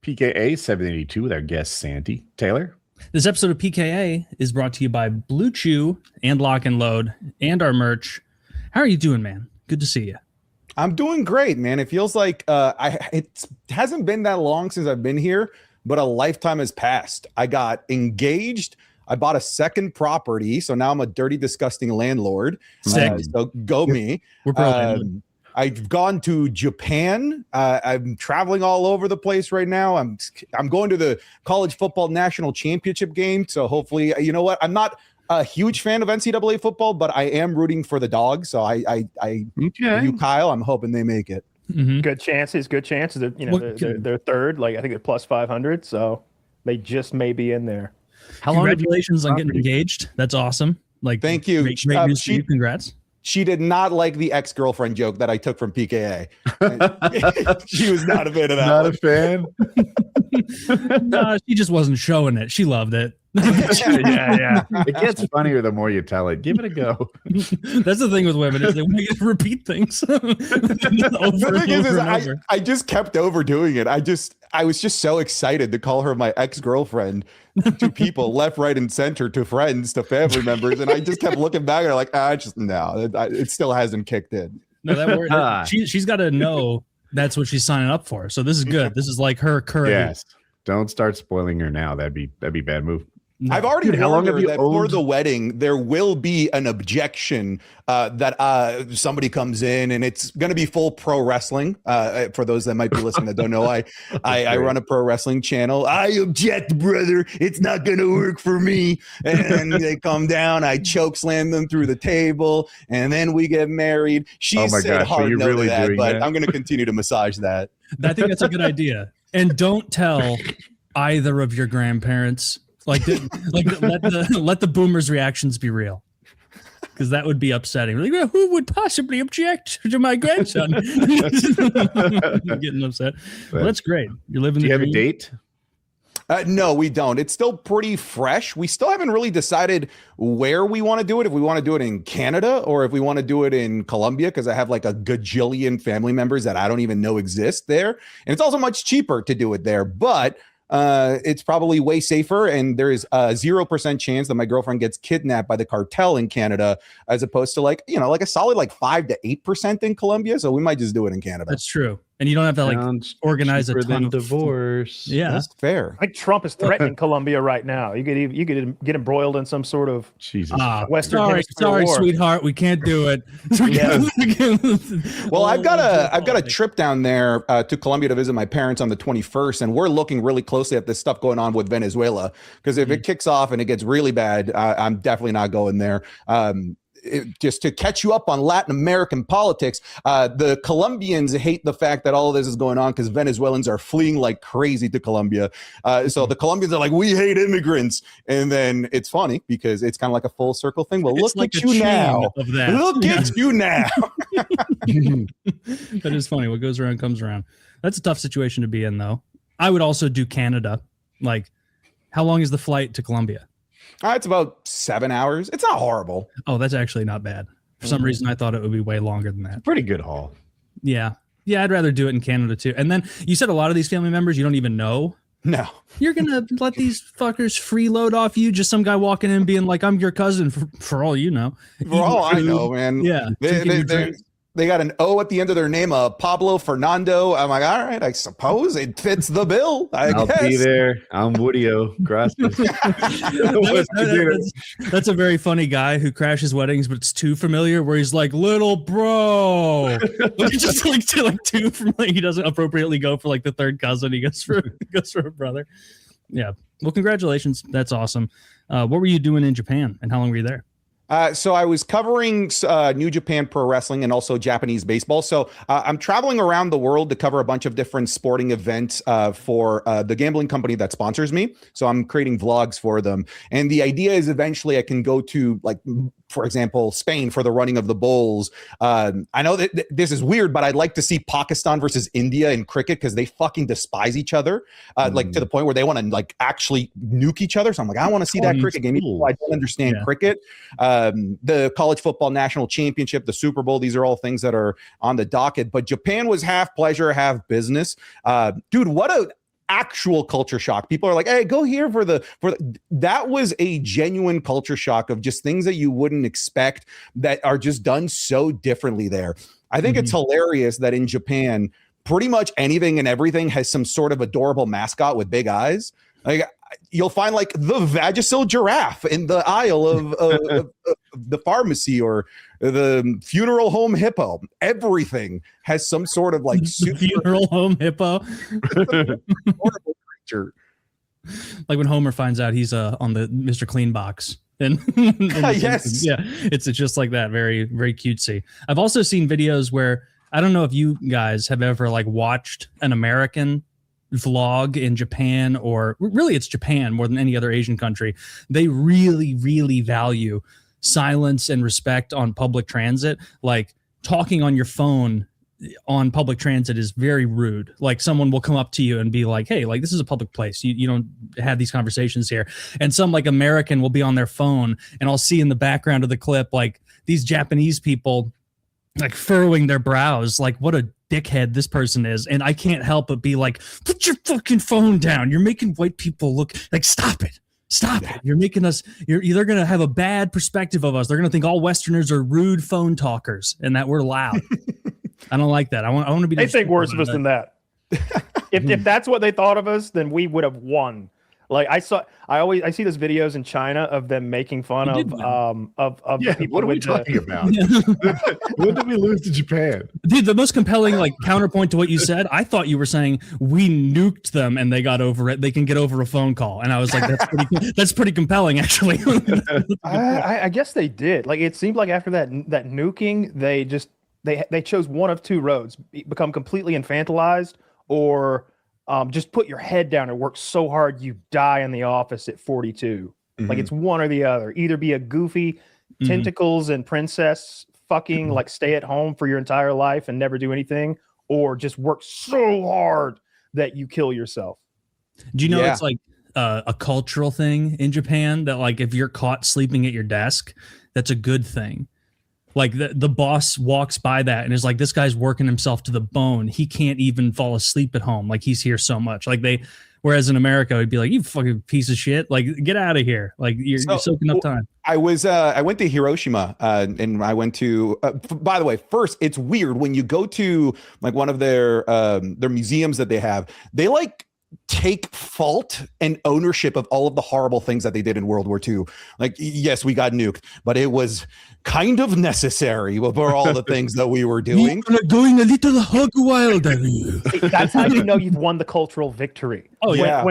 PKA 782 with our guest Santi. Taylor? This episode of PKA is brought to you by Blue Chew and Lock and Load and our merch. How are you doing, man? Good to see you. I'm doing great, man. It feels like it hasn't been that long since I've been here, but a lifetime has passed. I got engaged. I bought a second property, so now I'm a dirty, disgusting landlord. So go me. We're I've gone to Japan. I'm traveling all over the place right now. I'm going to the college football national championship game. So hopefully, you know what? I'm not a huge fan of NCAA football, but I am rooting for the Dogs. So you, Kyle, I'm hoping they make it. Mm-hmm. Good chances. They're third. Like I think they're plus 500. So they just may be in there. How long? Congratulations on getting engaged. That's awesome. Like, thank you. Great news for you. Congrats. She did not like the ex-girlfriend joke that I took from PKA. She was not a fan of that. Not a fan? No, she just wasn't showing it. She loved it. Yeah. It gets funnier the more you tell it. Give it a go. That's the thing with women is they want you to repeat things I just kept overdoing it. I was just so excited to call her my ex-girlfriend to people left, right, and center, to friends, to family members, and I just kept looking back at her like, it still hasn't kicked in. No, that word, she's got to know that's what she's signing up for. So this is good. This is like her current. Yes. Don't start spoiling her now. That'd be bad move. No. I've already warned her that for the wedding, there will be an objection that somebody comes in and it's going to be full pro wrestling. For those that might be listening that don't know, I run a pro wrestling channel. I object, brother. It's not going to work for me. And they come down. I choke slam them through the table, and then we get married. She said hard no to that, but I'm going to continue to massage that. I think that's a good idea. And don't tell either of your grandparents. Let the boomers' reactions be real, because that would be upsetting. Like, well, who would possibly object to my grandson getting upset? Well, that's great. You're living. Do you have a date? No, we don't. It's still pretty fresh. We still haven't really decided where we want to do it. If we want to do it in Canada or if we want to do it in Colombia, because I have like a gajillion family members that I don't even know exist there, and it's also much cheaper to do it there. But it's probably way safer, and there is a 0% chance that my girlfriend gets kidnapped by the cartel in Canada, as opposed to like a solid 5 to 8% in Colombia. So we might just do it in Canada. That's true. And you don't have to organize a ton of divorce. Yeah, that's fair. Like Trump is threatening Colombia right now. You could get embroiled in some sort of Western. Sorry, sweetheart, we can't do it. Well, I've got a trip down there to Colombia to visit my parents on the 21st, and we're looking really closely at this stuff going on with Venezuela, because if it kicks off and it gets really bad, I'm definitely not going there. Just to catch you up on Latin American politics, the Colombians hate the fact that all of this is going on because Venezuelans are fleeing like crazy to Colombia. So the Colombians are like, we hate immigrants. And then it's funny because it's kind of like a full circle thing. Well, look at you now. Look at you now. That is funny. What goes around comes around. That's a tough situation to be in, though. I would also do Canada. Like, how long is the flight to Colombia? It's about 7 hours. It's not horrible. Oh, that's actually not bad. For some reason, I thought it would be way longer than that. Pretty good haul. Yeah. I'd rather do it in Canada too. And then you said a lot of these family members you don't even know. No. You're gonna let these fuckers freeload off you? Just some guy walking in being like, "I'm your cousin," for all you know. For all I know, man. Yeah. They got an O at the end of their name, Pablo Fernando. I'm like, all right, I suppose it fits the bill. I'll be there. I'm Woody-O. Gracias. That's a very funny guy who crashes weddings, but it's too familiar. Where he's like, "Little bro," just like two from like he doesn't appropriately go for like the third cousin. He goes for a brother. Yeah. Well, congratulations. That's awesome. What were you doing in Japan, and how long were you there? So I was covering New Japan Pro Wrestling and also Japanese baseball. So I'm traveling around the world to cover a bunch of different sporting events for the gambling company that sponsors me. So I'm creating vlogs for them. And the idea is eventually I can go to, like, for example, Spain for the running of the Bulls. I know that this is weird, but I'd like to see Pakistan versus India in cricket because they fucking despise each other, like to the point where they want to like actually nuke each other. So I'm like, I want to see that cricket game. I don't understand cricket. The college football national championship, the Super Bowl, these are all things that are on the docket. But Japan was half pleasure, half business. Dude, what a actual culture shock. People are like, hey, go here for that was a genuine culture shock of just things that you wouldn't expect that are just done so differently there. I think it's hilarious that in Japan, pretty much anything and everything has some sort of adorable mascot with big eyes. Like you'll find like the Vagisil giraffe in the aisle of the pharmacy, or the funeral home hippo. Everything has some sort of like funeral home hippo. Horrible creature. Like when Homer finds out he's on the Mr. Clean box. And yes, yeah, it's just like that, very, very cutesy. I've also seen videos where I don't know if you guys have ever like watched an American vlog in Japan, or really it's Japan more than any other Asian country. They really, really value silence and respect on public transit. Like talking on your phone on public transit is very rude. Like someone will come up to you and be like, hey, like this is a public place. You don't have these conversations here. And some like American will be on their phone, and I'll see in the background of the clip, like these Japanese people like furrowing their brows, like what a dickhead this person is. And I can't help but be like, put your fucking phone down. You're making white people look like, stop it. Stop it. You're making us, you're either going to have a bad perspective of us. They're going to think all Westerners are rude phone talkers and that we're loud. I don't like that. I want to be. They think worse of us than that. If that's what they thought of us, then we would have won. Like I see those videos in China of them making fun of the people. What are we talking about? When did we lose to Japan? Dude, the most compelling like counterpoint to what you said, I thought you were saying we nuked them and they got over it. They can get over a phone call, and I was like, that's pretty compelling, actually. I guess they did. Like it seemed like after that nuking, they chose one of two roads: become completely infantilized, or just put your head down and work so hard you die in the office at 42. Like it's one or the other. Either be a goofy tentacles and princess fucking like stay at home for your entire life and never do anything, or just work so hard that you kill yourself. Do you know it's like a cultural thing in Japan that like if you're caught sleeping at your desk, that's a good thing. Like the boss walks by that and is like, this guy's working himself to the bone. He can't even fall asleep at home. Like he's here so much. Like whereas in America, it'd be like, you fucking piece of shit. Like get out of here. Like you're soaking up time. I went to Hiroshima and I went to, by the way, first it's weird when you go to like one of their museums that they have, they like take fault and ownership of all of the horrible things that they did in World War II. Like, yes, we got nuked, but it was kind of necessary for all the things that we were doing. We're going a little hog wild. That's how you know you've won the cultural victory. Oh yeah.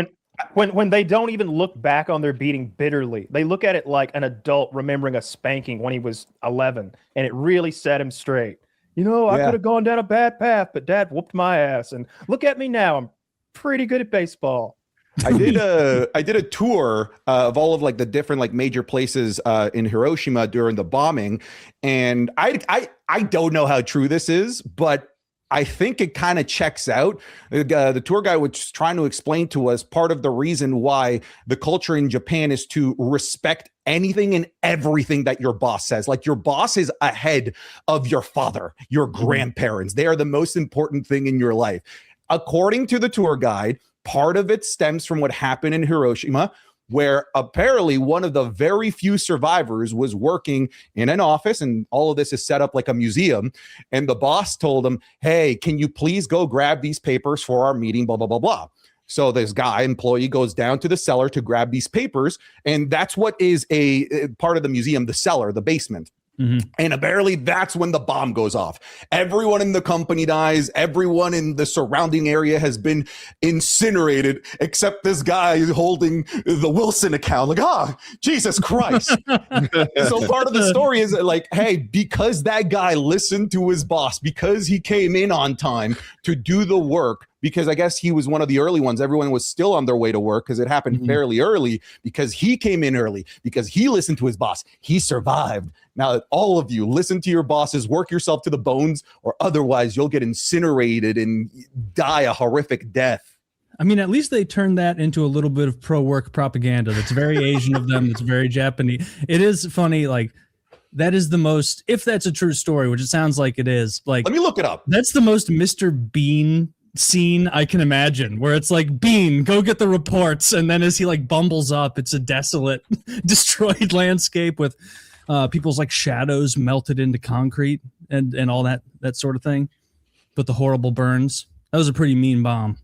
When they don't even look back on their beating bitterly, they look at it like an adult remembering a spanking when he was 11, and it really set him straight. You know, I could have gone down a bad path, but Dad whooped my ass, and look at me now. I'm pretty good at baseball. I did a tour of all of like the different like major places in Hiroshima during the bombing, and I don't know how true this is, but I think it kind of checks out. The tour guide was trying to explain to us part of the reason why the culture in Japan is to respect anything and everything that your boss says. Like your boss is ahead of your father, your grandparents. They are the most important thing in your life. According to the tour guide, part of it stems from what happened in Hiroshima, where apparently one of the very few survivors was working in an office, and all of this is set up like a museum. And the boss told him, hey, can you please go grab these papers for our meeting, blah, blah, blah, blah. So this employee goes down to the cellar to grab these papers. And that's what is a part of the museum, the cellar, the basement. And apparently that's when the bomb goes off. Everyone in the company dies. Everyone in the surrounding area has been incinerated, except this guy holding the Wilson account. Like, Jesus Christ. So part of the story is like, hey, because that guy listened to his boss, because he came in on time to do the work, because I guess he was one of the early ones. Everyone was still on their way to work because it happened fairly early, because he came in early, because he listened to his boss. He survived. Now, all of you, listen to your bosses, work yourself to the bones, or otherwise you'll get incinerated and die a horrific death. I mean, at least they turned that into a little bit of pro-work propaganda. That's very Asian of them. It's very Japanese. It is funny, like, that is the most, if that's a true story, which it sounds like it is. Like, let me look it up. That's the most Mr. Bean scene I can imagine, where it's like, Bean, go get the reports, and then as he like bumbles up, it's a desolate, destroyed landscape with people's like shadows melted into concrete and all that sort of thing, but the horrible burns. That was a pretty mean bomb.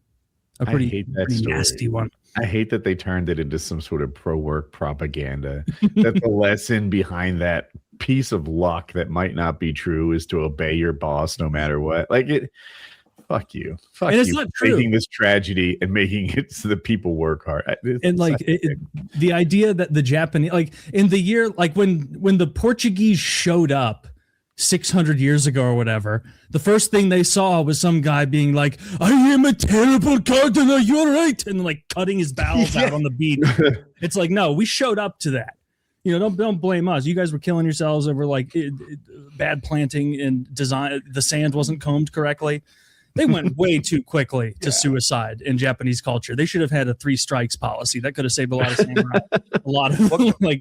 A pretty nasty one. I hate that they turned it into some sort of pro-work propaganda. That the lesson behind that piece of luck that might not be true is to obey your boss no matter what. Like it, fuck you. Fuck and you. It's not true. Making this tragedy and making it so that people work hard. And like the idea that the Japanese, like in the year, like when the Portuguese showed up 600 years ago or whatever, the first thing they saw was some guy being like, I am a terrible cardinal, you're right, and like cutting his bowels out on the beach. It's like, no, we showed up to that. You know, don't blame us. You guys were killing yourselves over like bad planting and design. The sand wasn't combed correctly. They went way too quickly to suicide in Japanese culture. They should have had a 3 strikes policy. That could have saved a lot of samurai. A lot of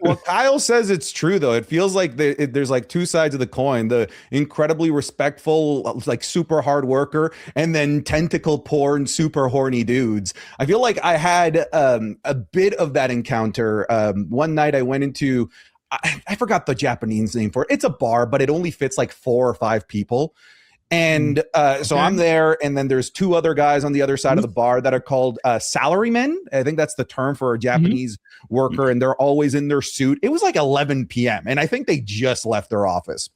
well, Kyle says it's true though. It feels like there's like 2 sides of the coin: the incredibly respectful, like super hard worker, and then tentacle porn, super horny dudes. I feel like I had a bit of that encounter. One night I went into, I forgot the Japanese name for it. It's a bar, but it only fits like 4 or 5 people. And so I'm there, and then there's 2 other guys on the other side of the bar that are called salarymen. I think that's the term for a Japanese worker, and they're always in their suit. It was like 11 p.m., and I think they just left their office.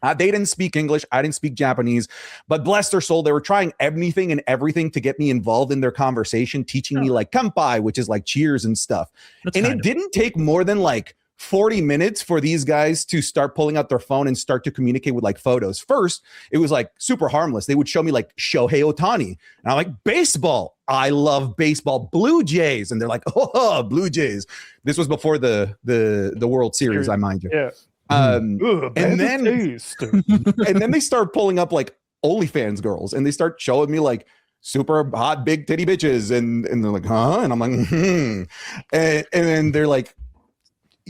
They didn't speak English. I didn't speak Japanese, but bless their soul, they were trying anything and everything to get me involved in their conversation, teaching me like kanpai, which is like cheers and stuff. And it didn't take more than like 40 minutes for these guys to start pulling out their phone and start to communicate with like photos. First, it was like super harmless. They would show me like Shohei Ohtani. And I'm like, baseball. I love baseball. Bluejays. And they're like, oh, Bluejays. This was before the World Series, I mind you. Yeah. And then they start pulling up like OnlyFans girls, and they start showing me like super hot big titty bitches, and they're like, huh? And I'm like, and then they're like,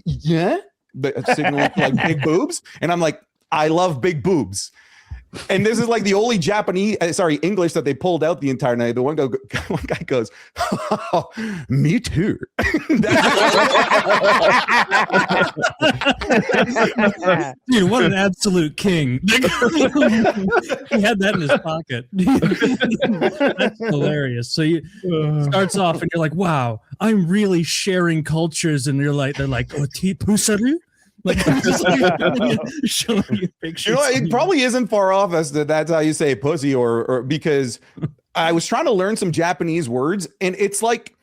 yeah, signaling like big boobs, and I'm like, I love big boobs. And this is like the only English that they pulled out the entire night. The one guy goes, oh, me too. Dude, what an absolute king. He had that in his pocket. That's hilarious. So you starts off and you're like, wow, I'm really sharing cultures. And they're like, oh, pusaru? Like, just like showing you pictures. You know, it probably isn't far off as that's how you say pussy, or because I was trying to learn some Japanese words, and it's like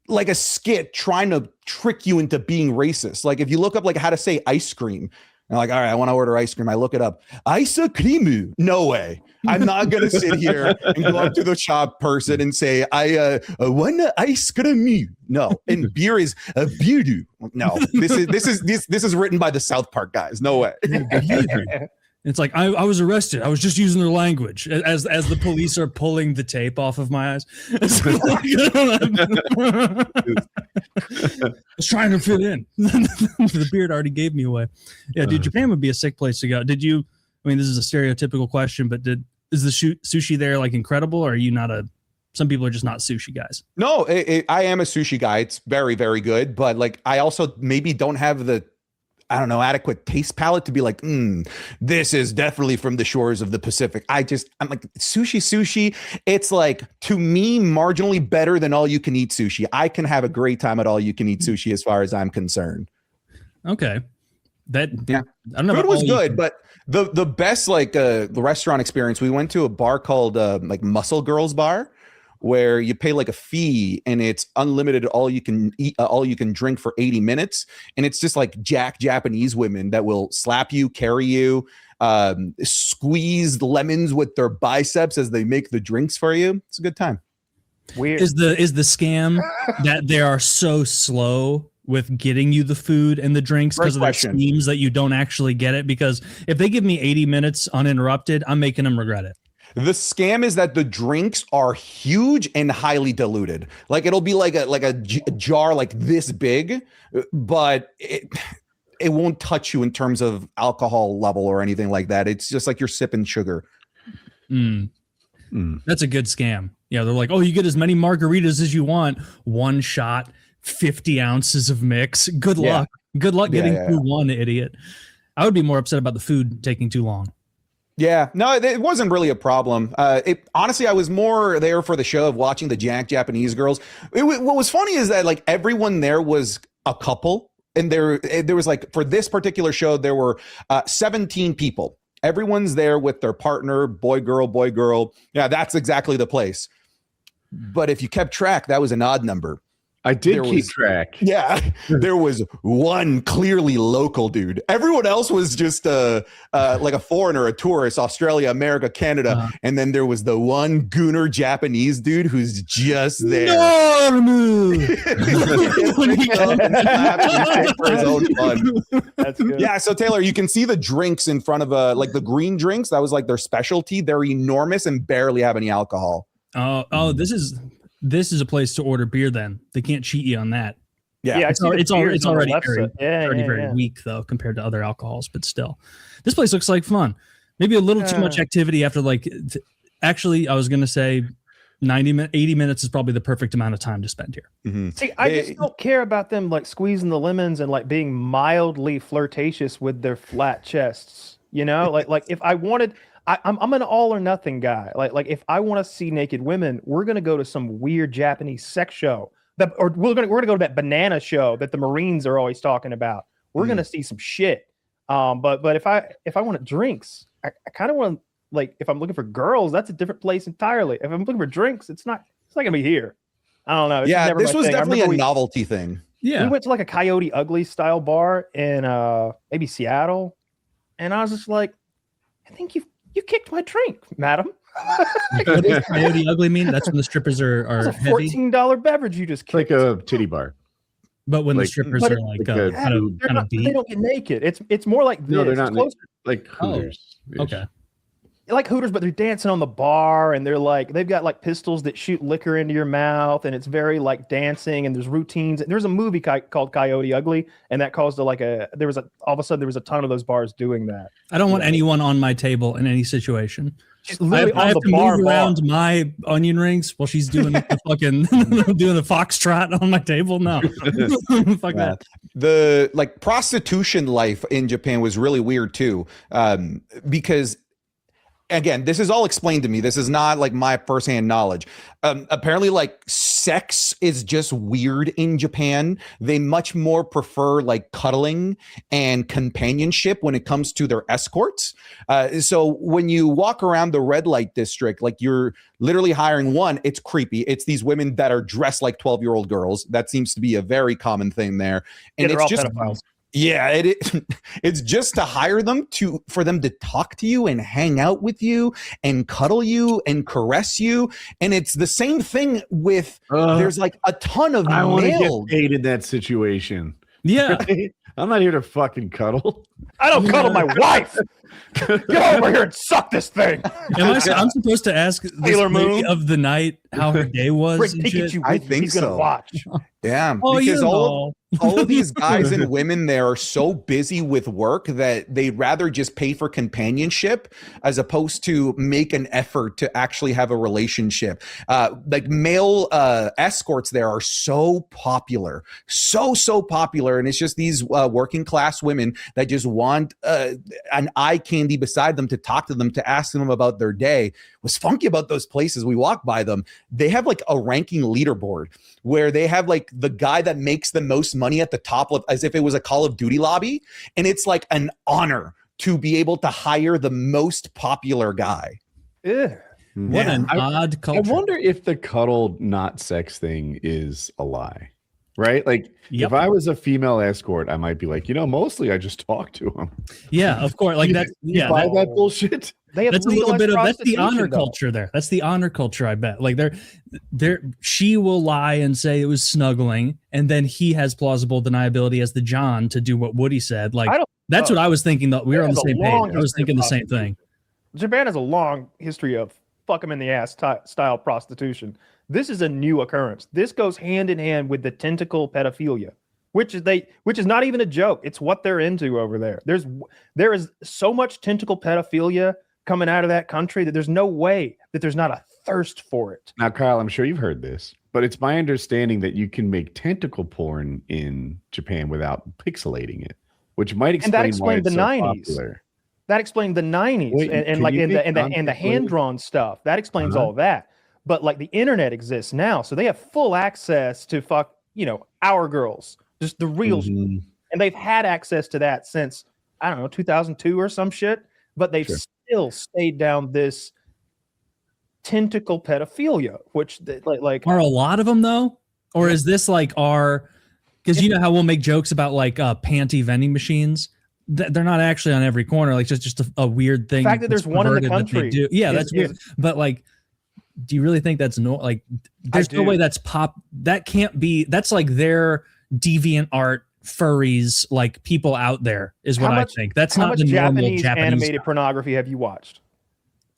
a skit trying to trick you into being racist. Like if you look up like how to say ice cream, I'm like, all right, I want to order ice cream. I look it up. Ice cream. No way. I'm not going to sit here and go up to the shop person and say, I want ice cream. No. And beer is a beer. No, this is written by the South Park guys. No way. It's like, I was arrested. I was just using their language as the police are pulling the tape off of my eyes. I was trying to fit in. The beard already gave me away. Yeah, dude, Japan would be a sick place to go. Did you, I mean, this is a stereotypical question, but is the sushi there like incredible, or are you not some people are just not sushi guys? No, I am a sushi guy. It's very, very good. But like, I also maybe don't have the, I don't know, adequate taste palette to be like, this is definitely from the shores of the Pacific. I'm like, sushi. It's like, to me, marginally better than all you can eat sushi. I can have a great time at all you can eat sushi as far as I'm concerned. Okay. I don't know. Food was good, but the best, like the restaurant experience, we went to a bar called like Muscle Girls Bar, where you pay like a fee and it's unlimited, all you can eat, all you can drink for 80 minutes. And it's just like Japanese women that will slap you, carry you, squeeze lemons with their biceps as they make the drinks for you. It's a good time. Weird. Is the scam that they are so slow with getting you the food and the drinks because of their schemes that you don't actually get it? Because if they give me 80 minutes uninterrupted, I'm making them regret it. The scam is that the drinks are huge and highly diluted. Like it'll be like a jar like this big, but it won't touch you in terms of alcohol level or anything like that. It's just like you're sipping sugar. That's a good scam. Yeah, they're like, oh, you get as many margaritas as you want. One shot, 50 ounces of mix. Good luck. Good luck getting through one, idiot. I would be more upset about the food taking too long. Yeah, no, it wasn't really a problem. Honestly, I was more there for the show of watching the Japanese girls. What was funny is that like everyone there was a couple, and there was like, for this particular show, there were 17 people. Everyone's there with their partner, boy, girl. Yeah, that's exactly the place. But if you kept track, that was an odd number. I did keep track. Yeah, there was one clearly local dude. Everyone else was just like a foreigner, a tourist, Australia, America, Canada. And then there was the one gooner Japanese dude who's just there. For his own fun. That's good. Yeah, so Taylor, you can see the drinks in front of like the green drinks. That was like their specialty. They're enormous and barely have any alcohol. This is a place to order beer. Then they can't cheat you on that. Yeah, it's already very weak though compared to other alcohols, but still, this place looks like fun. Maybe a little too much activity after like. Actually, I was gonna say 80 minutes is probably the perfect amount of time to spend here. Mm-hmm. See, I just don't care about them like squeezing the lemons and like being mildly flirtatious with their flat chests. You know, like if I wanted. I'm an all or nothing guy. Like if I want to see naked women, we're gonna go to some weird Japanese sex show we're gonna go to that banana show that the Marines are always talking about. We're gonna see some shit. But if I want drinks, I kind of want to, like, if I'm looking for girls, that's a different place entirely. If I'm looking for drinks, it's not gonna be here. I don't know. This was definitely a novelty thing. Yeah, we went to like a Coyote Ugly style bar in maybe Seattle, and I was just like, I think you kicked my drink, madam. What does Coyote Ugly mean? That's when the strippers are a $14 beverage you just kicked. Like a titty bar. But when the strippers are like kind of beat. They don't get naked. It's more like this. No, they're not like Hooters. Okay. Like Hooters, but they're dancing on the bar, and they've got like pistols that shoot liquor into your mouth, and it's very like dancing, and there's routines. There's a movie called Coyote Ugly, and that caused all of a sudden there was a ton of those bars doing that. I don't want anyone on my table in any situation. She's literally I have to move around my onion rings while she's doing the fucking doing the foxtrot on my table. No, fuck that. The like prostitution life in Japan was really weird too, because. Again, this is all explained to me. This is not like my firsthand knowledge. Apparently, like sex is just weird in Japan. They much more prefer like cuddling and companionship when it comes to their escorts. So when you walk around the red light district, like you're literally hiring one, it's creepy. It's these women that are dressed like 12-year-old girls. That seems to be a very common thing there. And it's just pedophiles. Yeah, it's just to hire them for them to talk to you and hang out with you and cuddle you and caress you. And it's the same thing with there's like a ton of I want to get paid in that situation. Yeah. I'm not here to fucking cuddle. I don't cuddle my wife. Get over here and suck this thing. I'm supposed to ask this lady of the night how her day was. I think so. Gonna watch. Yeah, because all of these guys and women there are so busy with work that they'd rather just pay for companionship as opposed to make an effort to actually have a relationship. Like male escorts there are so popular, so popular, and it's just these working class women that just want an eye candy beside them to talk to them, to ask them about their day. What's funky about those places, we walk by them, they have like a ranking leaderboard where they have like the guy that makes the most money at the top of, as if it was a Call of Duty lobby. And it's like an honor to be able to hire the most popular guy. Yeah. What an odd culture. I wonder if the cuddle not sex thing is a lie. Right? Like if I was a female escort, I might be like, mostly I just talk to them. Yeah, of course. Like that. Yeah. Buy that bullshit. That's a little bit of that's the honor culture there. That's the honor culture, I bet. Like she will lie and say it was snuggling, and then he has plausible deniability as the John to do what Woody said. Like that's what I was thinking. That we were on the same page. I was thinking the same thing. Japan has a long history of fuck him in the ass style prostitution. This is a new occurrence. This goes hand in hand with the tentacle pedophilia, which is not even a joke. It's what they're into over there. There is so much tentacle pedophilia coming out of that country that there's no way that there's not a thirst for it. Now, Kyle, I'm sure you've heard this, but it's my understanding that you can make tentacle porn in Japan without pixelating it, which might explain that explained why it's the so 90s. popular. That explained the 90s Wait, and can like you in make the hand-drawn stuff. That explains Uh-huh. all that. But like the internet exists now, so they have full access to our girls, just the real Mhm. and they've had access to that since I don't know 2002 or some shit, but they've Sure. still stayed down this tentacle pedophilia, which like Are a lot of them though, or is this like our? Because you know how we'll make jokes about like panty vending machines. They're not actually on every corner. Like just a weird thing. the fact that there's one in the perverted that they country. do. Yeah, is- that's weird. is- But like, do you really think that's like? There's no do. way that's pop. That can't be. That's like their deviant art furries, like people out there is what How I much- think. That's How not much the normal Japanese Japanese animated stuff. pornography have you watched?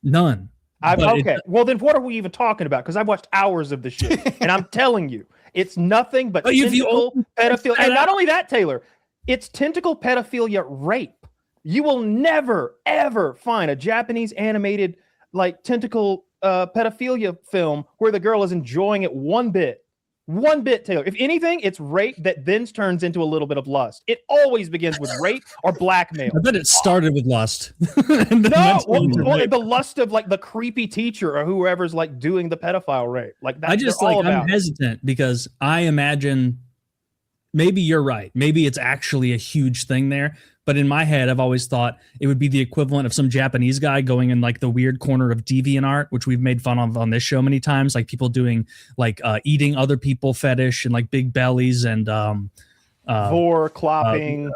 None. But Okay, well then what are we even talking about? Because I've watched hours of the shit, and I'm telling you, it's nothing but But if you tentacle open pedophilia. that And not up- only that, Taylor, it's tentacle pedophilia rape. You will never ever find a Japanese animated like tentacle pedophilia film where the girl is enjoying it one bit. One bit, Taylor. If anything, it's rape that then turns into a little bit of lust. It always begins with rape or blackmail. I bet it started with lust. And then No, went into well, rape. the lust of like the creepy teacher or whoever's like doing the pedophile rape. Like that, I just they're all like I'm about. hesitant because I imagine maybe you're right. Maybe it's actually a huge thing there. But in my head, I've always thought it would be the equivalent of some Japanese guy going in like the weird corner of DeviantArt, which we've made fun of on this show many times. Like people doing like eating other people fetish and like big bellies and Vor clopping.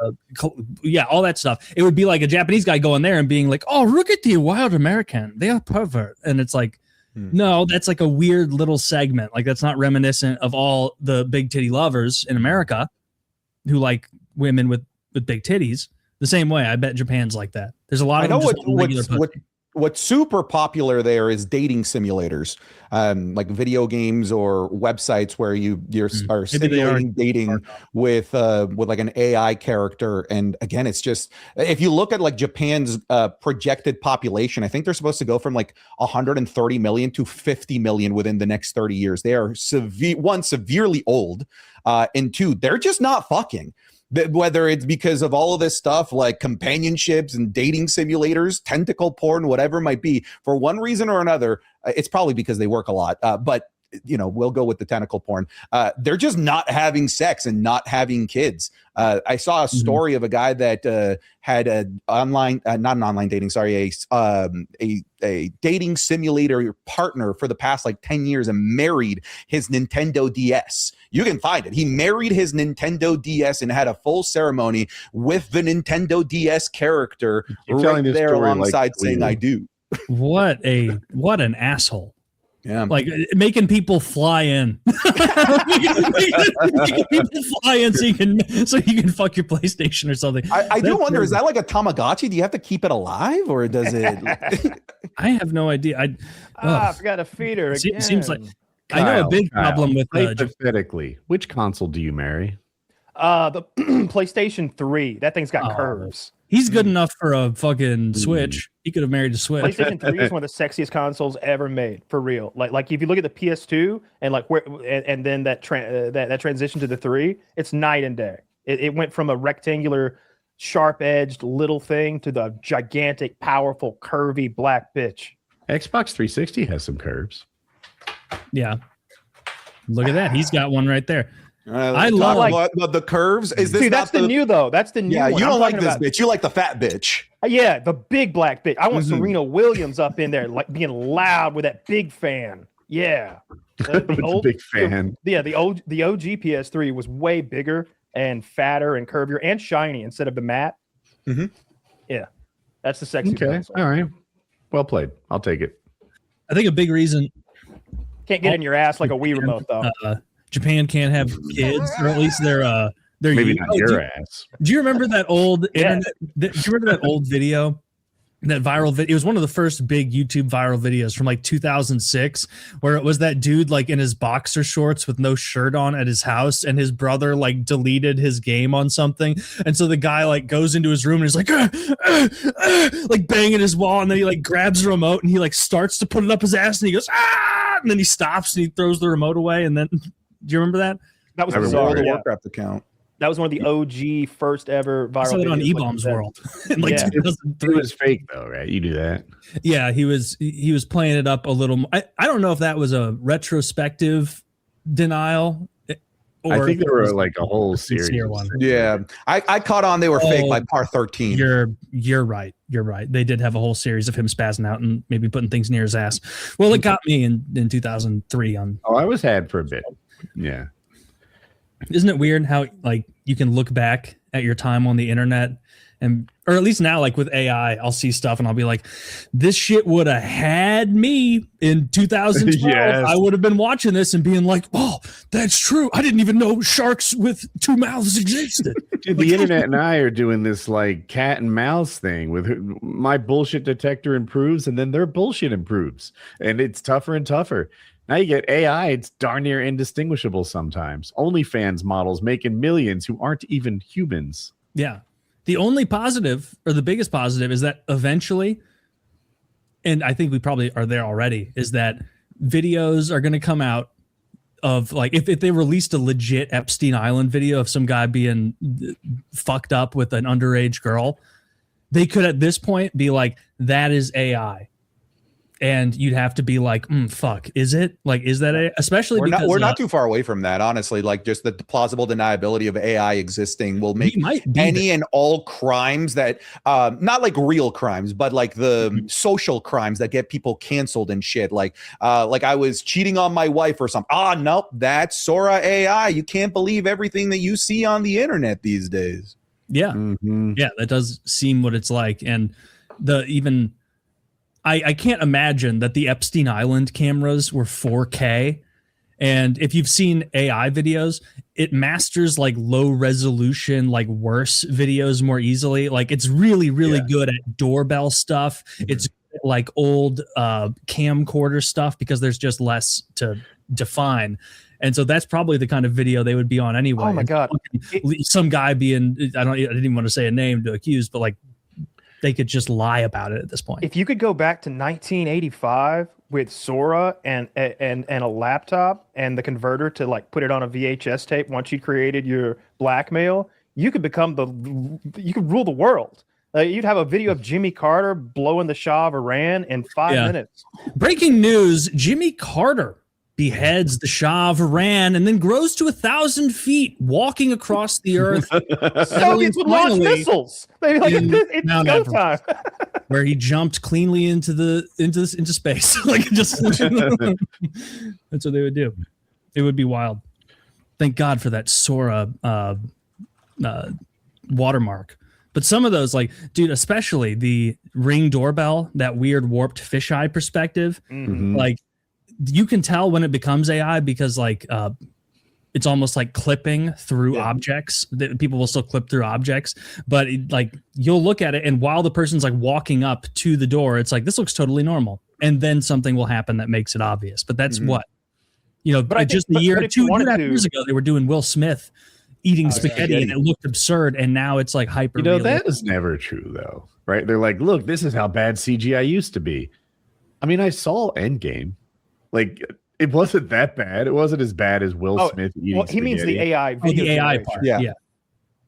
yeah, all that stuff. It would be like a Japanese guy going there and being like, "Oh, look at the wild American. They are pervert." And it's like, no, that's like a weird little segment. Like that's not reminiscent of all the big titty lovers in America who like women with big titties. The same way, I bet Japan's like that. There's a lot I of know them just regular pussy. what's super popular there is dating simulators, like video games or websites where you're are Maybe they are simulating dating with like an AI character. And again, it's just if you look at like Japan's projected population, I think they're supposed to go from like 130 million to 50 million within the next 30 years. They are severely old, and two, they're just not fucking. Whether it's because of all of this stuff like companionships and dating simulators, tentacle porn, whatever it might be, for one reason or another, it's probably because they work a lot. But we'll go with the tentacle porn. They're just not having sex and not having kids. I saw a story of a guy that had a online, not an online dating, sorry, a dating simulator partner for the past like 10 years and married his Nintendo DS. You can find it. He married his Nintendo DS and had a full ceremony with the Nintendo DS character You're telling right this there story like alongside saying, "I do." What an asshole. Yeah. Like making people fly in. making people fly in so you can fuck your PlayStation or something. I do That's wonder, is crazy. that like a Tamagotchi? Do you have to keep it alive or does it? I have no idea. I forgot to feed her again. Seems like I know a big problem with hypothetically, which console do you marry? the PlayStation 3. That thing's got Oh. curves. he's good enough for a fucking Switch. He could have married a Switch. PlayStation 3 is one of the sexiest consoles ever made, for real. Like if you look at the PS2 and like where and then that transition to the 3, it's night and day. It went from a rectangular, sharp-edged little thing to the gigantic, powerful, curvy black bitch. Xbox 360 has some curves. Yeah. Look at that. He's got one right there. I love- like the curves. Is this See, that's not the new though. That's the new. Yeah, one. you I'm don't like talking this about- bitch. You like the fat bitch. Yeah, the big black bitch. I want Mhm. Serena Williams up in there, like being loud with that big fan. Yeah, With the big fan. the OG PS3 was way bigger and fatter and curvier and shiny instead of the matte. Mhm. Yeah, that's the sexy. Okay. console. All right. Well played. I'll take it. I think a big reason Can't get in your ass like a Wii remote though. Japan can't have kids, or at least they're Maybe youth. not Oh, your ass. do you remember that old Yeah. internet? Do you remember that old video that viral video. It was one of the first big YouTube viral videos from like 2006, where it was that dude like in his boxer shorts with no shirt on at his house, and his brother like deleted his game on something, and so the guy like goes into his room and he's like like banging his wall, and then he like grabs the remote and he like starts to put it up his ass, and he goes and then he stops and he throws the remote away. And then do you remember that? That was the bizarre. World of Yeah. Warcraft account. That was one of the OG first ever viral. I saw it on videos, E-Bomb's like World in like Yeah. 2003. It was fake though, right? You do that. Yeah, he was playing it up a little. I don't know if that was a retrospective denial. Or I think if there it were was like a whole series. sincere of one. things. Yeah, I caught on they were fake by Oh, par 13. You're right. You're right. They did have a whole series of him spazzing out and maybe putting things near his ass. Well, it got me in 2003 on. Oh, I was had for a bit. Yeah. Isn't it weird how like you can look back at your time on the internet, and or at least now like with AI, I'll see stuff and I'll be like, this shit would have had me in 2012. Yes. I would have been watching this and being like, oh, that's true. I didn't even know sharks with two mouths existed. Dude, the internet and I are doing this like cat and mouse thing with my bullshit detector improves and then their bullshit improves. And it's tougher and tougher. Now you get AI, it's darn near indistinguishable sometimes. OnlyFans models making millions who aren't even humans. Yeah. The only positive, or the biggest positive, is that eventually, and I think we probably are there already, is that videos are going to come out of like if they released a legit Epstein Island video of some guy being fucked up with an underage girl, they could at this point be like, that is AI. And you'd have to be like, fuck, is it? Like, is that AI? Especially because we're not too far away from that, honestly. Like, just the plausible deniability of AI existing will make any and all crimes that, not like real crimes, but like the social crimes that get people canceled and shit. Like I was cheating on my wife or something. Nope, that's Sora AI. You can't believe everything that you see on the internet these days. Yeah. Mm-hmm. Yeah, that does seem what it's like. And I can't imagine that the Epstein Island cameras were 4K. And if you've seen AI videos, it masters like low resolution, like worse videos more easily. Like it's really, really good at doorbell stuff. It's like old camcorder stuff because there's just less to define. And so that's probably the kind of video they would be on anyway. Oh my God. Some guy being, I didn't even want to say a name to accuse, but like, they could just lie about it at this point. If you could go back to 1985 with Sora and a laptop and the converter to like put it on a VHS tape once you created your blackmail, you could you could rule the world. You'd have a video of Jimmy Carter blowing the Shah of Iran in 5 minutes. Breaking news: Jimmy Carter beheads the Shah of Iran and then grows to 1,000 feet, walking across the earth. Soviets would launch missiles. They'd be like, it's go time. Where he jumped cleanly into space. Like just that's what they would do. It would be wild. Thank God for that Sora watermark. But some of those, like, dude, especially the Ring doorbell, that weird warped fisheye perspective, like. You can tell when it becomes AI because like it's almost like clipping through objects. People will still clip through objects, but like you'll look at it and while the person's like walking up to the door, it's like, this looks totally normal. And then something will happen that makes it obvious. But that's what, but just a year, 2.5 years ago, they were doing Will Smith eating spaghetti and it looked absurd. And now it's like hyper. That is never true though, right? They're like, look, this is how bad CGI used to be. I mean, I saw Endgame. Like it wasn't that bad. It wasn't as bad as Will Smith eating. Well, he means the AI. The AI part. Yeah.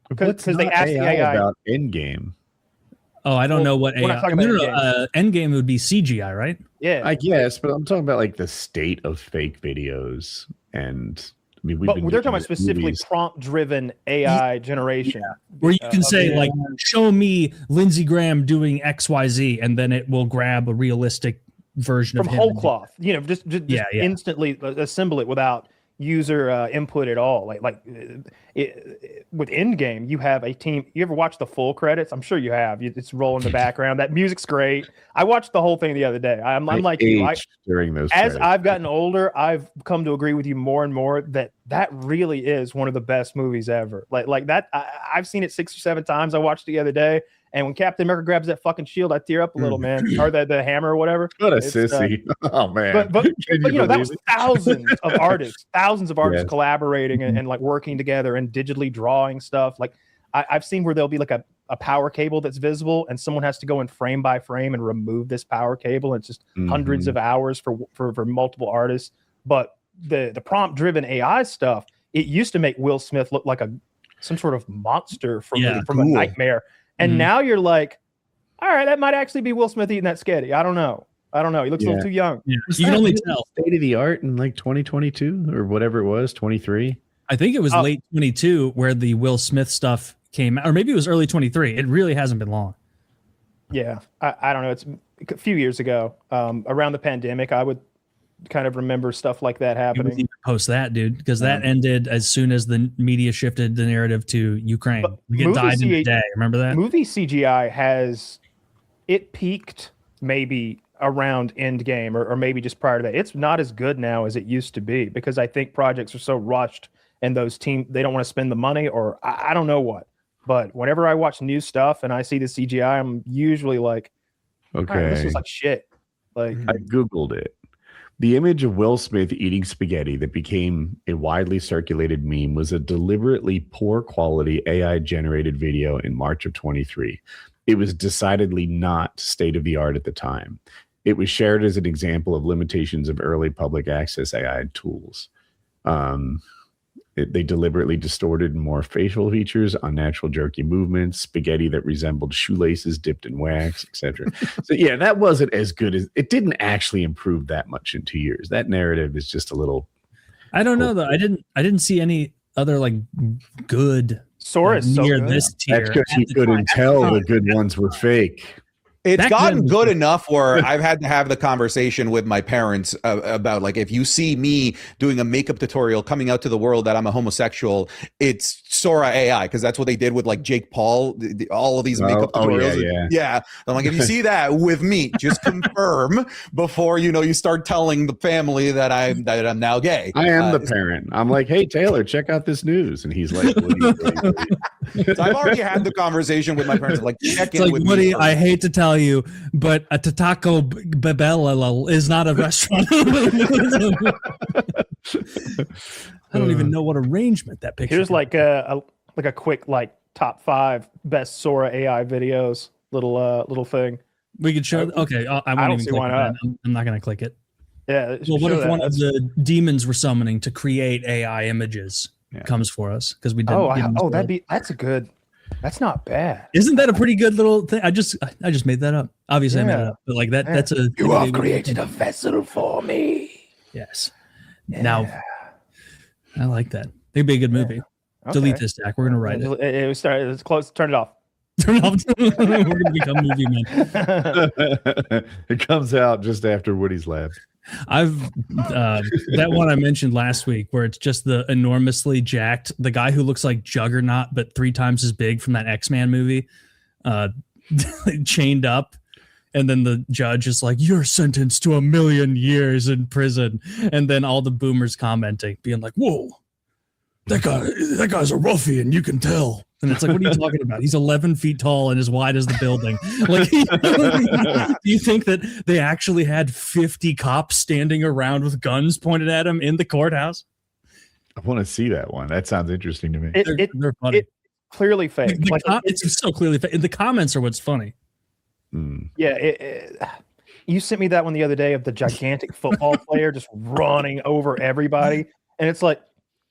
Because they asked the AI about Endgame. Oh, I don't know what AI. Endgame would be CGI, right? Yeah, I guess, but I'm talking about like the state of fake videos, and I mean, but they're talking about specifically prompt-driven AI generation, where you can say like, "Show me Lindsey Graham doing XYZ," and then it will grab a realistic version from of him whole cloth, just instantly assemble it without user input at all. With Endgame, you have a team. You ever watch the full credits? I'm sure you have. It's rolling in the background. That music's great. I watched the whole thing the other day. I'm like you. During those as credits. I've gotten older, I've come to agree with you more and more that really is one of the best movies ever. Like that. I've seen it 6 or 7 times. I watched it the other day. And when Captain America grabs that fucking shield, I tear up a little, man. Or the hammer or whatever. What a sissy. Oh man. But that was thousands of artists collaborating and like working together and digitally drawing stuff. Like I've seen where there'll be like a power cable that's visible and someone has to go in frame by frame and remove this power cable. And it's just hundreds of hours for multiple artists. But the prompt driven AI stuff, it used to make Will Smith look like some sort of monster from a nightmare. And now you're like, all right, that might actually be Will Smith eating that sketty. I don't know. He looks a little too young. Yeah. You can only tell. State of the art in like 2022 or whatever it was, 23. I think it was late 22 where the Will Smith stuff came out, or maybe it was early 23. It really hasn't been long. Yeah, I don't know. It's a few years ago, around the pandemic. I would kind of remember stuff like that happening. You post that, dude, because that ended as soon as the media shifted the narrative to Ukraine. It died in a day. Remember that? Movie CGI it peaked maybe around Endgame or maybe just prior to that. It's not as good now as it used to be because I think projects are so rushed and those teams, they don't want to spend the money or I don't know what. But whenever I watch new stuff and I see the CGI, I'm usually like, okay, right, this is like shit. Like I Googled it. The image of Will Smith eating spaghetti that became a widely circulated meme was a deliberately poor quality AI generated video in March of 23. It was decidedly not state of the art at the time. It was shared as an example of limitations of early public access AI tools. They deliberately distorted more facial features, unnatural jerky movements, spaghetti that resembled shoelaces dipped in wax, etc. So yeah, that wasn't as good as it didn't actually improve that much in 2 years. That narrative is just a little. I don't know though. I didn't see any other like good Sora is near so good. this tier. That's because you couldn't tell the good ones were fake. It's gotten good enough where I've had to have the conversation with my parents about like, if you see me doing a makeup tutorial coming out to the world that I'm a homosexual, it's Sora AI, because that's what they did with like Jake Paul, all of these makeup tutorials. Yeah. I'm like, if you see that with me, just confirm before you start telling the family that I'm now gay. I am the parent. I'm like, hey Taylor, check out this news, and he's like, what are you so I've already had the conversation with my parents. Like, check in with Woody, me. I hate to tell you, but a Taco Bell is not a restaurant. I don't even know what arrangement that picture. Here's like a quick like top 5 best Sora AI videos. Little thing. We could show. Okay, I don't see why not. I'm not going to click it. Yeah. Well, what if one of the demons we're summoning to create AI images comes for us because we didn't. That's a good. That's not bad. Isn't that a pretty good little thing? I just made that up. Obviously, I made it up, but like that. That's a. You have created a vessel for me. Yes. Yeah. Now, I like that. It'd be a good movie. Okay. Delete this, Jack. We're gonna write it. It's close. Turn it off. Turn it off. We're gonna become movie men. It comes out just after Woody's laugh. I've that one I mentioned last week where it's just the enormously jacked, the guy who looks like Juggernaut but 3 times as big from that X-Man movie, chained up, and then the judge is like, "You're sentenced to 1,000,000 years in prison," and then all the boomers commenting, being like, "Whoa, that guy's a ruffian, you can tell." And it's like, what are you talking about? He's 11 feet tall and as wide as the building. Like, do you think that they actually had 50 cops standing around with guns pointed at him in the courthouse? I want to see that one. That sounds interesting to me. They're funny. It's clearly fake. It's so clearly fake. The comments are what's funny. Yeah. You sent me that one the other day of the gigantic football player just running over everybody. And it's like,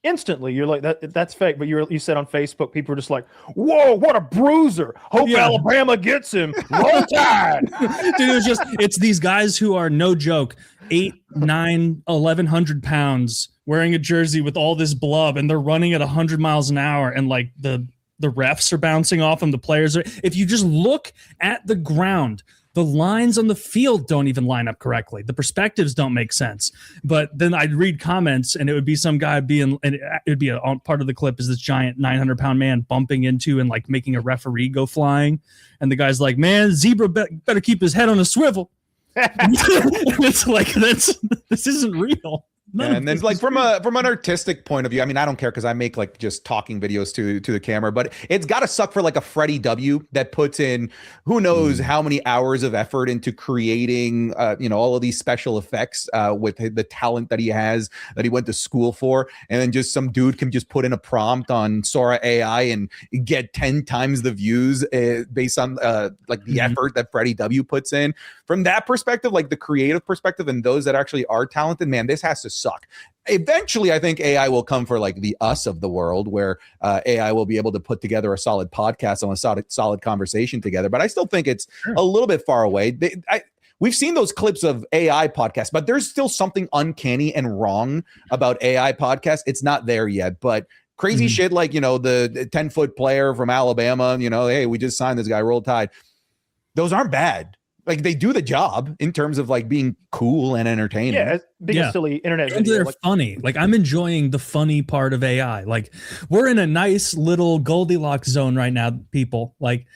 instantly you're like that's fake, but you said on Facebook people were just like, whoa, what a bruiser, hope Alabama gets him, roll tide. Dude, it's these guys who are, no joke, 8, 9, 1,100 pounds wearing a jersey with all this blub, and they're running at 100 miles an hour, and like the refs are bouncing off them, the players are. If you just look at the ground, the lines on the field don't even line up correctly. The perspectives don't make sense. But then I'd read comments, and it would be some guy and it would be part of the clip is this giant 900-pound man bumping into and like making a referee go flying. And the guy's like, "Man, zebra better keep his head on a swivel." It's like, this isn't real. And then like from an artistic point of view, I mean, I don't care because I make like just talking videos to the camera, but it's got to suck for like a Freddie W that puts in who knows how many hours of effort into creating all of these special effects with the talent that he has, that he went to school for, and then just some dude can just put in a prompt on Sora AI and get 10 times the views based on like the effort that Freddie W puts in. From that perspective, like the creative perspective and those that actually are talented, man, this has to suck. Eventually, I think AI will come for like the us of the world, where AI will be able to put together a solid podcast and a solid conversation together. But I still think it's a little bit far away. We've seen those clips of AI podcasts, but there's still something uncanny and wrong about AI podcasts. It's not there yet, but crazy shit like, the 10-foot player from Alabama, hey, we just signed this guy, Roll Tide. Those aren't bad. Like they do the job in terms of like being cool and entertaining. Yeah, being a silly internet and video. they're funny. Like I'm enjoying the funny part of AI. Like we're in a nice little Goldilocks zone right now, people. Like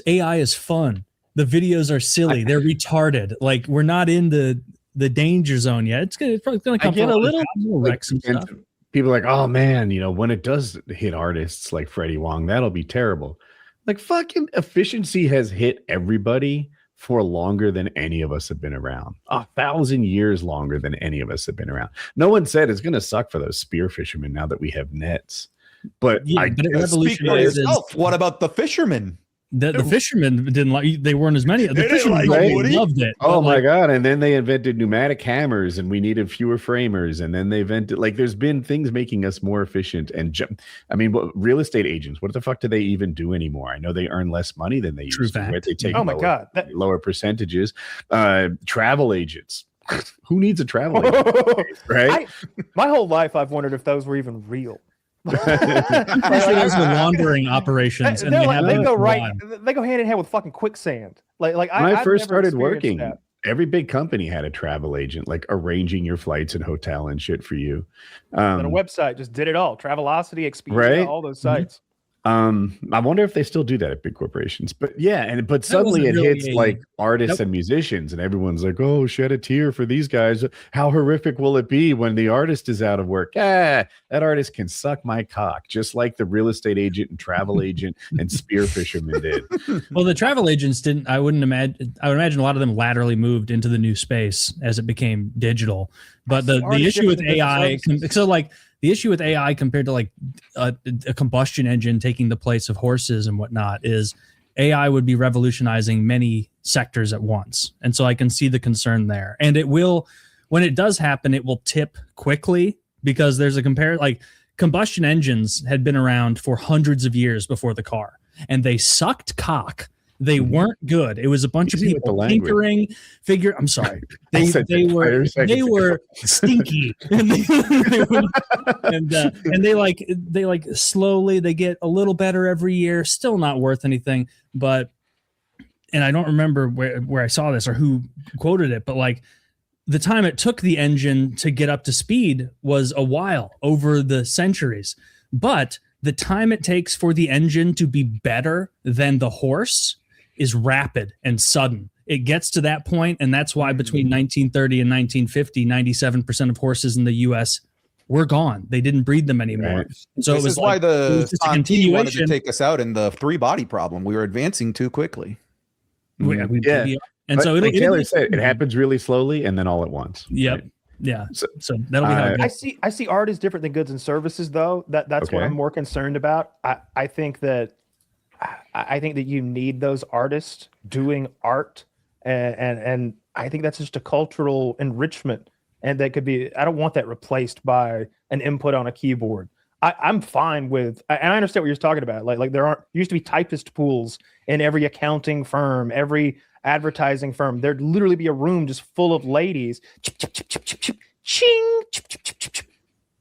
AI is fun. The videos are silly. They're retarded. Like we're not in the danger zone yet. It's probably gonna come get a a little like, wreck some stuff. People are like, oh man, when it does hit artists like Freddie Wong, that'll be terrible. Like fucking efficiency has hit everybody for longer than any of us have been around. 1,000 years longer than any of us have been around. No one said it's going to suck for those spear fishermen now that we have nets. But what about the fishermen? The fishermen didn't like. They weren't as many. The fishermen loved it. Oh my god! And then they invented pneumatic hammers, and we needed fewer framers. And then they invented there's been things making us more efficient. And real estate agents, what the fuck do they even do anymore? I know they earn less money than they used to. Right? They take lower percentages. Travel agents. Who needs a travel agent? Right? My whole life, I've wondered if those were even real. Those are laundering operations, and they go hand in hand with fucking quicksand. Like when I first started working, every big company had a travel agent, like arranging your flights and hotel and shit for you. And a website just did it all. Travelocity, Expedia, all those sites. I wonder if they still do that at big corporations, but but suddenly it hits like artists and musicians, and everyone's like, "Oh, shed a tear for these guys. How horrific will it be when the artist is out of work?" That artist can suck my cock, just like the real estate agent and travel agent and spear fisherman did. Well, the travel agents didn't. I would imagine a lot of them laterally moved into the new space as it became digital. But the issue with AI, the issue with AI compared to like a combustion engine taking the place of horses and whatnot is AI would be revolutionizing many sectors at once. And so I can see the concern there. And it will, when it does happen, it will tip quickly because there's combustion engines had been around for hundreds of years before the car, and they sucked cock. They weren't good. It was a bunch of people tinkering. I'm sorry. They were stinky, and they slowly they get a little better every year. Still not worth anything, but and I don't remember where I saw this or who quoted it, but like the time it took the engine to get up to speed was a while over the centuries, but the time it takes for the engine to be better than the horse is rapid and sudden. It gets to that point, and that's why between 1930 and 1950, 97% of horses in the U.S. were gone. They didn't breed them anymore. Right. So this is why the Santi wanted to take us out in the 3-body problem. We were advancing too quickly. And so like Taylor said, it happens really slowly and then all at once. Yep. Right? Yeah. So that'll be how it goes. I see art as different than goods and services, though. That's what I'm more concerned about. I think that you need those artists doing art, and I think that's just a cultural enrichment, and that could be. I don't want that replaced by an input on a keyboard. I'm fine with, and I understand what you're talking about. Like there used to be typist pools in every accounting firm, every advertising firm. There'd literally be a room just full of ladies. Chip, chip, chip, chip, chip, chip, ching, chip, chip, chip, chip, chip.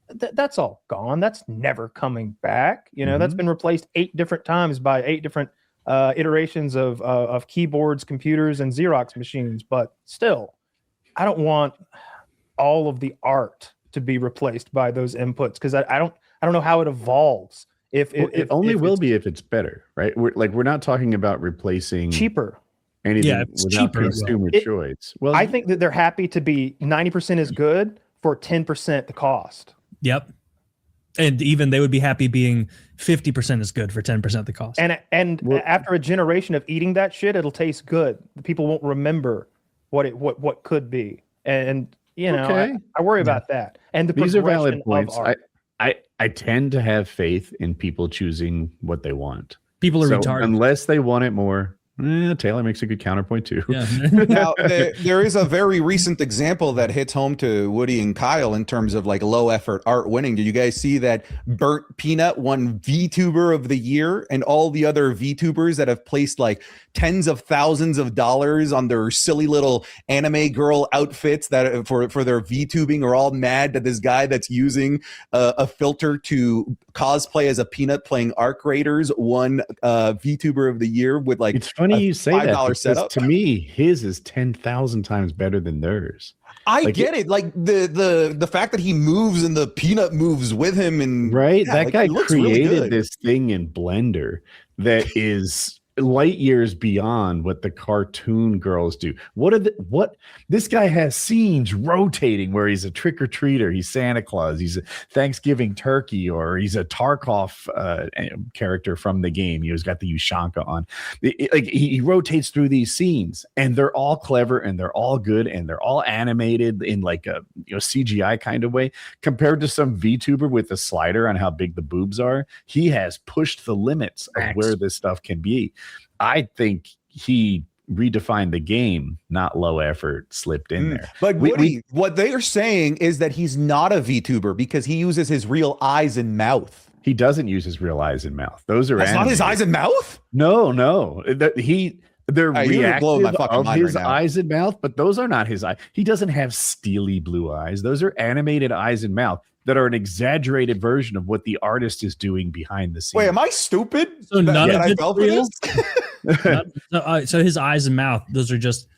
That's all gone. That's never coming back. That's been replaced 8 different times by 8 different iterations of keyboards, computers, and Xerox machines. But still, I don't want all of the art to be replaced by those inputs because I don't know how it evolves. It will be if it's better, right? We're not talking about replacing cheaper anything without consumer choice. Well, I think that they're happy to be 90% as good for 10% the cost. Yep. And even they would be happy being 50% as good for 10% the cost. And after a generation of eating that shit, it'll taste good. People won't remember what could be. And you know, I worry about that. And these are valid points. Art. I tend to have faith in people choosing what they want. People are retarded. Unless they want it more. Taylor makes a good counterpoint too. Yeah. Now, there is a very recent example that hits home to Woody and Kyle in terms of like low effort art winning. Did you guys see that Burnt Peanut won VTuber of the year, and all the other VTubers that have placed like tens of thousands of dollars on their silly little anime girl outfits that for their VTubing are all mad that this guy that's using a filter to cosplay as a peanut playing Arc Raiders won VTuber of the year with like it's funny you say that because setup. To me his is 10,000 times better than theirs. I get it. Like the fact that he moves and the peanut moves with him, and right, that guy created this thing in Blender that is light years beyond what the cartoon girls do. What this guy has scenes rotating where he's a trick-or-treater, he's Santa Claus, he's a Thanksgiving turkey, or he's a Tarkov character from the game. He's got the Ushanka on. He rotates through these scenes, and they're all clever and they're all good and they're all animated in like a CGI kind of way. Compared to some VTuber with a slider on how big the boobs are, he has pushed the limits of where this stuff can be. I think he redefined the game, not low effort slipped in there. But Woody, what they are saying is that he's not a VTuber because he uses his real eyes and mouth. He doesn't use his real eyes and mouth. Those are not his eyes and mouth? No. They're reactive of his right eyes and mouth, but those are not his eyes. He doesn't have steely blue eyes. Those are animated eyes and mouth that are an exaggerated version of what the artist is doing behind the scenes. Wait, am I stupid? So none of it's real? So his eyes and mouth,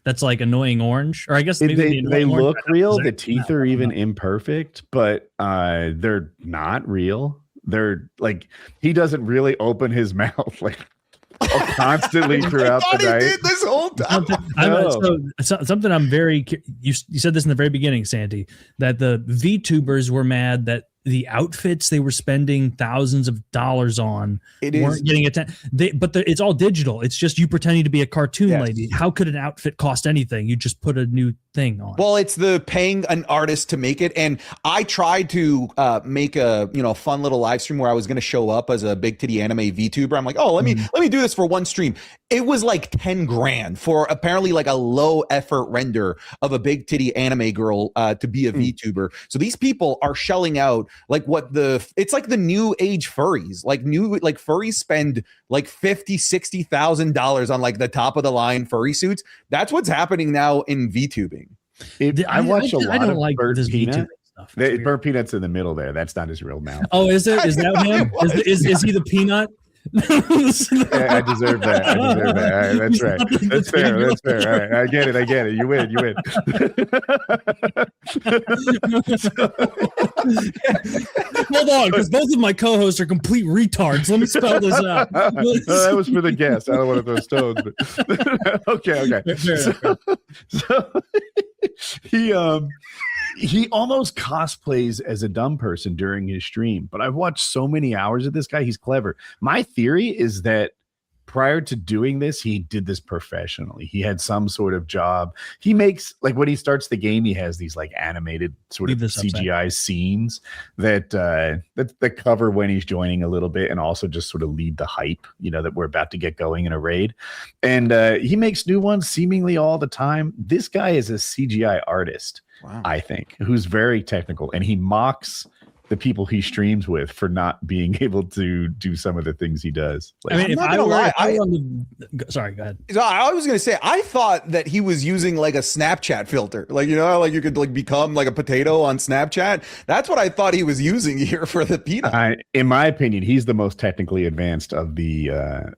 that's like annoying orange, or I guess maybe they look real. The teeth are even imperfect, but they're not real. They're like, he doesn't really open his mouth like constantly throughout the night. He did this whole time. Something I'm very. You said this in the very beginning, Santi, that the VTubers were mad that the outfits they were spending thousands of dollars on weren't getting attention. It's all digital. It's just you pretending to be a cartoon lady. How could an outfit cost anything? You just put a new thing on. Well, it's the paying an artist to make it. And I tried to make a fun little live stream where I was going to show up as a big titty anime VTuber. I'm like, oh, let me do this for one stream. It was like 10 grand for apparently like a low effort render of a big titty anime girl to be a VTuber. So these people are shelling out like it's like the new age furries. Like furries spend like $50,000-$60,000 on like the top of the line furry suits. That's what's happening now in VTubing. I watch a lot of like Burnt Peanut stuff. Burnt Peanut's in the middle there. That's not his real mouth. Oh, is it? Is that him? Is he the peanut? I deserve that. All right, that's right. That's fair. All right, I get it. You win. Hold on, because both of my co-hosts are complete retards. Let me spell this out. That was for the guest. I don't want to throw stones, but okay. So he almost cosplays as a dumb person during his stream, but I've watched so many hours of this guy. He's clever. My theory is that prior to doing this, he did this professionally. He had some sort of job. He makes, like, when he starts the game, he has these like animated sort of CGI scenes that cover when he's joining a little bit and also just sort of lead the hype, that we're about to get going in a raid. And he makes new ones seemingly all the time. This guy is a CGI artist. Wow. I think, who's very technical, and he mocks the people he streams with for not being able to do some of the things he does. Like, I mean, if I were sorry, go ahead. So I was gonna say, I thought that he was using like a Snapchat filter, like like you could like become like a potato on Snapchat. That's what I thought he was using here for the peanut. In my opinion, he's the most technically advanced of the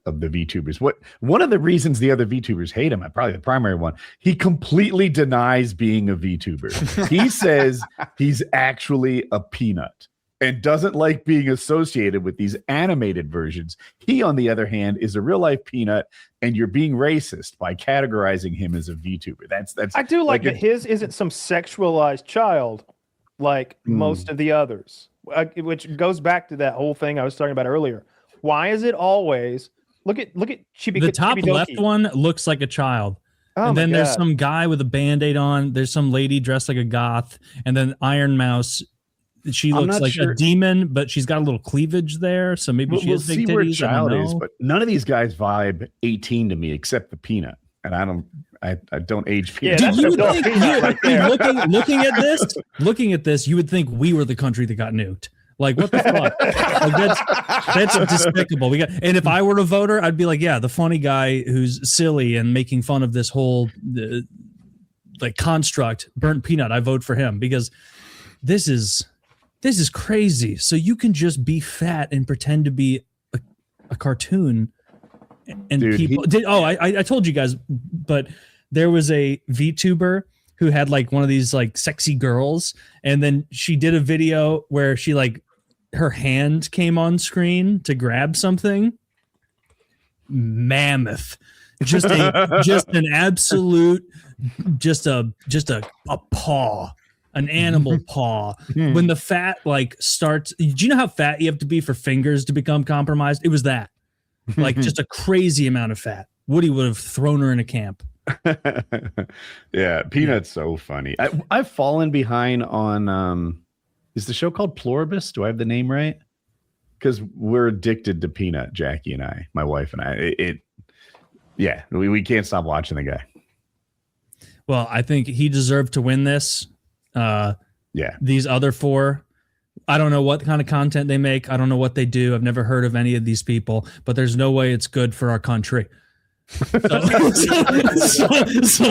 VTubers. One of the reasons the other VTubers hate him, probably the primary one, he completely denies being a VTuber. He says he's actually a peanut and doesn't like being associated with these animated versions. He, on the other hand, is a real life peanut, and you're being racist by categorizing him as a VTuber. That's I do like that his isn't some sexualized child. like most of the others, which goes back to that whole thing I was talking about earlier. Why is it always look at Chibi? The top left one looks like a child. Oh and then my there's God. some guy with a Band-Aid on. There's some lady dressed like a goth. And then Iron Mouse, she I'm looks not like sure. a demon, but she's got a little cleavage there. So maybe she We'll has big see where titties. I child don't is, know. but none of these guys vibe 18 to me except the peanut. And I don't age Yeah, peanut. that's you the would adult think, peanut right there. looking at this, you would think we were the country that got nuked. Like, what the fuck? Like, that's despicable. And if I were a voter, I'd be like, yeah, the funny guy who's silly and making fun of this whole like construct, burnt peanut. I vote for him because this is crazy. So you can just be fat and pretend to be a cartoon, and Dude, I told you guys, but there was a VTuber who had like one of these like sexy girls, and then she did a video where she like her hand came on screen to grab something. Mammoth, just an absolute, just a paw, an animal paw. When the fat like starts, do you know how fat you have to be for fingers to become compromised? It was that, like just a crazy amount of fat. Woody would have thrown her in a camp. Yeah, Peanut's so funny. I've fallen behind on is the show called Pluribus? Do I have the name right? Because we're addicted to Peanut, Jackie and I, my wife and I. We can't stop watching the guy. Well, I think he deserved to win this. These other four, I don't know what kind of content they make. I don't know what they do. I've never heard of any of these people, but there's no way it's good for our country. So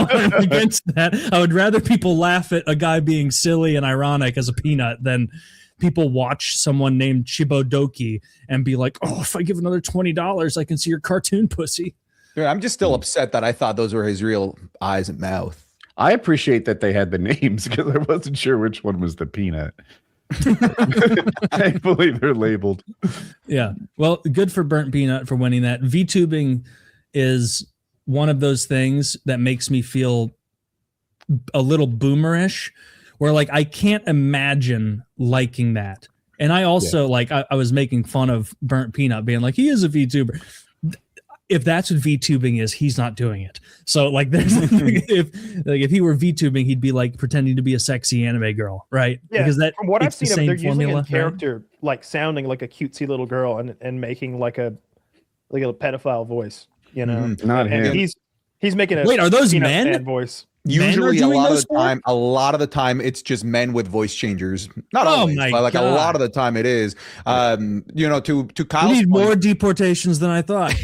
I'm against that. I would rather people laugh at a guy being silly and ironic as a peanut than people watch someone named Chibodoki and be like, oh, if I give another $20, I can see your cartoon pussy. Dude, I'm just still upset that I thought those were his real eyes and mouth. I appreciate that they had the names because I wasn't sure which one was the peanut. Thankfully, they're labeled. Yeah. Well, good for Burnt Peanut for winning that. VTubing is one of those things that makes me feel a little boomerish, where like I can't imagine liking that. And I also like I was making fun of Burnt Peanut being like, he is a VTuber. If that's what VTubing is, he's not doing it. So like there's if he were VTubing, he'd be like pretending to be a sexy anime girl, right? Yeah, because that from what I've it's the seen of, they're same using formula, a character like sounding like a cutesy little girl and making like a pedophile voice, you know. Not him. And he's making a Wait, are those Peanut men? fan voice. Usually a doing lot of those the time, it's just men with voice changers. Not Oh always, my but like God. a lot of the time it is. To We Kyle's need more point, deportations than I thought.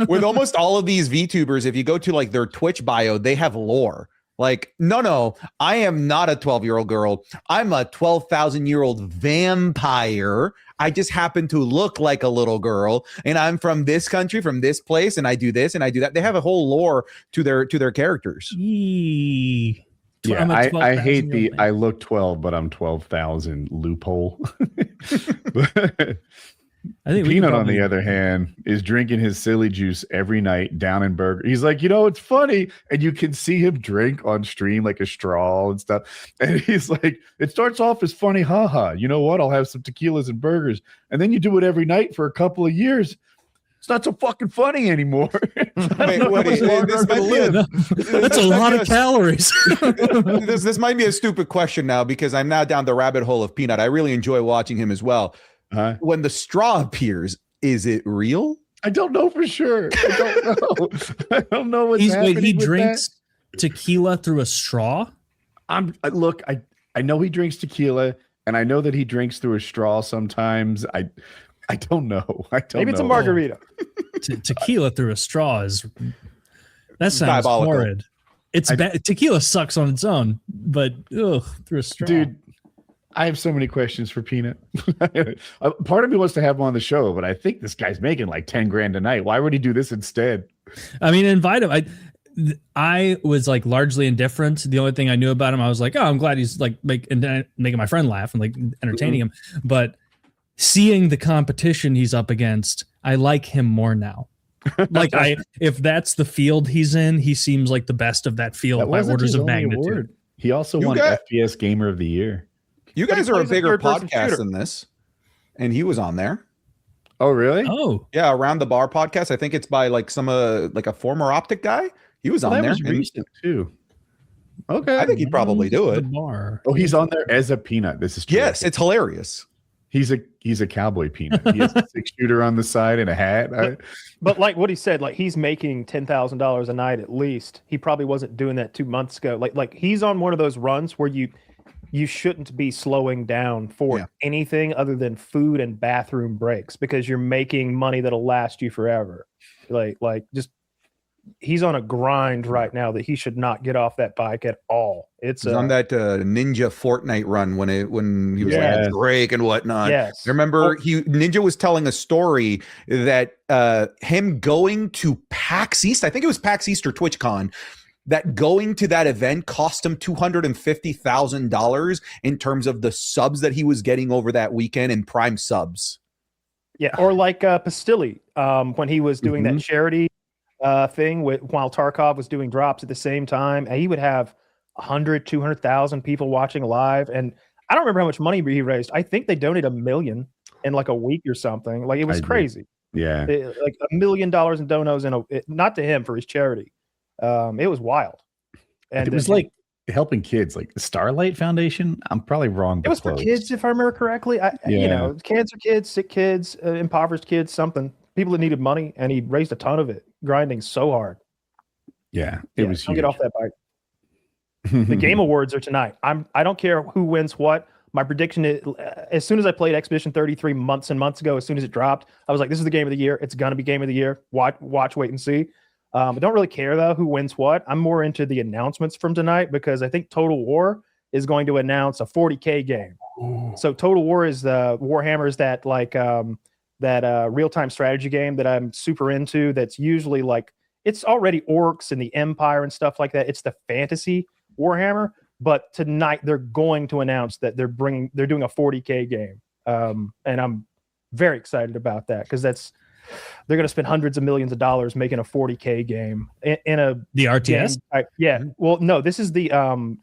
with almost all of these VTubers, if you go to like their Twitch bio, they have lore. Like, no, I am not a 12-year-old girl. I'm a 12,000-year-old vampire. I just happen to look like a little girl, and I'm from this country, from this place, and I do this and I do that. They have a whole lore to their characters. Yee. Yeah, I'm a I hate 12,000-year-old the man. I look 12, but I'm 12,000 loophole. I think we Peanut, could on probably- the other hand, is drinking his silly juice every night down in Burger. He's like, it's funny. And you can see him drink on stream like a straw and stuff. And he's like, it starts off as funny, haha. You know what? I'll have some tequilas and burgers. And then you do it every night for a couple of years. It's not so fucking funny anymore. Wait, this might be That's a lot of calories. this might be a stupid question now because I'm now down the rabbit hole of Peanut. I really enjoy watching him as well. When the straw appears, is it real? I don't know for sure. I don't know. I don't know what's happening. He with drinks tequila through a straw. Look, I know he drinks tequila, and I know that he drinks through a straw sometimes. I don't know. Maybe it's a margarita. Tequila through a straw that sounds Diabolical. horrid. It's bad. Tequila sucks on its own, but through a straw. Dude, I have so many questions for Peanut. Part of me wants to have him on the show, but I think this guy's making like 10 grand a night. Why would he do this instead? I mean, invite him. I was like largely indifferent. The only thing I knew about him, I was like, oh, I'm glad he's like making my friend laugh and like entertaining him. But seeing the competition he's up against, I like him more now. Like if that's the field he's in, he seems like the best of that field by orders of magnitude. He also won FPS Gamer of the Year. You guys are a bigger podcast than this, and he was on there. Oh, really? Oh, yeah, Around the Bar podcast. I think it's by like like a former Optic guy. He was on there. Was recent too. Okay, I think he'd probably do it. Oh, he's on there as a peanut. This is true. Yes, it's hilarious. He's a cowboy peanut. He has a 6-shooter on the side and a hat. But like what he said, like he's making $10,000 a night at least. He probably wasn't doing that 2 months ago. Like he's on one of those runs where you shouldn't be slowing down for anything other than food and bathroom breaks because you're making money that'll last you forever. Like just he's on a grind right now that he should not get off that bike at all. He's on that Ninja Fortnite run when he was like Drake and whatnot. Yes. I remember Ninja was telling a story that him going to PAX East, I think it was PAX East or TwitchCon, that going to that event cost him $250,000 in terms of the subs that he was getting over that weekend in Prime subs. Yeah, or like Pastilli when he was doing that charity thing while Tarkov was doing drops at the same time, and he would have 200,000 people watching live, and I don't remember how much money he raised. I think they donated $1 million in like a week or something. Like it was crazy. Yeah, like $1 million in donos not to him for his charity. It was wild, and it was like helping kids, like the Starlight Foundation. I'm probably wrong. It was for kids, if I remember correctly. You know, cancer kids, sick kids, impoverished kids, something. People that needed money, and he raised a ton of it, grinding so hard. Yeah, it was huge. Get off that bike. The game awards are tonight. I don't care who wins what. My prediction is, as soon as I played Expedition 33 months and months ago, as soon as it dropped, I was like, this is the game of the year. It's gonna be game of the year. Watch, wait and see. I don't really care though who wins what. I'm more into the announcements from tonight because I think Total War is going to announce a 40K game. Ooh. So Total War is the Warhammer, is that like that real-time strategy game that I'm super into. That's usually like, it's already orcs and the Empire and stuff like that. It's the fantasy Warhammer, but tonight they're going to announce that they're doing a 40K game. And I'm very excited about that because they're going to spend hundreds of millions of dollars making a 40K game in the RTS. Yeah. Well, no, this is the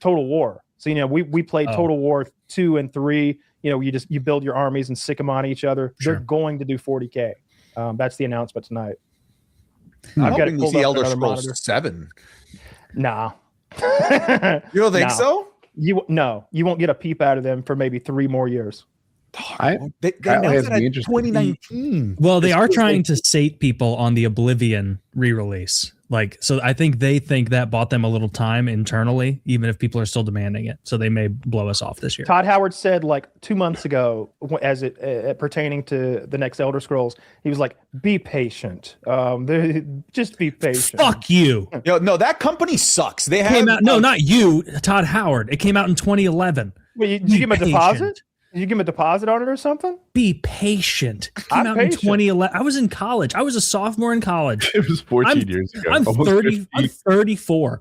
Total War. So, you know, we played Total War 2 and 3. You know, you build your armies and sick them on each other. Sure. They're going to do 40K. That's the announcement tonight. I've got to see Elder Scrolls 7. Nah. You don't think so? You won't get a peep out of them for maybe 3 more years. They announced that in 2019. Well, they are trying to sate people on the Oblivion re-release. Like, so I think they think that bought them a little time internally, even if people are still demanding it. So they may blow us off this year. Todd Howard said like 2 months ago, as it pertaining to the next Elder Scrolls, he was like, "Be patient. Just be patient." Fuck you. No, that company sucks. They came out. No, not you, Todd Howard. It came out in 2011. Wait, did you give him a deposit? Did you give him a deposit on it or something? Be patient. It came out in 2011. I was in college. I was a sophomore in college. It was 14 years ago. I'm 30. I'm 34.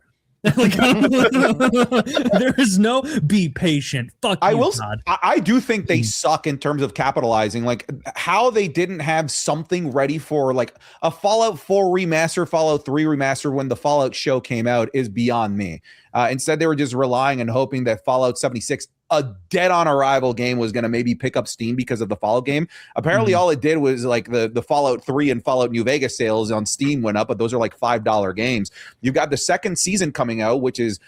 Like, there is no be patient. Fuck you, Todd. I do think they suck in terms of capitalizing. Like how they didn't have something ready for like a Fallout 4 remaster, Fallout 3 remaster when the Fallout show came out is beyond me. Instead, they were just relying and hoping that Fallout 76, a dead on arrival game, was going to maybe pick up steam because of the Fallout game. Apparently, all it did was like the Fallout 3 and Fallout New Vegas sales on Steam went up, but those are like $5 games. You've got the second season coming out, which is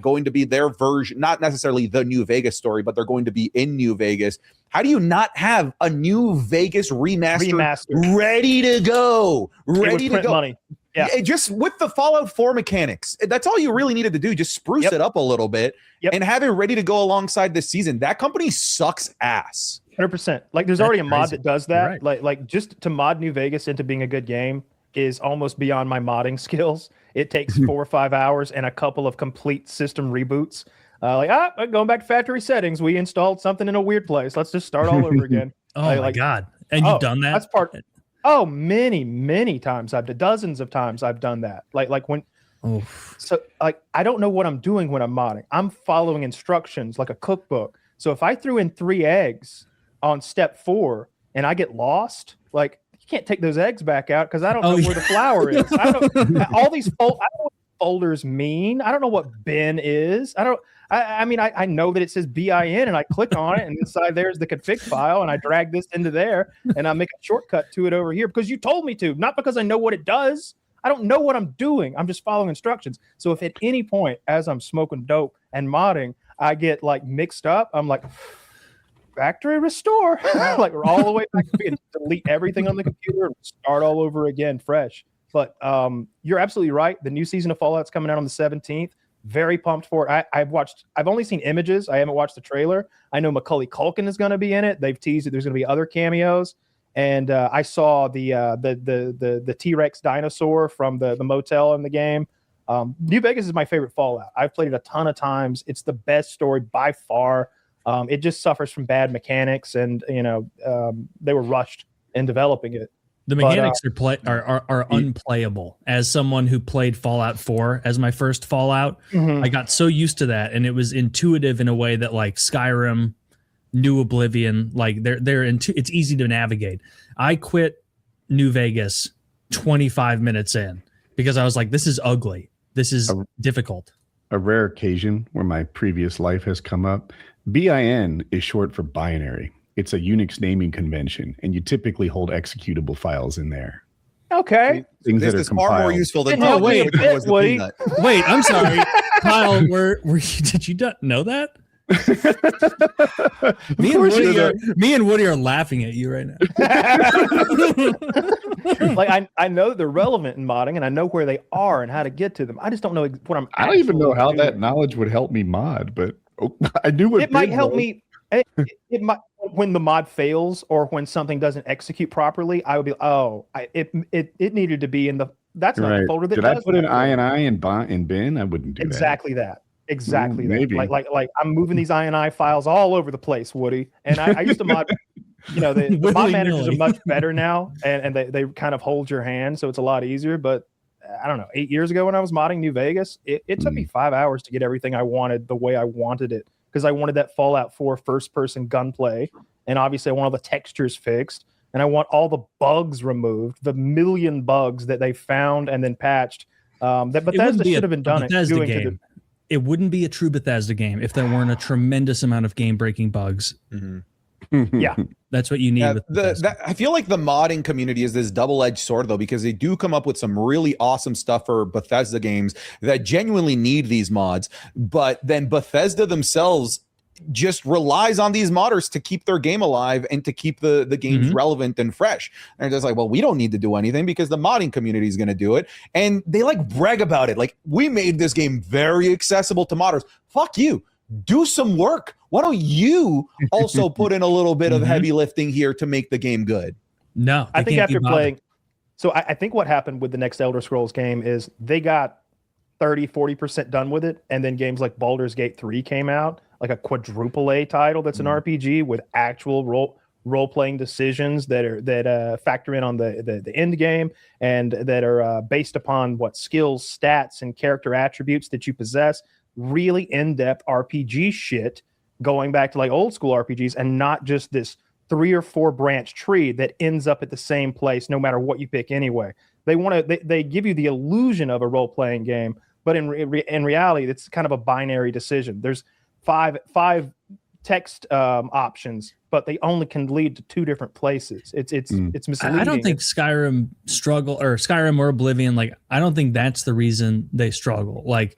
going to be their version, not necessarily the New Vegas story, but they're going to be in New Vegas. How do you not have a New Vegas remaster ready to go? Ready to go. Money. Yeah, just with the Fallout 4 mechanics. That's all you really needed to do. Just spruce it up a little bit and have it ready to go alongside this season. That company sucks ass. 100%. Like there's already a mod that does that. Right. Like just to mod New Vegas into being a good game is almost beyond my modding skills. It takes 4 or 5 hours and a couple of complete system reboots. Going back to factory settings, we installed something in a weird place. Let's just start all over again. My God. And you've done that? That's part. Oh, many times. Dozens of times I've done that. Like when, so like I don't know what I'm doing when I'm modding. I'm following instructions like a cookbook. So if I threw in 3 eggs on step 4 and I get lost, like you can't take those eggs back out because I don't know where the flour is. I don't all these. I don't know what folders mean. I don't know what bin is. I mean, I know that it says bin, and I click on it, and inside there's the config file, and I drag this into there, and I make a shortcut to it over here because you told me to, not because I know what it does. I don't know what I'm doing. I'm just following instructions. So if at any point as I'm smoking dope and modding, I get like mixed up, I'm like, factory restore, like we're all the way back to delete everything on the computer and start all over again fresh. But you're absolutely right. The new season of Fallout's coming out on the 17th. Very pumped for it. I've only seen images. I haven't watched the trailer. I know Macaulay Culkin is going to be in it. They've teased that there's going to be other cameos. And I saw the T-Rex dinosaur from the motel in the game. New Vegas is my favorite Fallout. I've played it a ton of times. It's the best story by far. It just suffers from bad mechanics, and they were rushed in developing it. The mechanics are unplayable. As someone who played Fallout 4 as my first Fallout, I got so used to that, and it was intuitive in a way that like Skyrim, New Oblivion, like it's easy to navigate. I quit New Vegas 25 minutes in because I was like, this is ugly. This is difficult. A rare occasion where my previous life has come up. BIN is short for binary. It's a Unix naming convention, and you typily hold executable files in there. Okay. Things This that are is far more compiled. useful than wait, Woody. Wait, I'm sorry, Kyle. Did you know that? Me and Woody are laughing at you right now. Like I know they're relevant in modding, and I know where they are and how to get to them. I just don't know what I'm. I don't even know how doing. that knowledge would help me mod, but I knew what It might help was. me. It might, when the mod fails or when something doesn't execute properly, I would be, it needed to be in the. That's not the folder that. Did does I put that. an INI in bin? I wouldn't do Exactly that. Exactly that. Maybe. Like I'm moving these INI files all over the place, Woody. And I used to mod. The mod managers are much better now, and they kind of hold your hand, so it's a lot easier. But I don't know, 8 years ago when I was modding New Vegas, it took me 5 hours to get everything I wanted the way I wanted it, because I wanted that Fallout 4 first-person gunplay, and obviously I want all the textures fixed, and I want all the bugs removed, the million bugs that they found and then patched. That Bethesda should have been done it. It wouldn't be a true Bethesda game if there weren't a tremendous amount of game-breaking bugs. Yeah. That's what you need. I feel like the modding community is this double-edged sword, though, because they do come up with some really awesome stuff for Bethesda games that genuinely need these mods. But then Bethesda themselves just relies on these modders to keep their game alive and to keep the games relevant and fresh. And they're just like, well, we don't need to do anything because the modding community is going to do it. And they like brag about it. Like, we made this game very accessible to modders. Fuck you. Do some work. Why don't you also put in a little bit of heavy lifting here to make the game good? No, I think after playing, so I think what happened with the next Elder Scrolls game is they got 30-40% done with it, and then games like Baldur's Gate 3 came out, like a quadruple A title that's an RPG with actual role-playing decisions that factor in on the end game, and that are based upon what skills, stats, and character attributes that you possess. Really in-depth RPG shit, going back to like old school RPGs, and not just this 3 or 4 branch tree that ends up at the same place no matter what you pick anyway. They give you the illusion of a role-playing game, but in reality, it's kind of a binary decision. There's five text options, but they only can lead to 2 different places. It's misleading. I don't think Skyrim or Oblivion, like, I don't think that's the reason they struggle. Like,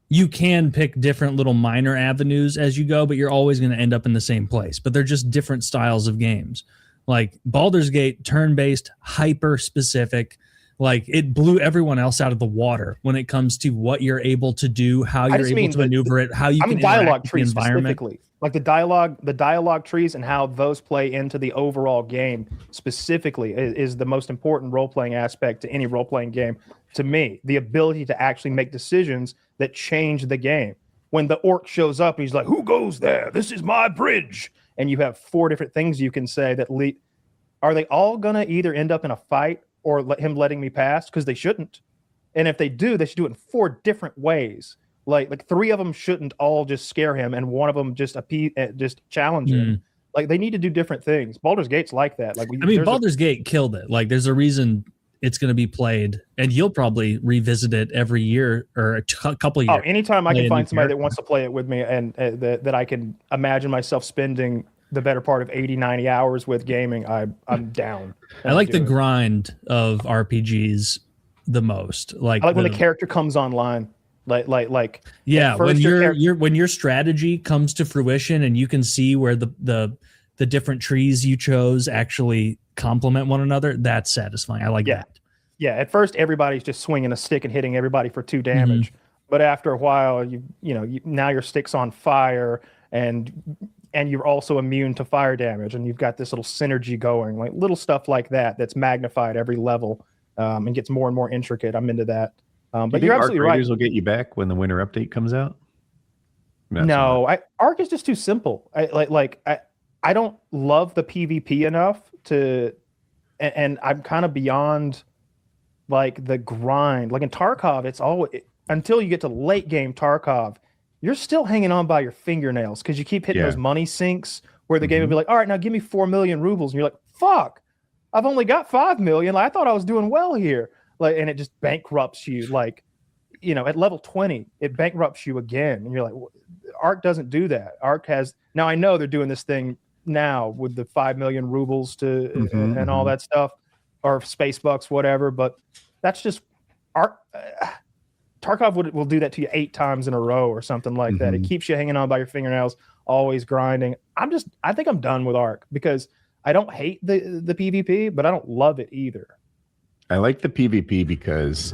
you can pick different little minor avenues as you go, but you're always going to end up in the same place. But they're just different styles of games. Like Baldur's Gate, turn-based, hyper-specific. Like, it blew everyone else out of the water when it comes to what you're able to do, how you're able to maneuver it, how you can dialogue trees with the environment. specifically. Like the dialogue trees and how those play into the overall game specifically is the most important role-playing aspect to any role-playing game. To me, the ability to actually make decisions that change the game. When the orc shows up, he's like, "Who goes there? This is my bridge." And you have 4 different things you can say that lead. Are they all gonna either end up in a fight or letting me pass? Because they shouldn't. And if they do, they should do it in 4 different ways. Like 3 of them shouldn't all just scare him, and 1 of them just challenge him. Like, they need to do different things. Baldur's Gate's like that. Like, Baldur's Gate killed it. Like, there's a reason it's going to be played, and you'll probably revisit it every year or a couple of years. Oh, anytime I can find somebody that wants to play it with me and that I can imagine myself spending the better part of 80, 90 hours with gaming, I'm down. I like the grind of RPGs the most. Like I like when the character comes online. Like yeah, when when your strategy comes to fruition and you can see where the different trees you chose actually complement one another, that's satisfying. I like that. Yeah, at first everybody's just swinging a stick and hitting everybody for 2 damage, but after a while, now your stick's on fire and you're also immune to fire damage, and you've got this little synergy going, like little stuff like that that's magnified every level and gets more and more intricate. I'm into that. But you're absolutely right. Will get you back when the winter update comes out. Arc is just too simple. I don't love the PvP enough to, and I'm kind of beyond like the grind. Like in Tarkov, it's always until you get to late game Tarkov, you're still hanging on by your fingernails because you keep hitting those money sinks where the game will be like, all right, now give me 4 million rubles, and you're like, fuck, I've only got 5 million. Like, I thought I was doing well here. Like, and it just bankrupts you. Like, at level 20, it bankrupts you again, and you're like, Arc doesn't do that. Arc has now. I know they're doing this thing now with the 5 million rubles to and all that stuff, or space bucks, whatever. But that's just Arc. Tarkov will do that to you 8 times in a row or something like that. It keeps you hanging on by your fingernails, always grinding. I think I'm done with Arc because I don't hate the PvP, but I don't love it either. I like the PvP because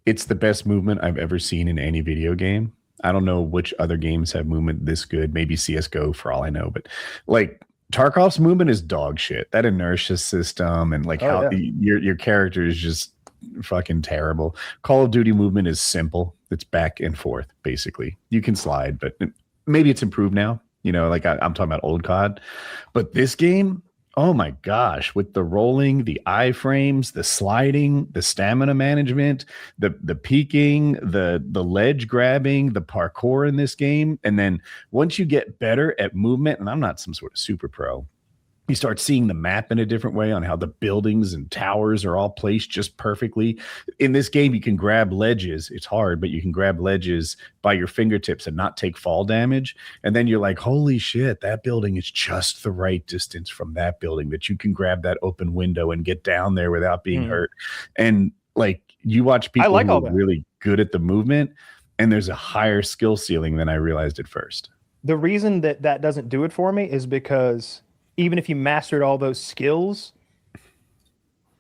it's the best movement I've ever seen in any video game. I don't know which other games have movement this good. Maybe CSGO for all I know, but like Tarkov's movement is dog shit. That inertia system and like your character is just fucking terrible. Call of Duty movement is simple. It's back and forth basically. You can slide, but maybe it's improved now. Like I'm talking about old COD, but this game, oh my gosh, with the rolling, the iframes, the sliding, the stamina management, the peeking, the ledge grabbing, the parkour in this game. And then once you get better at movement, and I'm not some sort of super pro, you start seeing the map in a different way on how the buildings and towers are all placed just perfectly. In this game, you can grab ledges. It's hard, but you can grab ledges by your fingertips and not take fall damage. And then you're like, holy shit, that building is just the right distance from that building that you can grab that open window and get down there without being hurt. And like you watch people who are really good at the movement, and there's a higher skill ceiling than I realized at first. The reason that doesn't do it for me is because even if you mastered all those skills,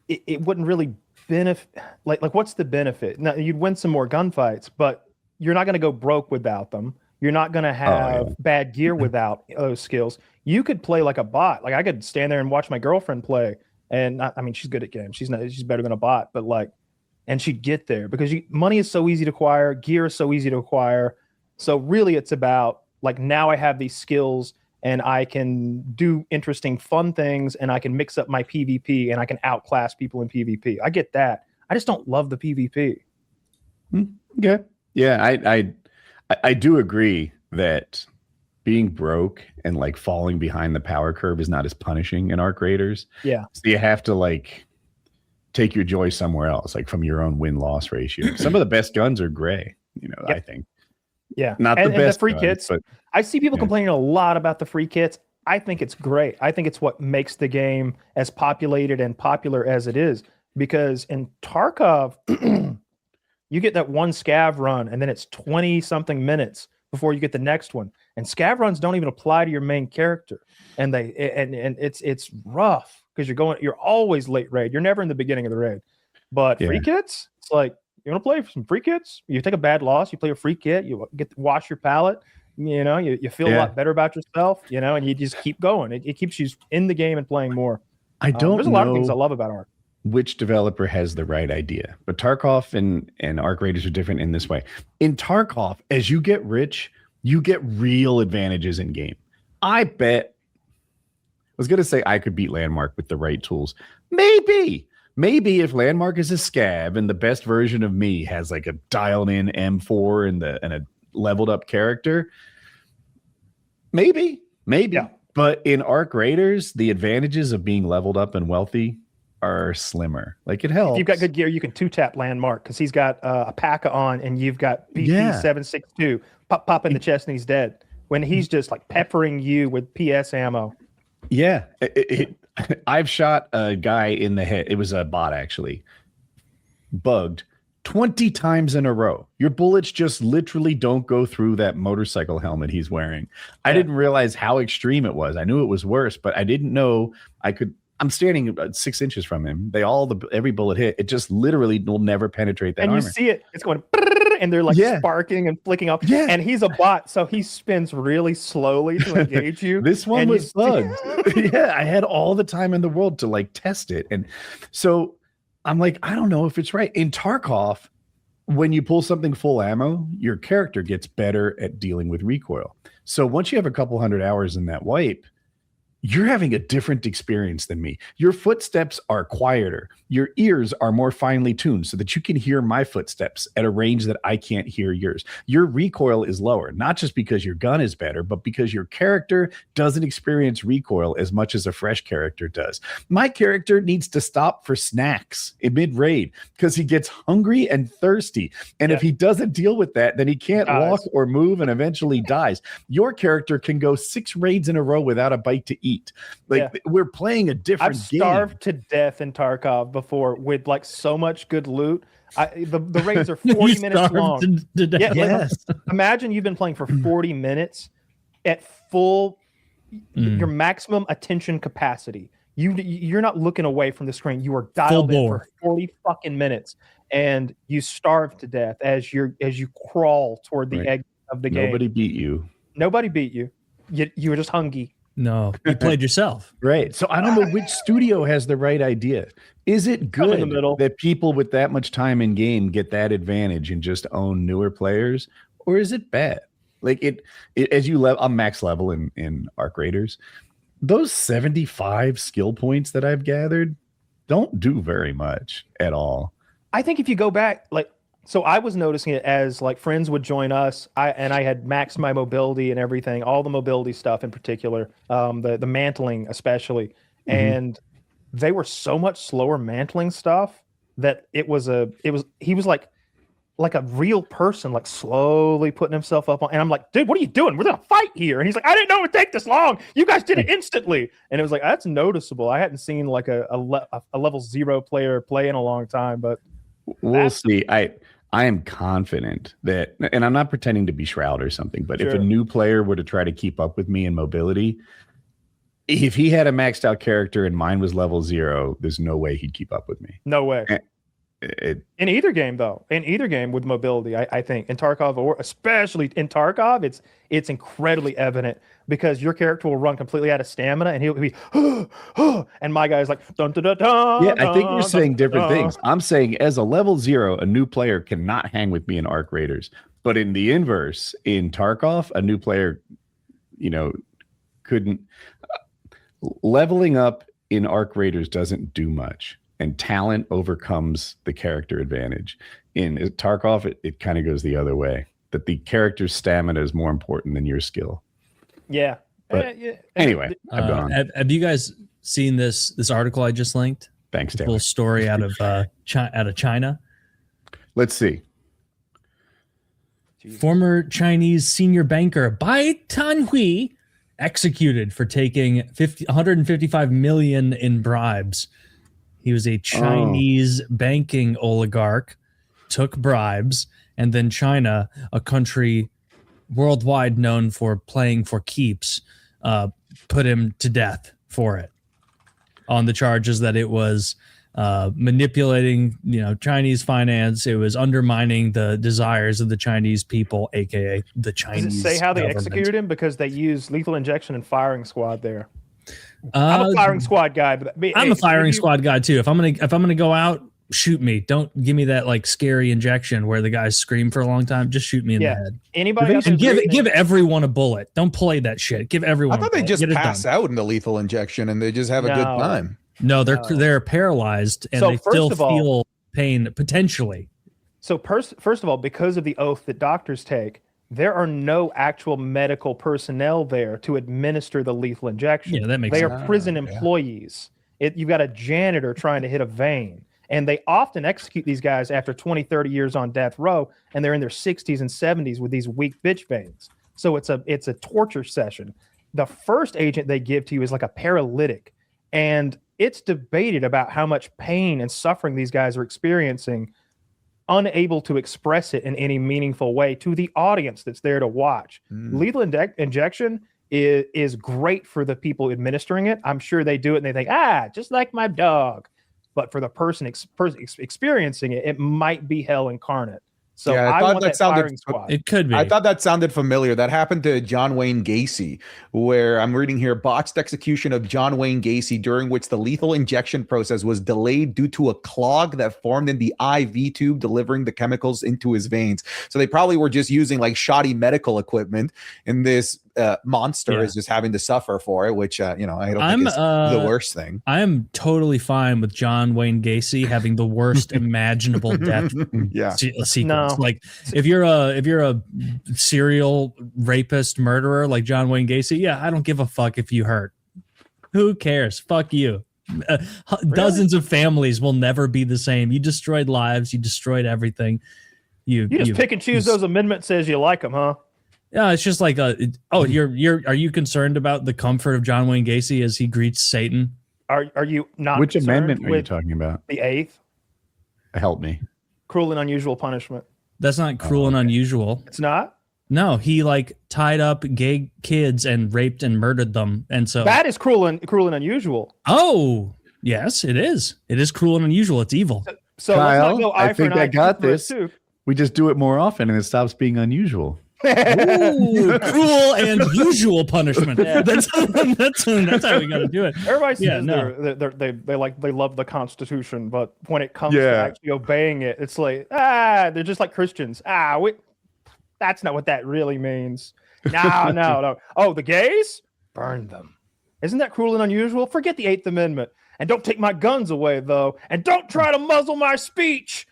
it wouldn't really benefit. Like what's the benefit? Now, you'd win some more gunfights, but you're not going to go broke without them. You're not going to have bad gear without those skills. You could play like a bot. Like I could stand there and watch my girlfriend play, and I mean she's good at games. She's better than a bot, but and she'd get there because money is so easy to acquire, gear is so easy to acquire. So really, it's about like now I have these skills, and I can do interesting, fun things, and I can mix up my PvP, and I can outclass people in PvP. I get that. I just don't love the PvP. Okay. Yeah, I do agree that being broke and like falling behind the power curve is not as punishing in Arc Raiders. Yeah. So you have to like take your joy somewhere else, like from your own win-loss ratio. Some of the best guns are gray, I think. Yeah. Not the best. And the free guns, kits. but I see people complaining a lot about the free kits. I think it's great. I think it's what makes the game as populated and popular as it is. Because in Tarkov, you get that one scav run, and then it's 20-something minutes before you get the next one. And scav runs don't even apply to your main character. And it's rough because you're always late raid. You're never in the beginning of the raid. But free kits, it's like, you want to play for some free kits? You take a bad loss, you play a free kit, you get to wash your palate, you feel a lot better about yourself, and you just keep going. It keeps you in the game and playing more. There's a lot of things I love about Arc. Which developer has the right idea? But Tarkov and Arc Raiders are different in this way. In Tarkov, as you get rich, you get real advantages in game. I was going to say I could beat Landmark with the right tools. Maybe if Landmark is a scab and the best version of me has like a dialed in M4 and a leveled up character, maybe. Yeah. But in Arc Raiders, the advantages of being leveled up and wealthy are slimmer. Like it If helps. you've got good gear, you can 2-tap landmark because he's got a PKA on and you've got BP 762. Pop in the chest and he's dead. When he's just like peppering you with PS ammo. Yeah. I've shot a guy in the head. It was a bot actually. Bugged 20 times in a row. Your bullets just literally don't go through that motorcycle helmet he's wearing. I didn't realize how extreme it was. I knew it was worse, but I didn't know I could. I'm standing about 6 inches from him. Every bullet hit. It just literally will never penetrate that and armor. you see it. It's going and they're like sparking and flicking off. Yeah. And he's a bot, so he spins really slowly to engage you. This one was bugged. Yeah, I had all the time in the world to like test it. And so I'm like, I don't know if it's right. In Tarkov, when you pull something full ammo, your character gets better at dealing with recoil. So once you have a couple hundred hours in that wipe, you're having a different experience than me. Your footsteps are quieter. Your ears are more finely tuned so that you can hear my footsteps at a range that I can't hear yours. Your recoil is lower, not just because your gun is better, but because your character doesn't experience recoil as much as a fresh character does. My character needs to stop for snacks in mid-raid because he gets hungry and thirsty. And if he doesn't deal with that, then he can't walk or move and eventually dies. Your character can go 6 raids in a row without a bite to eat. We're playing a different game. I've starved to death in Tarkov before with like so much good loot. The raids are 40 minutes long. Imagine you've been playing for 40 minutes at full your maximum attention capacity. You're not looking away from the screen. You are dialed in for 40 fucking minutes, and you starve to death as you crawl toward the egg of the game. Nobody beat you. Nobody beat you. You were just hungry. No, you played yourself. Right. So I don't know which studio has the right idea. Is it good that people with that much time in game get that advantage and just own newer players? Or is it bad? Like it as you level, I'm max level in Arc Raiders. Those 75 skill points that I've gathered don't do very much at all. I think if you go back, so I was noticing it as like friends would join us. I had maxed my mobility and everything, all the mobility stuff in particular, the mantling especially, and they were so much slower mantling stuff that he was like a real person, like slowly putting himself up on. And I'm like, dude, what are you doing? We're gonna fight here. And he's like, I didn't know it would take this long. You guys did it instantly. And it was like, that's noticeable. I hadn't seen like a level 0 player play in a long time, but we'll see. I am confident that, and I'm not pretending to be Shroud or something, but if a new player were to try to keep up with me in mobility, if he had a maxed out character and mine was level 0, there's no way he'd keep up with me. No way. In either game, though, with mobility, I think in Tarkov, or especially in Tarkov, it's incredibly evident because your character will run completely out of stamina and he'll be, and my guy's like, dun, dun, dun, dun, yeah, I think you're dun, saying different dun. things. I'm saying as a level 0, a new player cannot hang with me in Arc Raiders, but in the inverse, in Tarkov, a new player, couldn't. Leveling up in Arc Raiders doesn't do much. And talent overcomes the character advantage. In Tarkov, it kind of goes the other way. That the character's stamina is more important than your skill. Yeah. But anyway, I've gone. Have you guys seen this article I just linked? Thanks, Taylor. Little story out of China. Let's see. Former Chinese senior banker Bai Tanhui executed for taking 155 million in bribes. He was a Chinese banking oligarch, took bribes, and then China, a country worldwide known for playing for keeps, put him to death for it on the charges that it was manipulating, Chinese finance. It was undermining the desires of the Chinese people, aka the Chinese. Does it say how they government. executed him? Because they used lethal injection and firing squad there. I'm a firing squad guy, but I'm a firing squad guy too. If I'm gonna go out, shoot me. Don't give me that like scary injection where the guys scream for a long time. Just shoot me in the head. Anybody else and give everyone a bullet. Don't play that shit. Give everyone. I thought they just pass out in the lethal injection and they just have a good time. No, they're paralyzed and they still feel pain potentially. So first of all, because of the oath that doctors take, there are no actual medical personnel there to administer the lethal injection. Yeah, that makes they sense. are prison employees. You've got a janitor trying to hit a vein. And they often execute these guys after 20, 30 years on death row, and they're in their 60s and 70s with these weak bitch veins. So it's a torture session. The first agent they give to you is like a paralytic, and it's debated about how much pain and suffering these guys are experiencing, unable to express it in any meaningful way to the audience that's there to watch. Lethal injection is great for the people administering it. I'm sure they do it and they think, just like my dog. But for the person experiencing it, it might be hell incarnate. So Yeah, I I thought want that that sounded- firing squad. It could be. I thought that sounded familiar. That happened to John Wayne Gacy, where I'm reading here, botched execution of John Wayne Gacy, during which the lethal injection process was delayed due to a clog that formed in the IV tube delivering the chemicals into his veins. So they probably were just using like shoddy medical equipment, and this monster is just having to suffer for it, which I don't think is the worst thing. I am totally fine with John Wayne Gacy having the worst imaginable death sequence. No. Like if you're a serial rapist murderer like John Wayne Gacy, I don't give a fuck if you hurt. Who cares? Fuck you. Dozens of families will never be the same. You destroyed lives. You destroyed everything. You just pick and choose those amendments as you like them, huh? Yeah, it's just like are you concerned about the comfort of John Wayne Gacy as he greets Satan? Are you not? Which concerned amendment are you with talking about? the 8th? Help me. Cruel and unusual punishment. That's not cruel and unusual. It's not? No, he like tied up gay kids and raped and murdered them, and so That is cruel and unusual. Oh, yes, it is. It is cruel and unusual. It's evil. So Kyle, let's not go eye I for an think eye, I got tooth for a this. tooth. We just do it more often and it stops being unusual. Ooh, cruel and usual punishment. That's how we got to do it. Everybody says they they love the Constitution, but when it comes to actually obeying it, it's like they're just like Christians. That's not what that really means. No. Oh, the gays? Burn them. Isn't that cruel and unusual? Forget the 8th Amendment. And don't take my guns away, though. And don't try to muzzle my speech.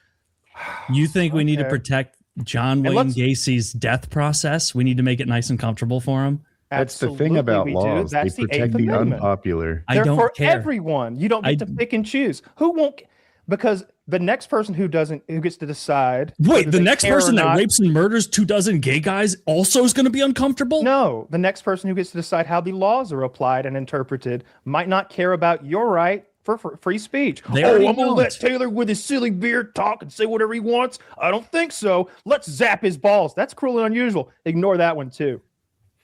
You think we need to protect John Wayne Gacy's death process? We need to make it nice and comfortable for him? That's the thing about laws. They protect the unpopular. I don't for care. Everyone. You don't get to pick and choose. Who won't? Because the next person who gets to decide. Wait, the next person that rapes and murders 24 gay guys also is going to be uncomfortable? No, the next person who gets to decide how the laws are applied and interpreted might not care about your right for free speech. I'm going to let Taylor with his silly beard talk and say whatever he wants. I don't think so. Let's zap his balls. That's cruel and unusual. Ignore that one too.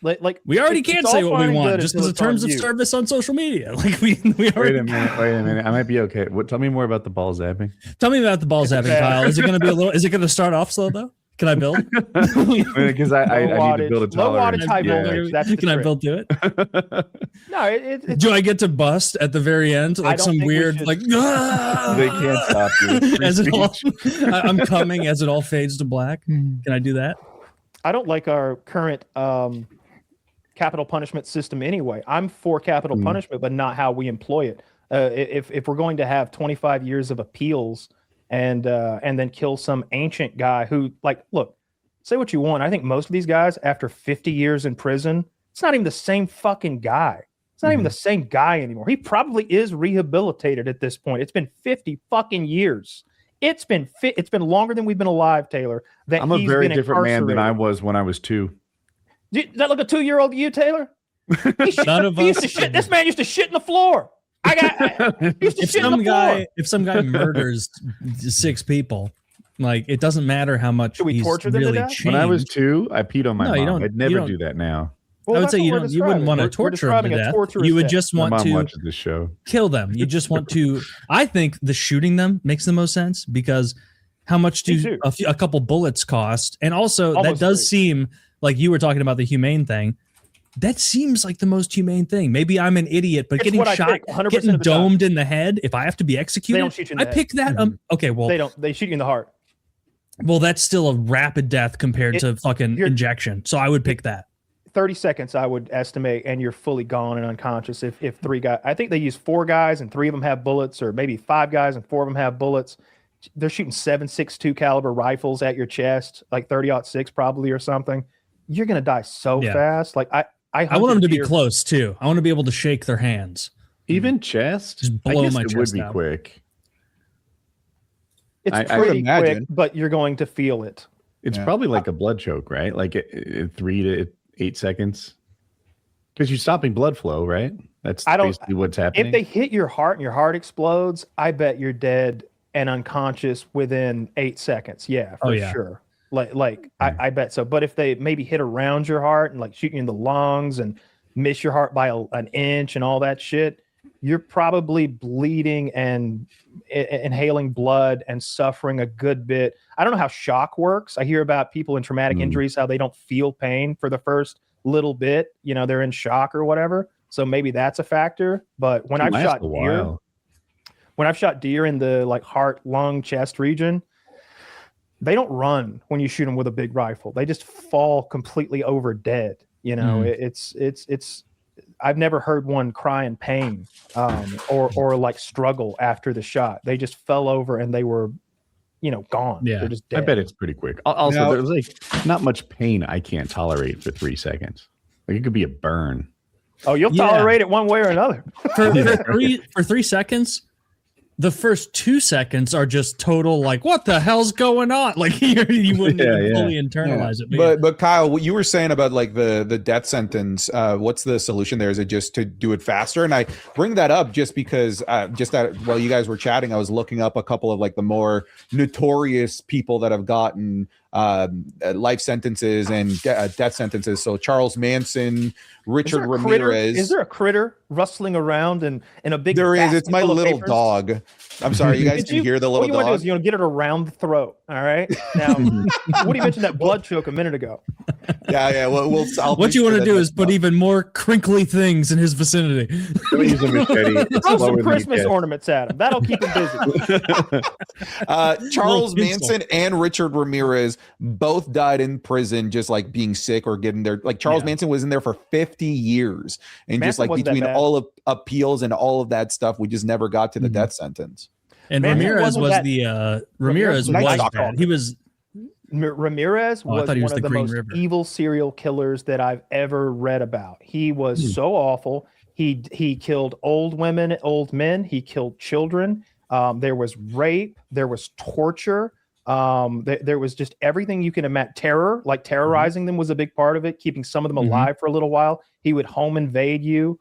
Like we already can't say what we want just because of terms of service on social media. Like we already. Wait a minute. I might be okay. Tell me more about the ball zapping. Tell me about the ball zapping, Kyle. Is it going to be is it going to start off slow though? Can I build? Because I need to build a tolerance. Low wattage, high voltage. That's Can I build to it? No, do I get to bust at the very end like some weird like? They can't stop you. As it all, I'm coming as it all fades to black. Can I do that? I don't like our current capital punishment system anyway. I'm for capital punishment, but not how we employ it. If we're going to have 25 years of appeals and then kill some ancient guy who, like, look, say what you want. I think most of these guys, after 50 years in prison, it's not even the same fucking guy. It's not even the same guy anymore. He probably is rehabilitated at this point. It's been 50 fucking years. It's been longer than we've been alive, Taylor. I'm a very different man than I was when I was 2. Does that look a 2-year-old to you, Taylor? None of us. This man used to shit in the floor. If some guy murders 6 people, like it doesn't matter how much we torture them really to death? changed. When I was 2, I peed on my mom. I'd never do that now. I would say you wouldn't want to torture them to death. You would just want to watch this show. Kill them. You just want to. I think the shooting them makes the most sense because how much do a couple bullets cost? And also that does seem like you were talking about the humane thing. That seems like the most humane thing. Maybe I'm an idiot, but getting shot, getting domed in the head, if I have to be executed, they don't shoot you in the head. pick that. Okay, well, they don't. They shoot you in the heart. Well, that's still a rapid death compared to fucking injection. So I would pick that. 30 seconds, I would estimate, and you're fully gone and unconscious. If 3 guys, I think they use 4 guys and 3 of them have bullets, or maybe 5 guys and 4 of them have bullets. They're shooting 7.62 caliber rifles at your chest, like 30-06 probably or something. You're gonna die so fast. Like I want them to be close too. I want to be able to shake their hands. Even chest? Just I blow guess my it would chest be out. quick. It's I would pretty quick, imagine. but you're going to feel it. It's Yeah. probably like a blood choke, right? Like 3 to 8 seconds. Because you're stopping blood flow, right? That's basically what's happening. If they hit your heart and your heart explodes, I bet you're dead and unconscious within 8 seconds. Yeah, for sure. I bet so. But if they maybe hit around your heart and like shoot you in the lungs and miss your heart by an inch and all that shit, you're probably bleeding and inhaling blood and suffering a good bit. I don't know how shock works. I hear about people in traumatic injuries, how they don't feel pain for the first little bit. You know, they're in shock or whatever. So maybe that's a factor. But when I've shot deer in the like heart, lung, chest region, they don't run when you shoot them with a big rifle. They just fall completely over dead. You know, it's I've never heard one cry in pain or like struggle after the shot. They just fell over and they were, you know, gone. Yeah. They're just dead. I bet it's pretty quick. Also, there's like not much pain I can't tolerate for 3 seconds. Like it could be a burn. Oh, you'll tolerate it one way or another. For 3 seconds, the first 2 seconds are just total like, what the hell's going on? Like you wouldn't even fully internalize it. But Kyle, what you were saying about like the death sentence, what's the solution there? Is it just to do it faster? And I bring that up just because while you guys were chatting, I was looking up a couple of like the more notorious people that have gotten life sentences and death sentences. So Charles Manson, Richard Ramirez. Is there a critter rustling around in a big? There is. It's my little dog. I'm sorry, you guys can hear the little dog. What you want to do is you want to get it around the throat. All right. Now, Woody mentioned that blood choke a minute ago. Yeah. What you want to do is put even more crinkly things in his vicinity. Use a machete. Throw some Christmas ornaments at him. That'll keep him busy. Charles Manson and Richard Ramirez both died in prison, just like being sick or getting there. Like Charles Manson was in there for 50 years, and Manson just like between all of appeals and all of that stuff, we just never got to the death sentence. And Manson Ramirez was Ramirez was bad. He was. Ramirez was one of the most evil serial killers that I've ever read about. He was so awful. He killed old women, old men. He killed children. There was rape. There was torture. There was just everything you can imagine. Terror, like terrorizing them, was a big part of it. Keeping some of them alive for a little while. He would home invade you.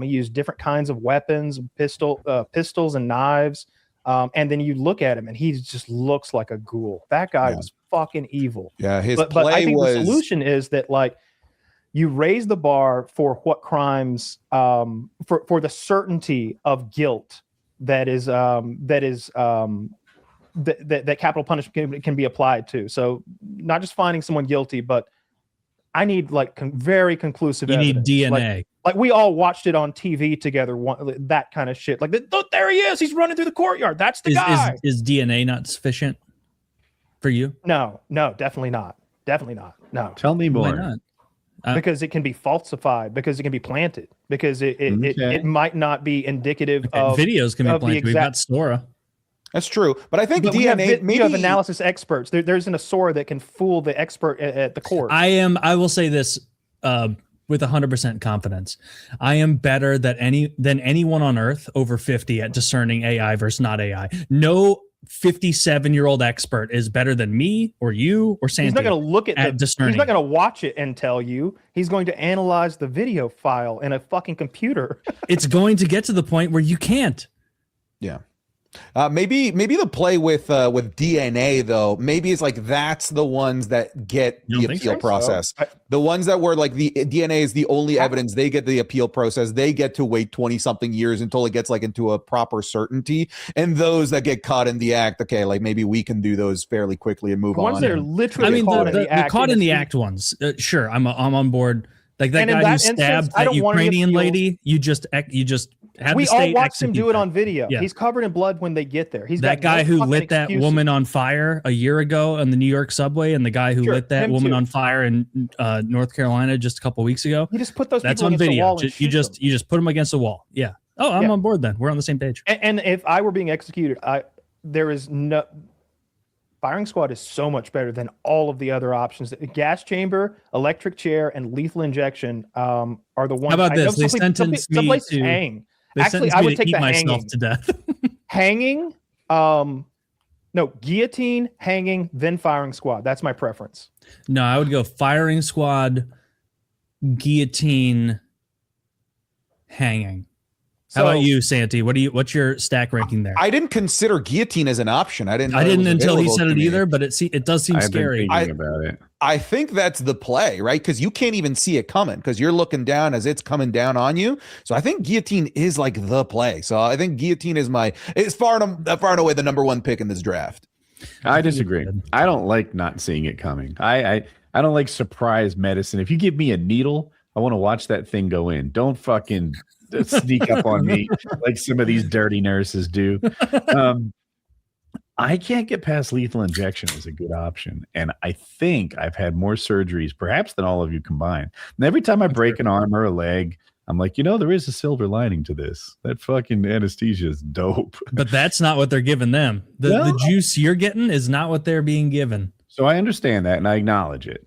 He used different kinds of weapons, pistols and knives. And then you look at him, and he just looks like a ghoul. That guy was fucking evil. Yeah, but I think the solution is that like you raise the bar for what crimes, for the certainty of guilt that capital punishment can be applied to. So not just finding someone guilty, but I need like very conclusive evidence. You need DNA. Like we all watched it on TV together, that kind of shit. Like, there he is. He's running through the courtyard. That's the guy. Is DNA not sufficient for you? No, definitely not. Definitely not. No. Tell me more. Why not? Because it can be falsified, because it can be planted, because it might not be indicative of videos can be planted. We've got Sora. That's true, but I think DNA. Maybe you have analysis experts. There's an Sora that can fool the expert at the court. I will say this with 100% confidence. I am better than anyone on Earth over 50 at discerning AI versus not AI. No 57-year-old expert is better than me or you or Santi. He's not going to look at discerning. He's not going to watch it and tell you. He's going to analyze the video file in a fucking computer. It's going to get to the point where you can't. Yeah. Maybe the play with DNA though, maybe it's like that's the ones that get the appeal process. So? The ones that were like the DNA is the only evidence, they get the appeal process. They get to wait 20 something years until it gets like into a proper certainty. And those that get caught in the act, okay, like maybe we can do those fairly quickly and move on. The ones that are literally caught in the act ones. Sure, I'm on board. Like that guy who stabbed that Ukrainian lady, you just had we the state all watched him do it on video. Yeah. He's covered in blood when they get there. He's that guy who lit that woman on fire a year ago on the New York subway, and the guy who lit that woman on fire in North Carolina just a couple weeks ago. You just put those. That's on video. You just put them against the wall. Yeah. Oh, I'm on board then. We're on the same page. And if I were being executed, there is no. Firing squad is so much better than all of the other options. Gas chamber, electric chair, and lethal injection are the ones. How about this? They sentenced me to. They Actually, sentenced I me would to take eat the myself hanging. to death. Hanging, no, guillotine, hanging, then firing squad. That's my preference. No, I would go firing squad, guillotine, hanging. How about you, Santi? What's your stack ranking there? I didn't consider guillotine as an option. I didn't until he said it me. either, but it does seem scary. Been thinking about it. I think that's the play, right? Because you can't even see it coming because you're looking down as it's coming down on you. So I think guillotine is like the play. So I think guillotine is it's far and away the number one pick in this draft. I disagree. I don't like not seeing it coming. I don't like surprise medicine. If you give me a needle, I want to watch that thing go in. Don't fucking sneak up on me like some of these dirty nurses do. I can't get past lethal injection as a good option. And I think I've had more surgeries, perhaps than all of you combined. And every time I break an arm or a leg, I'm like, there is a silver lining to this. That fucking anesthesia is dope. But that's not what they're giving them. The juice you're getting is not what they're being given. So I understand that and I acknowledge it.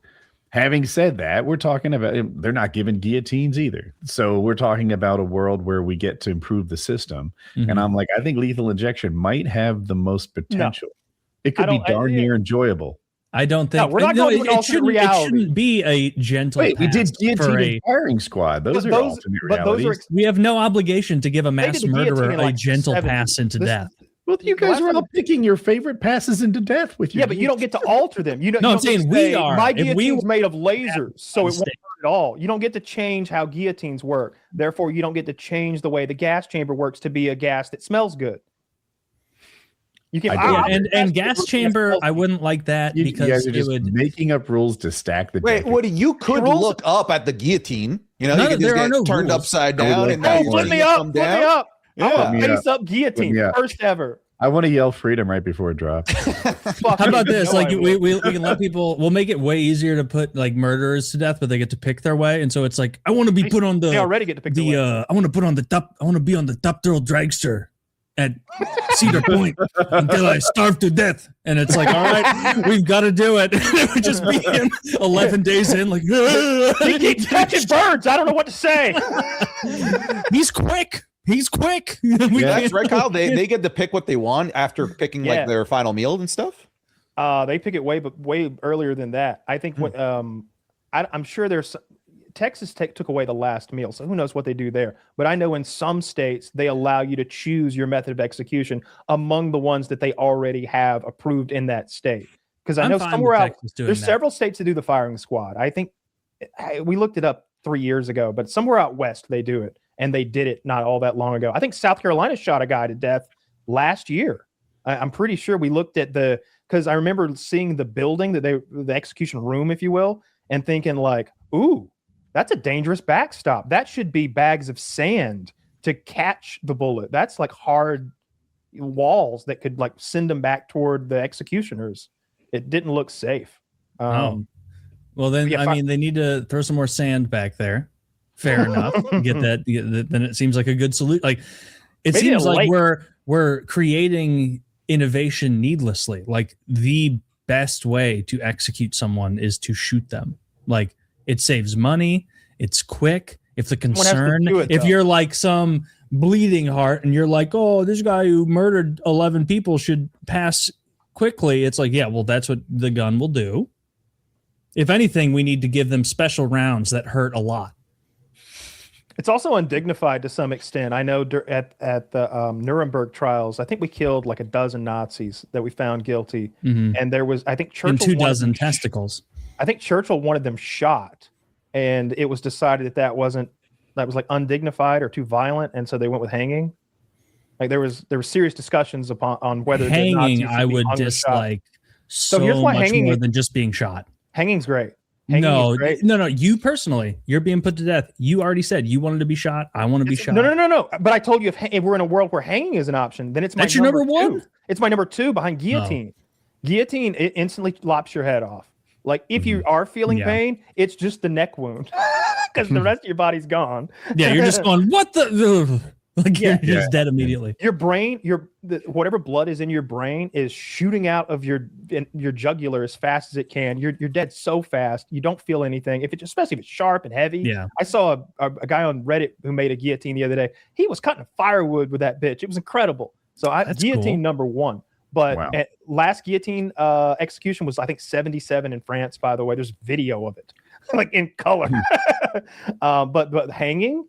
Having said that, we're talking about they're not giving guillotines either. So we're talking about a world where we get to improve the system. Mm-hmm. And I'm like, I think lethal injection might have the most potential. No, it could be darn near enjoyable. I don't think we're not going to an alternate reality. It shouldn't be a gentle. Wait, we did guillotine firing squad. Those are alternate realities. We have no obligation to give a mass murderer a gentle pass into death. Well, you guys are all picking your favorite passes into death with you. Yeah, but you don't get to alter them. You don't. No, I'm saying we are. My guillotine's made of lasers, so it won't hurt at all. You don't get to change how guillotines work. Therefore, you don't get to change the way the gas chamber works to be a gas that smells good. You can. And gas chamber, I wouldn't like that because you guys are just making up rules to stack the. Wait, Woody, you could look up at the guillotine. You know, you could just get turned upside down and flip me up. Flip me up. Yeah. Face up guillotine, first ever. I want to yell freedom right before it drops. How about this? Like we can let people. We'll make it way easier to put like murderers to death, but they get to pick their way. And so it's like I want to be put on the. They already get to pick I want to put on I want to be on the top thrill dragster at Cedar Point until I starve to death. And it's like, all right, we've got to do it. It would just be him 11 days in, like he keeps catching birds. I don't know what to say. He's quick. He's quick. That's right, Kyle. They get to pick what they want after picking like their final meal and stuff. They pick it way earlier than that. I think. I'm sure there's Texas took away the last meal, so who knows what they do there. But I know in some states they allow you to choose your method of execution among the ones that they already have approved in that state. Because I know somewhere out there's several states that do the firing squad. I think we looked it up 3 years ago, but somewhere out west they do it. And they did it not all that long ago. I think South Carolina shot a guy to death last year. I'm pretty sure we looked at because I remember seeing the building the execution room, if you will, and thinking like, ooh, that's a dangerous backstop. That should be bags of sand to catch the bullet. That's like hard walls that could like send them back toward the executioners. It didn't look safe. Well, then, they need to throw some more sand back there. Fair enough. Get that. Then it seems like a good solution. Like it seems like we're creating innovation needlessly. Like the best way to execute someone is to shoot them. Like it saves money. It's quick. If the concern, if you're like some bleeding heart and you're like, oh, this guy who murdered 11 people should pass quickly. It's like, yeah, well, that's what the gun will do. If anything, we need to give them special rounds that hurt a lot. It's also undignified to some extent. I know at the Nuremberg trials, I think we killed like a dozen Nazis that we found guilty, and there was, I think, Churchill and 2 dozen testicles. I think Churchill wanted them shot, and it was decided that was like undignified or too violent, and so they went with hanging. Like there was serious discussions on whether hanging I would dislike so here's why much more than just being shot. Hanging's great. No. You personally, you're being put to death. You already said you wanted to be shot. I want to be shot. No. But I told you if we're in a world where hanging is an option, then it's my number 1. It's my number 2 behind guillotine. No. Guillotine, it instantly lops your head off. Like if you are feeling pain, it's just the neck wound because the rest of your body's gone. Yeah, you're just going, what the? Like Yeah. you're just dead immediately. Your brain, whatever blood is in your brain is shooting out of your jugular as fast as it can. You're dead so fast you don't feel anything. Especially if it's sharp and heavy. Yeah. I saw a guy on Reddit who made a guillotine the other day. He was cutting firewood with that bitch. It was incredible. So guillotine cool. number one. But last guillotine execution was I think 77 in France. By the way, there's video of it, like in color. But hanging.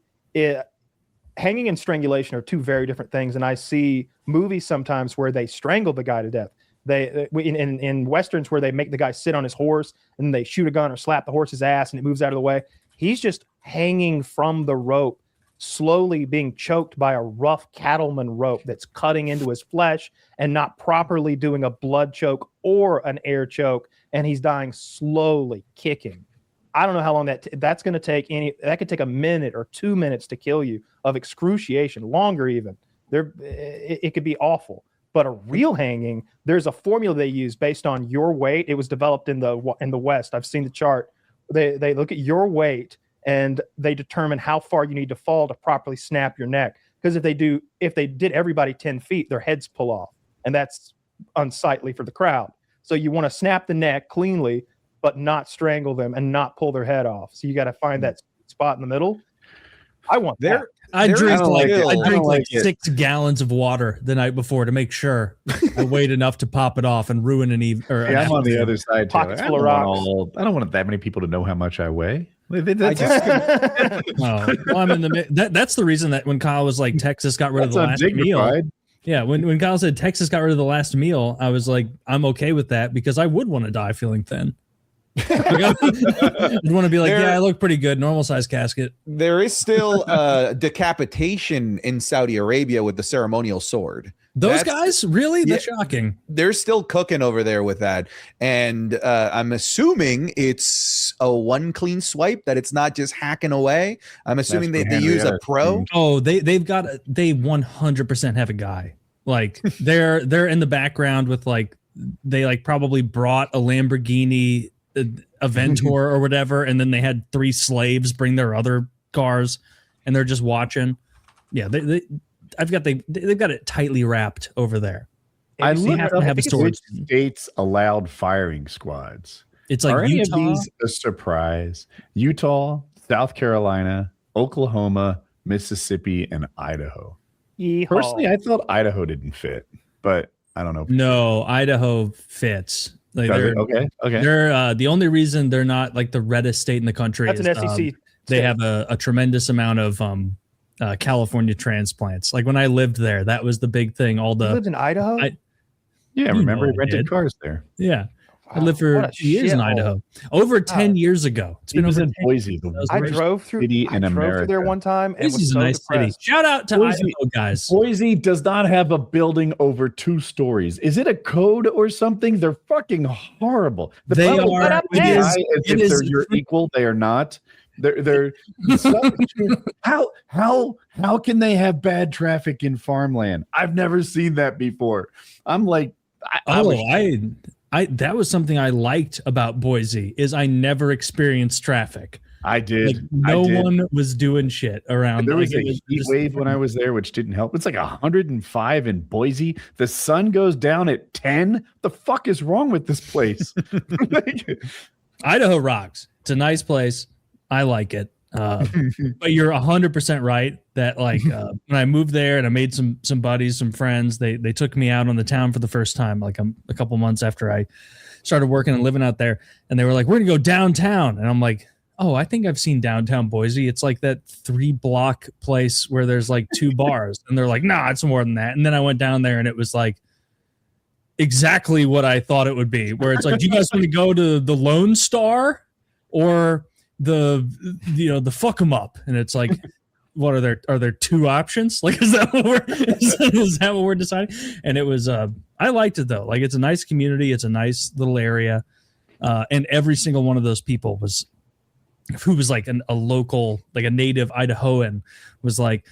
Hanging and strangulation are two very different things, and I see movies sometimes where they strangle the guy to death. They in westerns where they make the guy sit on his horse and they shoot a gun or slap the horse's ass and it moves out of the way. He's just hanging from the rope, slowly being choked by a rough cattleman rope that's cutting into his flesh and not properly doing a blood choke or an air choke, and he's dying slowly, kicking. I don't know how long that's going to take. That could take a minute or 2 minutes to kill you of excruciation, longer even. It could be awful. But a real hanging, there's a formula they use based on your weight. It was developed in the West. I've seen the chart. They look at your weight and they determine how far you need to fall to properly snap your neck. Because if they did everybody 10 feet, their heads pull off, and that's unsightly for the crowd. So you want to snap the neck cleanly, but not strangle them and not pull their head off. So you got to find that spot in the middle. I want that. I drink like it. 6 gallons of water the night before to make sure I weighed enough to pop it off and ruin an even. I'm on the other side. Pockets full of rocks. I don't want that many people to know how much I weigh. I'm in the. That's the reason that when Kyle was like Texas got rid of the last meal. Yeah, when Kyle said Texas got rid of the last meal, I was like, I'm okay with that because I would want to die feeling thin. I'd want to be like, I look pretty good, normal size casket. There is still decapitation in Saudi Arabia with the ceremonial sword. Those guys, really? That's shocking. They're still cooking over there with that, and I'm assuming it's a one clean swipe, that it's not just hacking away. I'm assuming they use a pro. Oh, they 100% have a guy. Like they're in the background with like they like probably brought a Lamborghini Aventor or whatever, and then they had 3 slaves bring their other cars, and they're just watching. Yeah, they've got it tightly wrapped over there. I have to have a storage. Which states allowed firing squads? It's like Are Utah. any of these a surprise? Utah, South Carolina, Oklahoma, Mississippi, and Idaho. Yeehaw. Personally, I thought Idaho didn't fit, but I don't know. No, Idaho fits. Like okay. They're the only reason they're not like the reddest state in the country. That's is, an SEC. They have a tremendous amount of California transplants. Like when I lived there, that was the big thing. You lived in Idaho? Remember he rented cars there. Yeah. I lived for 2 years in Idaho. Over 10 years ago. It's been over in Boise. I drove through there one time. And Boise's a nice city. Shout out to Idaho, guys. Boise does not have a building over 2 stories. Is it a code or something? They're fucking horrible. They are. They're your equal. They are not. They're how can they have bad traffic in farmland? I've never seen that before. I'm like, that was something I liked about Boise is I never experienced traffic. I did. Like, no one was doing shit around. There was a heat wave when I was there, which didn't help. It's like 105 in Boise. The sun goes down at 10. The fuck is wrong with this place? Idaho rocks. It's a nice place. I like it. But you're 100% right that like when I moved there and I made some buddies, some friends, they took me out on the town for the first time, like a couple months after I started working and living out there. And they were like, we're gonna go downtown. And I'm like, oh, I think I've seen downtown Boise. It's like that 3-block place where there's like 2 bars. And they're like, nah, it's more than that. And then I went down there and it was like exactly what I thought it would be, where it's like, do you guys want to go to the Lone Star or the fuck 'em up? And it's like, what are there 2 options? Like, is that what we're deciding? And it was I liked it though. Like, it's a nice community, it's a nice little area, and every single one of those people who was like a local, like a native Idahoan, was like,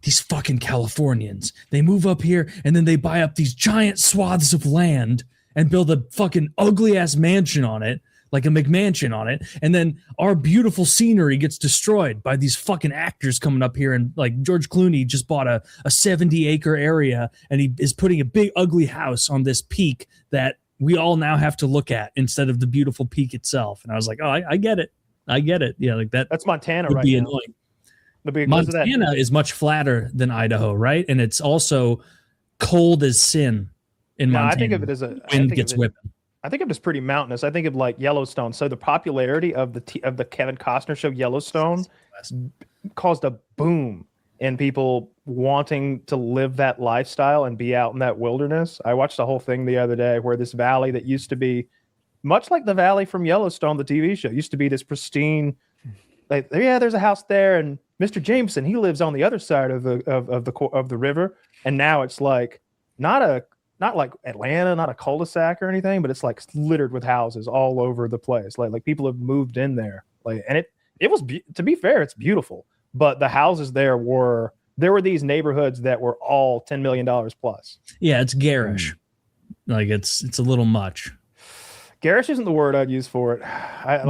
these fucking Californians, they move up here and then they buy up these giant swaths of land and build a fucking ugly ass mansion on it like a McMansion on it. And then our beautiful scenery gets destroyed by these fucking actors coming up here. And like George Clooney just bought a 70-acre area and he is putting a big ugly house on this peak that we all now have to look at instead of the beautiful peak itself. And I was like, oh, I get it. I get it. Yeah, like that. That's Montana would right be now. annoying. Montana is much flatter than Idaho, right? And it's also cold as sin in Montana. I think of it as wind gets whipping. I think of it as pretty mountainous. I think of like Yellowstone. So the popularity of the Kevin Costner show Yellowstone caused a boom in people wanting to live that lifestyle and be out in that wilderness. I watched the whole thing the other day where this valley that used to be much like the valley from Yellowstone, the TV show, used to be this pristine. Like, yeah, there's a house there, and Mr. Jameson, he lives on the other side of the river, and now it's like not like Atlanta, not a cul-de-sac or anything, but it's like littered with houses all over the place. Like people have moved in there. Like, and it was to be fair, it's beautiful, but the houses there were these neighborhoods that were all $10 million plus. Yeah, it's garish. Like it's a little much. Garish isn't the word I'd use for it. I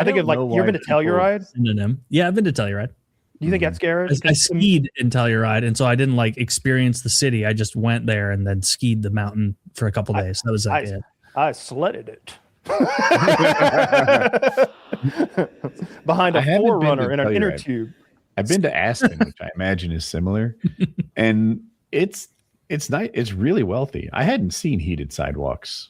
think of like you've been to Telluride. Synonym. Yeah, I've been to Telluride. Do you think that's garish? I skied in Telluride, and so I didn't like experience the city. I just went there and then skied the mountain for a couple days. That was it. I sledded it behind a 4Runner in an inner tube. I've been to Aspen, which I imagine is similar, and it's nice. It's really wealthy. I hadn't seen heated sidewalks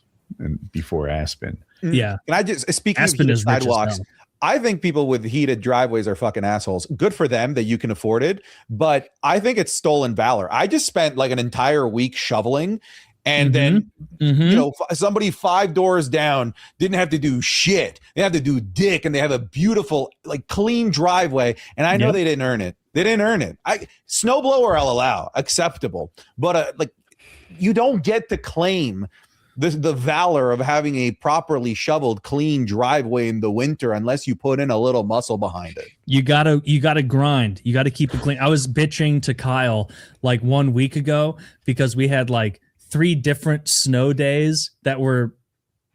before Aspen. Yeah. And I just speaking Aspen of heated sidewalks, I think people with heated driveways are fucking assholes. Good for them that you can afford it, but I think it's stolen valor. I just spent like an entire week shoveling, and then you know, somebody 5 doors down didn't have to do shit. They have to do dick, and they have a beautiful, like, clean driveway. And I know they didn't earn it. They didn't earn it. Snowblower I'll allow, acceptable, but like, you don't get to claim the valor of having a properly shoveled, clean driveway in the winter unless you put in a little muscle behind it. You gotta grind. You gotta keep it clean. I was bitching to Kyle like 1 week ago because we had like 3 different snow days that were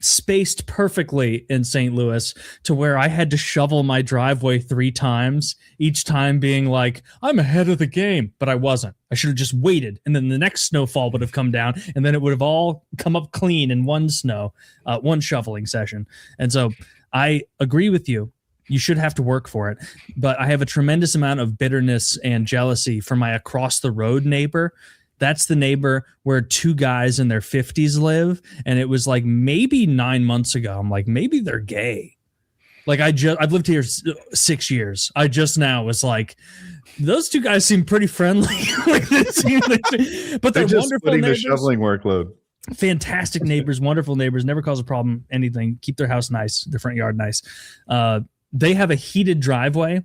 spaced perfectly in St. Louis to where I had to shovel my driveway 3 times, each time being like, I'm ahead of the game, but I wasn't. I should have just waited, and then the next snowfall would have come down, and then it would have all come up clean in one shoveling session. And so I agree with you. You should have to work for it, but I have a tremendous amount of bitterness and jealousy for my across the road neighbor. That's the neighbor where 2 guys in their 50s live. And it was like maybe 9 months ago. I'm like, maybe they're gay. Like I've lived here 6 years. I just now was like, those 2 guys seem pretty friendly. But they're just wonderful splitting neighbors. the shoveling workload. Fantastic neighbors, wonderful neighbors, never cause a problem, anything. Keep their house nice, their front yard nice. They have a heated driveway.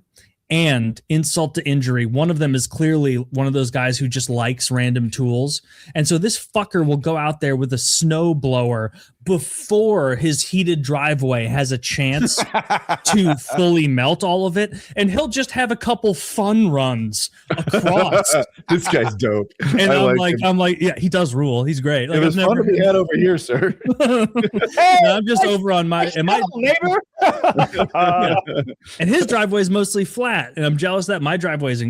And insult to injury, one of them is clearly one of those guys who just likes random tools. And so this fucker will go out there with a snow blower before his heated driveway has a chance to fully melt all of it. And he'll just have a couple fun runs across. This guy's dope. And I'm like, yeah, he does rule. He's great. Like, it was fun to be had over here, sir. I'm just over on my neighbor. And his driveway is mostly flat, and I'm jealous that my driveway is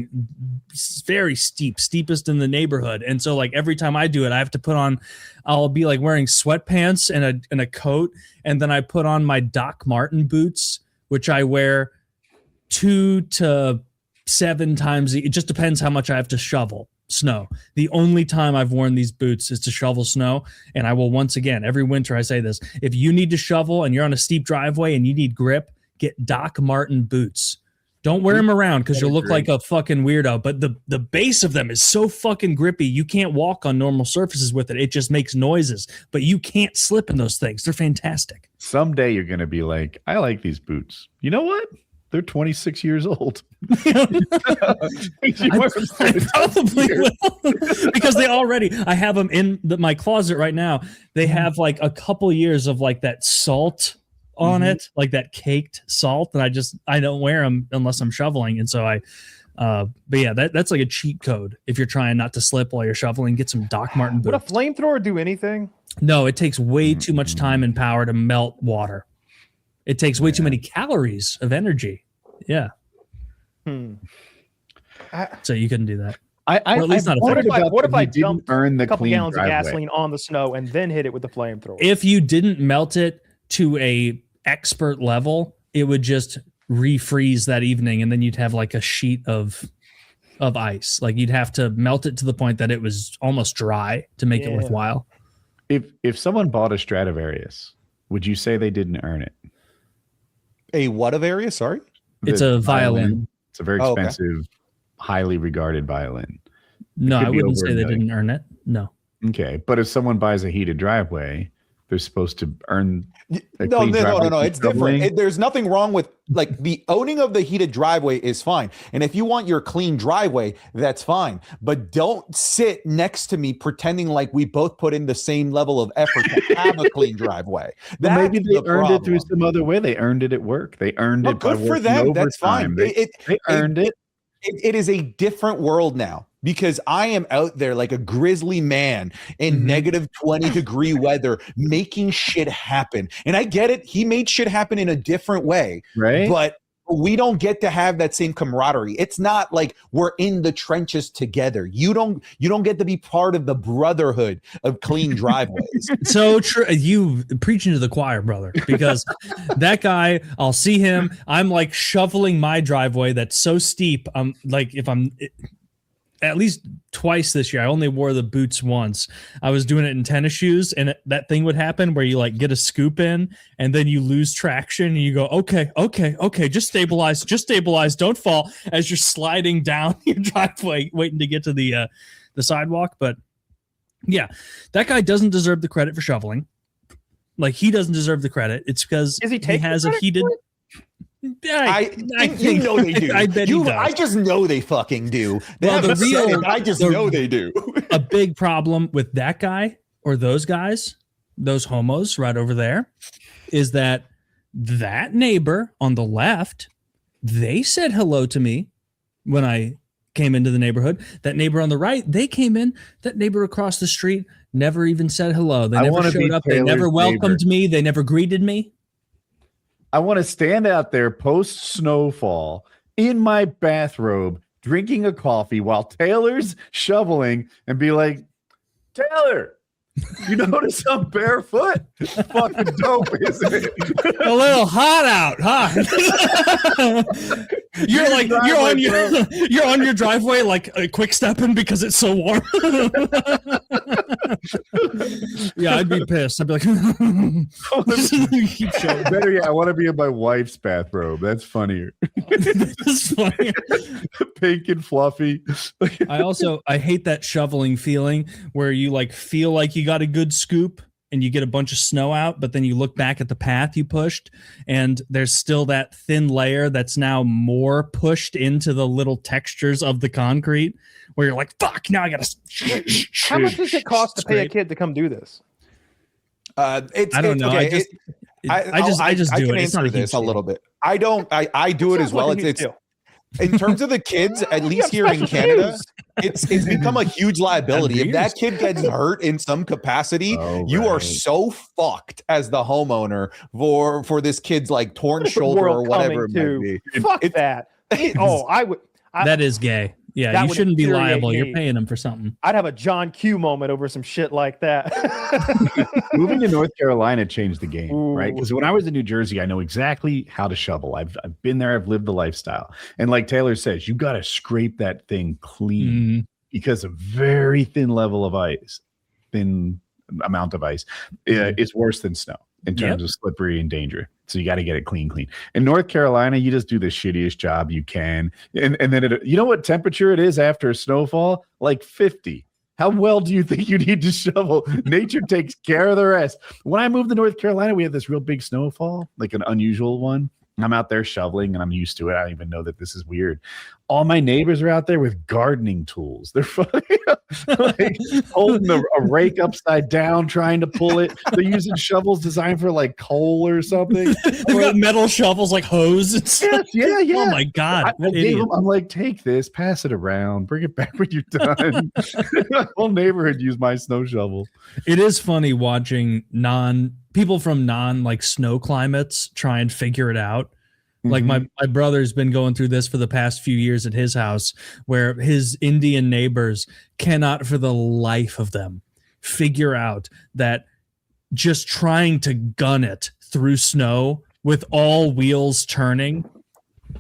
very steepest in the neighborhood. And so like every time I do it, I have to put on, I'll be like wearing sweatpants and a coat, and then I put on my Doc Marten boots, which I wear 2 to 7 times. It just depends how much I have to shovel snow. The only time I've worn these boots is to shovel snow. And I will, once again, every winter I say this, if you need to shovel and you're on a steep driveway and you need grip, get Doc Marten boots. Don't wear them around because you'll look like a fucking weirdo. But the base of them is so fucking grippy, you can't walk on normal surfaces with it. It just makes noises. But you can't slip in those things. They're fantastic. Someday you're going to be like, I like these boots. You know what? They're 26 years old. I probably will. Because I have them in my closet right now. They have like a couple years of like that salt on it, like that caked salt, and I don't wear them unless I'm shoveling. And so But yeah, that's like a cheat code if you're trying not to slip while you're shoveling. Get some Doc Marten Would a boots. flamethrower do anything? No, it takes way too much time and power to melt water. It takes way too many calories of energy. Yeah. So you couldn't do that. Or at least not. What if I didn't earn the a couple clean gallons driveway. of gasoline on the snow and then hit it with the flamethrower? If you didn't melt it to a expert level, it would just refreeze that evening, and then you'd have like a sheet of ice. Like you'd have to melt it to the point that it was almost dry to make it worthwhile. If someone bought a Stradivarius, would you say they didn't earn it? A what of area? Sorry, It's a violin. It's a very expensive, highly regarded violin. No, I wouldn't say they didn't earn it. No. Okay, but if someone buys a heated driveway, they're supposed to earn. No. It's different. There's nothing wrong with like the owning of the heated driveway is fine. And if you want your clean driveway, that's fine. But don't sit next to me pretending like we both put in the same level of effort to have a clean driveway. Well, maybe they earned it through some other way. They earned it at work. They earned it. Good for them. That's fine. They earned it. It is a different world now because I am out there like a grizzly man in negative 20-degree weather making shit happen. And I get it. He made shit happen in a different way. Right. But we don't get to have that same camaraderie. It's not like we're in the trenches together. You don't get to be part of the brotherhood of clean driveways. So true. You preaching to the choir, brother, because that guy, I'll see him. I'm like shoveling my driveway that's so steep. I'm like, at least twice this year. I only wore the boots once. I was doing it in tennis shoes, and that thing would happen where you like get a scoop in and then you lose traction and you go, okay, just stabilize, don't fall as you're sliding down your driveway, waiting to get to the sidewalk. But yeah, that guy doesn't deserve the credit for shoveling. Like he doesn't deserve the credit. It's because he has a heated. I think, know they do. I bet he does. I just know they fucking do. I just know they do. A big problem with that guy or those guys, those homos right over there, is that neighbor on the left, they said hello to me when I came into the neighborhood. That neighbor on the right, they came in. That neighbor across the street never even said hello. They never showed up. They never welcomed me. They never greeted me. I want to stand out there post snowfall in my bathrobe, drinking a coffee while Taylor's shoveling and be like, Taylor, you notice I'm barefoot? Fucking dope, isn't it? A little hot out, huh? You're on your driveway like quick stepping because it's so warm. Yeah, I'd be pissed. I'd be like, keep showing. Better yet, I want to be in my wife's bathrobe. That's funnier. That's funny. Pink and fluffy. I hate that shoveling feeling where you like feel like you got a good scoop and you get a bunch of snow out, but then you look back at the path you pushed and there's still that thin layer that's now more pushed into the little textures of the concrete where you're like, fuck, now I gotta. How much does it cost to pay a kid to come do this? I don't know. Okay. I just do it. It's not this a little bit. I do it as well. It's in terms of the kids, at least here in Canada, it's become a huge liability. If that kid gets hurt in some capacity, you are so fucked as the homeowner for this kid's like torn shoulder or whatever it might be. Fuck that. I would. That is gay. Yeah, you shouldn't be liable. You're paying them for something. I'd have a John Q moment over some shit like that. Moving to North Carolina changed the game, right? Because when I was in New Jersey, I know exactly how to shovel. I've been there. I've lived the lifestyle. And like Taylor says, you got to scrape that thing clean because a very thin level of ice, thin amount of ice, is worse than snow in terms of slippery and danger. So you got to get it clean. In North Carolina, you just do the shittiest job you can. And then you know what temperature it is after a snowfall? Like 50. How well do you think you need to shovel? Nature takes care of the rest. When I moved to North Carolina, we had this real big snowfall, like an unusual one. I'm out there shoveling and I'm used to it. I don't even know that this is weird. all my neighbors are out there with gardening tools. They're fucking like holding a rake upside down, trying to pull it. They're using shovels designed for like coal or something. They've got metal shovels like hose and stuff. Yeah. Oh my God. I'm like, take this, pass it around, bring it back when you're done. The whole neighborhood used my snow shovel. It is funny watching people from like snow climates try and figure it out. Like my brother's been going through this for the past few years at his house, where his Indian neighbors cannot for the life of them figure out that just trying to gun it through snow with all wheels turning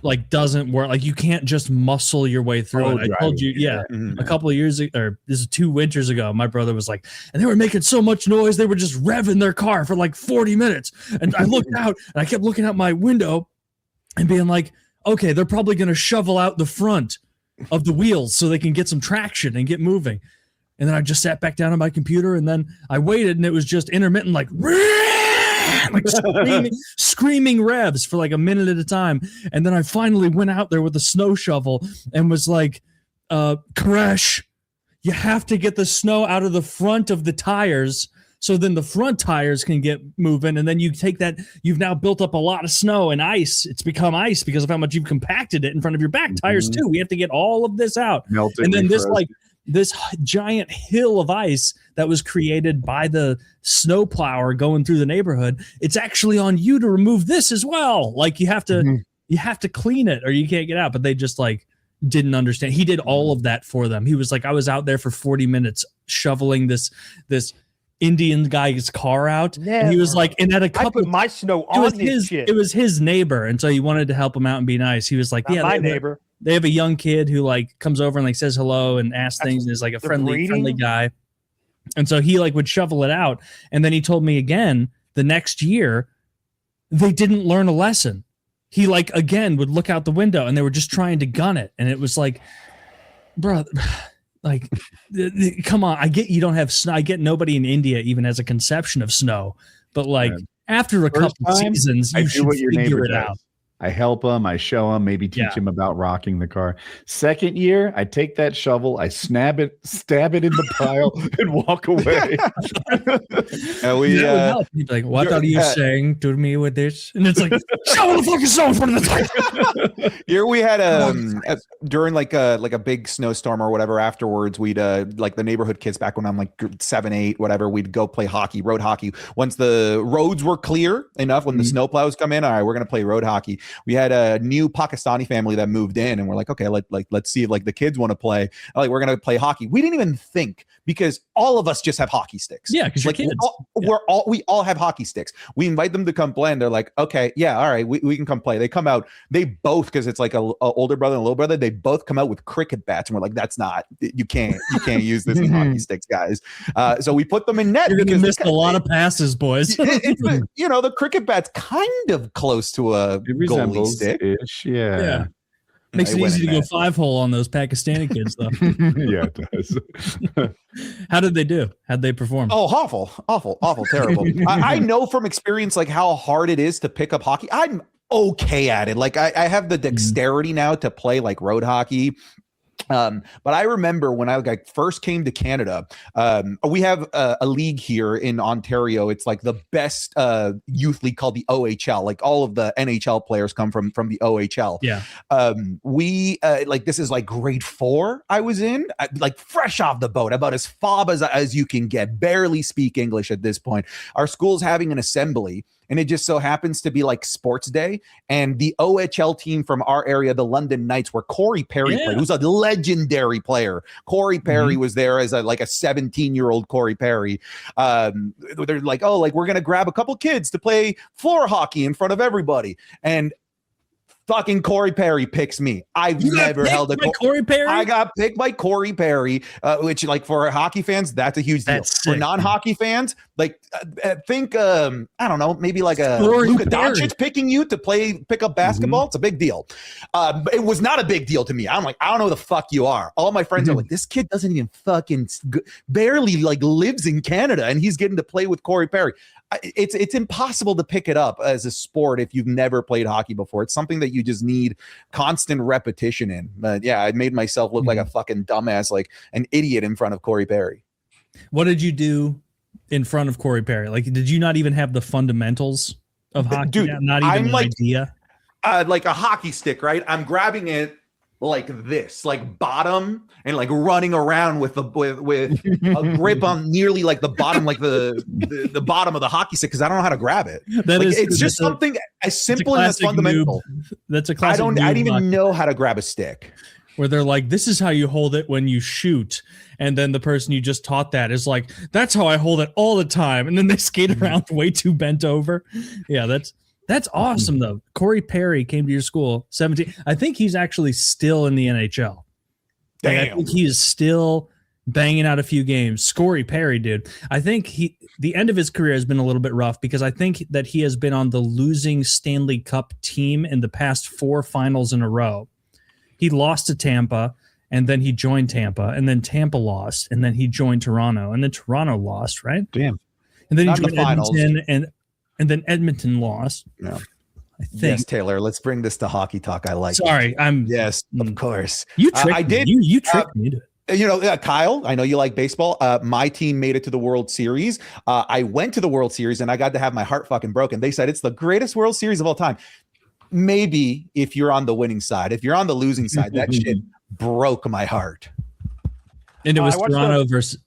like doesn't work. Like you can't just muscle your way through it. I told you, a couple of years ago, or this is 2 winters ago, my brother was like, and they were making so much noise, they were just revving their car for like 40 minutes. And I looked out and I kept looking out my window and being like, okay, they're probably going to shovel out the front of the wheels so they can get some traction and get moving. And then I just sat back down on my computer and then I waited and it was just intermittent, like screaming revs for like a minute at a time. And then I finally went out there with a snow shovel and was like, Koresh, you have to get the snow out of the front of the tires so then the front tires can get moving, and then you take that. You've now built up a lot of snow and ice. It's become ice because of how much you've compacted it in front of your back tires too. We have to get all of this out, melted, and then this giant hill of ice that was created by the snowplower going through the neighborhood. It's actually on you to remove this as well. Like you have to clean it or you can't get out. But they just like didn't understand. He did all of that for them. He was like, I was out there for 40 minutes shoveling this Indian guy's car out. And he was like, and at a couple, I put my snow on this shit. It was his neighbor, and so he wanted to help him out and be nice. He was like, Not my neighbor. They have a young kid who like comes over and like says hello and asks things and is like a friendly guy. And so he like would shovel it out. And then he told me again the next year they didn't learn a lesson. He like again would look out the window and they were just trying to gun it. And it was like, bro, like, come on. I get you don't have snow. I get nobody in India even has a conception of snow. But like after a couple seasons, you should figure it out. I help them. I show them, maybe teach them about rocking the car. Second year, I take that shovel, I stab it in the pile, and walk away. And like, what are you saying to me with this? And it's like, shovel the fucking snow in front of the tire. Here we had during like a big snowstorm or whatever. Afterwards, we'd like the neighborhood kids back when I'm like 7, 8, whatever. We'd go play hockey, road hockey. Once the roads were clear enough, when the snowplows come in, all right, we're gonna play road hockey. We had a new Pakistani family that moved in, and we're like, okay, let's see if like the kids want to play. Like, we're gonna play hockey. We didn't even think, because all of us just have hockey sticks. Yeah, because like, kids. We all have hockey sticks. We invite them to come play, and they're like, okay, yeah, all right, we can come play. They come out. They both, because it's like a older brother and a little brother. They both come out with cricket bats, and we're like, that's not. You can't use this in hockey sticks, guys. So we put them in net. You're gonna miss a lot of passes, boys. It's the cricket bat's kind of close to a goalie stick. Yeah. Makes it easy to go 5-hole on those Pakistani kids, though. Yeah, it does. How did they do? How'd they perform? Oh, awful, terrible. I know from experience like how hard it is to pick up hockey. I'm okay at it. Like I have the dexterity now to play like road hockey. But I remember when I first came to Canada, we have a league here in Ontario. It's like the best youth league called the OHL. Like all of the NHL players come from the OHL. Yeah. We this is like grade 4 I was in, like fresh off the boat, about as fob as you can get, barely speak English at this point. Our school's having an assembly, and it just so happens to be like sports day. And the OHL team from our area, the London Knights, where Corey Perry played, who's a legendary player. Corey Perry was there as a 17-year-old Corey Perry. They're like, oh, like we're going to grab a couple kids to play floor hockey in front of everybody. And fucking Corey Perry picks me. I've never held a Corey Perry. I got picked by Corey Perry, which like for hockey fans, that's a huge deal. For non-hockey fans, Like think I don't know, maybe like a Corey Luka Perry. Doncic picking you to pick up basketball. It's a big deal. But it was not a big deal to me. I'm like, I don't know who the fuck you are. All my friends are like, this kid doesn't even fucking barely like lives in Canada, and he's getting to play with Corey Perry. It's impossible to pick it up as a sport if you've never played hockey before. It's something that you just need constant repetition in. But yeah, I made myself look like a fucking dumbass, like an idiot in front of Corey Perry. What did you do in front of Corey Perry? Like, did you not even have the fundamentals of hockey? Dude, not even I'm an like, idea. Like a hockey stick, right? I'm grabbing it like this, like bottom, and like running around with a grip on nearly like the bottom, like the bottom of the hockey stick, because I don't know how to grab it. It's just something as simple and as fundamental. That's a classic. I didn't even know how to grab a stick. Where they're like, this is how you hold it when you shoot. And then the person you just taught that is like, that's how I hold it all the time. And then they skate around way too bent over. Yeah, that's awesome, though. Corey Perry came to your school, 17. I think he's actually still in the NHL. Like, I think he is still banging out a few games. Corey Perry, dude. I think the end of his career has been a little bit rough because I think that he has been on the losing Stanley Cup team in the past 4 finals in a row. He lost to Tampa, and then he joined Tampa, and then Tampa lost, and then he joined Toronto, and then Toronto lost, right? Damn. And then he Not in the joined finals. Edmonton, and then Edmonton lost. Yeah. I think. Yes, Taylor. Let's bring this to hockey talk. I like. Sorry, it. Yes, of course. You tricked I me. did. You tricked me to it. You know, Kyle, I know you like baseball. My team made it to the World Series. I went to the World Series and I got to have my heart fucking broken. They said it's the greatest World Series of all time. Maybe if you're on the winning side. If you're on the losing side, that shit broke my heart. And it was I watched Toronto versus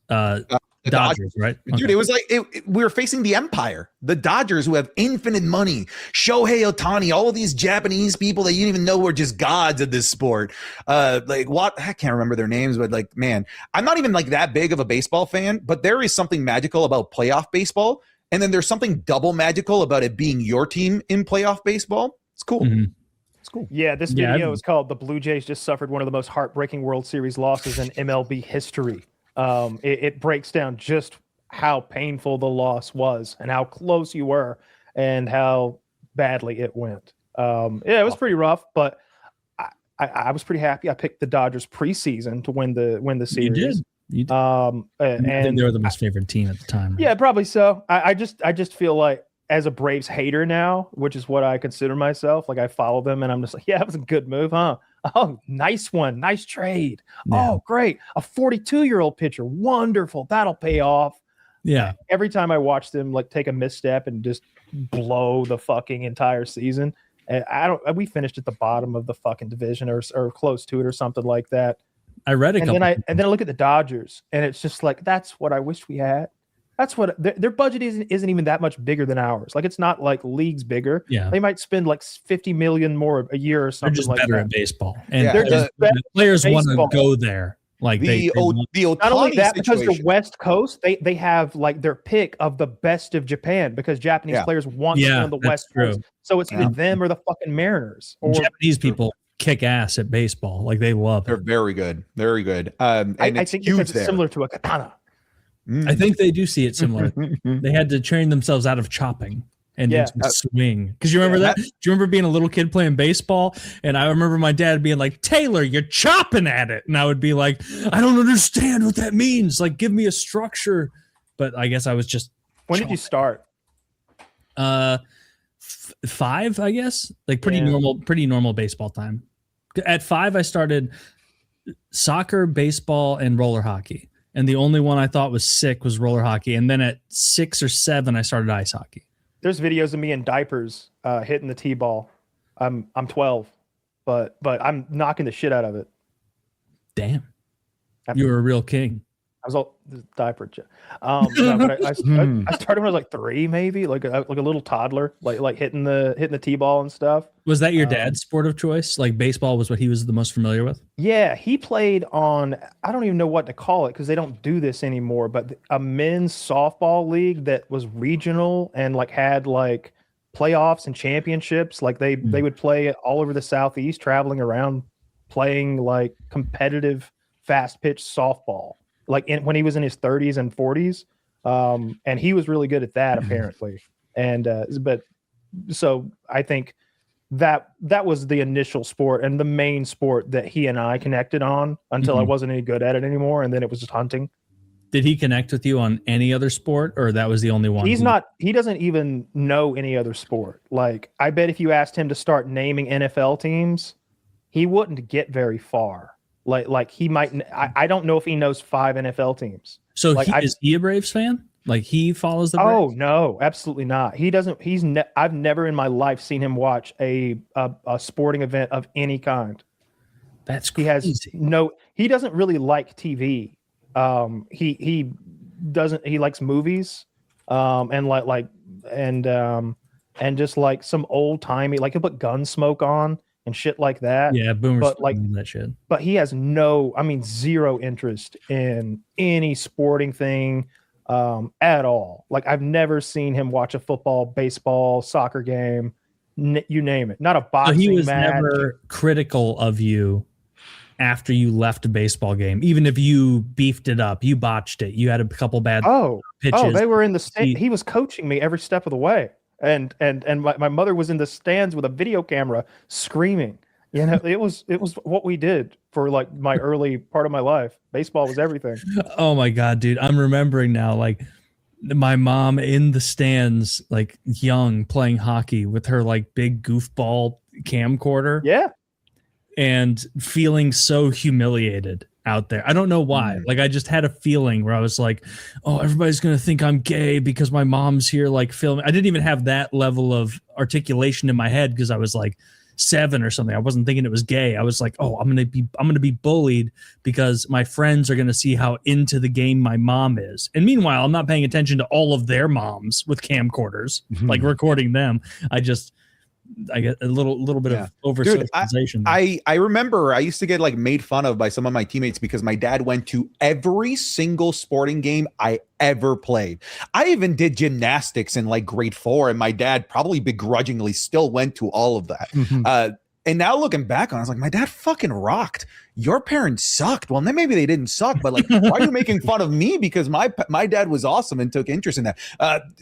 Dodgers, right? Dude, Okay. it was like we were facing the Empire, the Dodgers, who have infinite money. Shohei Ohtani, all of these Japanese people that you didn't even know were just gods of this sport. Like what? I can't remember their names, but like, man, I'm not even like that big of a baseball fan, but there is something magical about playoff baseball. And then there's something double magical about it being your team in playoff baseball. It's cool. Mhm. It's cool. Yeah, this video is called "The Blue Jays just suffered one of the most heartbreaking World Series losses in MLB history." It breaks down just how painful the loss was and how close you were and how badly it went. Yeah, it was pretty rough, but I was pretty happy. I picked the Dodgers preseason to win the series. You did. You did. And I think they were the most favorite team at the time. Right? yeah, probably so. I just feel like as a Braves hater now, which is what I consider myself, like I follow them and I'm just like, yeah, that was a good move, huh? Oh, nice one. Nice trade. Yeah. Oh, great. A 42-year-old pitcher. Wonderful. That'll pay off. Yeah. Every time I watch them like take a misstep and just blow the fucking entire season, and we finished at the bottom of the fucking division or close to it or something like that. I read a couple. And then I look at the Dodgers and it's just like, that's what I wish we had. That's what their budget isn't even that much bigger than ours. Like it's not like leagues bigger. Yeah. They might spend like 50 million more a year or They're something just like better that. at baseball. And Yeah, They're just the players want to baseball. go there. Like The Ohtani Not only that, because the situation. West Coast, they have like their pick of the best of Japan because Japanese Yeah. players want to be on the that's West true. Coast. So it's either them or the fucking Mariners. Or Japanese people kick ass at baseball. Like they love They're it. very good. Very good. And I it's think huge because there. it's similar to a katana. I think they do see it similar. They had to train themselves out of chopping and Yeah. into swing. Because you remember that? Do you remember being a little kid playing baseball? And I remember my dad being like, Taylor, you're chopping at it. And I would be like, I don't understand what that means. Like, give me a structure. But I guess I was just When did you start? 5, I guess. Like pretty normal baseball time. At 5, I started soccer, baseball, and roller hockey. And the only one I thought was sick was roller hockey. And then at 6 or 7, I started ice hockey. There's videos of me in diapers hitting the T-ball. I'm 12, but I'm knocking the shit out of it. Damn. You were a real king. I was all diaper. No, but I started when I was like 3, maybe like a little toddler, like hitting the T-ball and stuff. Was that your dad's sport of choice? Like baseball was what he was the most familiar with? Yeah, he played on, I don't even know what to call it because they don't do this anymore, but a men's softball league that was regional and like had like playoffs and championships. Like they would play all over the Southeast, traveling around playing like competitive fast pitch softball. Like when he was in his 30s and 40s. And he was really good at that apparently. And but so I think that was the initial sport and the main sport that he and I connected on until I wasn't any good at it anymore, and then it was just hunting. Did he connect with you on any other sport, or that was the only one? He doesn't even know any other sport. Like, I bet if you asked him to start naming NFL teams, he wouldn't get very far. Like he might. I don't know if he knows 5 NFL teams. So like, is he a Braves fan? Like, he follows the Braves? Oh no, absolutely not. He doesn't. I've never in my life seen him watch a sporting event of any kind. That's crazy. He doesn't really like TV. He doesn't. He likes movies, and just like some old timey, like he'll put Gunsmoke on and shit like that. Yeah, boomers. But like that shit. But he has zero interest in any sporting thing at all. Like, I've never seen him watch a football, baseball, soccer game, you name it. Not a boxing match. So he was never critical of you after you left a baseball game, even if you beefed it up, you botched it, you had a couple bad pitches. Oh, they were in the stand. He was coaching me every step of the way. And my mother was in the stands with a video camera screaming. You know, it was what we did for like my early part of my life. Baseball was everything. Oh my God, dude. I'm remembering now, like my mom in the stands, like young, playing hockey with her like big goofball camcorder. Yeah. And feeling so humiliated out there. I don't know why. Like, I just had a feeling where I was like, oh, everybody's going to think I'm gay because my mom's here, like, filming. I didn't even have that level of articulation in my head because I was like 7 or something. I wasn't thinking it was gay. I was like, oh, I'm going to be bullied because my friends are going to see how into the game my mom is. And meanwhile, I'm not paying attention to all of their moms with camcorders, like recording them. I get a little bit of over socialization. I remember I used to get like made fun of by some of my teammates because my dad went to every single sporting game I ever played. I even did gymnastics in like grade 4, and my dad probably begrudgingly still went to all of that. And now looking back on it, I was like, my dad fucking rocked. Your parents sucked. Well, then maybe they didn't suck, but like, why are you making fun of me? Because my dad was awesome and took interest in that.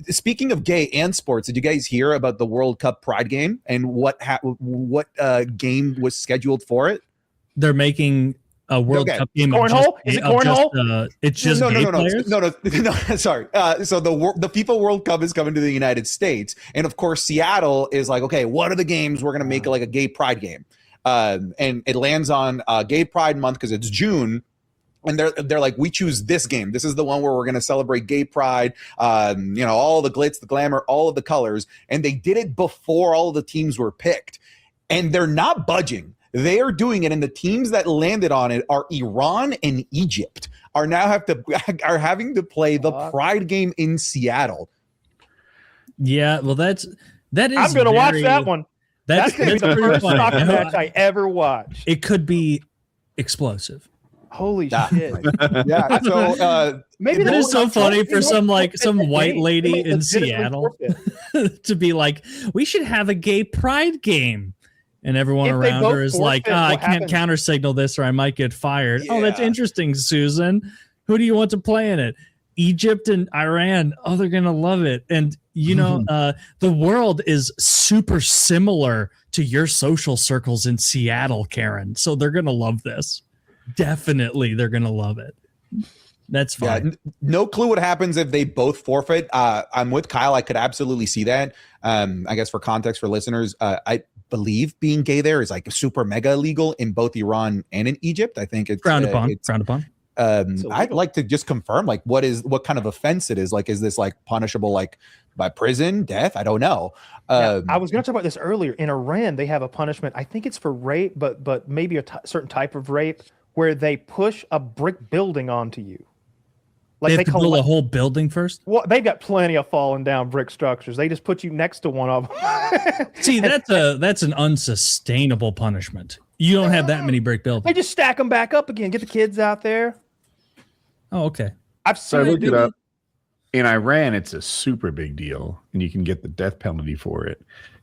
Speaking of gay and sports, did you guys hear about the World Cup Pride game and what game was scheduled for it? They're making a World Cup game. Cornhole? Is it cornhole? It's just no, players? No, sorry. So the FIFA World Cup is coming to the United States, and of course Seattle is like, okay, what are the games we're gonna make like a gay pride game? And it lands on Gay Pride Month because it's June. And they're like, we choose this game. This is the one where we're going to celebrate gay pride, all the glitz, the glamour, all of the colors. And they did it before all of the teams were picked. And they're not budging. They are doing it. And the teams that landed on it are Iran and Egypt are having to play the pride game in Seattle. Yeah, well, that is. I'm going to watch that one. That's going to be the first soccer match I ever watch. It could be explosive. Holy shit! Yeah, so maybe that is so funny for some white lady in Seattle to be like, we should have a gay pride game, and everyone around her is like, I can't counter signal this or I might get fired. Yeah. Oh, that's interesting, Susan. Who do you want to play in it? Egypt and Iran. Oh, they're gonna love it. And the world is super similar to your social circles in Seattle, Karen. So they're gonna love this. Definitely, they're gonna love it. That's fine. Yeah, no clue what happens if they both forfeit. I'm with Kyle. I could absolutely see that. I guess for context for listeners, I believe being gay there is like super mega illegal in both Iran and in Egypt. I think it's frowned upon. I'd like to just confirm like what kind of offense it is. Like, is this like punishable like by prison, death? I don't know. I was going to talk about this earlier. In Iran, they have a punishment. I think it's for rape, but maybe a certain type of rape where they push a brick building onto you. Like they have to build a whole building first? Well, they've got plenty of falling down brick structures. They just put you next to one of them. See, that's an unsustainable punishment. You don't have that many brick buildings. They just stack them back up again. Get the kids out there. Oh, okay. I've seen it up. In Iran, it's a super big deal, and you can get the death penalty for it.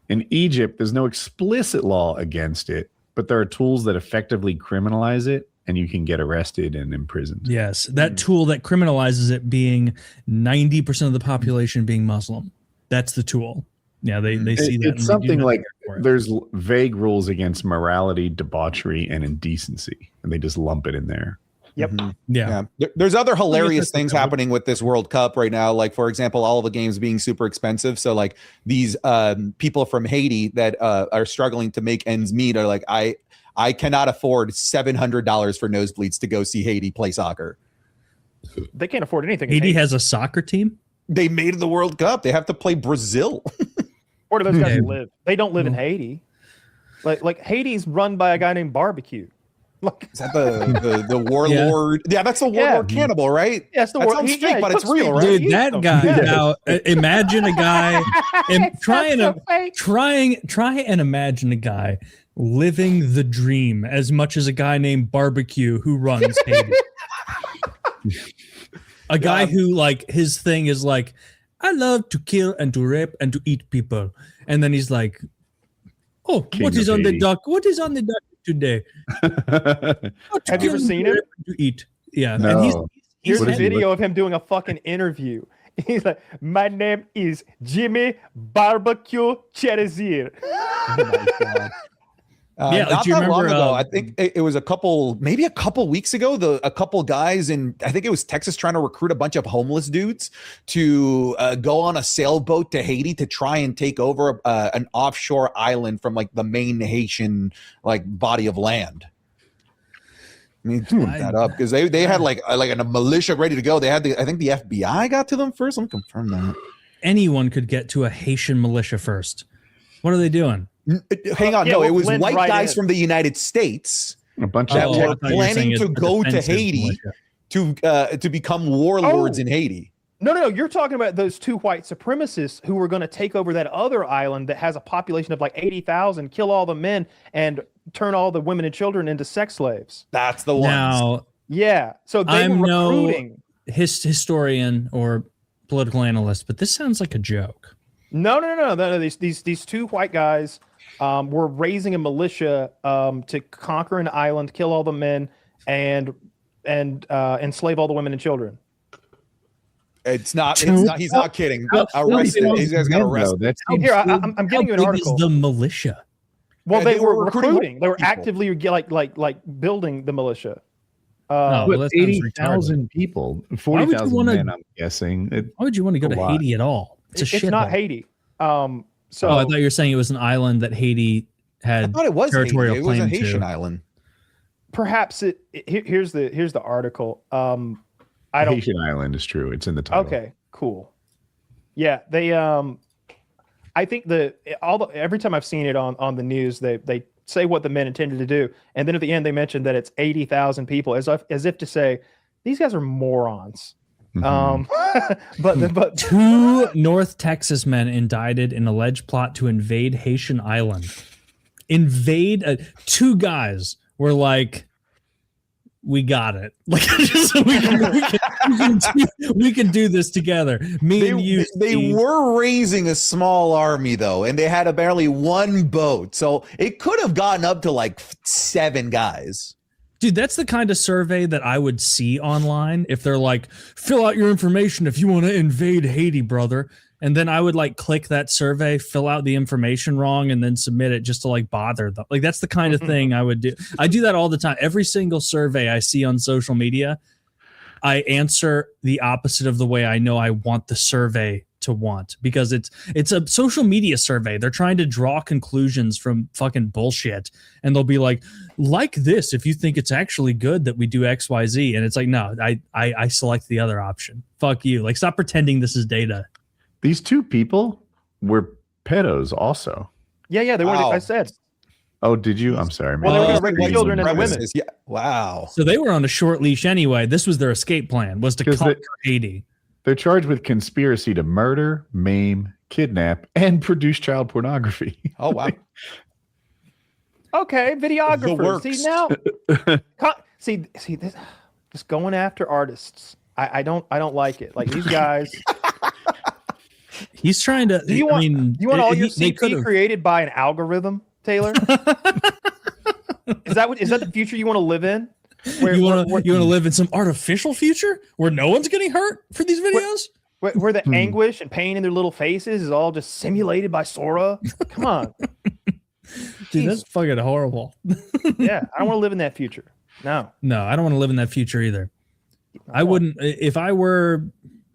In Egypt, there's no explicit law against it, but there are tools that effectively criminalize it. and you can get arrested and imprisoned. Yes, that tool that criminalizes it being 90% of the population being Muslim. That's the tool. Yeah, they see that. It's something like there's vague rules against morality, debauchery, and indecency, and they just lump it in there. Yep. Yeah. There's other hilarious things happening with this World Cup right now. Like, for example, all of the games being super expensive. So like these people from Haiti that are struggling to make ends meet are like, I cannot afford $700 for nosebleeds to go see Haiti play soccer. They can't afford anything. Haiti has a soccer team? They made the World Cup. They have to play Brazil. Where do those guys live? They don't live in Haiti. Like Haiti's run by a guy named Barbecue. Like, is that the warlord? Yeah, that's the warlord cannibal, right? Yeah, it's the warlord. Sounds fake, but it's real, right? Dude, that guy. Now, imagine a guy. Try and imagine a guy living the dream as much as a guy named Barbecue who runs Haiti. A guy who like his thing is like, I love to kill and to rape and to eat people, and then he's like, oh, King what is of on Haiti. the duck? What is on the duck today? Have you ever seen it? To eat. Yeah. No. And Here's What a is he video of him doing a fucking interview. He's like, my name is Jimmy Barbecue Cherezier. Oh my God. Yeah, not do you that long remember, ago. I think it was maybe a couple weeks ago. A couple guys I think it was Texas trying to recruit a bunch of homeless dudes to go on a sailboat to Haiti to try and take over an offshore island from like the main Haitian like body of land. I mean, look that up because they had like a militia ready to go. They had I think the FBI got to them first. Let me confirm that. anyone could get to a Haitian militia first. What are they doing? Hang on, Yeah, no, we'll it was blend white right guys in. from the United States A bunch that of Oh, I were thought you were saying planning it's to a go to defensive Haiti militia. to become warlords Oh. in Haiti. No, you're talking about those two white supremacists who were going to take over that other island that has a population of like 80,000, kill all the men, and turn all the women and children into sex slaves. That's the one. Now, Yeah, so they I'm were no recruiting. historian or political analyst, but this sounds like a joke. No. These two white guys were raising a militia to conquer an island, kill all the men, and enslave all the women and children. It's not. He's not kidding. Arrested. These guys got arrested. That's Here, I'm getting you an How big article. is the militia? Well, Yeah, they were recruiting. They were people. actively like building the militia. No. Well, that sounds 80,000 people, would you 40,000 wanna- men, I'm guessing. Why would you want to go A to lot. Haiti at all? It's a It's shithole. not Haiti. So Oh, I thought you were saying it was an island that Haiti I had thought it was Haiti. territorial It was a claim Haitian to. island. perhaps here's the article. I don't. Haitian Island is true. It's in the title. Okay, cool. Yeah, they I think every time I've seen it on the news, they say what the men intended to do, and then at the end they mention that it's 80,000 people, as if to say these guys are morons. Mhm. But Two North Texas men indicted in alleged plot to invade Haitian island. Two guys were like, we got it. Like we can do this together. Me and you. They Steve. were raising a small army though, and they had barely one boat, so it could have gotten up to like 7 guys. Dude, that's the kind of survey that I would see online if they're like, fill out your information if you want to invade Haiti, brother. And then I would like click that survey, fill out the information wrong, and then submit it just to like bother them. Like that's the kind of thing I would do. I do that all the time. Every single survey I see on social media, I answer the opposite of the way I know I want the survey to want, because it's a social media survey. They're trying to draw conclusions from fucking bullshit, and they'll be like this if you think it's actually good that we do XYZ, and it's like, no, I select the other option. Fuck you. Like, stop pretending this is data. These two people were pedos also. yeah, they were. Wow. I said. Oh, did you? I'm sorry. Well, they were Oh, going to rape the children and the women. Premises. Yeah. Wow. So they were on a short leash anyway. This was their escape plan, was to 'Cause conquer Haiti. They're charged with conspiracy to murder, maim, kidnap, and produce child pornography. Oh wow. Okay, videographer. works. See now, see this, just going after artists. I don't like it. Like these guys. He's trying to. Do you want? I mean, do you want all your they CP could've- created by an algorithm, Taylor? Is that the future you want to live in? You want to live in some artificial future where no one's getting hurt for these videos? Where the anguish and pain in their little faces is all just simulated by Sora? Come on. Dude, that's fucking horrible. Yeah, I don't want to live in that future. No, I don't want to live in that future either. I wouldn't, if I were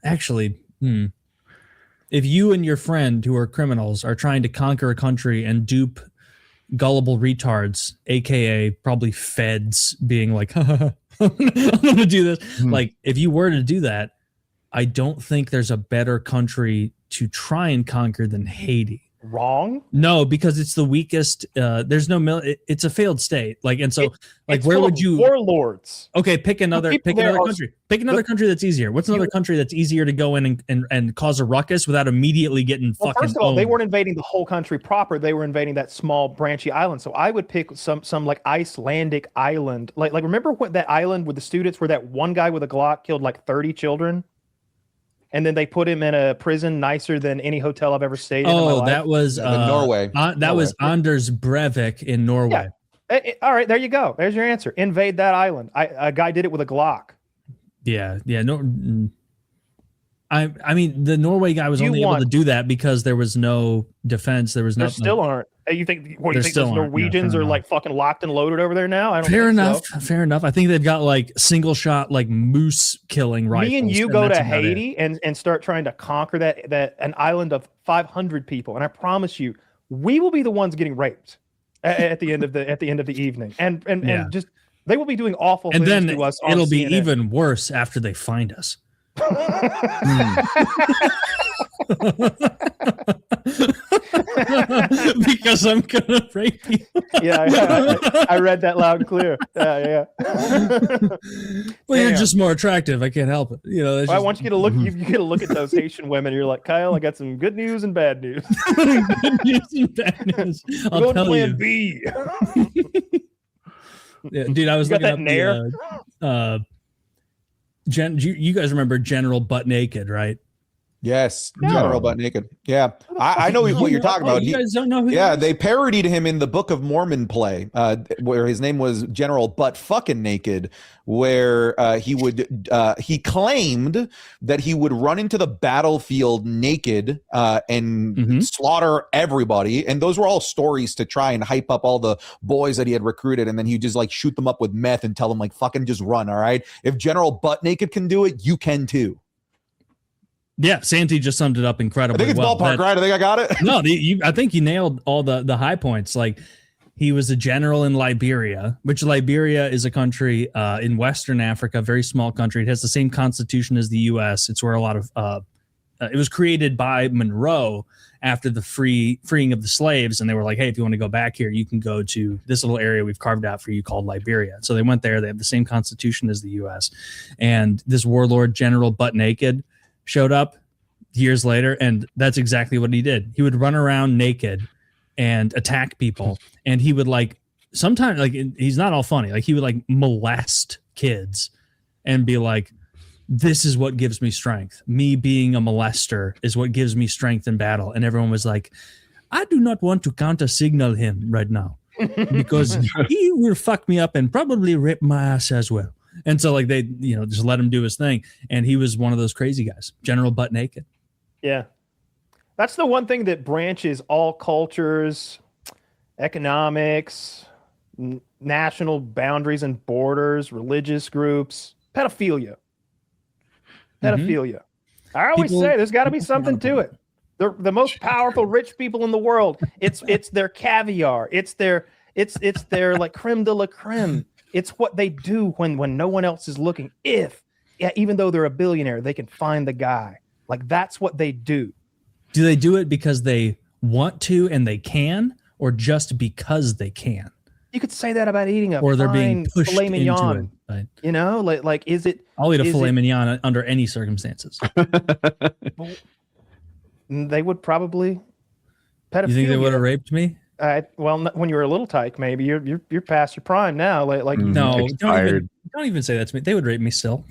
actually, if you and your friend who are criminals are trying to conquer a country and dupe gullible retards, aka probably feds, being like, I'm gonna do this. Like, if you were to do that, I don't think there's a better country to try and conquer than Haiti. Wrong? No, because it's the weakest. There's no it's a failed state. Like, and so, like, where would you warlords? Okay, pick another country. Pick another country that's easier. What's another country that's easier to go in and cause a ruckus without immediately getting fucking First of all, owned? they weren't invading the whole country proper. They were invading that small branchy island. So I would pick some like Icelandic island. Like remember what that island with the students where that one guy with a Glock killed like 30 children? And then they put him in a prison nicer than any hotel I've ever stayed in. Oh, that was Norway. That was Anders Breivik in Norway. Yeah. All right, there you go. There's your answer. Invade that island. A guy did it with a Glock. Yeah. No, I mean, the Norway guy was only able to do that because there was no defense. There was no. There still aren't. You think those Norwegians are like fucking locked and loaded over there now? I don't. Fair enough. So. Fair enough. I think they've got like single shot, like moose killing rifles. Me and you go to Haiti and start trying to conquer that an island of 500 people, and I promise you, we will be the ones getting raped at the end of the evening, and just they will be doing awful things to us. It'll be even worse after they find us. Because I'm gonna rape you. I read that loud and clear. Yeah. Well, you're just more attractive. I can't help it. You know. I want you to look. You get to look at those Haitian women. You're like, Kyle, I got some good news and bad news. Good news and bad news. I'll tell you. Plan B. Yeah, dude, I was looking up Nair? You guys remember General Butt Naked, right? Yes, General Butt Naked. Yeah, I know what you're talking about. You guys don't know who? Yeah, they parodied him in the Book of Mormon play, where his name was General Butt Fucking Naked, where he claimed that he would run into the battlefield naked and slaughter everybody, and those were all stories to try and hype up all the boys that he had recruited, and then he'd just like shoot them up with meth and tell them like fucking just run. All right, if General Butt Naked can do it, you can too. Yeah, Santi just summed it up incredibly well. I think it's ballpark, right? I think I got it. No, I think you nailed all the high points. Like, he was a general in Liberia, which Liberia is a country in Western Africa, very small country. It has the same constitution as the U.S. It's where a lot of it was created by Monroe after the freeing of the slaves, and they were like, hey, if you want to go back here, you can go to this little area we've carved out for you called Liberia. So they went there. They have the same constitution as the U.S. And this warlord, General Butt Naked, showed up years later, and that's exactly what he did. He would run around naked and attack people, and he would like sometimes, like, he's not all funny, like he would like molest kids and be like, this is what gives me strength. Me being a molester is what gives me strength in battle. And everyone was like, I do not want to counter signal him right now because he will fuck me up and probably rip my ass as well. And so like they, just let him do his thing. And he was one of those crazy guys, General Butt Naked. Yeah. That's the one thing that branches all cultures, economics, national boundaries and borders, religious groups, pedophilia. Pedophilia. I always say there's got to be something to it. The most powerful rich people in the world, it's their caviar. It's their like creme de la creme. It's what they do when no one else is looking. Even though they're a billionaire, they can find the guy. Like, that's what they do. Do they do it because they want to and they can, or just because they can? You could say that about eating a or they're being pushed filet mignon. Into it. Right? Like is it? I'll eat a filet mignon under any circumstances. They would probably. Pedophilia. You think they would have raped me? Well, when you were a little tyke, maybe you're past your prime now. Like no, don't even say that to me. They would rape me still.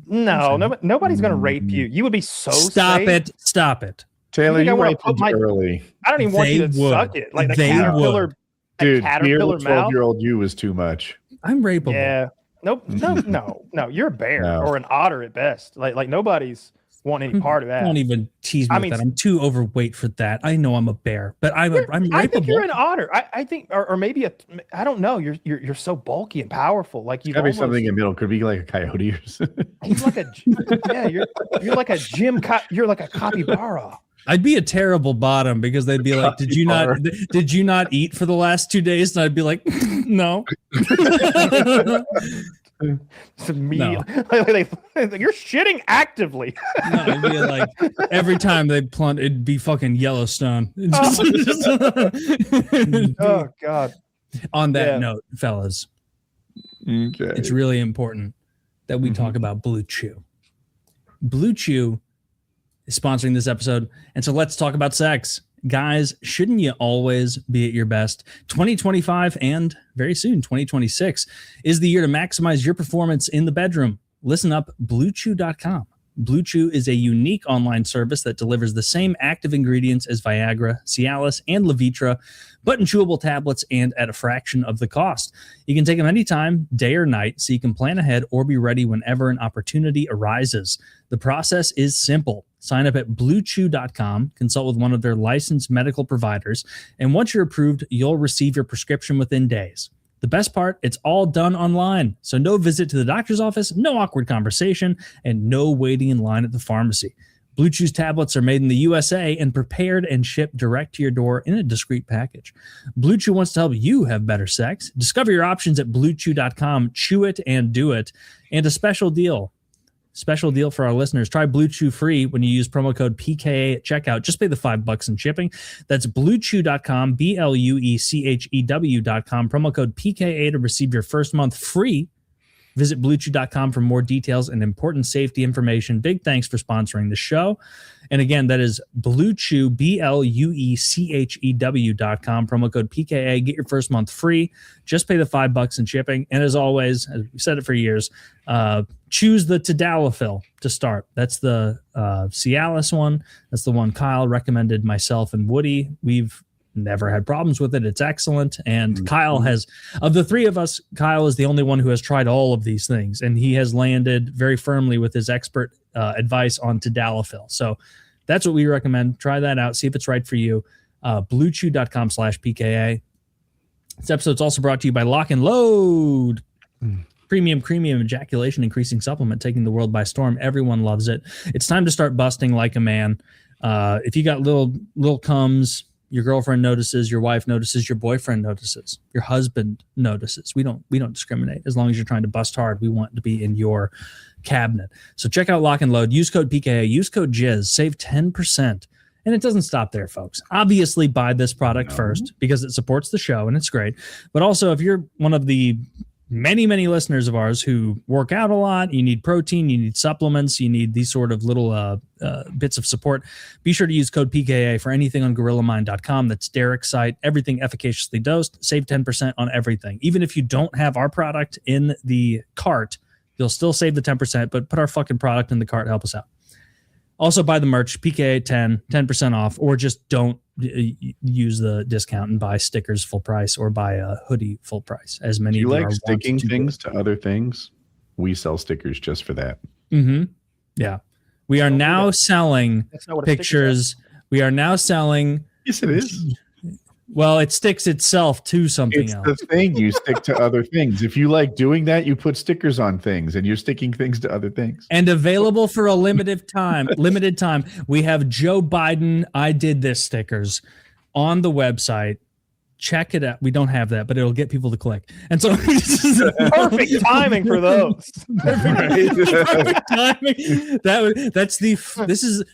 Nobody's gonna rape you. You would be so. Stop it, Taylor. You raped early. I don't even want you to suck it. Like the caterpillar. Dude, caterpillar 12-year-old you was too much. I'm rapeable. Yeah. Nope. No. You're a bear No. or an otter at best. Like nobody's want any part of that. Don't even tease me with that. I'm too overweight for that. I know I'm a bear, but I'm I think rapeable. you're an otter. I think, or maybe I don't know. You're so bulky and powerful. Like you Gotta be something in the middle. Could be like a coyote or something. He's like you're like a you're like a capybara. I'd be a terrible bottom because they'd be like, "Did you not eat for the last 2 days?" And I'd be like, "No." Some meat. No. You're shitting actively. No, it'd be like every time they plunge, it'd be fucking Yellowstone. Oh God. On that note, fellas, okay, it's really important that we talk about Blue Chew. Blue Chew is sponsoring this episode, and so let's talk about sex. Guys, shouldn't you always be at your best? 2025 and very soon 2026 is the year to maximize your performance in the bedroom. Listen up, BlueChew.com. Blue Chew is a unique online service that delivers the same active ingredients as Viagra, Cialis, and Levitra, but in chewable tablets and at a fraction of the cost. You can take them anytime, day or night, so you can plan ahead or be ready whenever an opportunity arises. The process is simple. Sign up at BlueChew.com, consult with one of their licensed medical providers, and once you're approved, you'll receive your prescription within days. The best part, it's all done online, so no visit to the doctor's office, no awkward conversation, and no waiting in line at the pharmacy. Blue Chew's tablets are made in the USA and prepared and shipped direct to your door in a discreet package. Blue Chew wants to help you have better sex. Discover your options at BlueChew.com. Chew it and do it. And a special deal for our listeners. Try Blue Chew free when you use promo code PKA at checkout. Just pay the $5 in shipping. That's BlueChew.com, BlueChew.com, promo code PKA to receive your first month free. Visit BlueChew.com for more details and important safety information. Big thanks for sponsoring the show. And again, that is Blue Chew, BlueChew.com, promo code PKA. Get your first month free. Just pay the $5 in shipping. And as always, as we've said it for years, choose the Tadalafil to start. That's the Cialis one. That's the one Kyle recommended myself and Woody. We've never had problems with it. It's excellent. And Kyle has, of the three of us, Kyle is the only one who has tried all of these things. And he has landed very firmly with his expert advice on Tadalafil. So that's what we recommend. Try that out. See if it's right for you. BlueChew.com/PKA. This episode's also brought to you by Lock and Load. Premium ejaculation increasing supplement, taking the world by storm. Everyone loves it. It's time to start busting like a man. If you got little cums, your girlfriend notices, your wife notices, your boyfriend notices, your husband notices. We don't discriminate. As long as you're trying to bust hard, we want to be in your cabinet. So check out Lock and Load. Use code PKA. Use code Jizz. Save 10%. And it doesn't stop there, folks. Obviously, buy this product first because it supports the show and it's great. But also, if you're one of the many listeners of ours who work out a lot, you need protein, you need supplements, you need these sort of little bits of support, be sure to use code PKA for anything on GorillaMind.com. That's Derek's site. Everything efficaciously dosed. Save 10% on everything. Even if you don't have our product in the cart, you'll still save the 10%, but put our fucking product in the cart. Help us out. Also, buy the merch, PKA 10% off, or just don't use the discount and buy stickers full price or buy a hoodie full price. As many you like sticking things to other things? We sell stickers just for that. Yeah. We are now selling pictures. We are now selling. Yes, it is. Well, it sticks itself to something else. It's the thing. You stick to other things. If you like doing that, you put stickers on things and you're sticking things to other things. And available for a limited time. We have Joe Biden, I did this stickers on the website. Check it out. We don't have that, but it'll get people to click. And so perfect timing for those. Perfect timing. This is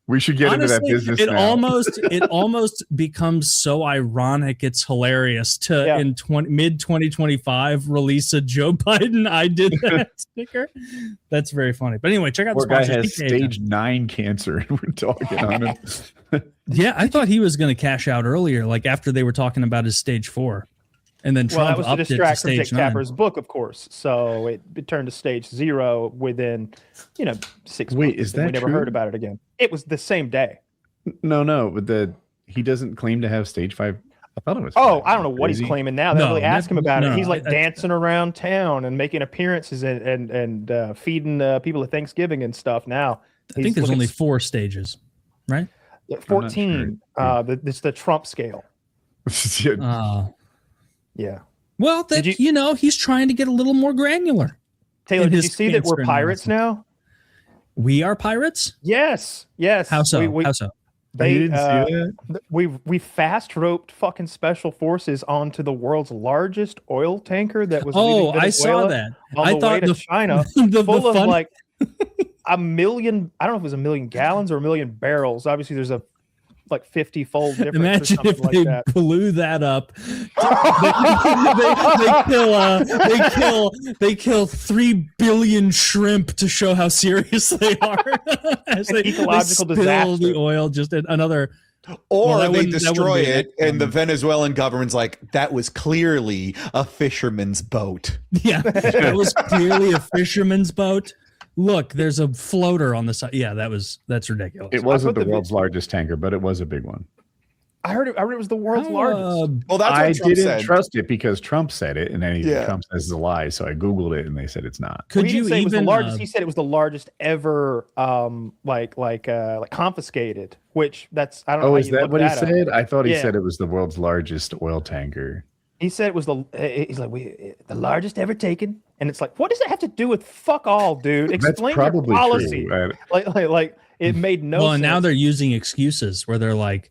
we should get into that business. It almost becomes so ironic. It's hilarious to in mid 2025 release a Joe Biden I did that sticker. That's very funny. But anyway, check out the sponsor. Guy has stage 9 cancer, and we're talking on him. Yeah, I thought he was going to cash out earlier, like after they were talking about his stage 4. And then Trump that was to upped it to distract from Dick stage 9. Tapper's book, of course. So it turned to stage 0 within, 6 months. Wait, is that we never true? heard about it again. It was the same day. No, but he doesn't claim to have stage 5. I thought it was. Oh, I don't know what Crazy. he's claiming now. They don't No, really ask him about it. He's like I- dancing around town and making appearances and feeding people at Thanksgiving and stuff. Now I think there's only 4 stages, right? 14. It's the Trump scale. Yeah. Well, that Did he's trying to get a little more granular. Taylor, in did his you see that we're cancer pirates analysis. now? We are pirates? Yes. How so? How so? They, You didn't see that? we fast roped fucking special forces onto the world's largest oil tanker that was. leaving I saw Venezuela that. On I the thought way to China, the full of fun- like a million. I don't know if it was a million gallons or a million barrels. Obviously, there's a like 50-fold difference. Imagine or if something they like that. blew that up. they kill 3 billion shrimp to show how serious they are. As An ecological spill disaster. the oil, just another. Or Well, that they wouldn't destroy be it, that and the Venezuelan government's like, that was clearly a fisherman's boat. Yeah, it was clearly a fisherman's boat. Look, there's a floater on the side. Yeah, that's ridiculous. It wasn't put the world's largest tanker, but it was a big one. I heard it was the world's largest. Well, that's what I Trump didn't said. trust it because Trump said it, and anything Yeah. Trump says is a lie. So I Googled it, and they said it's not. Could Well, he you didn't say it was the even largest? He said it was the largest ever, like confiscated. Which that's I don't know. Oh, how is you that look what he up. said? I thought he Yeah. said it was the world's largest oil tanker. He said it was he's like the largest ever taken, and it's like, what does that have to do with fuck all, dude? That's Explain your probably policy. true. Right? Like it made no well, sense. and now they're using excuses where they're like,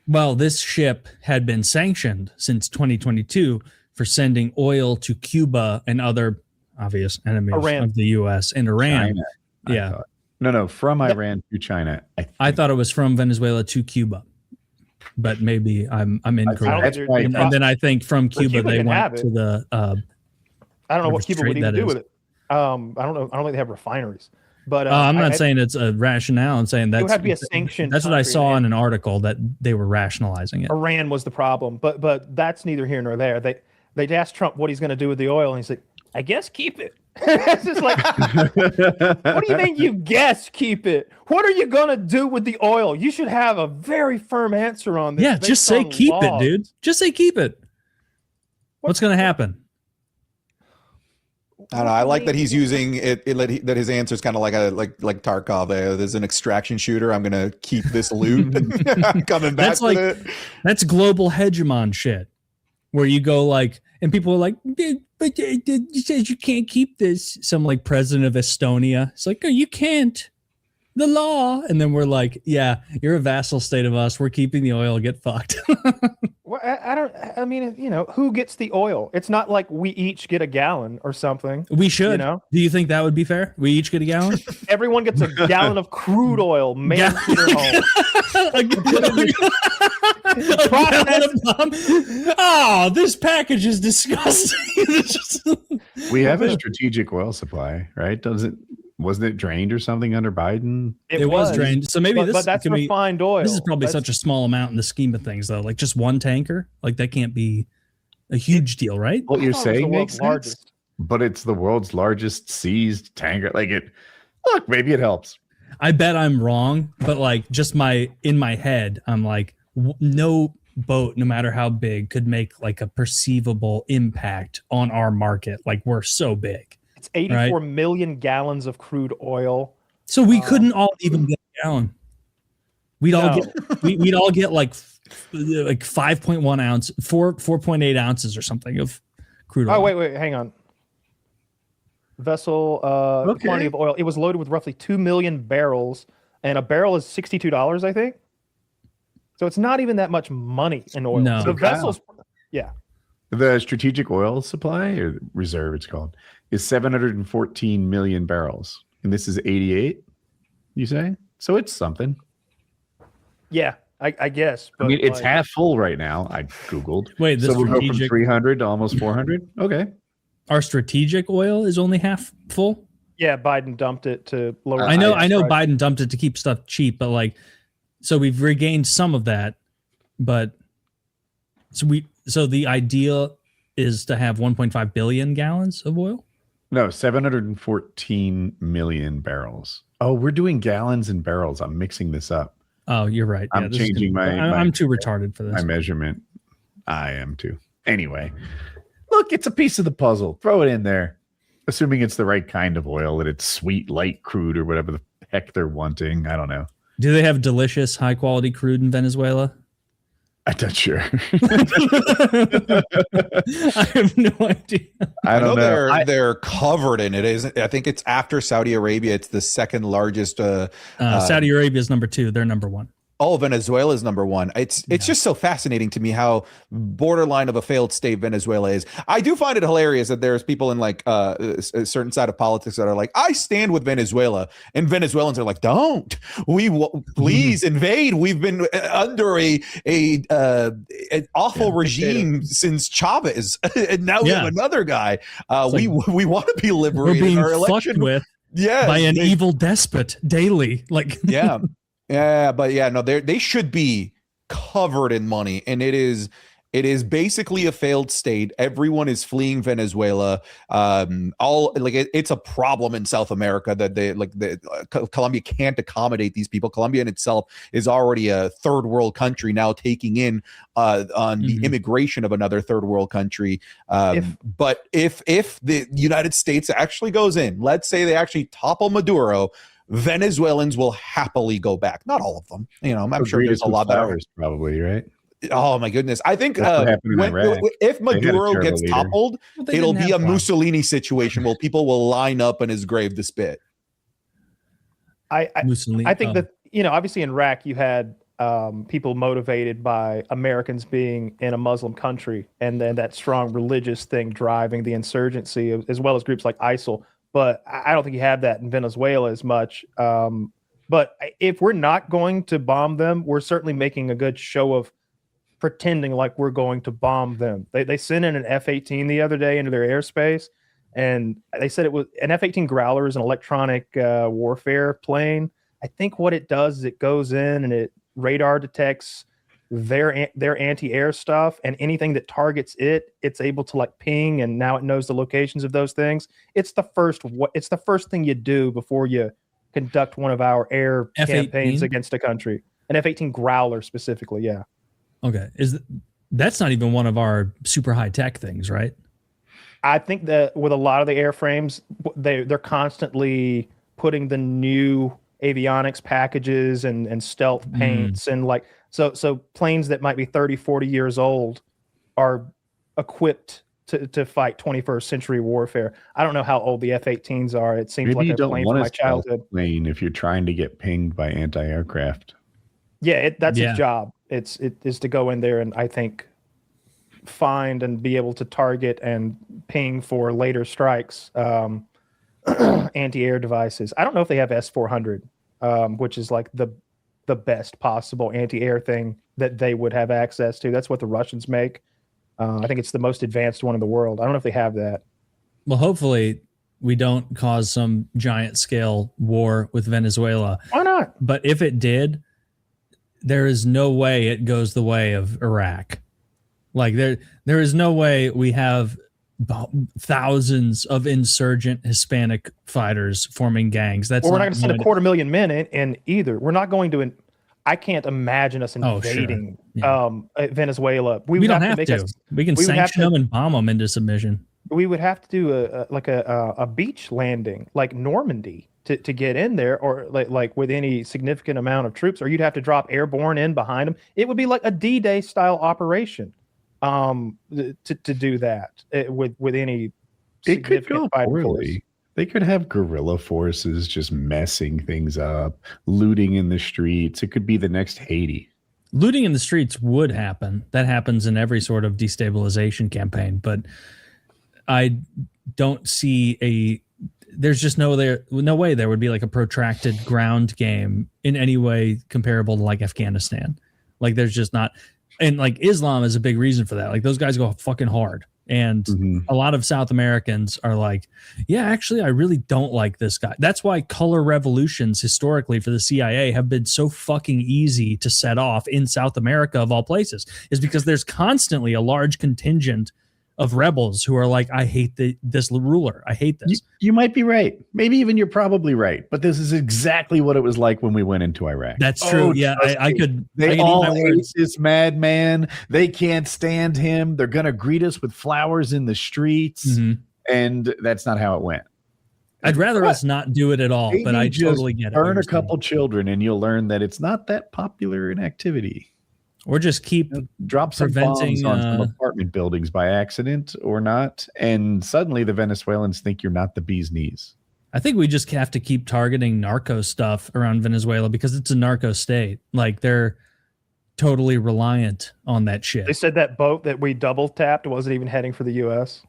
well, this ship had been sanctioned since 2022 for sending oil to Cuba and other obvious enemies Iran. of the U.S. and Iran. China, I Yeah. thought. No, from Iran to China. I thought it was from Venezuela to Cuba, but maybe I'm incorrect. That's they're- right. And then I think from Well, Cuba Cuba they can have went it. to the. I don't know what Cuba would Strait even that do is. with it. I don't know. I don't think they have refineries. But I'm not saying it's a rationale. I'm saying it that's would have to be a sanctioned. That's what I country, saw and in an article that they were rationalizing it. Iran was the problem, but that's neither here nor there. They asked Trump what he's going to do with the oil, and he's like, "I guess keep it." It's just like, what do you mean you guess keep it? What are you going to do with the oil? You should have a very firm answer on this. Yeah, based just say on keep it, laws. dude. Just say keep it. What's going to happen? I don't know. I like that he's using it. That his answer is kind of like Tarkov. There's an extraction shooter. I'm gonna keep this loot. I'm coming back That's like with it. that's global hegemon shit, where you go like, and people are like, but you said you can't keep this. Some like president of Estonia, it's like, no, you can't. The law, and then we're like, yeah, you're a vassal state of us. We're keeping the oil. Get fucked. Well, I don't. I mean, who gets the oil? It's not like we each get a gallon or something. We should. You know? Do you think that would be fair? We each get a gallon. Everyone gets a gallon of crude oil mailed to their home. Oh, this package is disgusting. We have a strategic oil supply, right? Wasn't it drained or something under Biden? It was drained. So maybe but that's refined oil. This is probably such a small amount in the scheme of things, though. Like just one tanker, like that can't be a huge deal, right? What you're thought it was the saying world's makes largest. sense, but it's the world's largest seized tanker. Like it. Look, maybe it helps. I bet I'm wrong, but like just in my head, I'm like, no boat, no matter how big, could make like a perceivable impact on our market. Like we're so big. It's 84 million gallons of crude oil. So we couldn't all even get a gallon. We'd all get like 5.1 ounce, 4.8 ounces or something of crude oil. Oh, wait, hang on. Vessel quantity of oil. It was loaded with roughly 2 million barrels, and a barrel is $62, I think. So it's not even that much money in oil. No. The vessels, yeah. The strategic oil supply or reserve, it's called, is 714 million barrels, and this is 88. You say so? It's something. Yeah, I guess. But I mean, it's like, half full right now. I googled. Wait, the so we'll go from strategic 300 to almost 400. Okay. our strategic oil is only half full. Yeah, Biden dumped it to lower. I know price. Biden dumped it to keep stuff cheap, but like, so we've regained some of that, but so the idea is to have 1.5 billion gallons of oil. No, 714 million barrels. Oh, we're doing gallons and barrels. I'm mixing this up. Oh, you're right. I'm changing my I'm too retarded for this. My measurement. I am too. Anyway, look, it's a piece of the puzzle. Throw it in there. Assuming it's the right kind of oil, that it's sweet, light crude, or whatever the heck they're wanting. I don't know. Do they have delicious, high-quality crude in Venezuela? I'm not sure. I have no idea. I don't know. They're covered in it. I think it's after Saudi Arabia. It's the second largest. Saudi Arabia is number 2. They're number 1. Oh, Venezuela is number 1. It's just so fascinating to me how borderline of a failed state Venezuela is. I do find it hilarious that there's people in like a certain side of politics that are like, I stand with Venezuela, and Venezuelans are like, don't. Please invade. We've been under an awful regime since Chavez, and now we have another guy. We want to be liberated. We're being our election fucked with by an evil despot daily. Like Yeah, but no, they should be covered in money, and it is basically a failed state. Everyone is fleeing Venezuela. It's a problem in South America that Colombia can't accommodate these people. Colombia in itself is already a third world country, now taking in on the immigration of another third world country. But if the United States actually goes in, let's say they actually topple Maduro, Venezuelans will happily go back. Not all of them. I'm sure there's a lot that are probably, right? Oh my goodness. I think if Maduro gets toppled, it'll be a Mussolini situation where people will line up in his grave to spit. I think that, obviously in Iraq you had people motivated by Americans being in a Muslim country, and then that strong religious thing driving the insurgency, as well as groups like ISIL. But I don't think you have that in Venezuela as much. But if we're not going to bomb them, we're certainly making a good show of pretending like we're going to bomb them. They sent in an F-18 the other day into their airspace, and they said it was an F-18 Growler is an electronic warfare plane. I think what it does is it goes in and it radar detects their anti-air stuff, and anything that targets it's able to like ping, and now it knows the locations of those things. It's the first thing you do before you conduct one of our air F-18? campaigns against a country. An F-18 Growler specifically, yeah. Okay, that's not even one of our super high tech things, right? I think that with a lot of the airframes, they're constantly putting the new avionics packages and stealth paints and like. So planes that might be 30, 40 years old are equipped to fight 21st century warfare. I don't know how old the F-18s are. It seems like a plane from my childhood. Plane if you're trying to get pinged by anti-aircraft. Yeah, that's his job. It is to go in there and I think find and be able to target and ping for later strikes, anti-air devices. I don't know if they have S-400, which is like the best possible anti-air thing that they would have access to. That's what the Russians make. I think it's the most advanced one in the world. I don't know if they have that. Well, hopefully we don't cause some giant scale war with Venezuela. Why not? But if it did, there is no way it goes the way of Iraq. Like there is no way we have thousands of insurgent Hispanic fighters forming gangs. We're not going to send 250,000 men in either. We're not going to. I can't imagine us invading Venezuela. We don't have to. We can sanction them and bomb them into submission. We would have to do a beach landing like Normandy to get in there, or like with any significant amount of troops, or you'd have to drop airborne in behind them. It would be like a D-Day style operation. To do that with any it could go poorly. They could have guerrilla forces just messing things up, looting in the streets. It could be the next Haiti. Looting in the streets would happen. That happens in every sort of destabilization campaign, but I don't see there's just no way there would be like a protracted ground game in any way comparable to like Afghanistan. Like there's just not. And like Islam is a big reason for that. Like those guys go fucking hard. And a lot of South Americans are like, yeah, actually, I really don't like this guy. That's why color revolutions historically for the CIA have been so fucking easy to set off in South America of all places, is because there's constantly a large contingent of rebels who are like, I hate this ruler. I hate this. You might be right. Maybe even you're probably right. But this is exactly what it was like when we went into Iraq. That's true. Yeah, I could. They I could all eat my hate words. this madman. They can't stand him. They're gonna greet us with flowers in the streets, Mhm. and that's not how it went. I'd rather us not do it at all, Maybe but I just totally get it. burn a couple children, and you'll learn that it's not that popular an activity. Or just keep Drop some preventing, bombs on some apartment buildings by accident or not, and suddenly the Venezuelans think you're not the bee's knees. I think we just have to keep targeting narco stuff around Venezuela because it's a narco state. Like they're totally reliant on that shit. They said that boat that we double tapped wasn't even heading for the U.S.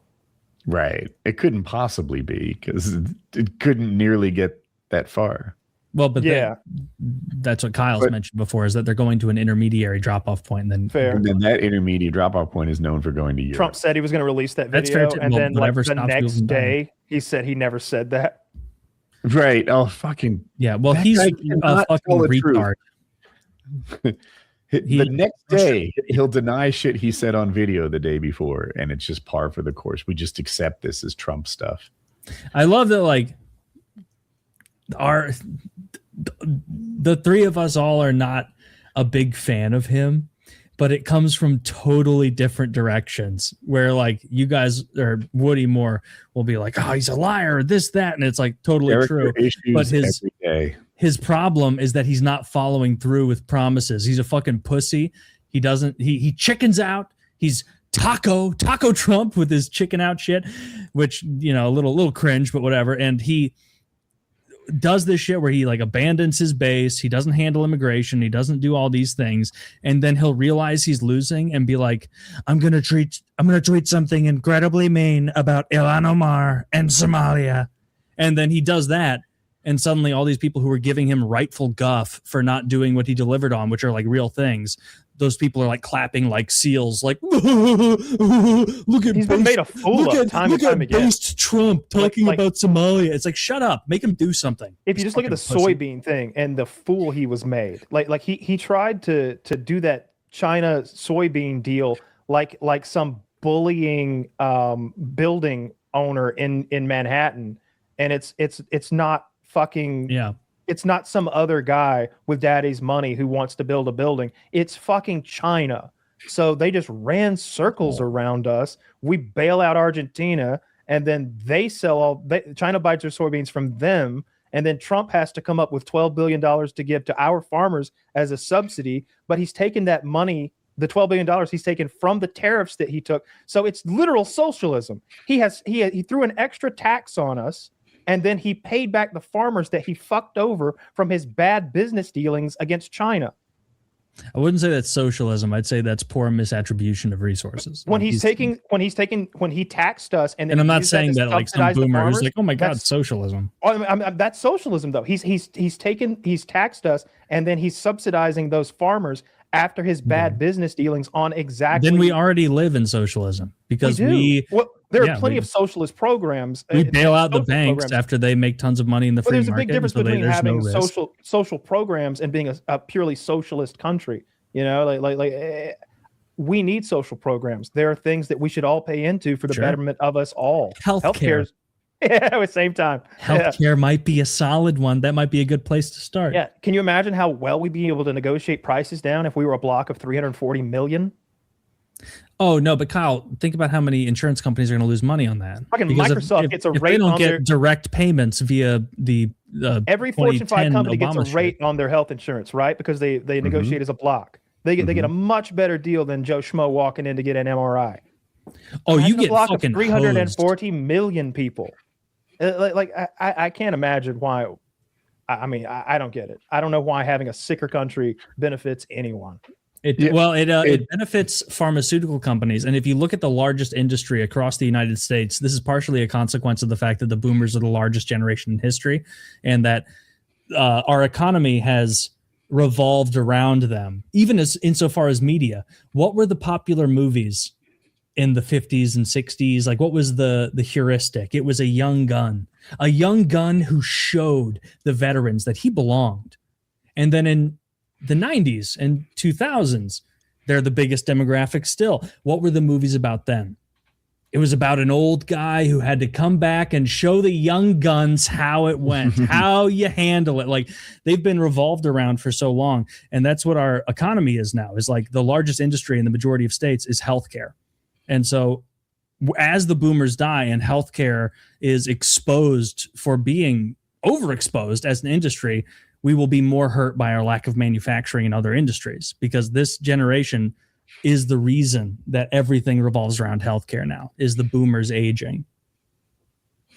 Right. It couldn't possibly be because it couldn't nearly get that far. Well, but Yeah. that's what Kyle's mentioned before, is that they're going to an intermediary drop-off point, and then Fair. And then that intermediate drop-off point is known for going to Europe. Trump said he was going to release that That's video, fair too. and Well, then like whatever the stops next people from dying. day, he said he never said that. Right. Oh, fucking. yeah. Well, That he's guy a cannot fucking tell the truth. retard. The next day, he'll deny shit he said on video the day before, and it's just par for the course. We just accept this as Trump stuff. I love that, like, the three of us all are not a big fan of him, but it comes from totally different directions. Where like you guys or Woody more will be like, "Oh, he's a liar," this, that, and it's like totally Character true. issues But his every day. his problem is that he's not following through with promises. He's a fucking pussy. He doesn't. He chickens out. He's taco Trump with his chicken out shit, which, you know, a little cringe, but whatever. And he does this shit where he like abandons his base. He doesn't handle immigration. He doesn't do all these things, and then he'll realize he's losing and be like, I'm gonna tweet something incredibly mean about Ilhan Omar and Somalia, and then he does that. And suddenly all these people who were giving him rightful guff for not doing what he delivered on, which are like real things, those people are like clapping like seals, like, look at He's been made a fool of time and time again. Based Trump talking Like- about Somalia. It's like, shut up, make him do something. If you just look at the Fucking pussy. soybean thing and the fool he was made, like he tried to do that China soybean deal like some bullying building owner in Manhattan, and it's not fucking Yeah. It's not some other guy with daddy's money who wants to build a building. It's fucking China. So they just ran circles around us. We bail out Argentina, and then they sell China buys their soybeans from them. And then Trump has to come up with $12 billion to give to our farmers as a subsidy. But he's taken that money, the $12 billion he's taken from the tariffs that he took. So it's literal socialism. He threw an extra tax on us. And then he paid back the farmers that he fucked over from his bad business dealings against China. I wouldn't say that's socialism. I'd say that's poor misattribution of resources. When he taxed us, and I'm not saying that like some boomer who's like, oh my God, that's socialism. that's socialism though. He's taxed us, and then he's subsidizing those farmers after his bad business dealings on exactly. Then we already live in socialism because there are plenty of socialist programs. We bail out the social banks programs. after they make tons of money in the free There's a market. big difference so between there's having no risk. social programs and being a purely socialist country. You know, we need social programs. There are things that we should all pay into for the betterment of us all. Healthcare. Yeah, at the same time. Healthcare might be a solid one. That might be a good place to start. Yeah. Can you imagine how well we'd be able to negotiate prices down if we were a block of 340 million? Oh no, but Kyle, think about how many insurance companies are going to lose money on that. Fucking Because Microsoft gets a if rate they don't on get their direct payments via the every Fortune 5 company gets a Obama rate on their health insurance, right? Because they negotiate as a block. They get a much better deal than Joe Schmo walking in to get an MRI. Oh, you Imagine a get block fucking of 340 million people. I can't imagine why. I don't get it. I don't know why having a sicker country benefits anyone. It benefits pharmaceutical companies. And if you look at the largest industry across the United States, this is partially a consequence of the fact that the boomers are the largest generation in history, and that our economy has revolved around them, even as insofar as media. What were the popular movies in the 50s and 60s? Like, what was the heuristic? It was a young gun who showed the veterans that he belonged. And then in the 90s and 2000s, they're the biggest demographic still. What were the movies about then? It was about an old guy who had to come back and show the young guns how it went, how you handle it. Like, they've been revolved around for so long. And that's what our economy is now, is like the largest industry in the majority of states is healthcare. And so as the boomers die and healthcare is exposed for being overexposed as an industry, we will be more hurt by our lack of manufacturing in other industries, because this generation is the reason that everything revolves around healthcare now, is the boomers aging.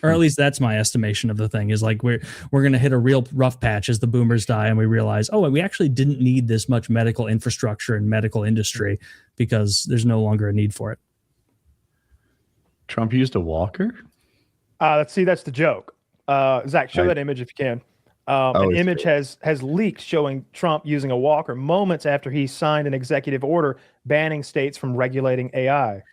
Or at least that's my estimation of the thing, is like we're going to hit a real rough patch as the boomers die and we realize, oh, we actually didn't need this much medical infrastructure and medical industry because there's no longer a need for it. Trump used a walker? Let's see, that's the joke. Zach, show that image if you can. An image has leaked showing Trump using a walker moments after he signed an executive order banning states from regulating AI.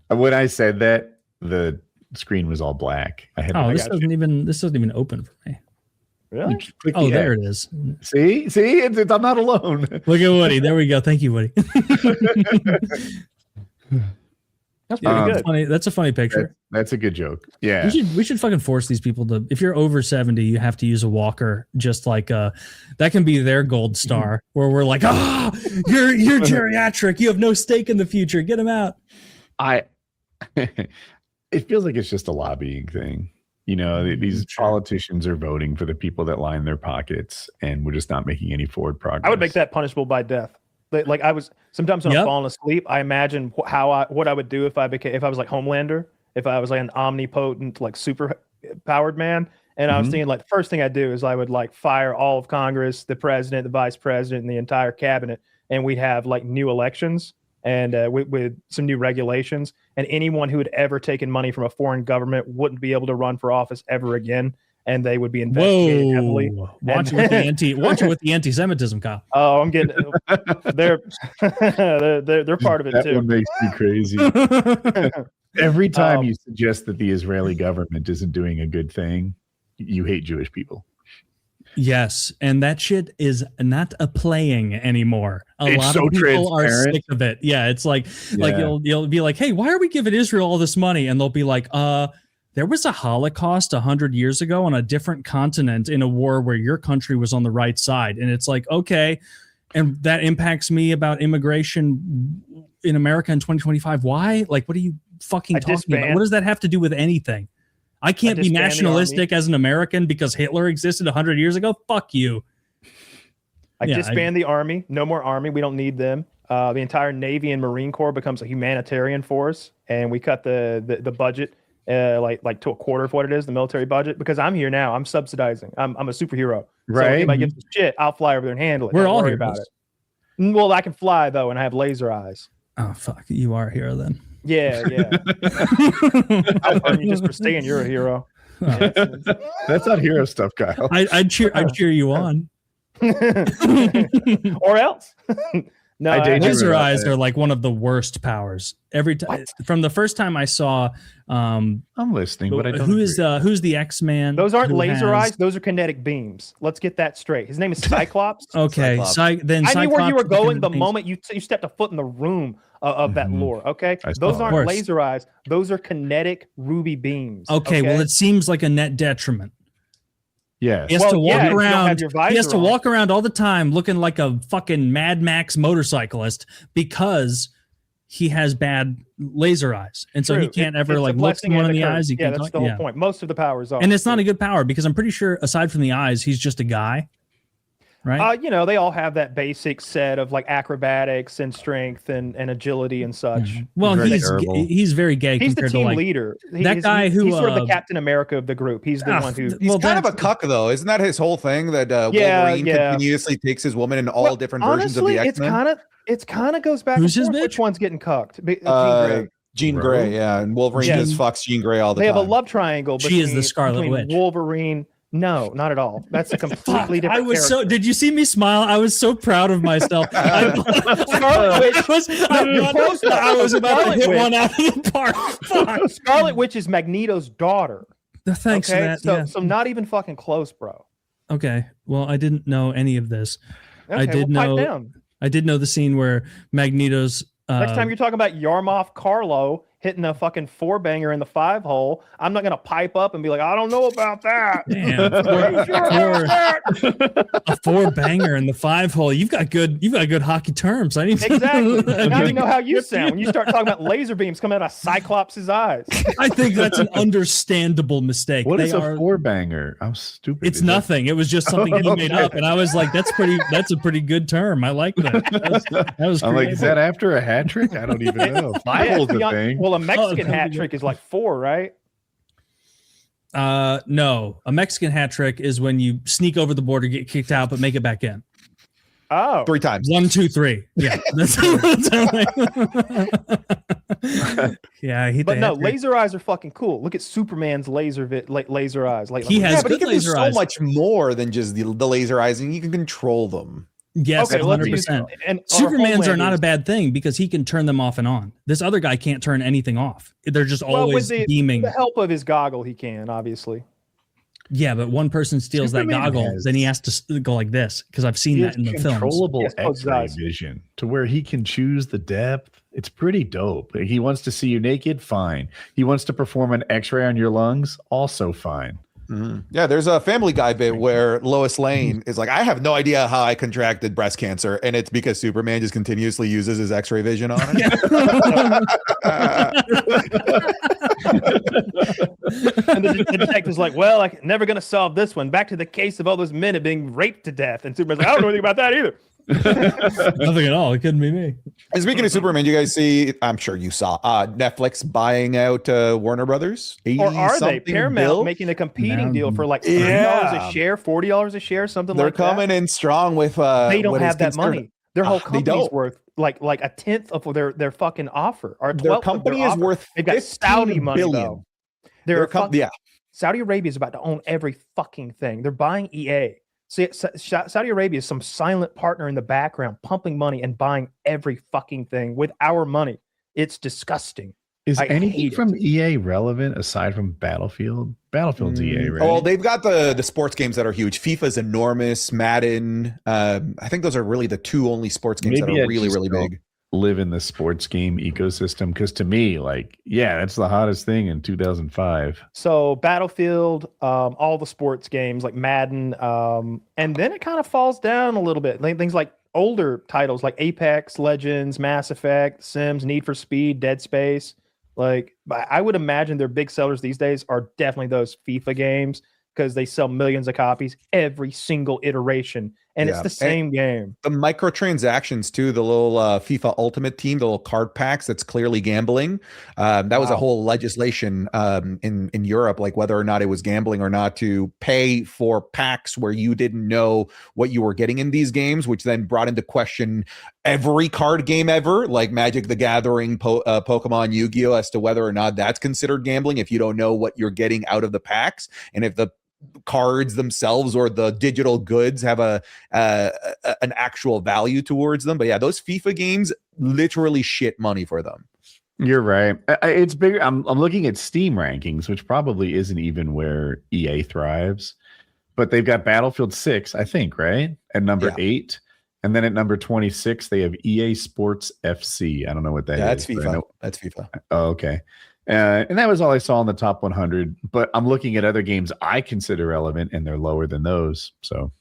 When I said that, the screen was all black. I had this doesn't even open for me. Really? Oh, there it is. See, I'm not alone. Look at Woody. There we go. Thank you, Woody. That's pretty good. Funny. That's a funny picture. That's a good joke. Yeah. We should fucking force these people to, if you're over 70, you have to use a walker. Just like that can be their gold star, where we're like, you're geriatric. You have no stake in the future. Get them out. It feels like it's just a lobbying thing. You know, these politicians are voting for the people that line their pockets, and we're just not making any forward progress. I would make that punishable by death. Like sometimes when I'm falling asleep, I imagine what I would do if I was like Homelander, if I was like an omnipotent, like super powered man. And I was thinking, like, the first thing I'd do is I would like fire all of Congress, the president, the vice president, and the entire cabinet, and we'd have like new elections and with some new regulations. And anyone who had ever taken money from a foreign government wouldn't be able to run for office ever again. And they would be investigated heavily. Watch it with the anti-Semitism, Kyle. Oh, I'm getting they're part of it that too. That one makes me crazy. Every time you suggest that the Israeli government isn't doing a good thing, you hate Jewish people. Yes, and that shit is not a playing anymore. A lot of people are sick of it. Yeah, it's like you'll be like, hey, why are we giving Israel all this money? And they'll be like, there was a Holocaust 100 years ago on a different continent in a war where your country was on the right side. And it's like, okay, and that impacts me about immigration in America in 2025. Why? Like, what are you fucking talking about? What does that have to do with anything? I can't be nationalistic as an American because Hitler existed 100 years ago. Fuck you. I disband the army. No more army. We don't need them. The entire Navy and Marine Corps becomes a humanitarian force, and we cut the budget like to a quarter of what it is, the military budget, because I'm here now. I'm subsidizing. I'm a superhero. Right. So if anybody gives a shit, I'll fly over there and handle it. We're all worry about it. Well, I can fly though, and I have laser eyes. Oh fuck, you are a hero then. Yeah. I'll burn you just for saying you're a hero. That's not hero stuff, Kyle. I'd cheer you on. Or else. No, laser eyes are like one of the worst powers. Every time, from the first time I saw, I'm listening, but I don't. Who's the X-Man? Those aren't laser eyes; those are kinetic beams. Let's get that straight. His name is Cyclops. Okay, then I knew where you were going the moment you stepped a foot in the room of that lore. Okay, those aren't laser eyes; those are kinetic ruby beams. Okay, well, it seems like a net detriment. Yeah, he has to walk around. He has to walk around all the time looking like a fucking Mad Max motorcyclist because he has bad laser eyes, and so he can't ever like look someone in the eyes. Yeah, that's the whole point. Most of the powers are, and it's not a good power because I'm pretty sure aside from the eyes, he's just a guy. Right. They all have that basic set of like acrobatics and strength and agility and such. Mm-hmm. Well, he's very gay. He's the team to, leader. He's sort of the Captain America of the group. He's the one who. He's kind of a cuck, though. Isn't that his whole thing? That Wolverine continuously takes his woman in all different versions of the X-Men. It kind of goes back. Who's his bitch? Which one's getting cucked? Jean Grey, and Wolverine just fucks Jean Grey all the time. They have a love triangle. She is the Scarlet Witch. Wolverine. No, not at all. That's a completely different. Did you see me smile? I was so proud of myself. Scarlet Witch I was about to hit one out of the park. Fuck. Scarlet Witch is Magneto's daughter. Thanks for that. So not even fucking close, bro. Okay. Well, I didn't know any of this. Okay, I did know the scene where Magneto's Next time you're talking about Yarmoth Carlo hitting a fucking 4-banger in the 5-hole, I'm not gonna pipe up and be like, I don't know about that. Damn, a 4-banger in the 5-hole. You've got good hockey terms. I need to Exactly. Now you know how you sound when you start talking about laser beams coming out of Cyclops' eyes. I think that's an understandable mistake. What is a 4-banger? I'm stupid. It's nothing. It was just something he made up, and I was like, "That's a pretty good term. I like that." That was I'm like, is that after a hat trick? I don't even know. 5 holes a thing. Well, a Mexican hat trick is like 4, right? No, a Mexican hat trick is when you sneak over the border, get kicked out, but make it back in. Oh, 3 times. 1, 2, 3. Yeah, that's yeah. But no, laser eyes are fucking cool. Look at Superman's laser eyes. Like he has but he good can do laser so eyes. much more than just the laser eyes, and you can control them. Yes, okay, 100%. And Superman's are not a bad thing because he can turn them off and on. This other guy can't turn anything off. They're just always beaming. With the help of his goggle, he can, obviously. Yeah, but one person steals Superman that goggle, then he has to go like this because I've seen that in the films. Controllable Yes, X-ray vision to where he can choose the depth. It's pretty dope. He wants to see you naked, fine. He wants to perform an X-ray on your lungs, also fine. Mm-hmm. Yeah, there's a Family Guy bit where Lois Lane is like, I have no idea how I contracted breast cancer, and it's because Superman just continuously uses his X-ray vision on it. And the detective's like, well, I'm never going to solve this one. Back to the case of all those men being raped to death. And Superman's like, I don't know anything about that either. Nothing at all. It couldn't be me. And speaking of Superman, you guys see, I'm sure you saw Netflix buying out Warner Brothers. Or are they? Paramount bill? making a competing deal for like $30 Yeah. a share, $40 a share, something They're like that. coming in strong with They don't what is have that considered- money. Their whole They company's don't. worth like a tenth of their fucking offer. Or a Their 12th of company their is offer. worth They've got 15 Saudi money billion. though. They're Yeah. Saudi Arabia is about to own every fucking thing. They're buying EA. See, Saudi Arabia is some silent partner in the background, pumping money and buying every fucking thing with our money. It's disgusting. Is I anything hate from EA relevant aside from Battlefield? Battlefield's EA, right? Oh, they've got the sports games that are huge. FIFA's enormous. Madden. I think those are really the 2 only sports games that Maybe are I really, just really don't big. live in the sports game ecosystem because to me, like, yeah, that's the hottest thing in 2005. So Battlefield, all the sports games like Madden, and then it kind of falls down a little bit. Things like older titles like Apex Legends, Mass Effect, Sims, Need for Speed, Dead Space. Like, I would imagine their big sellers these days are definitely those FIFA games because they sell millions of copies every single iteration, and it's the same game. The microtransactions too, the little FIFA Ultimate Team, the little card packs that's clearly gambling. That was a whole legislation in Europe, like whether or not it was gambling or not, to pay for packs where you didn't know what you were getting in these games, which then brought into question every card game ever, like Magic the Gathering, Pokemon, Yu-Gi-Oh, as to whether or not that's considered gambling if you don't know what you're getting out of the packs, and if the cards themselves or the digital goods have an actual value towards them. But yeah, those FIFA games literally shit money for them. You're right. It's bigger. I'm looking at Steam rankings, which probably isn't even where EA thrives, but they've got Battlefield 6, I think, right? At number 8. And then at number 26, they have EA Sports FC. I don't know what that is. That's FIFA. That's FIFA. Oh, okay. And that was all I saw in the top 100. But I'm looking at other games I consider relevant, and they're lower than those. So,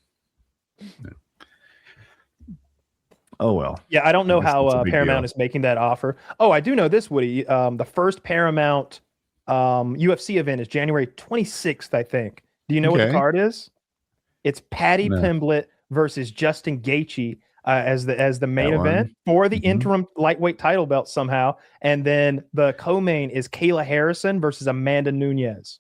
oh well. Yeah, I don't know how Paramount is making that offer. Oh, I do know this, Woody. The first Paramount UFC event is January 26th, I think. Do you know what the card is? It's Paddy Pimblett versus Justin Gaethje as the main event for the interim lightweight title belt somehow, and then the co-main is Kayla Harrison versus Amanda Nunes.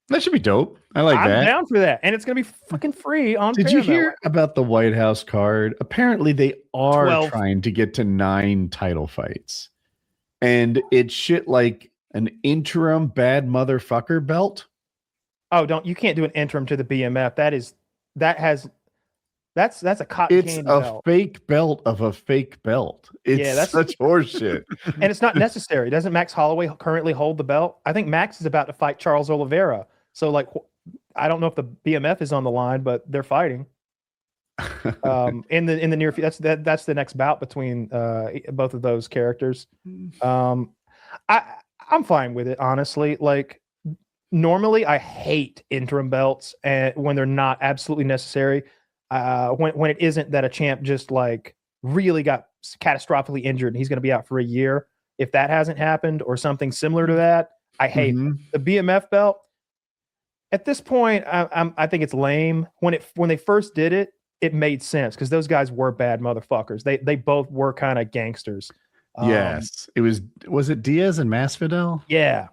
That should be dope. I'm down for that, and it's gonna be fucking free on. Did Paramount. you hear about the White House card? Apparently, they are 12. trying to get to 9 title fights, and it's shit like an interim bad motherfucker belt. Oh, you can't do an interim to the BMF. That's a cotton It's candy a belt. fake belt of a fake belt. It's that's such horseshit. And it's not necessary. Doesn't Max Holloway currently hold the belt? I think Max is about to fight Charles Oliveira. So, like, I don't know if the BMF is on the line, but they're fighting. in the near future. That's the next bout between both of those characters. I'm fine with it, honestly. Like, normally I hate interim belts and when they're not absolutely necessary. When it isn't that a champ just like really got catastrophically injured and he's going to be out for a year. If that hasn't happened or something similar to that, I hate the BMF belt. At this point, I think it's lame. When they first did it, it made sense because those guys were bad motherfuckers. They both were kind of gangsters. Yes, was it Diaz and Masvidal? Yeah.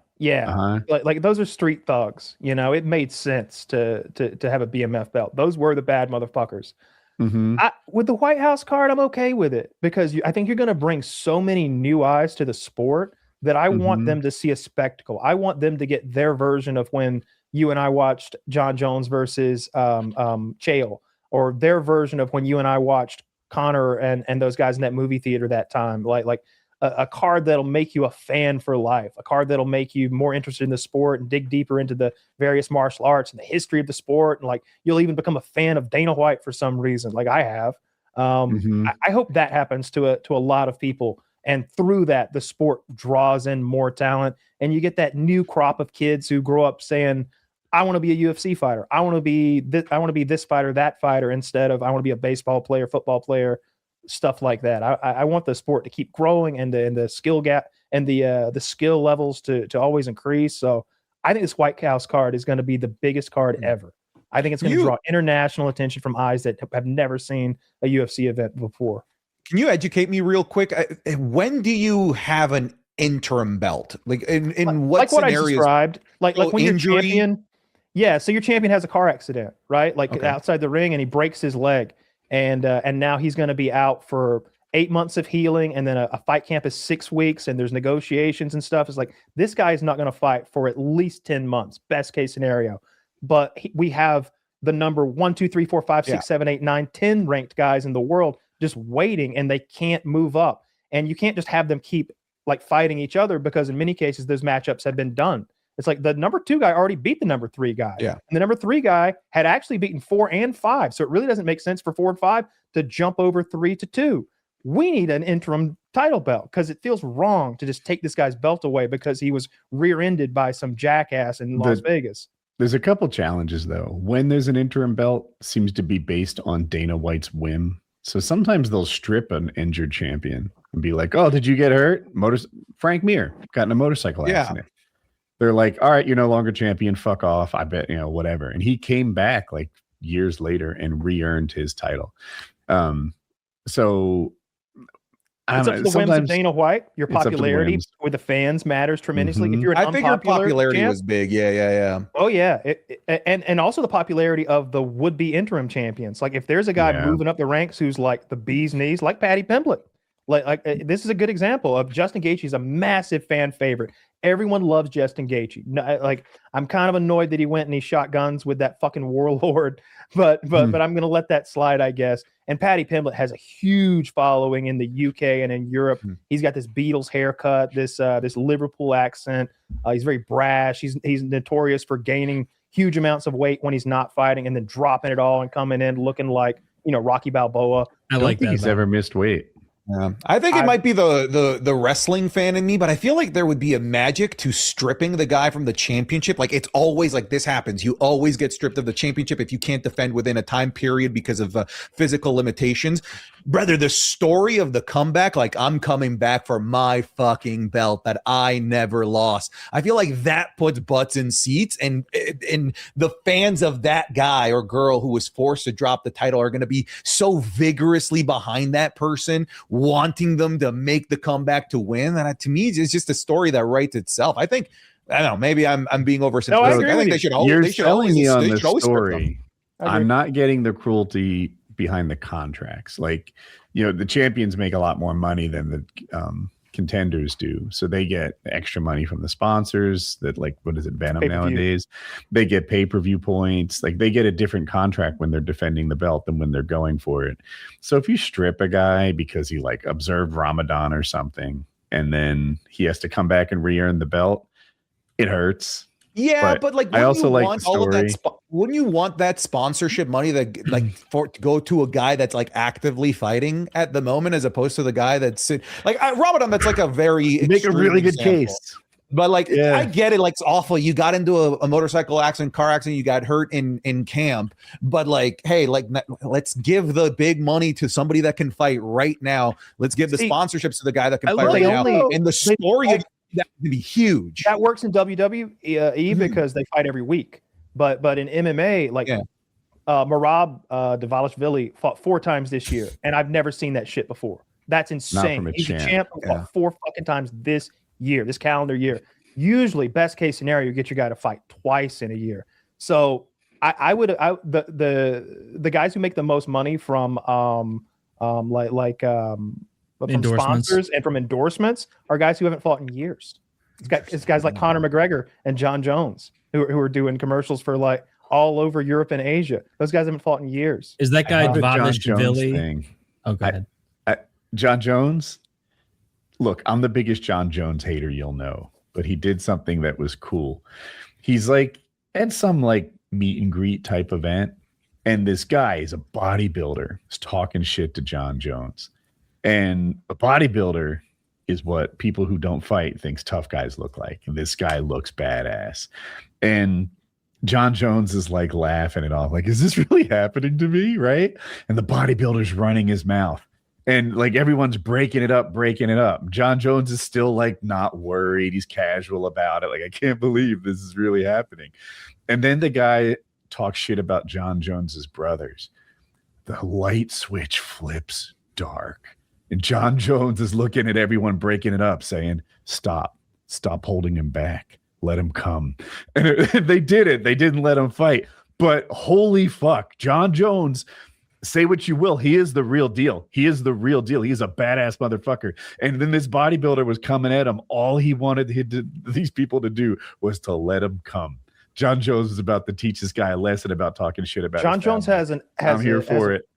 Like those are street thugs. You know, it made sense to have a BMF belt. Those were the bad motherfuckers. With the White House card, I'm okay with it because I think you're going to bring so many new eyes to the sport that I want them to see a spectacle. I want them to get their version of when you and I watched Jon Jones versus Chael, or their version of when you and I watched Connor and those guys in that movie theater that time. Like a card that'll make you a fan for life, a card that'll make you more interested in the sport and dig deeper into the various martial arts and the history of the sport. And like, you'll even become a fan of Dana White for some reason, like I have. I hope that happens to a lot of people. And through that, the sport draws in more talent and you get that new crop of kids who grow up saying, I want to be a UFC fighter. I want to be this fighter, that fighter, instead of I want to be a baseball player, football player, stuff like that. I want the sport to keep growing and the skill gap and the skill levels to always increase. So I think this White House card is going to be the biggest card ever. I think it's going to draw international attention from eyes that have never seen a UFC event before. Can you educate me real quick? When do you have an interim belt? Like in what scenarios? I described, like when injury? Your champion. Yeah, so your champion has a car accident, right? Like outside the ring, and he breaks his leg, and now he's going to be out for 8 months of healing, and then a fight camp is 6 weeks, and there's negotiations and stuff. It's like this guy is not going to fight for at least 10 months, best case scenario. But we have the number 1, 2, 3, 4, 5, 6, 7, 8, 9, 10 ranked guys in the world just waiting, and they can't move up. And you can't just have them keep like fighting each other because in many cases those matchups have been done. It's like the number 2 guy already beat the number 3 guy. Yeah. And the number 3 guy had actually beaten 4 and 5. So it really doesn't make sense for 4 and 5 to jump over 3 to 2. We need an interim title belt because it feels wrong to just take this guy's belt away because he was rear-ended by some jackass in Las Vegas. There's a couple challenges though. When there's an interim belt, seems to be based on Dana White's whim. So sometimes they'll strip an injured champion and be like, "Oh, did you get hurt? Frank Mir got in a motorcycle accident." They're like, "All right, you're no longer champion. Fuck off. I bet, whatever." And he came back like years later and re-earned his title. So it's up to the whims of Dana White. Your popularity with the fans matters tremendously. If you're I figured popularity was big. Yeah. Oh yeah, and also the popularity of the would-be interim champions. Like if there's a guy moving up the ranks who's like the bee's knees, like Paddy Pimblett. Like this is a good example of Justin Gaethje's a massive fan favorite. Everyone loves Justin Gaethje. Like I'm kind of annoyed that he went and he shot guns with that fucking warlord, but I'm gonna let that slide, I guess. And Paddy Pimblett has a huge following in the UK and in Europe. He's got this Beatles haircut, this Liverpool accent. He's very brash. He's notorious for gaining huge amounts of weight when he's not fighting and then dropping it all and coming in looking like Rocky Balboa. I don't think he's ever missed weight. Yeah. I think it might be the wrestling fan in me, but I feel like there would be a magic to stripping the guy from the championship. Like it's always like this happens. You always get stripped of the championship if you can't defend within a time period because of physical limitations. Brother, the story of the comeback, like I'm coming back for my fucking belt that I never lost. I feel like that puts butts in seats, and the fans of that guy or girl who was forced to drop the title are going to be so vigorously behind that person, wanting them to make the comeback to win. And to me, it's just a story that writes itself. I think, I don't know, maybe I'm being over-simplistic. No, I think they should always story. I'm not getting the cruelty behind the contracts. Like, the champions make a lot more money than the contenders do. So they get extra money from the sponsors that, like, what is it, Venom nowadays? They get pay-per-view points. Like, they get a different contract when they're defending the belt than when they're going for it. So if you strip a guy because he like observed Ramadan or something, and then he has to come back and re-earn the belt, it hurts. Yeah, but like, I also like want the all of that. story. Wouldn't you want that sponsorship money that like for to go to a guy that's like actively fighting at the moment, as opposed to the guy that's like Ramadan? That's like a very You make a really good extreme example. case. But like, Yeah. I get it. Like, it's awful. You got into a motorcycle accident, car accident. You got hurt in camp. But like, hey, like, let's give the big money to somebody that can fight right now. Let's give the sponsorships to the guy that can fight right now. And the story of that would be huge. That works in WWE because they fight every week. But in MMA, like Merab Dvalishvili fought 4 times this year, and I've never seen that shit before. That's insane. He's a champ who fought 4 fucking times this year, this calendar year. Usually, best case scenario, you get your guy to fight twice in a year. So the guys who make the most money from from sponsors and from endorsements are guys who haven't fought in years. It's guys like Conor McGregor and Jon Jones who are doing commercials for like all over Europe and Asia. Those guys haven't fought in years. Is that guy Dvalishvili? Oh, go ahead. Jon Jones. Look, I'm the biggest Jon Jones hater you'll know, but he did something that was cool. He's like at some like meet and greet type event, and this guy is a bodybuilder is talking shit to Jon Jones. And a bodybuilder is what people who don't fight thinks tough guys look like. And this guy looks badass. And Jon Jones is like laughing it off. Like, is this really happening to me? Right. And the bodybuilder's running his mouth. And like everyone's breaking it up. Jon Jones is still like not worried. He's casual about it. Like, I can't believe this is really happening. And then the guy talks shit about Jon Jones's brothers. The light switch flips dark. And Jon Jones is looking at everyone breaking it up, saying, stop holding him back. Let him come. And they did it. They didn't let him fight. But holy fuck, Jon Jones, say what you will. He is the real deal. He is a badass motherfucker. And then this bodybuilder was coming at him. All he wanted these people to do was to let him come. Jon Jones is about to teach this guy a lesson about talking shit about Jon Jones I'm here for it.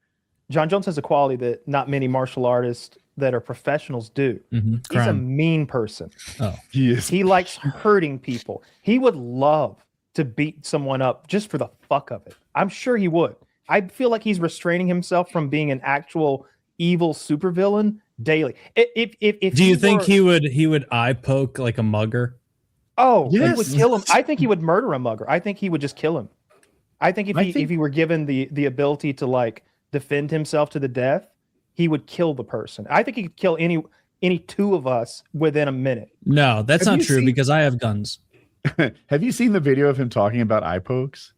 Jon Jones has a quality that not many martial artists that are professionals do. Mm-hmm. He's a mean person. Oh, he is. He likes hurting people. He would love to beat someone up just for the fuck of it. I'm sure he would. I feel like he's restraining himself from being an actual evil supervillain daily. If do you think he would eye poke like a mugger? Oh, yes. He would kill him. I think he would murder a mugger. I think he would just kill him. I think if he were given the ability to like defend himself to the death, he would kill the person. I think he could kill any 2 of us within a minute. No, that's not true because I have guns. Have you seen the video of him talking about eye pokes?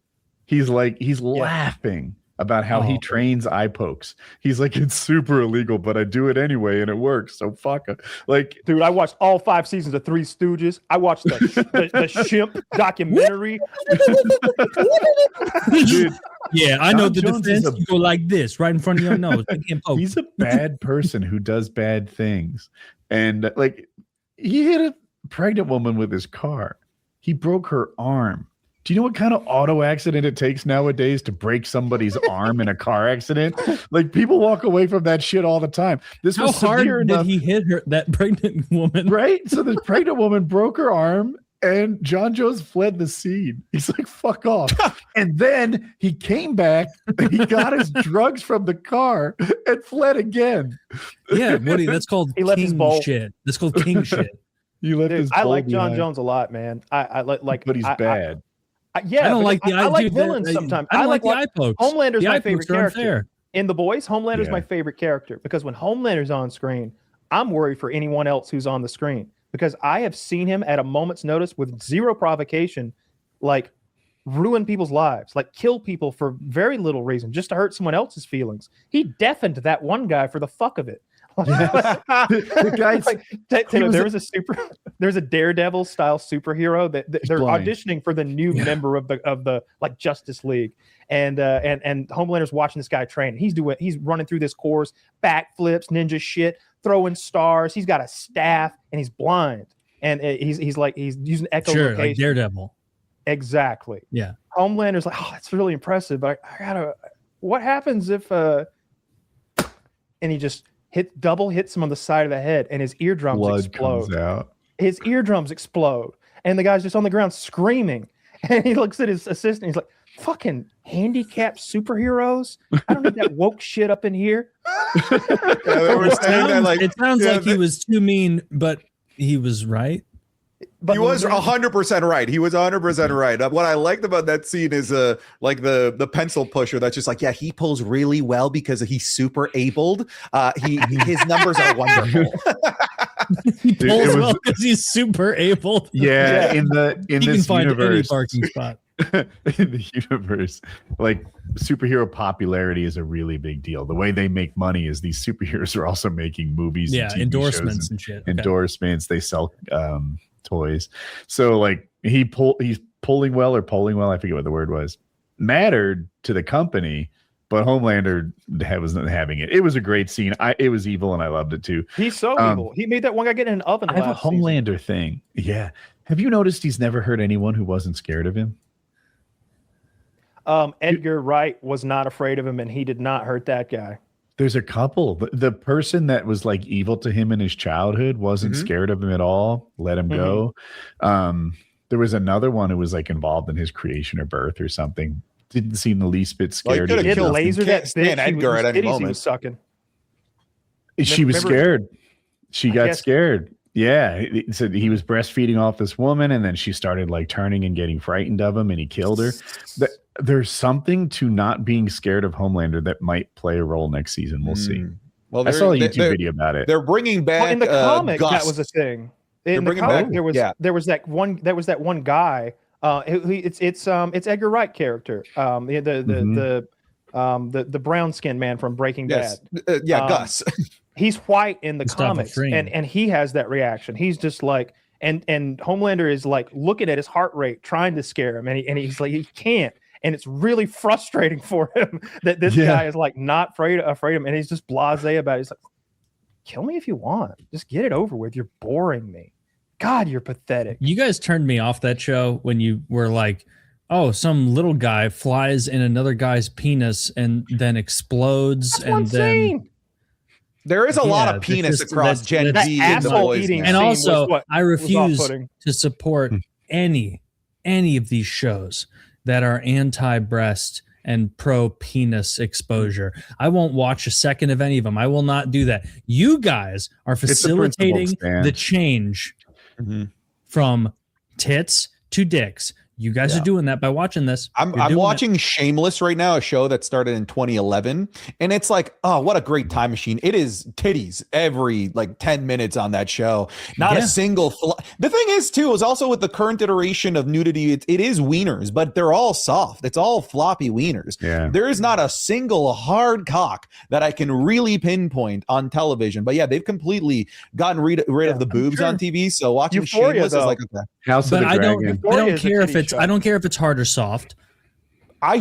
He's laughing about how he trains eye pokes. He's like, it's super illegal, but I do it anyway, and it works. So fuck it. Like, dude, I watched all 5 seasons of Three Stooges. I watched the Shimp documentary. Dude, yeah, I know the defense. You go like this, right in front of your nose. He's a bad person who does bad things, and like, he hit a pregnant woman with his car. He broke her arm. Do you know what kind of auto accident it takes nowadays to break somebody's arm in a car accident? Like, people walk away from that shit all the time. This was How severe hard enough. did he hit her, that pregnant woman? Right? So the pregnant woman broke her arm, and Jon Jones fled the scene. He's like, fuck off. And then he came back, he got his drugs from the car, and fled again. Yeah, Woody, that's called he left his bowl. shit. That's called king shit. I like Jon Jones a lot, man. I like, but he's bad. I don't like the I like villains sometimes. I don't like the eye pokes. Homelander's my favorite character. Unfair. In The Boys, Homelander's my favorite character because when Homelander's on screen, I'm worried for anyone else who's on the screen because I have seen him at a moment's notice with zero provocation, like ruin people's lives, like kill people for very little reason, just to hurt someone else's feelings. He deafened that one guy for the fuck of it. The guy's there's a Daredevil style superhero that they're auditioning for the new member of the like Justice League, and Homelander's watching this guy train. He's running through this course, backflips, ninja shit, throwing stars. He's got a staff and he's blind, and he's using echolocation. Sure, like Daredevil. Exactly. Yeah. Homelander's like, oh, that's really impressive, but I gotta. What happens if and he just hits him on the side of the head and his eardrums explode. Comes out. His eardrums explode. and the guy's just on the ground screaming. And he looks at his assistant. He's like, "Fucking handicapped superheroes! I don't need that woke shit up in here." They were saying that, like, it sounds like he was too mean, but he was right. But he was 100% right. He was 100% right. What I liked about that scene is like the pencil pusher that's just like, yeah, he pulls really well because he's super abled. His numbers are wonderful. He pulls well because he's super able. Yeah, in he this can find universe, any parking spot. In the universe, like superhero popularity is a really big deal. The way they make money is these superheroes are also making movies, and TV endorsements shows and shit. Endorsements. They sell toys. So like he's pulling well. I forget what the word was. Mattered to the company, but Homelander wasn't having it. It was a great scene. It was evil, and I loved it too. He's so evil. He made that one guy get in an oven. I have a Homelander thing. Yeah. Have you noticed he's never hurt anyone who wasn't scared of him? Edgar Wright was not afraid of him, and he did not hurt that guy. There's a couple. The person that was like evil to him in his childhood wasn't scared of him at all. Let him go. There was another one who was like involved in his creation or birth or something. Didn't seem the least bit scared. He had laser that bitch. Edgar at any moment. He was sucking. She was scared. She got scared. Yeah, he said he was breastfeeding off this woman, and then she started like turning and getting frightened of him, and he killed her. There's something to not being scared of Homelander that might play a role next season. We'll see. Well, I saw a YouTube video about it. They're bringing back in the comic. That was a thing. In the comic, back, there was that one guy. It's Edgar Wright character. The brown skinned man from Breaking Bad. Gus. He's white in the comics, and he has that reaction. He's just like, and Homelander is like looking at his heart rate, trying to scare him, and he's like, he can't, and it's really frustrating for him that this guy is like not afraid of him, and he's just blasé about it. He's like, kill me if you want, just get it over with. You're boring me. God, you're pathetic. You guys turned me off that show when you were like, oh, some little guy flies in another guy's penis and then explodes. That's one scene. There is a lot of penis across Gen Z in the boys. And also, I refuse to support any of these shows that are anti-breast and pro-penis exposure. I won't watch a second of any of them. I will not do that. You guys are facilitating the change from tits to dicks. You guys are doing that by watching this. I'm watching Shameless right now, a show that started in 2011. And it's like, oh, what a great time machine. It is titties every like 10 minutes on that show. Not a single. The thing is, too, is also with the current iteration of nudity, it is wieners, but they're all soft. It's all floppy wieners. Yeah. There is not a single hard cock that I can really pinpoint on television. But yeah, they've completely gotten rid of the boobs on TV. So watching Euphoria, Shameless is like, okay. House of the Dragon. I don't care if it's hard or soft.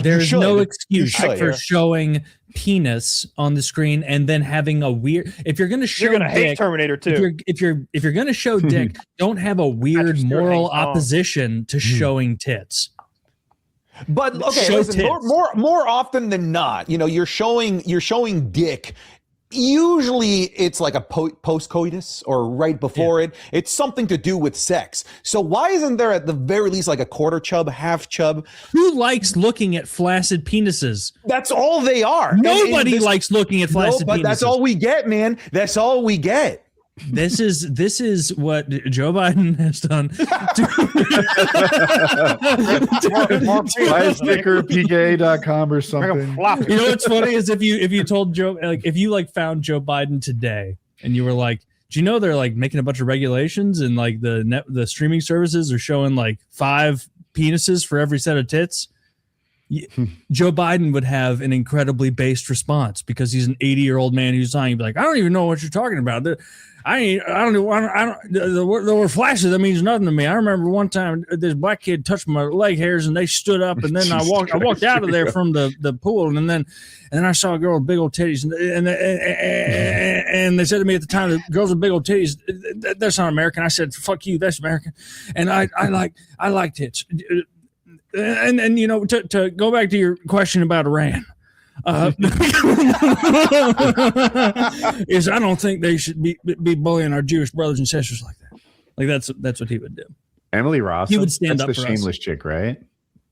There's no excuse for showing penis on the screen and then having a weird. If you're going to show, you're going to hate Terminator 2. If you're going to show dick, don't have a weird moral opposition to showing tits. But okay, listen, more often than not, you know, you're showing dick. Usually it's like a post-coitus or right before it. It's something to do with sex. So why isn't there at the very least like a quarter chub, half chub? Who likes looking at flaccid penises? That's all they are. Nobody likes looking at flaccid penises. That's all we get, man. That's all we get. This is what Joe Biden has done. Buy a sticker, PKA.com or something. You know what's funny is if you told Joe, like if you like found Joe Biden today and you were like, do you know they're like making a bunch of regulations and like the streaming services are showing like 5 penises for every set of tits? Joe Biden would have an incredibly based response because he's an 80-year-old man who's lying. He'd be like, I don't even know what you're talking about. I don't know. The word flashes, that means nothing to me. I remember one time this black kid touched my leg hairs and they stood up, and then I walked out of there from the pool, and then I saw a girl with big old titties, and they said to me at the time, the girls with big old titties, that's not American. I said, fuck you, that's American. And I like tits. And you know, to go back to your question about Iran, is I don't think they should be bullying our Jewish brothers and sisters like that. Like that's what he would do. Emily Ross. He would stand That's up the for us. shameless chick, right?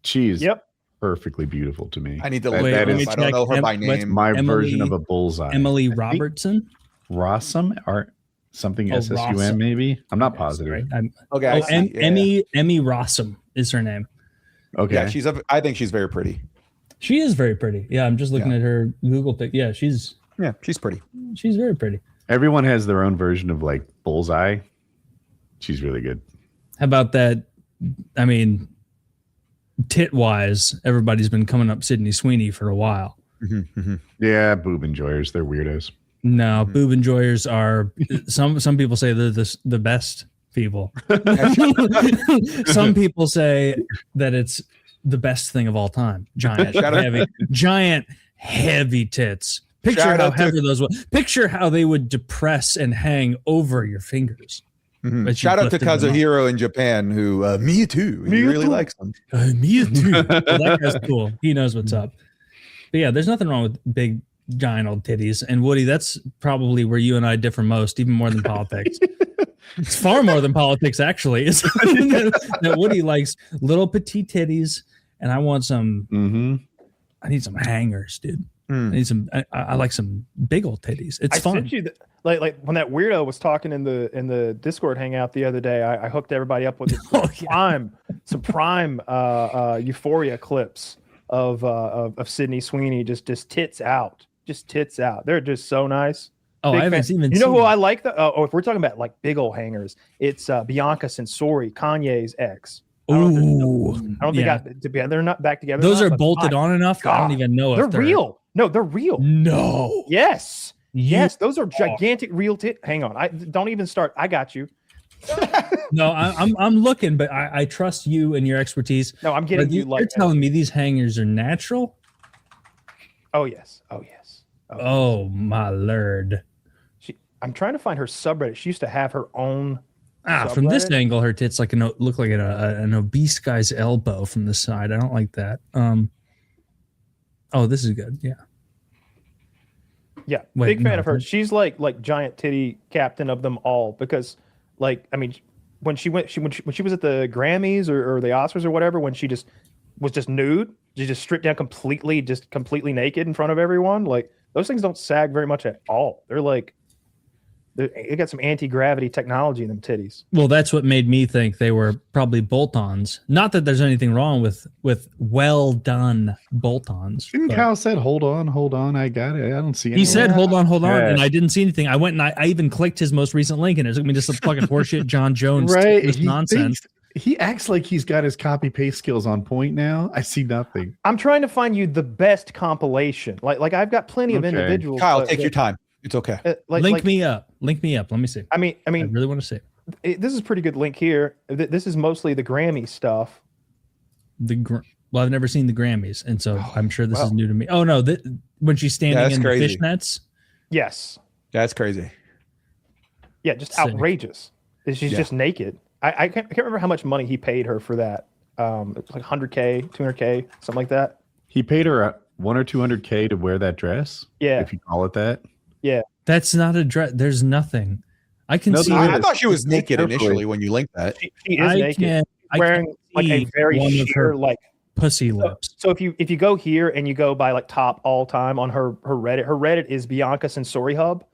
She's Yep. perfectly beautiful to me. I need to That- look that her is up. I don't know her by what's name. my Emily- version of a bullseye. Emily I think Robertson. Rossum or something Oh, SSUM Rossum. I'm not Yes, positive. right. I'm- Okay, I Oh, see. Yeah. Emmy Rossum is her name. Okay. Yeah, I think she's very pretty. She is very pretty. Yeah, I'm just looking Yeah. at her Google pic. Yeah, she's Pretty. very pretty. Everyone has their own version of like bullseye. She's really good. How about that? I mean, tit wise, everybody's been coming up Sydney Sweeney for a while. Yeah, boob enjoyers. They're weirdos. No, boob enjoyers are some people say they're the best people. Some people say that it's the best thing of all time. Giant heavy tits. Picture Shout how out to- heavy those would. Picture how they would depress and hang over your fingers. Mhm. But you Shout out to lifted them up. Kazuhiro in Japan, who me too. He really likes them. Me too. Well, that guy's cool. He knows what's up. But yeah, there's nothing wrong with big, giant old titties. And Woody, that's probably where you and I differ most, even more than politics. It's far more than politics, actually. It's that Woody likes little petite titties, and I want some. I need some hangers, dude. I need some. I like some big old titties. It's I fun. sent you like when that weirdo was talking in the Discord hangout the other day. I hooked everybody up with some prime Euphoria clips of Sydney Sweeney just tits out, They're just so nice. Oh, Big I haven't fan. even. You know seen who that. I like? If we're talking about like big old hangers, it's Bianca Censori, Kanye's ex. I don't think yeah. they're not back together. Those now, are but bolted my on enough. I don't God, even know if they're real. No, they're real. No. Yes. You- Yes, those are gigantic real Hang on. I don't even start. I got you. No, I'm looking, but I trust you and your expertise. No, I'm getting But you you're like telling me these hangers are natural? Oh yes. Oh yes. Oh my lord. I'm trying to find her subreddit. She used to have her own. From this subreddit. angle, her tits look like an obese guy's elbow from the side. I don't like that. Oh, this is good. Yeah. Yeah, Wait, big fan no, of her. but- She's like giant titty captain of them all because, like, I mean, when she was at the Grammys or the Oscars or whatever, when she just was just nude, she just stripped down completely naked in front of everyone. Like those things don't sag very much at all. They're like, they got some anti-gravity technology in them titties. Well, that's what made me think they were probably bolt-ons. Not that there's anything wrong with well done bolt-ons. Didn't but- Kyle said, hold on, I got it. I don't see anything. He said, hold on, Yeah. and I didn't see anything. I went and I even clicked his most recent link, and it took me just a fucking horseshit Jon Jones this nonsense. He acts like he's got his copy paste skills on point now. I see nothing. I'm trying to find you the best compilation. Like I've got plenty of Okay. individuals. Kyle, but- take your time. It's okay. Link me up. Let me see. I mean, I really want to see this is a pretty good link here. This is mostly the Grammy stuff. Well, I've never seen the Grammys, and so I'm sure this well. is new to me. Oh no, when she's standing that's in crazy. the fishnets. Yes. That's crazy. Yeah, just Sick. outrageous. She's just naked. I can't remember how much money he paid her for that. It's like 100K, 200K, something like that. He paid her $100 or $200K to wear that dress. Yeah. If you call it that. That's not a dress. There's nothing. I can No, see. there I is. thought she was naked Carefully. initially when you linked that. She is naked, wearing like a very one of sheer her like. pussy lips. So if you go here and you go by like top all time on her Reddit is Bianca Censori Hub,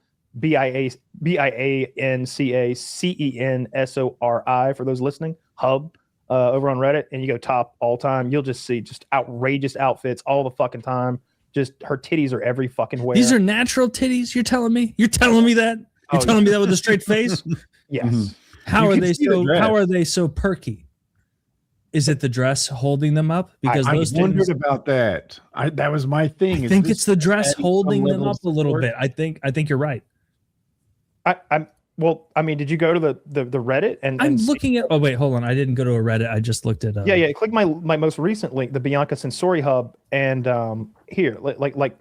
BIANCACENSORI for those listening, Hub over on Reddit, and you go top all time, you'll just see just outrageous outfits all the fucking time. Just her titties are every fucking where. These are natural titties. You're telling me? You're telling me that? You're Oh, telling me that with a straight face? yes. Mhm. How You are can they see the so? dress. How are they so perky? Is it the dress holding them up? Because I those wondered things, about that. That was my thing. I Is think this it's the dress adding some holding them level up of a little support? bit. I think you're right. Well, I mean, did you go to the Reddit and I'm see- looking at. Oh wait, hold on. I didn't go to a Reddit. I just looked at. Yeah. Click my most recent link, the Bianca Censori Hub, and here, like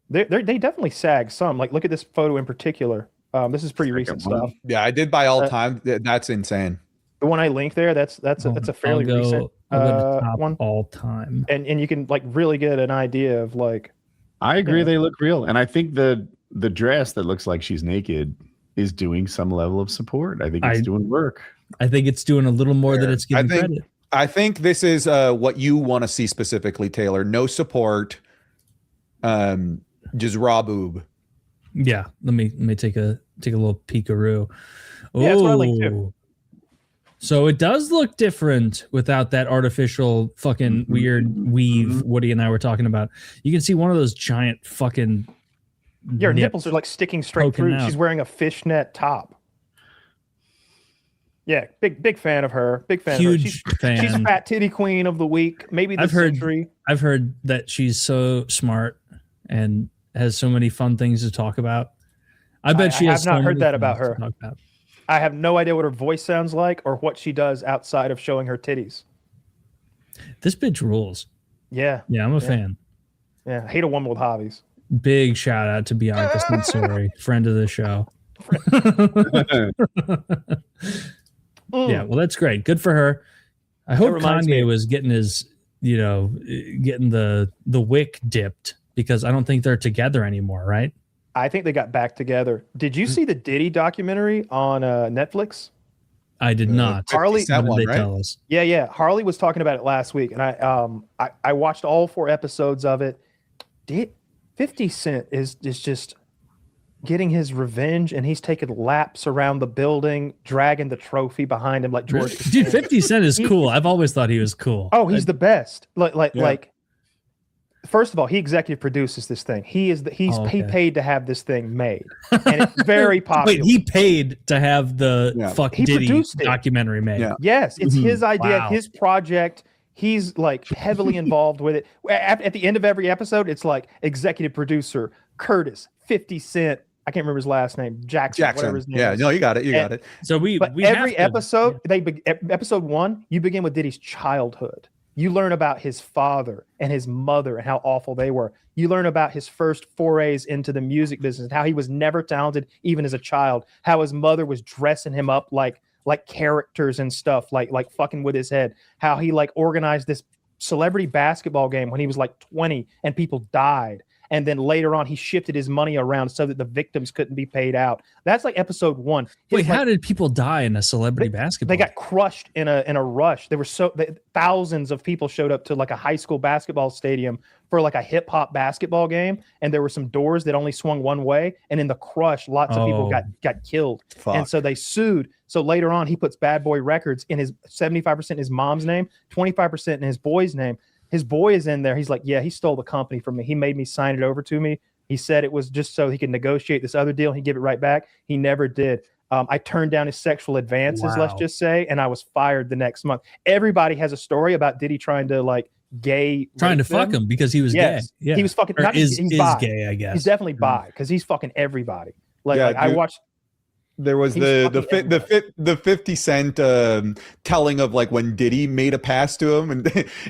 they definitely sag some. Like, look at this photo in particular. This is pretty recent Second one. stuff. Yeah, I did by all time. That's insane. The one I linked there, that's a fairly recent I'll go to top one, all time. and you can like really get an idea of like. I agree. Yeah. They look real. And I think the dress that looks like she's naked is doing some level of support. I think it's doing work. I think it's doing a little more than it's getting credit. I think this is what you want to see specifically, Taylor. No support, just raw boob. Yeah, let me take a little peekaroo. Yeah, that's what I like too. So it does look different without that artificial fucking weird weave Woody and I were talking about. You can see one of those giant fucking her nipples are like sticking straight through. She's wearing a fishnet top. Yeah, big fan of her. Big fan. Huge fan. She's fat titty queen of the week. Maybe the century. I've heard that she's so smart and has so many fun things to talk about. I bet she has. I have not heard that about her. I have no idea what her voice sounds like or what she does outside of showing her titties. This bitch rules. Yeah. Yeah, I'm a fan. Yeah, I hate a woman with hobbies. Big shout out to Bianca Censori, friend of the show. Yeah, well, that's great. Good for her. I hope Kanye was getting his, getting the wick dipped, because I don't think they're together anymore, right? I think they got back together. Did you see the Diddy documentary on Netflix? I did not. Harley, tell us? Yeah. Harley was talking about it last week, and I watched all 4 episodes of it. 50 Cent is just getting his revenge, and he's taking laps around the building, dragging the trophy behind him like George. Dude, 50 Cent is cool. I've always thought he was cool. Oh, he's the best. Like. First of all, he executive produces this thing. He paid to have this thing made, and it's very popular. Wait, he paid to have the Diddy documentary made. Yeah. Yes, it's his idea, his project. He's like heavily involved with it. At the end of every episode, it's like executive producer Curtis, 50 Cent. I can't remember his last name. Jackson. Whatever his name is. No, you got it. You got it. So every episode, episode 1, you begin with Diddy's childhood. You learn about his father and his mother and how awful they were. You learn about his first forays into the music business and how he was never talented even as a child. How his mother was dressing him up like characters and stuff, like fucking with his head. How he like organized this celebrity basketball game when he was like 20 and people died. And then later on, he shifted his money around so that the victims couldn't be paid out. That's like episode 1. Wait, how did people die in a celebrity basketball? They got crushed in a rush. There were thousands of people showed up to like a high school basketball stadium for like a hip hop basketball game, and there were some doors that only swung one way. And in the crush, lots of people got killed. Fuck. And so they sued. So later on, he puts Bad Boy Records in his 75% in his mom's name, 25% in his boy's name. His boy is in there. He's like, yeah, he stole the company from me. He made me sign it over to me. He said it was just so he could negotiate this other deal. He'd give it right back. He never did. I turned down his sexual advances, let's just say, and I was fired the next month. Everybody has a story about Diddy trying to fuck him because he was gay. Yeah. He was fucking. He's bi. Gay, I guess. He's definitely bi because he's fucking everybody. I watched. There was the 50 Cent telling of like when Diddy made a pass to him,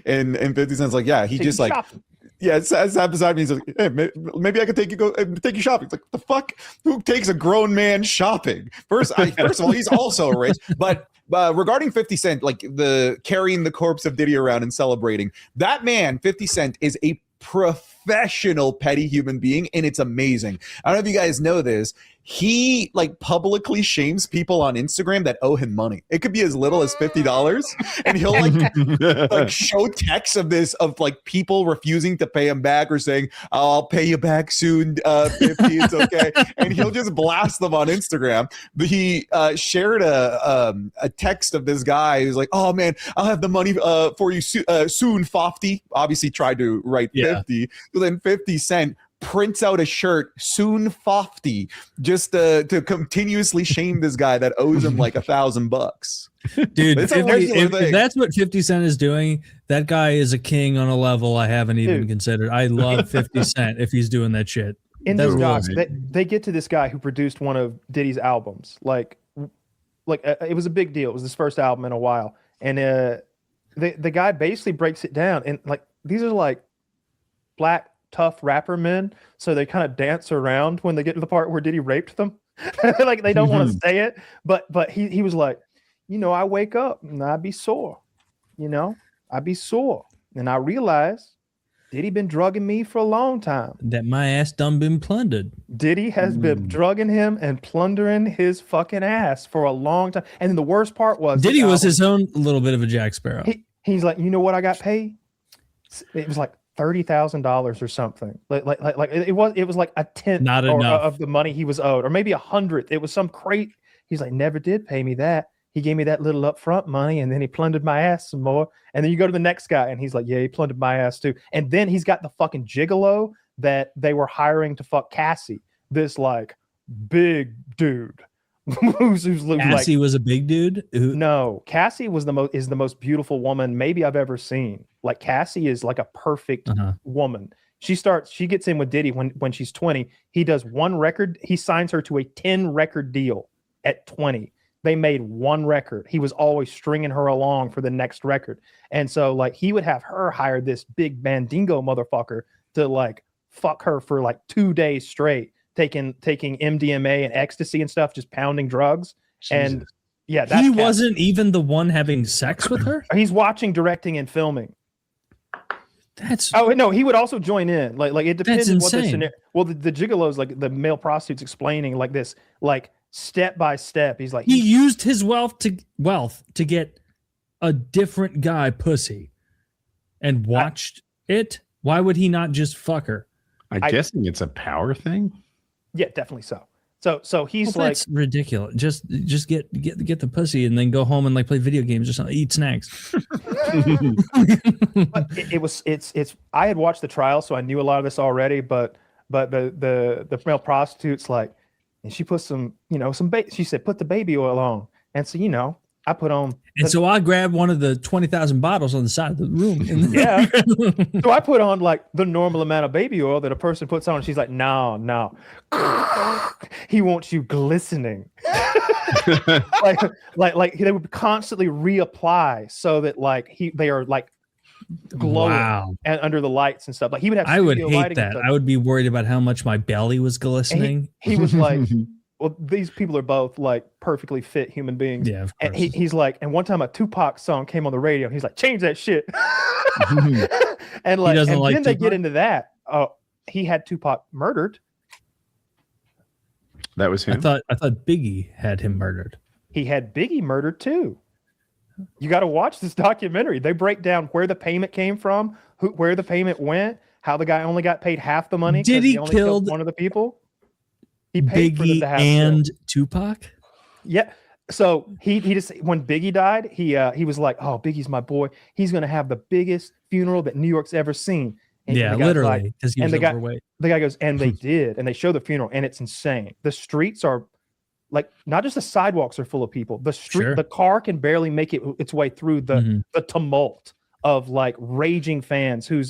and 50 Cent's like, yeah, he just like shopping. Yeah, sat beside me. He's like, hey, maybe I could take you shopping. It's like, the fuck? Who takes a grown man shopping? First of all, he's also rich. But regarding 50 Cent, like the carrying the corpse of Diddy around and celebrating, that man, 50 Cent, is a professional petty human being, and it's amazing. I don't know if you guys know this. He like publicly shames people on Instagram that owe him money. It could be as little as $50, and he'll like show texts of like people refusing to pay him back or saying, oh, I'll pay you back soon, 50, it's okay. And he'll just blast them on Instagram. But he shared a text of this guy who's like, oh man, I'll have the money for you soon, 50. Obviously tried to write 50. So then 50 Cent prints out a shirt, soon 50, just to continuously shame this guy that owes him like $1,000. Dude, if that's what 50 Cent is doing, that guy is a king on a level I haven't even considered. I love 50 Cent if he's doing that shit. In those docs, they get to this guy who produced one of Diddy's albums. Like it was a big deal. It was his first album in a while. And the guy basically breaks it down. And like, these are like black tough rapper men, so they kind of dance around when they get to the part where Diddy raped them. Like they don't want to say it, but he was like, I wake up and I be sore, I be sore, and I realize Diddy been drugging me for a long time. That my ass done been plundered. Diddy has been drugging him and plundering his fucking ass for a long time. And then the worst part was Diddy was his own little bit of a Jack Sparrow. He's like, you know what I got paid? It was like $30,000 or something. Like it was like a tenth of the money he was owed, or maybe 100th. It was some crate. He's like, never did pay me that. He gave me that little upfront money, and then he plundered my ass some more. And then you go to the next guy, and he's like, yeah, he plundered my ass too. And then he's got the fucking gigolo that they were hiring to fuck Cassie, this like big dude. Cassie was a big dude. No, Cassie is the most beautiful woman maybe I've ever seen. Like Cassie is like a perfect woman. She gets in with Diddy when she's 20. He does one record. He signs her to a 10 record deal at 20. They made one record. He was always stringing her along for the next record. And so like he would have her hire this big Mandingo motherfucker to like fuck her for like 2 days straight, taking MDMA and ecstasy and stuff, just pounding drugs. Jesus. And yeah, he wasn't even the one having sex with her. He's watching, directing, and filming. He would also join in. Like it depends on what the scenario. Well, the gigolos, like the male prostitutes, explaining like this, like step by step. He's like, he used his wealth to get a different guy pussy and watched it. Why would he not just fuck her? I'm guessing it's a power thing. Yeah, definitely so. So he's that's ridiculous. Just get the pussy and then go home and like play video games or something, eat snacks. But it's I had watched the trial, so I knew a lot of this already, but the male prostitute's like, and she put some she said, put the baby oil on. And so, I put on. And so I grabbed one of the 20,000 bottles on the side of the room. Yeah. So I put on like the normal amount of baby oil that a person puts on. And she's like, no. He wants you glistening. like they would constantly reapply so that like they are like glowing and under the lights and stuff. Like he would have. I would hate that. I would be worried about how much my belly was glistening. He was like, well, these people are both like perfectly fit human beings. Yeah, of course. And he's like, and one time a Tupac song came on the radio. He's like, change that shit. And like, and then they get into that. Oh, he had Tupac murdered. That was him. I thought Biggie had him murdered. He had Biggie murdered too. You got to watch this documentary. They break down where the payment came from, where the payment went, how the guy only got paid half the money. Did he only killed one of the people? He paid Biggie for and Tupac? Yeah. So he just, when Biggie died, he was like, oh, Biggie's my boy. He's going to have the biggest funeral that New York's ever seen. And yeah, literally. Because he was overweight. The guy goes, and they did. And they show the funeral, and it's insane. The streets are like, not just the sidewalks are full of people. The street, the car can barely make its way through the tumult of like raging fans who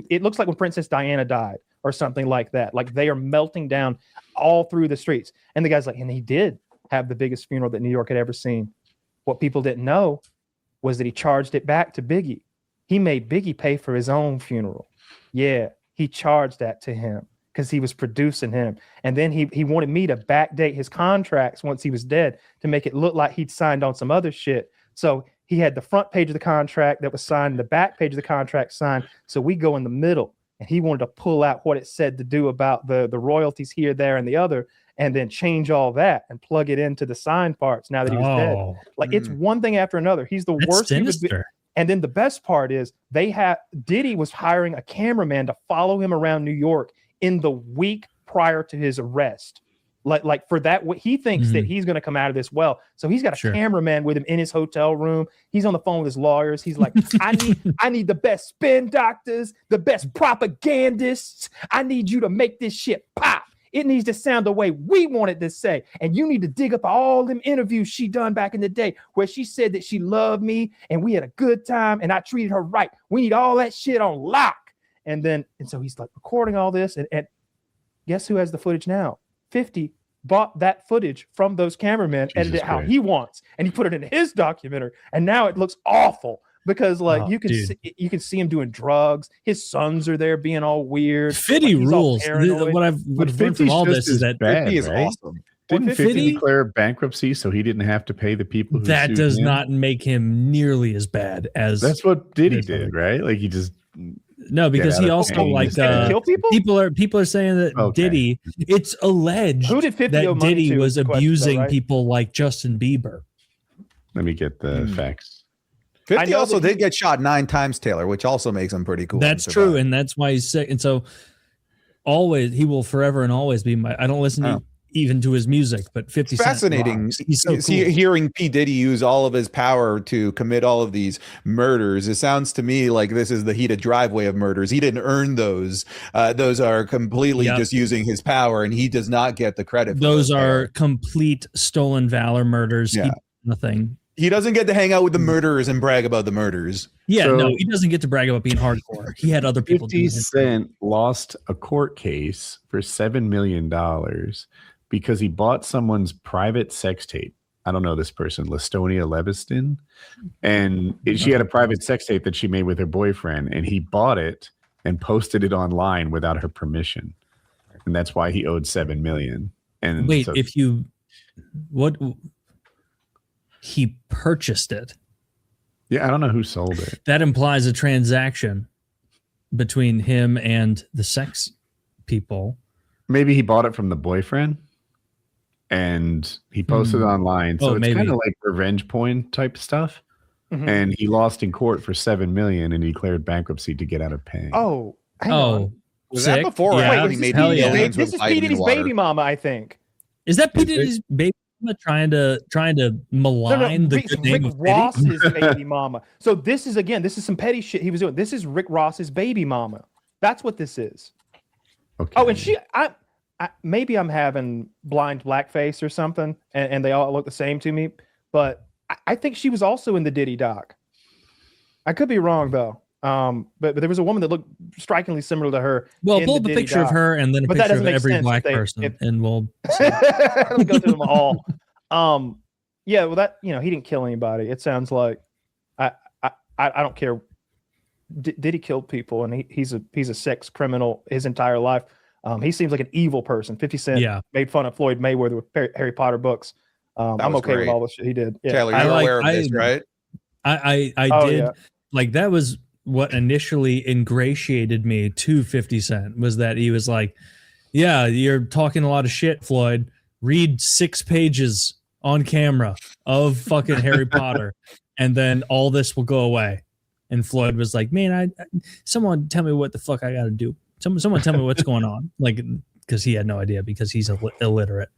it looks like when Princess Diana died or something like that. Like they are melting down all through the streets. And the guy's like, and he did have the biggest funeral that New York had ever seen. What people didn't know was that he charged it back to Biggie. He made Biggie pay for his own funeral. Yeah, he charged that to him because he was producing him. And then he wanted me to backdate his contracts once he was dead to make it look like he'd signed on some other shit. So he had the front page of the contract that was signed, and the back page of the contract signed. So we go in the middle, and he wanted to pull out what it said to do about the royalties here, there, and the other, and then change all that and plug it into the signed parts now that he was dead. Like it's one thing after another. He's the worst. And then the best part is Diddy was hiring a cameraman to follow him around New York in the week prior to his arrest. Like for that, he thinks that he's going to come out of this well. So he's got a cameraman with him in his hotel room. He's on the phone with his lawyers. He's like, I need the best spin doctors, the best propagandists. I need you to make this shit pop. It needs to sound the way we want it to say. And you need to dig up all them interviews she done back in the day where she said that she loved me and we had a good time and I treated her right. We need all that shit on lock. And so he's like recording all this. And guess who has the footage now? 50 bought that footage from those cameramen, edited it how he wants, and he put it in his documentary. And now it looks awful because you can see him doing drugs. His sons are there being all weird. 50 rules. What I've learned from all this is that 50 is awesome. Didn't 50 declare bankruptcy so he didn't have to pay the people who that does not make him nearly as bad as that's what Diddy did, right? Like he just No, because he also like kill people. People are saying that Diddy. It's alleged Who did 50 owe that money Diddy to was is the question, abusing though, right? people like Justin Bieber. Let me get the facts. 50 know also that did get shot 9 times, Taylor, which also makes him pretty cool. That's true, and that's why he's sick. And so, always he will forever and always be my. I don't listen to even to his music, but 50 Cent fascinating. rocks. He's so cool. Hearing P Diddy use all of his power to commit all of these murders. It sounds to me like this is the heated driveway of murders. He didn't earn those. Those are completely just using his power, and he does not get the credit. Those are complete stolen valor murders. Yeah. Nothing. He doesn't get to hang out with the murderers and brag about the murders. Yeah, So, no, he doesn't get to brag about being hardcore. He had other people. 50 Cent lost a court case for $7 million because he bought someone's private sex tape. I don't know this person, Lastonia Leviston. And she had a private sex tape that she made with her boyfriend, and he bought it and posted it online without her permission. And that's why he owed $7 million. And wait, so, he purchased it. yeah, I don't know who sold it. That implies a transaction between him and the sex people. Maybe he bought it from the boyfriend and he posted it online. So it's kind of like revenge porn type stuff. Mhm. And he lost in court for $7 million and he declared bankruptcy to get out of paying. Oh, hang on. Was sick. that before? Yeah. Wait, Wait, maybe hell yeah. aliens this with is P Diddy's vitamin baby water. mama, I think. Is that P Diddy's baby mama trying to malign the Rick good name of Diddy? Ross's baby mama. So this is some petty shit he was doing. This is Rick Ross's baby mama. That's what this is. Okay. Oh, and I maybe I'm having blind blackface or something, and they all look the same to me. But I think she was also in the Diddy doc. I could be wrong though. But there was a woman that looked strikingly similar to her. Well, in pull the the Diddy picture of doc. her and then a But that picture of doesn't make every sense black if person, and we'll. Let me go through them all. Yeah, well, that he didn't kill anybody. It sounds like I don't care. Diddy killed people, and he's a sex criminal his entire life. He seems like an evil person. 50 Cent made fun of Floyd Mayweather with Harry Potter books. I'm okay with all the shit he did. Yeah. Taylor, you're aware of this, right? I did. Yeah. Like that was what initially ingratiated me to 50 Cent was that he was like, yeah, you're talking a lot of shit, Floyd. Read 6 pages on camera of fucking Harry Potter, and then all this will go away. And Floyd was like, man, someone tell me what the fuck I got to do. Someone tell me what's going on. Like, because he had no idea because he's illiterate.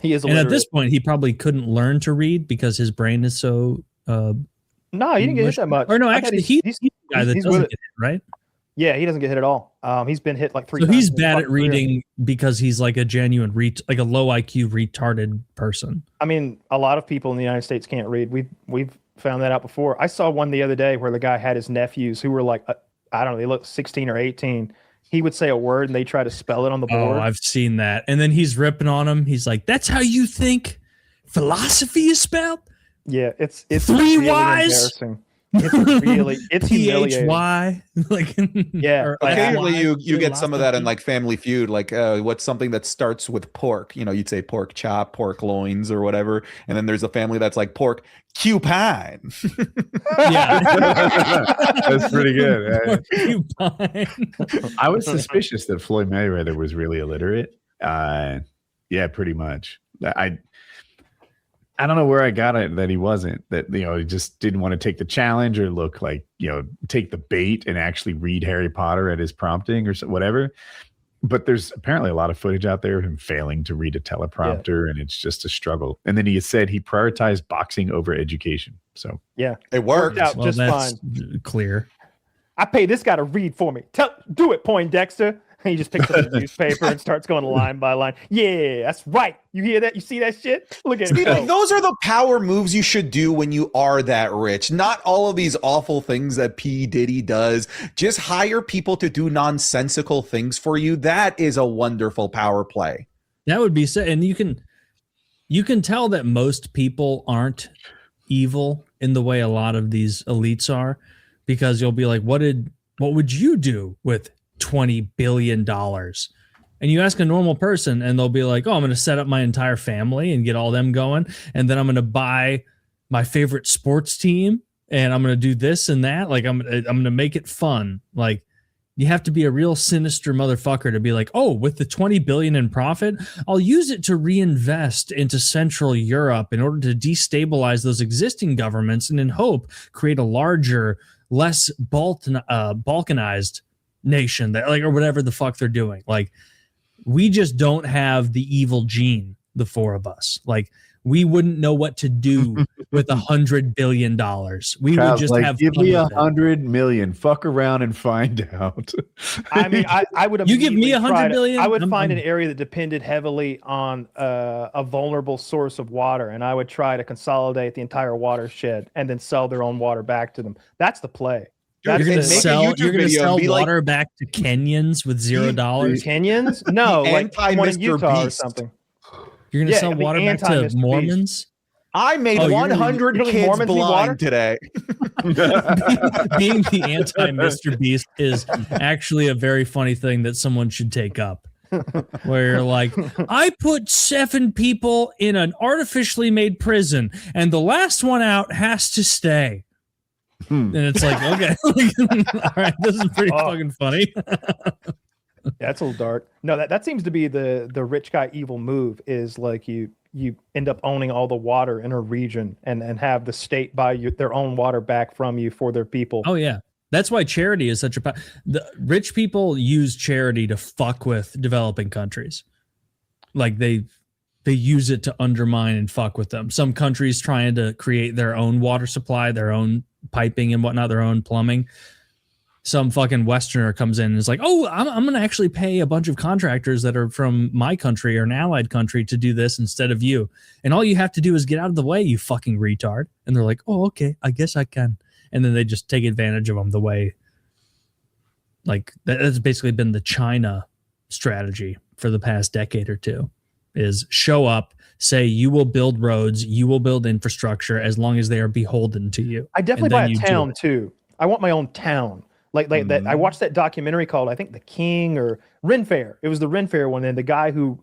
He is illiterate. And at this point, he probably couldn't learn to read because his brain is so. No, he didn't get hit that much. Or no, actually, he's the guy that doesn't get hit, right? Yeah, he doesn't get hit at all. He's been hit like 3 So times. he's bad at reading because he's like a genuine like a low IQ retarded person. I mean, a lot of people in the United States can't read. We've found that out before. I saw one the other day where the guy had his nephews who were like, I don't know, they look 16 or 18. He would say a word and they try to spell it on the board. Oh, I've seen that. And then he's ripping on him. He's like, "That's how you think philosophy is spelled?" Yeah, it's 3 really Ys? embarrassing. It's humiliating. PHY. Like, Yeah. or Occasionally LY, you get some of that in like Family Feud, like what's something that starts with pork? You'd say pork chop, pork loins, or whatever. And then there's a family that's like pork cupine. Yeah. That's pretty good. Cupine. I was suspicious that Floyd Mayweather was really illiterate. Yeah, pretty much. I don't know where I got it that he wasn't, that, he just didn't want to take the challenge or look like, take the bait and actually read Harry Potter at his prompting or whatever. But there's apparently a lot of footage out there of him failing to read a teleprompter, and it's just a struggle. And then he said he prioritized boxing over education. So Yeah. It worked. Out Well, just that's fine. clear. I pay this guy to read for me. Do it, Poindexter. And he just picks up the newspaper and starts going line by line. Yeah, that's right. You hear that? You see that shit? Look at See, him. like, those are the power moves you should do when you are that rich. Not all of these awful things that P. Diddy does. Just hire people to do nonsensical things for you. That is a wonderful power play. That would be sad. And you can tell that most people aren't evil in the way a lot of these elites are, because you'll be like, what would you do with $20 billion? And you ask a normal person and they'll be like, oh, I'm going to set up my entire family and get all them going. And then I'm going to buy my favorite sports team and I'm going to do this and that. Like I'm going to make it fun. Like You have to be a real sinister motherfucker to be like, oh, with the 20 billion in profit, I'll use it to reinvest into Central Europe in order to destabilize those existing governments and in hope create a larger, less balkanized nation that like or whatever the fuck they're doing. Like we just don't have the evil gene, the four of us. Like we wouldn't know what to do with $100 billion. We would just like, have give me 100 million. Fuck around and find out. I mean, I would. You give me 100 billion. I would find an area that depended heavily on a vulnerable source of water, and I would try to consolidate the entire watershed and then sell their own water back to them. That's the play. You're going to Make a sell. YouTube You're going to video sell and be water back to Kenyans with $0. Kenyans? No, like one in Mr. Utah or Beast. something. You're going to sell water back to anti-Mr. Mormons. I made Oh, you're 100 gonna- kids Mormons need water? blind today. Being the anti-Mr. Beast is actually a very funny thing that someone should take up. Where you're like, I put 7 people in an artificially made prison, and the last one out has to stay. And it's like, okay, all right, this is pretty fucking funny. Yeah, that's a little dark. No, that seems to be the rich guy evil move is like you end up owning all the water in a region and have the state buy their own water back from you for their people. Oh yeah. That's why charity is such a the rich people use charity to fuck with developing countries. Like they use it to undermine and fuck with them. Some countries trying to create their own water supply, their own piping and whatnot, their own plumbing. Some fucking Westerner comes in and is like, oh, I'm going to actually pay a bunch of contractors that are from my country or an allied country to do this instead of you. And all you have to do is get out of the way, you fucking retard. And they're like, oh, okay, I guess I can. And then they just take advantage of them the way, like, that's basically been the China strategy for the past decade or two, is show up, say you will build roads, you will build infrastructure as long as they are beholden to you. I definitely buy a town too. I want my own town. Like that. I watched that documentary called, I think, The King or Ren Fair. It was the Ren Fair one. And the guy who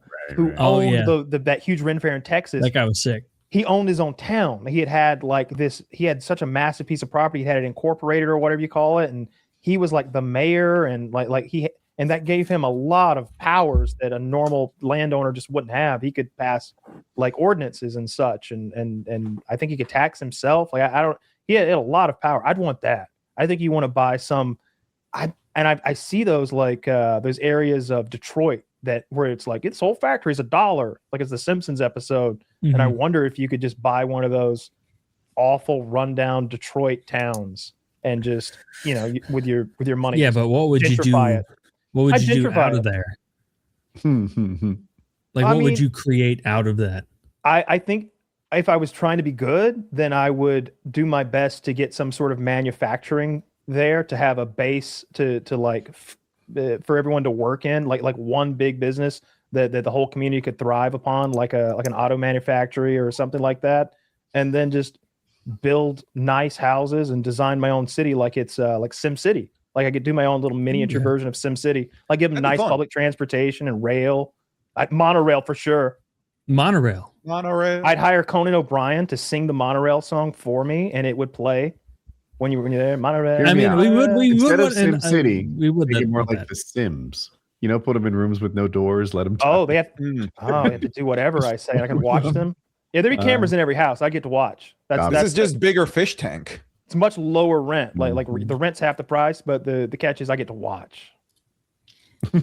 owned that huge Ren Fair in Texas. That guy was sick. He owned his own town. He had like this. He had such a massive piece of property. He had it incorporated or whatever you call it, and he was like the mayor, and and that gave him a lot of powers that a normal landowner just wouldn't have. He could pass like ordinances and such, and I think he could tax himself. Like I don't. He had a lot of power. I'd want that. I think you want to buy some. I see those like those areas of Detroit where it's like its whole factory is $1, like it's the Simpsons episode. Mm-hmm. And I wonder if you could just buy one of those awful rundown Detroit towns and just, with your money. Yeah, but what would you do? It. What would you do out of there? Like, what would you create out of that? I think if I was trying to be good, then I would do my best to get some sort of manufacturing there, to have a base to like for everyone to work in, like one big business that the whole community could thrive upon, like an auto manufactory or something like that, and then just build nice houses and design my own city like it's like Sim City. Like I could do my own little miniature version of Sim City. Like give them nice public transportation and rail, monorail for sure. Monorail. I'd hire Conan O'Brien to sing the monorail song for me, and it would play when you're there. Monorail. I mean, we instead would of Sim City, we would make it more like that. The Sims. Put them in rooms with no doors. Let them. They have to do whatever I say. I can watch them. Yeah, there'd be cameras in every house. I get to watch. This is just bigger fish tank. It's much lower rent. Like the rent's half the price, but the catch is I get to watch.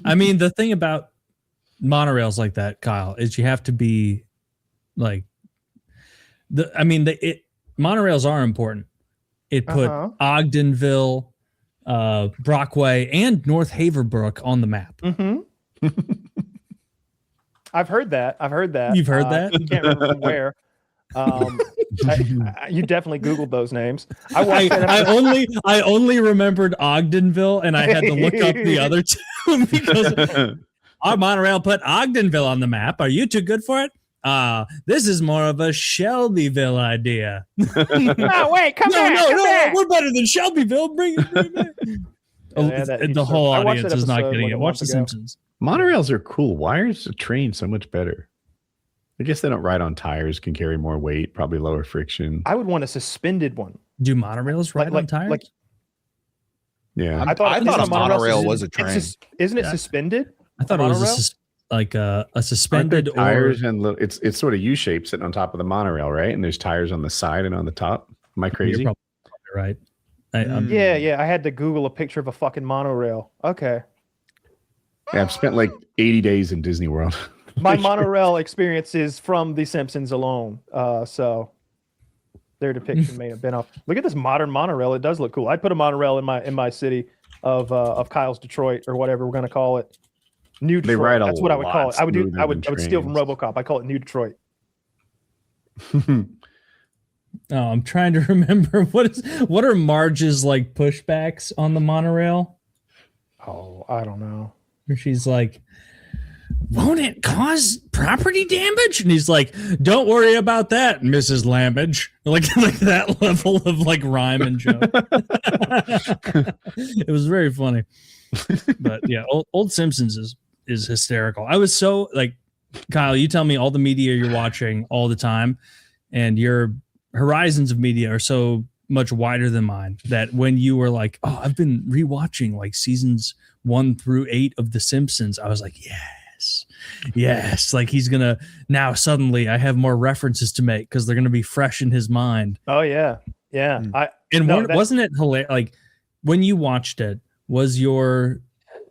I mean, the thing about monorails like that, Kyle, is you have to be like monorails are important. It put Ogdenville, Brockway, and North Haverbrook on the map. Mm-hmm. I've heard that. You've heard that? You can't remember from where. You definitely Googled those names. I only remembered Ogdenville, and I had to look up the other two because our monorail put Ogdenville on the map. Are you too good for it? This is more of a Shelbyville idea. No, wait, come back. We're better than Shelbyville. Bring it back. The whole audience is not getting it. Watch The Simpsons. Monorails are cool. Why is a train so much better? I guess they don't ride on tires, can carry more weight, probably lower friction. I would want a suspended one. Do monorails ride on tires? Yeah. I thought a monorail was a train. Isn't it suspended? I thought it was a suspended tires and it's sort of U-shaped sitting on top of the monorail, right? And there's tires on the side and on the top. Am I crazy? You're probably right. Yeah. I had to Google a picture of a fucking monorail. Okay. Yeah, I've spent like 80 days in Disney World. My monorail experience is from The Simpsons alone. So their depiction may have been off. Look at this modern monorail. It does look cool. I'd put a monorail in my city of Kyle's Detroit or whatever we're gonna call it. New Detroit. That's what I would call it. I would steal from RoboCop. I call it New Detroit. Oh, I'm trying to remember what are Marge's like pushbacks on the monorail? Oh, I don't know. Where she's like, won't it cause property damage? And he's like, don't worry about that, Mrs. Lambage. Like that level of like rhyme and joke. It was very funny. But yeah, old Simpsons is hysterical. I was so like, Kyle, you tell me all the media you're watching all the time, and your horizons of media are so much wider than mine that when you were like, oh, I've been rewatching like seasons 1 through 8 of The Simpsons, I was like, yes, like he's gonna now suddenly I have more references to make because they're gonna be fresh in his mind. Oh yeah. Wasn't it hilarious? Like when you watched it, was your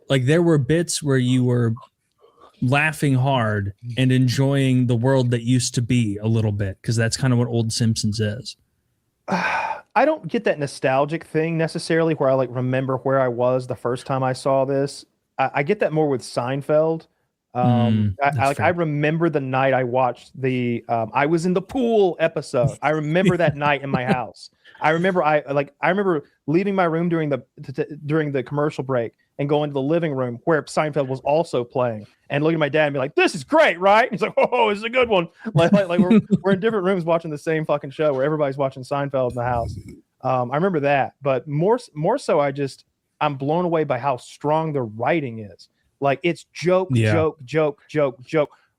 like there were bits where you were laughing hard and enjoying the world that used to be a little bit, because that's kind of what old Simpsons is. I don't get that nostalgic thing necessarily where I like remember where I was the first time I saw this. I get that more with Seinfeld. I remember the night I watched the I was in the pool episode. I remember that night in my house. I remember leaving my room during the commercial break and going to the living room where Seinfeld was also playing and looking at my dad and be like, "This is great, right?" And he's like, "Oh, this is a good one." Like we're in different rooms watching the same fucking show where everybody's watching Seinfeld in the house. I remember that, but more so, I'm blown away by how strong the writing is. Like it's joke,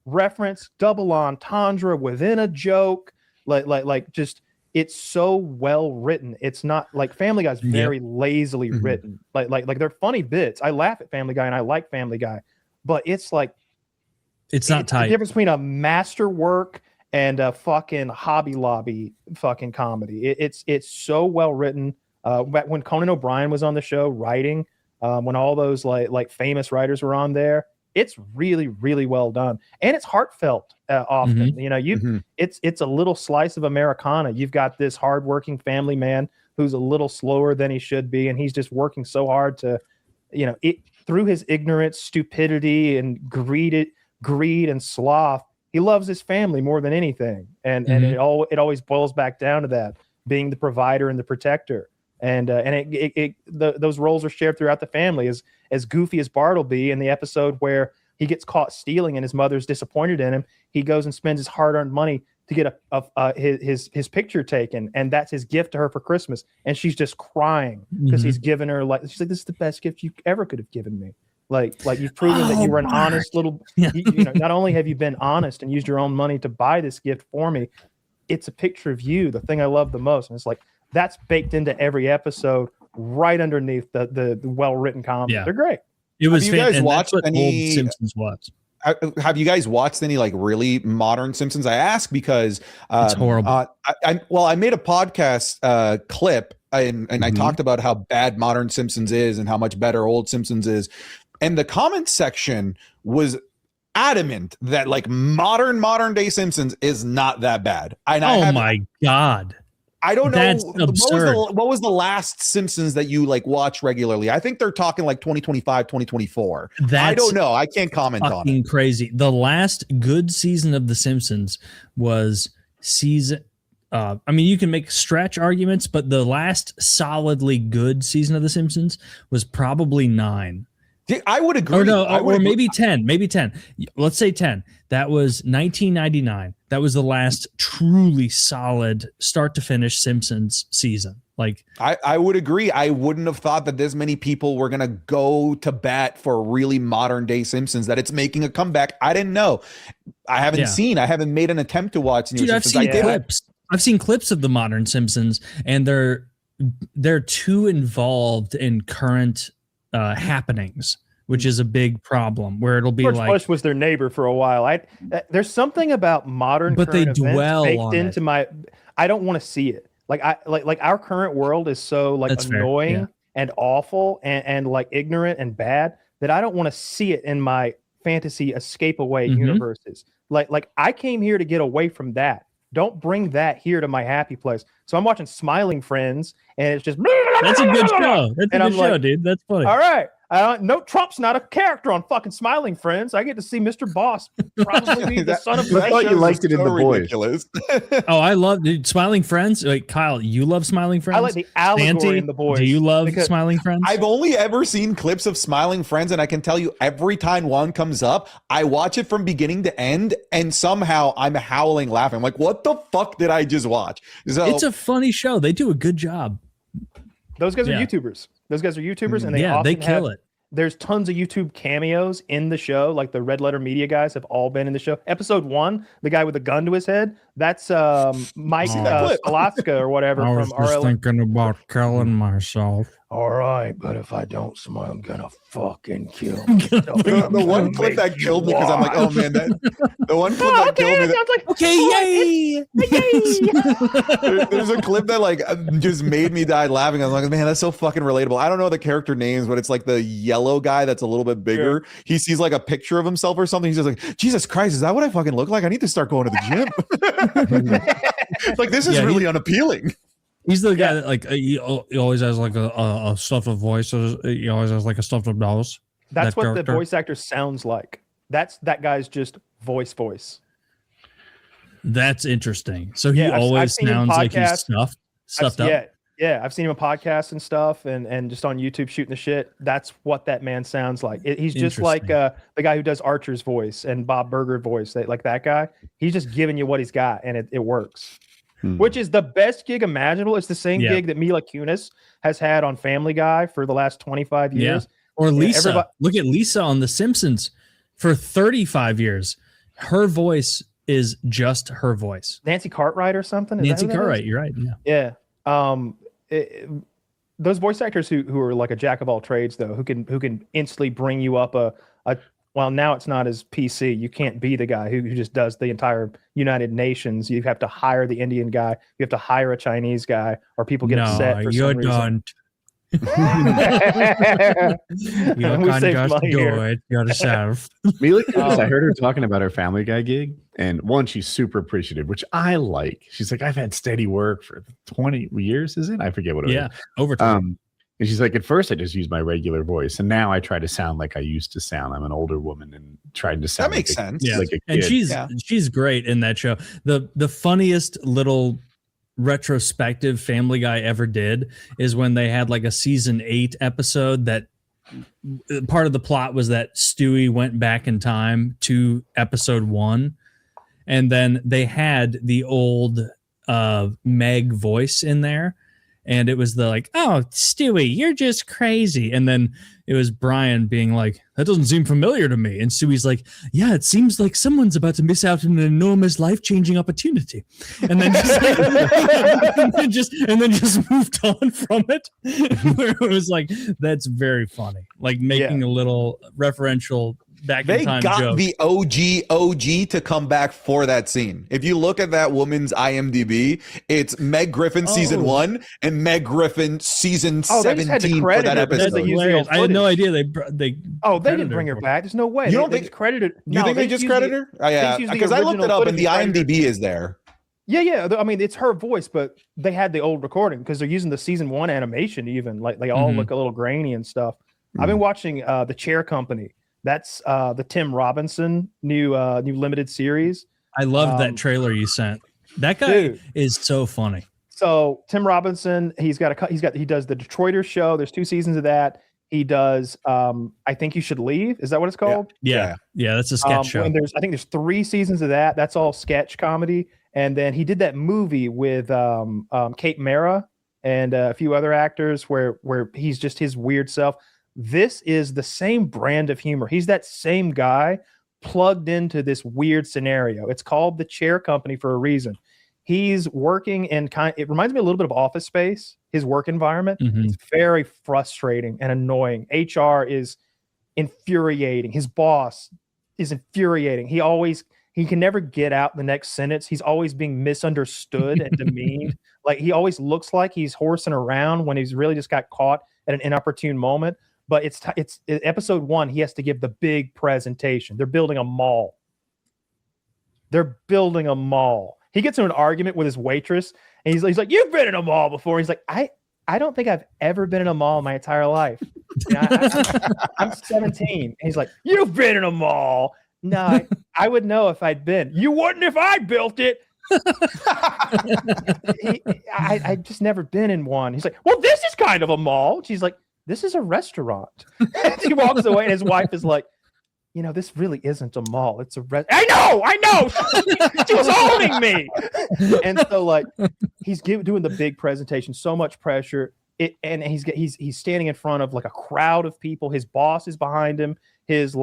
reference, double entendre within a joke. Like just it's so well written. It's not like Family Guy's very lazily written. Like they're funny bits. I laugh at Family Guy and I like Family Guy, but it's like it's not tight. The difference between a masterwork and a fucking Hobby Lobby fucking comedy. It's so well written. When Conan O'Brien was on the show writing. When all those like famous writers were on there, it's really, really well done, and it's heartfelt often. You know, it's a little slice of Americana. You've got this hardworking family man who's a little slower than he should be, and he's just working so hard to, through his ignorance, stupidity, and greed and sloth. He loves his family more than anything, and it always boils back down to that, being the provider and the protector. And those roles are shared throughout the family. As goofy as Bartleby in the episode where he gets caught stealing and his mother's disappointed in him, he goes and spends his hard-earned money to get his picture taken, and that's his gift to her for Christmas. And she's just crying because he's given her she's like, "This is the best gift you ever could have given me." Like you've proven that you were an honest little. Not only have you been honest and used your own money to buy this gift for me, it's a picture of you, the thing I love the most, and it's like. That's baked into every episode, right underneath the well-written comedy. Yeah. They're great. It was. Have you guys watched any old Simpsons? Have you guys watched any like really modern Simpsons? I ask because it's horrible. I made a podcast clip and I talked about how bad modern Simpsons is and how much better old Simpsons is, and the comment section was adamant that like modern day Simpsons is not that bad. My god. I don't know. That's absurd. What was the last Simpsons that you like watch regularly? I think they're talking like 2025, 2024. I don't know. I can't comment on it. Crazy. The last good season of The Simpsons was season. You can make stretch arguments, but the last solidly good season of The Simpsons was probably 9. I would agree. Or maybe 10. Maybe 10. Let's say 10. That was 1999. That was the last truly solid start to finish Simpsons season. Like I would agree. I wouldn't have thought that this many people were gonna go to bat for really modern day Simpsons, that it's making a comeback. I didn't know. I haven't made an attempt to watch new Simpsons. I've seen clips of the modern Simpsons, and they're they're too involved in current happenings, which is a big problem. Where it'll be George like Bush was their neighbor for a while. There's something about modern, but they current events dwell baked on into it. my. I don't want to see it. Like our current world is so like That's fair, annoying yeah. and awful and like ignorant and bad that I don't want to see it in my fantasy escape away universes. Like I came here to get away from that. Don't bring that here to my happy place. So I'm watching Smiling Friends, and it's just That's a good show. That's a And I'm good show, like, dude. That's funny. all right. No, Trump's not a character on fucking Smiling Friends. I get to see Mr. Boss probably be the son of. I thought you liked it in The Boys. Ridiculous. Oh, I love Smiling Friends. Like Kyle, you love Smiling Friends. I like the allegory Santi, in The Boys. do you love because- Smiling Friends? I've only ever seen clips of Smiling Friends, and I can tell you every time one comes up, I watch it from beginning to end, and somehow I'm howling laughing. I'm like, what the fuck did I just watch? So It's a funny show. They do a good job. Those guys are Yeah. YouTubers. Those guys are YouTubers, and they Yeah, they often kill have- it. There's tons of YouTube cameos in the show. Like the Red Letter Media guys have all been in the show. Episode 1, the guy with the gun to his head, that's Mike Alaska or whatever from RL. thinking about killing myself. All right, but if I don't smile, I'm gonna fucking kill. the one clip that killed me because I'm like, oh man, the one clip that killed me. There's a clip that like just made me die laughing. I was like, man, that's so fucking relatable. I don't know the character names, but it's like the yellow guy that's a little bit bigger. Yeah. He sees like a picture of himself or something. He's just like, Jesus Christ, is that what I fucking look like? I need to start going to the gym. Like this is really unappealing. He's the guy that like he always has like a stuffed voice. He always has like a stuffed nose. That's what the voice actor sounds like. That guy's just voice. That's interesting. So he always sounds like he's stuffed up. Yeah, I've seen him in podcasts and stuff, and just on YouTube shooting the shit. That's what that man sounds like. He's just like the guy who does Archer's voice and Bob Burger voice. Like that guy. He's just giving you what he's got, and it works. Which is the best gig imaginable. It's the same gig that Mila Kunis has had on Family Guy for the last 25 years. Or Lisa. Look at Lisa on The Simpsons for 35 years. Her voice is just her voice. Nancy Cartwright or something? Nancy Cartwright, you're right. Yeah. Those voice actors who are like a jack of all trades, though, who can instantly bring you up well, now it's not as PC. You can't be the guy who just does the entire United Nations. You have to hire the Indian guy. You have to hire a Chinese guy, or people get upset for some reason. You can't just do it yourself. Mila Kunis, I heard her talking about her Family Guy gig, and one, she's super appreciative, which I like. She's like, I've had steady work for 20 years, is it? I forget what it was. Over time. And she's like, at first I just used my regular voice, and now I try to sound like I used to sound. I'm an older woman and trying to sound. That makes sense. Like a kid. And she's great in that show. The funniest little retrospective Family Guy ever did is when they had like a season 8 episode that part of the plot was that Stewie went back in time to episode 1, and then they had the old Meg voice in there. And it was oh, Stewie, you're just crazy. And then it was Brian being like, that doesn't seem familiar to me. And Stewie's like, yeah, it seems like someone's about to miss out on an enormous life-changing opportunity. And then just moved on from it. Where it was like, that's very funny. Like making a little referential back in time joke. They got the OG to come back for that scene. If you look at that woman's IMDb, it's Meg Griffin season 1 and Meg Griffin season 17 for that episode. I had no idea they didn't bring her back. There's no way. You don't they think credited? You think they just credited her? Yeah, because I looked it up and the IMDb is there. Yeah. I mean, it's her voice, but they had the old recording because they're using the season 1 animation. Even like they all look a little grainy and stuff. I've been watching The Chair Company. That's the Tim Robinson new limited series. I love that trailer you sent. That guy is so funny. So Tim Robinson, he does the Detroiters show. There's 2 seasons of that. He does I Think You Should Leave. Is that what it's called? Yeah, that's a sketch show. And I think there's 3 seasons of that. That's all sketch comedy. And then he did that movie with Kate Mara and a few other actors where he's just his weird self. This is the same brand of humor. He's that same guy plugged into this weird scenario. It's called The Chair Company for a reason. He's working in it reminds me a little bit of Office Space, his work environment. It's very frustrating and annoying. HR is infuriating. His boss is infuriating. He can never get out the next sentence. He's always being misunderstood and demeaned. Like he always looks like he's horsing around when he's really just got caught at an inopportune moment. But it's episode 1. He has to give the big presentation. They're building a mall. He gets in an argument with his waitress, and he's like, "You've been in a mall before." He's like, I don't think I've ever been in a mall my entire life. I'm 17. And he's like, "You've been in a mall." No, I would know if I'd been. You wouldn't if I built it. I just never been in one. He's like, "Well, this is kind of a mall." She's like, "This is a restaurant." He walks away, and his wife is like, "This really isn't a mall. It's a I know. She was holding me." And so like he's doing the big presentation, so much pressure. And he's standing in front of like a crowd of people. His boss is behind him. His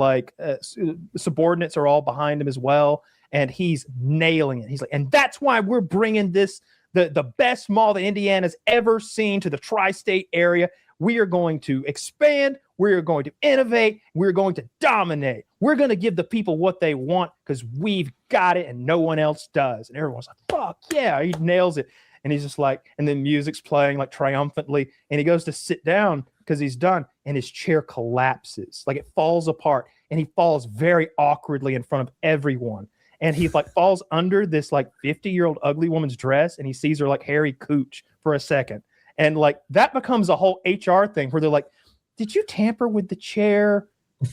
subordinates are all behind him as well. And he's nailing it. He's like, "And that's why we're bringing this, the best mall that Indiana's ever seen to the tri-state area. We are going to expand. We're going to innovate. We're going to dominate. We're going to give the people what they want because we've got it and no one else does." And everyone's like, "Fuck yeah." He nails it. And he's just like, and then music's playing like triumphantly. And he goes to sit down because he's done. And his chair collapses. Like it falls apart. And he falls very awkwardly in front of everyone. And he like falls under this like 50-year-old ugly woman's dress. And he sees her like hairy cooch for a second. And like that becomes a whole HR thing where they're like, "Did you tamper with the chair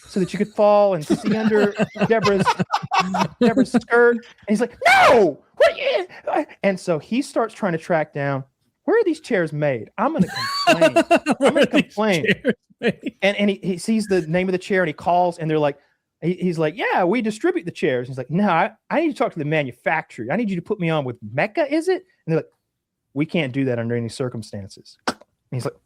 so that you could fall and see under Deborah's skirt?" And he's like, "No!" And so he starts trying to track down, where are these chairs made? I'm going to complain. And he sees the name of the chair and he calls and they're like, he's like, "Yeah, we distribute the chairs." He's like, "No, I need to talk to the manufacturer. I need you to put me on with Mecca, is it?" And they're like, "We can't do that under any circumstances." And he's like,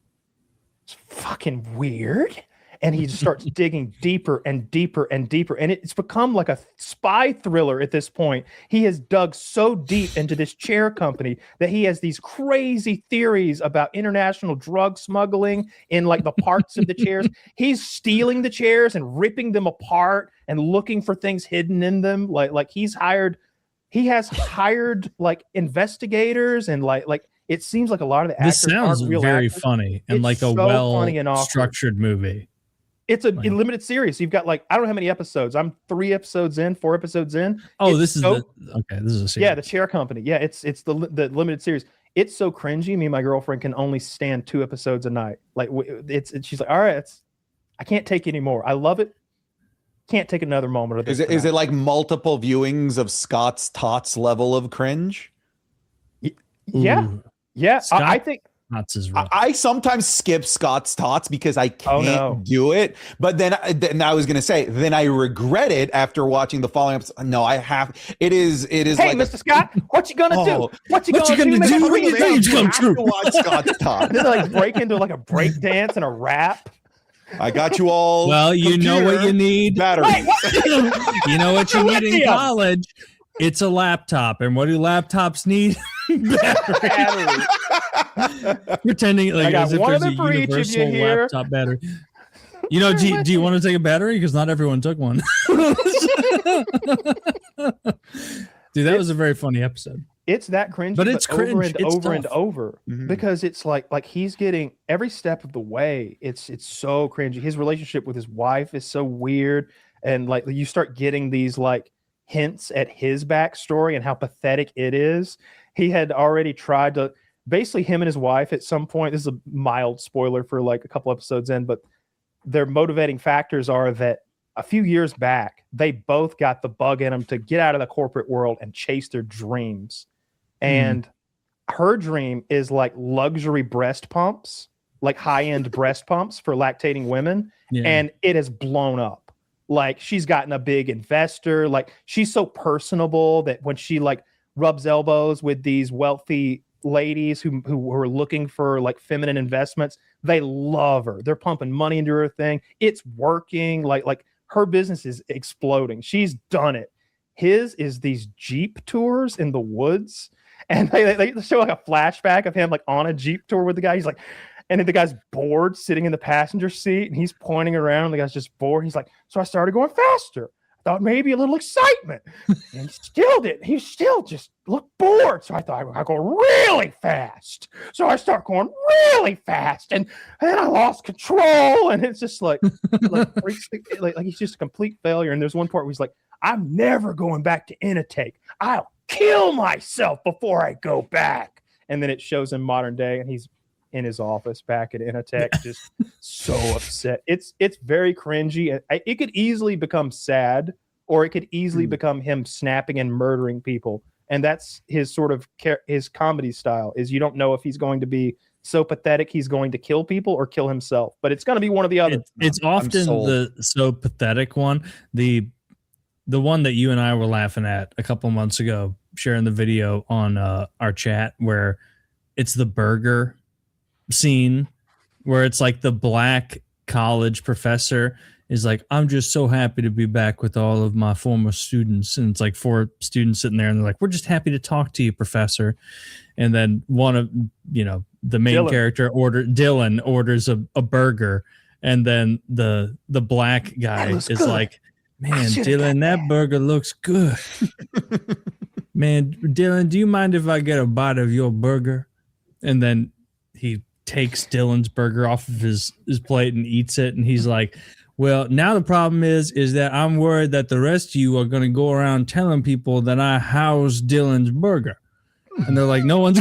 "It's fucking weird." And he just starts digging deeper and deeper and deeper. And it's become like a spy thriller at this point. He has dug so deep into this chair company that he has these crazy theories about international drug smuggling in like the parts of the chairs. He's stealing the chairs and ripping them apart and looking for things hidden in them. Like he has hired like investigators and like it seems like a lot of the actors this sounds aren't real very actors. funny and It's like a so funny and awkward. structured movie. It's a limited series. You've got like, I don't know how many episodes. I'm 4 episodes in. Oh, this is a series. Yeah, the chair company. Yeah, it's the limited series. It's so cringy. Me and my girlfriend can only stand 2 episodes a night. Like she's like, "All right, I can't take any more. I love it. Can't take another moment of this." Is it like multiple viewings of Scots Tots level of cringe? Yeah. Ooh. Yeah. I think Tots is rough. I sometimes skip Scots Tots because I can't do it. But then I was gonna say, then I regret it after watching the following episode. No, I have. It is. Hey, like Mr. Scott, what you gonna do? What you gonna do when your dreams come true? To watch Scots Tots. They like break into like a break dance and a rap. I got you all. Well, you know what you need. Batteries. You know what you need in college. It's a laptop, and what do laptops need? Battery. Pretending like as if there's a universal laptop battery. Do you want to take a battery? Because not everyone took one. Dude, that was a very funny episode. It's that cringy, but it's cringe over and it's over tough. and over because it's like he's getting every step of the way. It's so cringy. His relationship with his wife is so weird, and like you start getting these like hints at his backstory and how pathetic it is. He had already tried to basically him and his wife at some point. This is a mild spoiler for like a couple episodes in, but their motivating factors are that a few years back, they both got the bug in them to get out of the corporate world and chase their dreams. And her dream is like luxury breast pumps, like high-end breast pumps for lactating women. Yeah. And it has blown up. Like she's gotten a big investor. Like she's so personable that when she like rubs elbows with these wealthy ladies who are looking for like feminine investments, they love her. They're pumping money into her thing. It's working. Like her business is exploding. She's done it. His is these Jeep tours in the woods. And they show like a flashback of him like on a Jeep tour with the guy. He's like, and then the guy's bored sitting in the passenger seat and he's pointing around. And the guy's just bored. He's like, so I started going faster. I thought maybe a little excitement. And he still didn't. He still just looked bored. So I thought I'd go really fast. So I start going really fast. And then I lost control. And it's just like he's just a complete failure. And there's one part where he's like, I'm never going back to Intake. I'll kill myself before I go back. And then it shows him modern day and he's in his office back at Intake, just so upset. It's very cringy. It could easily become sad, or it could easily become him snapping and murdering people. And that's his sort of his comedy style, is you don't know if he's going to be so pathetic he's going to kill people or kill himself, but it's going to be one or the other. It's often the so pathetic one. The one that you and I were laughing at a couple months ago, sharing the video on our chat, where it's the burger scene where it's like the black college professor is like, I'm just so happy to be back with all of my former students. And it's like 4 students sitting there and they're like, we're just happy to talk to you, professor. And then one of, the main character Dylan orders a burger. And then the black guy is good. Like, man, Dylan, that burger looks good. Man, Dylan, do you mind if I get a bite of your burger? And then he takes Dylan's burger off of his plate and eats it. And he's like, well, now the problem is that I'm worried that the rest of you are going to go around telling people that I housed Dylan's burger. And they're like, no one's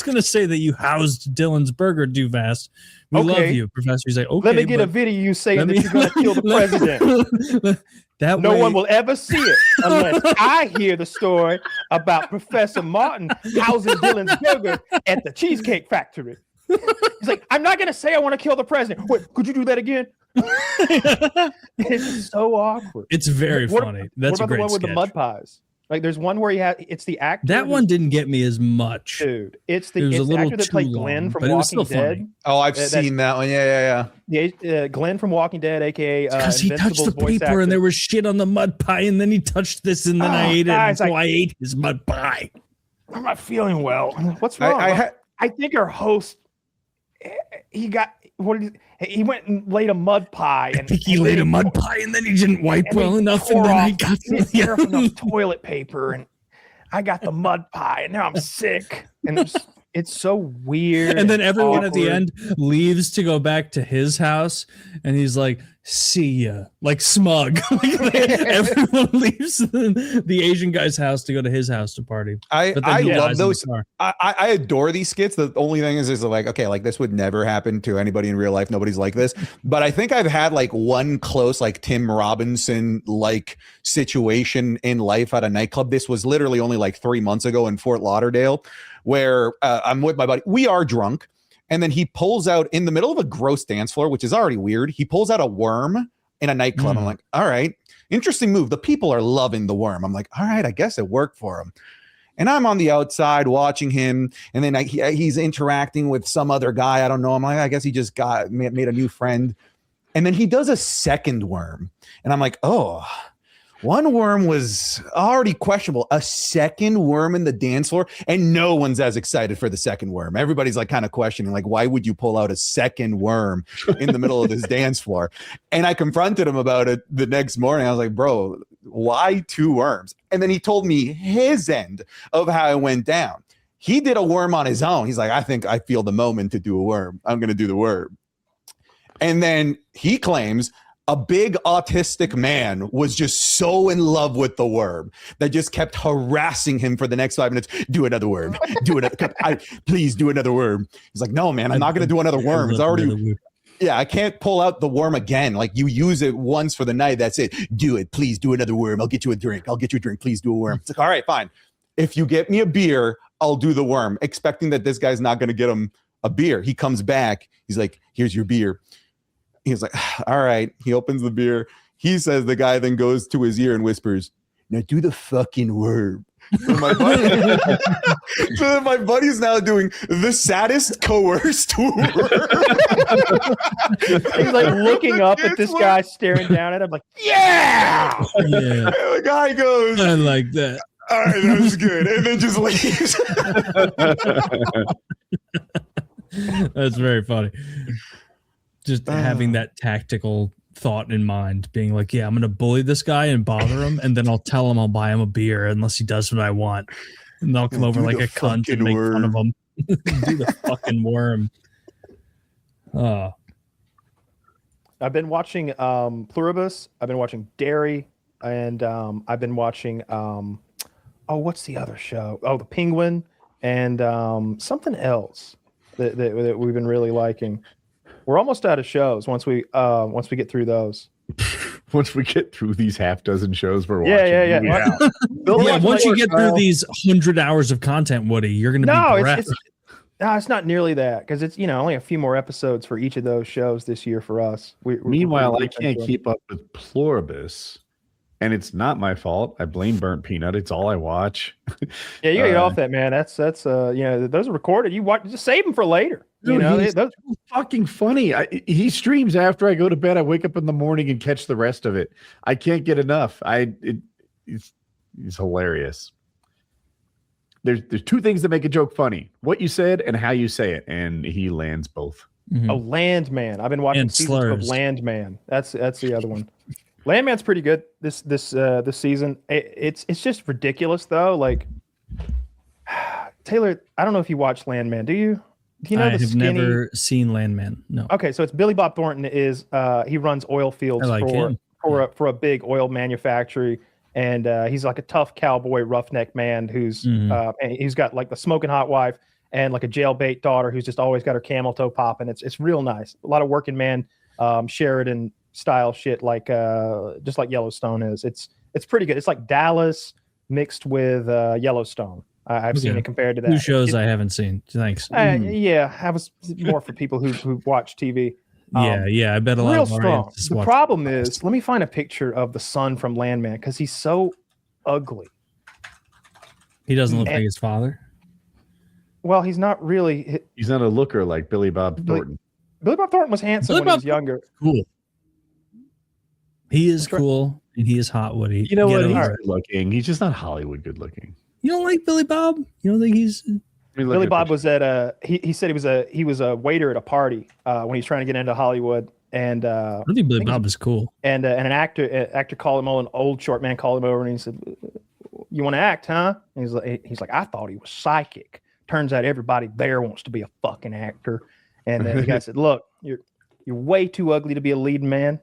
gonna say that you housed Dylan's burger too fast. We love you, Professor. He's like, okay. Let me get a video you saying that you're going to kill the president. No one will ever see it unless I hear the story about Professor Martin housing Dylan's burger at the Cheesecake Factory. He's like, I'm not going to say I want to kill the president. Wait, could you do that again? It's so awkward. It's very funny. That's a great sketch. What about the one with the mud pies? Like, there's one where it's the actor. That one didn't get me as much. Dude, it's the actor that played Glenn from Walking Dead. Oh, I've seen that one. Yeah. Glenn from Walking Dead, aka because he touched the paper and there was shit on the mud pie, and then he touched this, and then I ate it, and so I ate his mud pie. I'm not feeling well. What's wrong? I think our host, he went and laid a mud pie. I think he laid a mud pie, and then he didn't wipe well enough, and then I got enough toilet paper, and I got the mud pie, and now I'm sick. And it's so weird. And then everyone at the end leaves to go back to his house, and he's like, see ya, like smug. Everyone leaves the Asian guy's house to go to his house to party. I love those. I adore these skits. The only thing is like, okay, like this would never happen to anybody in real life. Nobody's like this. But I think I've had like one close, like Tim Robinson like situation in life at a nightclub. This was literally only like 3 months ago in Fort Lauderdale, where I'm with my buddy. We are drunk. And then he pulls out in the middle of a gross dance floor, which is already weird. He pulls out a worm in a nightclub. I'm like, all right, interesting move. The people are loving the worm. I'm like, all right, I guess it worked for him. And I'm on the outside watching him. And then he's interacting with some other guy. I don't know. I'm like, I guess he just made a new friend. And then he does a second worm. And I'm like, oh, one worm was already questionable. A second worm in the dance floor, and no one's as excited for the second worm. Everybody's like kind of questioning, like, why would you pull out a second worm in the middle of this dance floor? And I confronted him about it the next morning. I was like, bro, why 2 worms? And then he told me his end of how it went down. He did a worm on his own. He's like, I think I feel the moment to do a worm. I'm going to do the worm. And then he claims a big autistic man was just so in love with the worm that just kept harassing him for the next 5 minutes. Do another worm. Do another. Please do another worm. He's like, no, man, I'm not going to do another worm. It's already. Yeah, I can't pull out the worm again. Like, you use it once for the night. That's it. Do it. Please do another worm. I'll get you a drink. Please do a worm. It's like, all right, fine. If you get me a beer, I'll do the worm, expecting that this guy's not going to get him a beer. He comes back. He's like, here's your beer. He's like, all right. He opens the beer. He says, the guy then goes to his ear and whispers, now do the fucking worm. So my buddy's now doing the saddest coerced worm. He's like looking up at this guy, staring down at him like, yeah. And the guy goes, I like that. all right, that was good, and then just leaves. That's very funny. Just having that tactical thought in mind, being like, yeah, I'm gonna bully this guy and bother him, and then I'll tell him I'll buy him a beer unless he does what I want, and I'll come over like a cunt and make fun of him. Do the fucking worm. I've been watching Pluribus. I've been watching Dairy, and I've been watching what's the other show? Oh, The Penguin, and something else that we've been really liking. We're almost out of shows once we get through those. Once we get through these half dozen shows we're watching. Yeah. Once you get through these 100 hours of content, Woody, you're going to be bereft. It's not nearly that, because it's only a few more episodes for each of those shows this year for us. Meanwhile, I can't keep up with Pluribus, and it's not my fault. I blame Burnt Peanut. It's all I watch. Yeah, you get off that, man. That's those are recorded. You watch, just save them for later. He's fucking funny. He streams after I go to bed. I wake up in the morning and catch the rest of it. I can't get enough. He's hilarious. There's two things that make a joke funny: what you said and how you say it, and he lands both. Mm-hmm. Oh, Landman! I've been watching seasons of Landman. That's the other one. Landman's pretty good this season. It's just ridiculous though. Like Taylor, I don't know if you watched Landman. Do you? Do you know I have never seen Landman. No. Okay, so it's Billy Bob Thornton. He runs oil fields for a big oil manufacturer. And he's like a tough cowboy roughneck man who's and he's got like the smoking hot wife and like a jailbait daughter who's just always got her camel toe popping. It's real nice. A lot of working man Sheridan style shit, like just like Yellowstone is. It's pretty good. It's like Dallas mixed with Yellowstone. I've seen it compared to that. Two shows I haven't seen. Thanks. Yeah, I was more for people who watch TV. Yeah, I bet a lot real of strong. The problem is, let me find a picture of the son from Landman because he's so ugly. He doesn't look like his father. Well, he's not really. He's not a looker like Billy Bob Thornton. Billy Bob Thornton was handsome when he was younger. Cool. He is cool and he is hot. Woody. You know what? He's good looking. He's just not Hollywood good looking. You don't like Billy Bob? You don't think he's? Billy Bob was at he said he was a waiter at a party when he was trying to get into Hollywood, and I think Billy Bob is cool. And an actor called him over, an old short man called him over, and he said, "You want to act, huh?" And he's like, "I thought he was psychic. Turns out everybody there wants to be a fucking actor." And the guy said, "Look, you're way too ugly to be a leading man.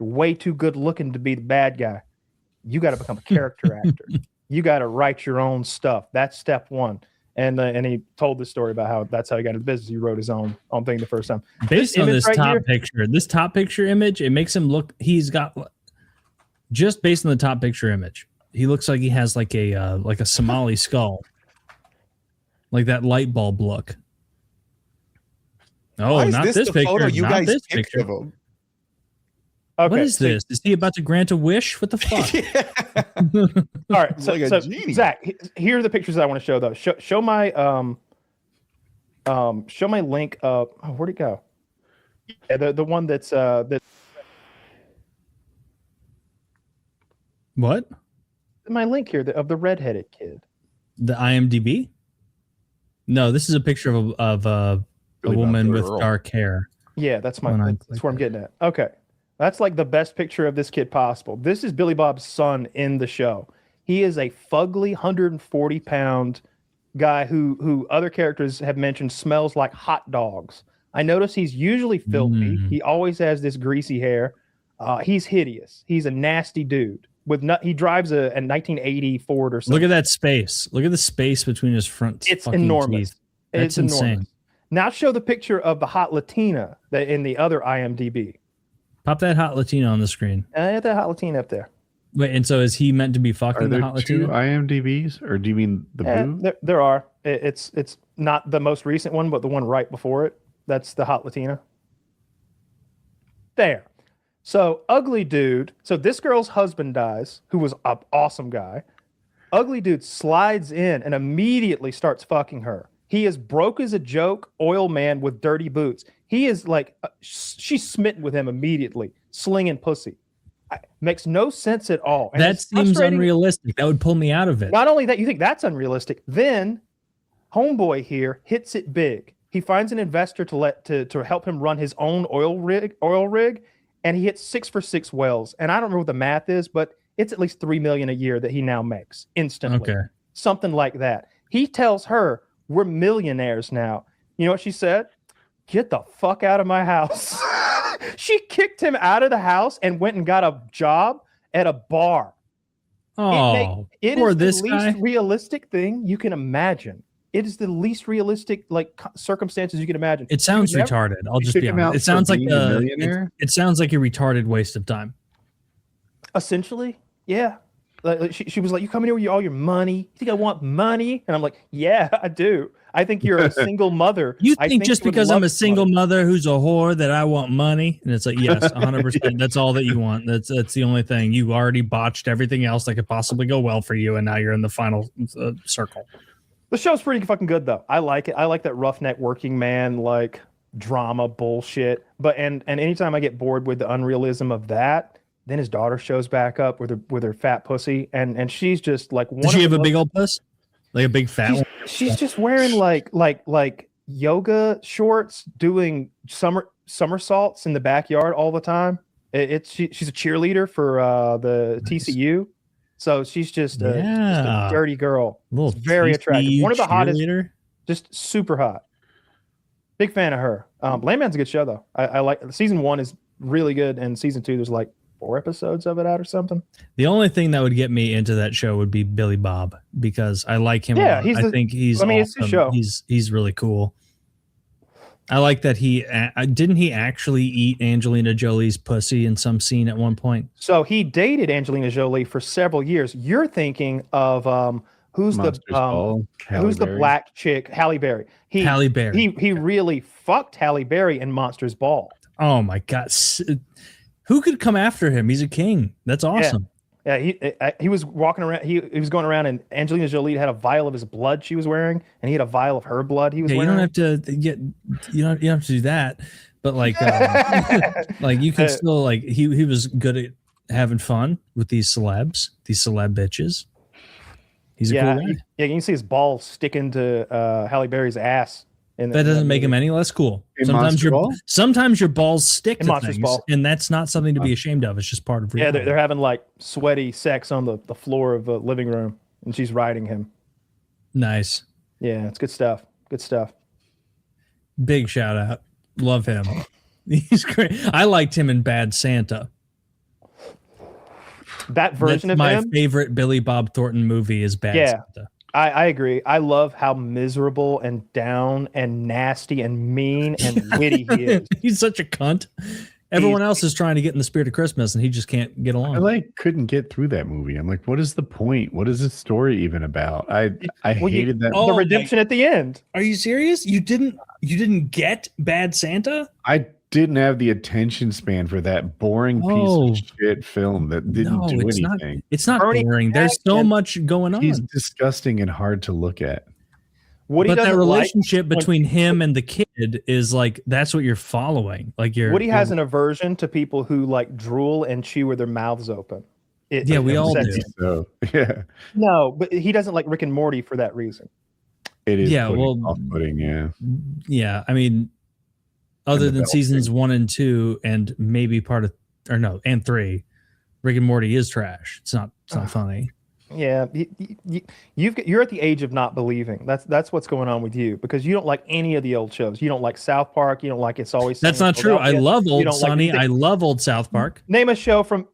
You're way too good looking to be the bad guy. You got to become a character actor. You got to write your own stuff. That's step one." And he told this story about how that's how he got into business. He wrote his own thing the first time. Based on this top picture image, it makes him look. He's got just based on the top picture image. He looks like he has like a Somali skull, like that light bulb look. Oh, not this picture. Not this picture. Okay, what is this? Is he about to grant a wish? What the fuck? All right, so Zach, here are the pictures that I want to show though. Show my link of where'd it go? Yeah, the one that's what? My link here of the redheaded kid. The IMDb? No, this is a picture of a woman with dark hair. Yeah, that's where I'm getting at. Okay. That's like the best picture of this kid possible. This is Billy Bob's son in the show. He is a fugly 140-pound guy who other characters have mentioned smells like hot dogs. I notice he's usually filthy. He always has this greasy hair. He's hideous. He's a nasty dude. He drives a 1980 Ford or something. Look at that space. Look at the space between his front. It's enormous. Teeth. That's insane. Enormous. Now show the picture of the hot Latina that in the other IMDb. Pop that hot Latina on the screen. I have that hot Latina up there. Wait, and so is he meant to be fucking the hot Latina? Are there two IMDb's, or do you mean the blue? There are. It's not the most recent one, but the one right before it. That's the hot Latina. There. So ugly dude. So this girl's husband dies, who was an awesome guy. Ugly dude slides in and immediately starts fucking her. He is broke as a joke, oil man with dirty boots. He is like, she's smitten with him immediately, slinging pussy. Makes no sense at all. And That it's seems frustrating. unrealistic. That would pull me out of it. Not only that, you think that's unrealistic. Then homeboy here hits it big. He finds an investor to help him run his own oil rig, and he hits 6 for 6 wells. And I don't remember what the math is, but it's at least $3 million a year that he now makes instantly. Okay. Something like that. He tells her, "We're millionaires now." You know what she said? "Get the fuck out of my house." She kicked him out of the house and went and got a job at a bar. Oh, it poor is the this least guy. realistic thing you can imagine. It is the least realistic circumstances you can imagine. It sounds You never- retarded. I'll just kick be him honest. out It for sounds like being a millionaire? it sounds like a retarded waste of time. Essentially, yeah. Like, she was like, "You coming here with all your money? You think I want money?" And I'm like, "Yeah, I do. I think you're a single mother. You I think just you would because love I'm a single money." mother who's a whore that I want money? And it's like, yes, 100%. That's all that you want. That's the only thing. You already botched everything else that could possibly go well for you, and now you're in the final circle. The show's pretty fucking good though. I like it. I like that roughneck working man like drama bullshit. But and anytime I get bored with the unrealism of that, then his daughter shows back up with her fat pussy, and she's just like one. Does she have a big old puss? Like a big fat one? She's just wearing like yoga shorts, doing somersaults in the backyard all the time. She's a cheerleader for the TCU, so she's just a dirty girl. Little Very attractive. One of the hottest. cheerleader? Just super hot. Big fan of her. Landman's a good show though. I like season 1 is really good, and season 2 there's like 4 episodes of it out or something. The only thing that would get me into that show would be Billy Bob, because I like him. Yeah, a lot. I think he's. it's his show. He's really cool. I like that he didn't he actually eat Angelina Jolie's pussy in some scene at one point. So he dated Angelina Jolie for several years. You're thinking of who's Monsters Ball, Halle who's the Berry. black chick? Halle Berry. Halle Berry. He really fucked Halle Berry in Monsters Ball. Oh my God. Who could come after him? He's a king. That's awesome. Yeah, he was walking around. He was going around, and Angelina Jolie had a vial of his blood she was wearing, and he had a vial of her blood he was wearing. You don't have to you don't have to do that, but like like you can still like he was good at having fun with these celeb bitches. He's a cool guy. Yeah, you can see his balls sticking to Halle Berry's ass. That doesn't make him any less cool. In Sometimes your balls stick In to Monsters things, Ball. and that's not something to be ashamed of. It's just part of Yeah, reality. they're having like sweaty sex on the floor of the living room, and she's riding him. Nice. Yeah, it's good stuff. Good stuff. Big shout out. Love him. He's great. I liked him in Bad Santa. That version That's of my him. favorite Billy Bob Thornton movie is Bad Yeah. Santa. I agree. I love how miserable and down and nasty and mean and witty he is. He's such a cunt. Everyone else is trying to get in the spirit of Christmas, and he just can't get along. I couldn't get through that movie. I'm like, what is the point? What is the story even about? I hated that. The redemption at the end. Are you serious? You didn't get Bad Santa? I didn't have the attention span for that boring piece of shit film that didn't do anything. It's not Bernie boring. There's so much going on. He's disgusting and hard to look at. Woody But that doesn't relationship between him and the kid is like, that's what you're following. Like Woody has an aversion to people who like drool and chew with their mouths open. Yeah, we all upsets do. him. So yeah, No, but he doesn't like Rick and Morty for that reason. it is. Yeah, off-putting. Yeah, Yeah, I mean, other than seasons 1 and 2, and maybe and 3, Rick and Morty is trash. It's not funny. Yeah, you're at the age of not believing. That's what's going on with you, because you don't like any of the old shows. You don't like South Park. You don't like It's Always Sunny That's not in true. I Philadelphia. love You old don't like Sunny. anything. I love old South Park. Name a show from.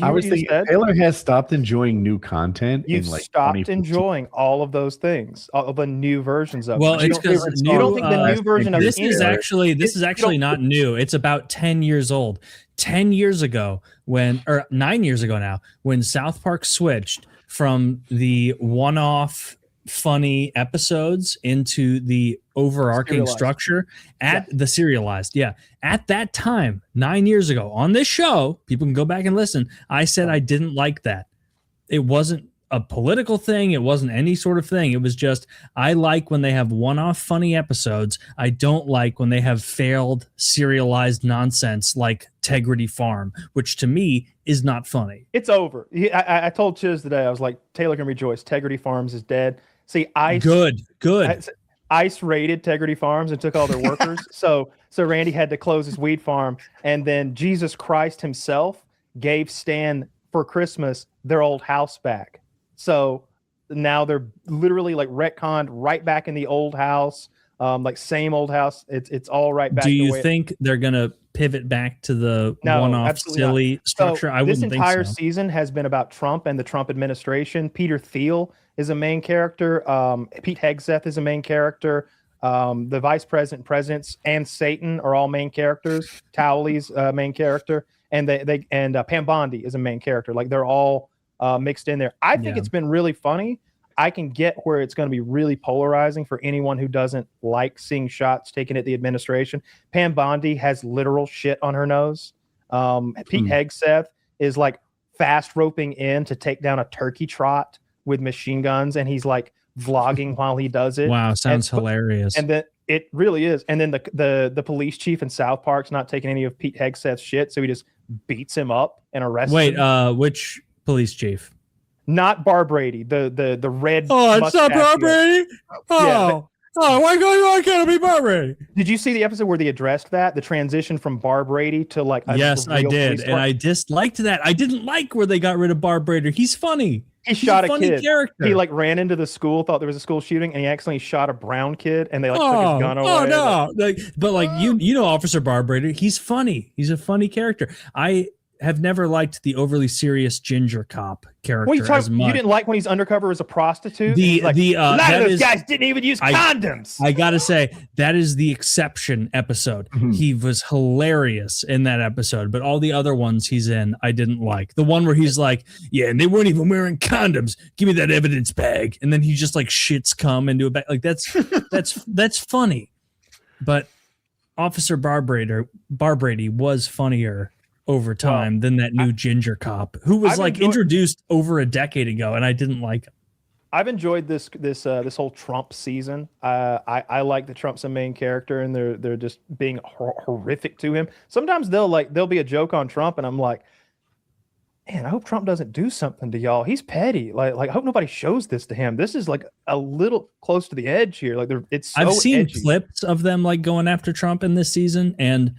I was thinking Taylor has stopped enjoying new content. You've in like stopped 2015. enjoying all of those things, all of the new versions of. Well, them. it's because you don't think the new version of this is anything- actually not new. It's about 10 years old. 10 years ago, or 9 years ago now, when South Park switched from the one-off funny episodes into the overarching Serialized. structure the serialized. Yeah. At that time, 9 years ago, on this show, people can go back and listen. I said I didn't like that. It wasn't a political thing. It wasn't any sort of thing. It was just, I like when they have one-off funny episodes. I don't like when they have failed serialized nonsense like Tegrity Farm, which to me is not funny. It's over. I told Chiz today, I was like, Taylor can rejoice. Tegrity Farms is dead. See, Good. ICE raided Tegrity Farms and took all their workers. So Randy had to close his weed farm. And then Jesus Christ himself gave Stan for Christmas their old house back. So now they're literally like retconned right back in the old house, like same old house. It's all right back. Do you think they're gonna pivot back to the one-off silly structure? So I wouldn't think so. This entire season has been about Trump and the Trump administration. Peter Thiel is a main character. Pete Hegseth is a main character. The vice president, presidents, and Satan are all main characters. Towley's main character, and Pam Bondi is a main character. Like they're all mixed in there. I think it's been really funny. I can get where it's going to be really polarizing for anyone who doesn't like seeing shots taken at the administration. Pam Bondi has literal shit on her nose. Pete Hegseth is like fast roping in to take down a turkey trot with machine guns, and he's like vlogging while he does it. Wow, sounds hilarious. And then it really is. And then the police chief in South Park's not taking any of Pete Hegseth's shit, so he just beats him up and arrests him. Which police chief? Not Bar Brady, the red. Oh, it's not Bar Brady. Why can't it be Bar Brady? Did you see the episode where they addressed that, the transition from Bar Brady to like? Yes, I did, and I disliked that. I didn't like where they got rid of Bar Brady. He's funny. He shot a kid. Character. He like ran into the school, thought there was a school shooting, and he accidentally shot a brown kid, and they like took his gun away. Oh no! But you know, Officer Bar Brady, he's funny. He's a funny character. I have never liked the overly serious ginger cop character as much. You didn't like when he's undercover as a prostitute? A lot of those guys didn't even use condoms. I gotta say, that is the exception episode. He was hilarious in that episode, but all the other ones he's in, I didn't like. The one where he's like, yeah, and they weren't even wearing condoms. Give me that evidence bag. And then he just like shits cum into a bag. Like that's funny. But Officer Bar Brady was funnier over time than that new ginger cop who was introduced over a decade ago, and I didn't like him. I've enjoyed this whole Trump season. I like that Trump's a main character, and they're just being horrific to him. Sometimes there'll be a joke on Trump, and I'm like, man, I hope Trump doesn't do something to y'all. He's petty. Like I hope nobody shows this to him. This is like a little close to the edge here. Like it's so I've seen edgy. clips of them like going after Trump in this season, and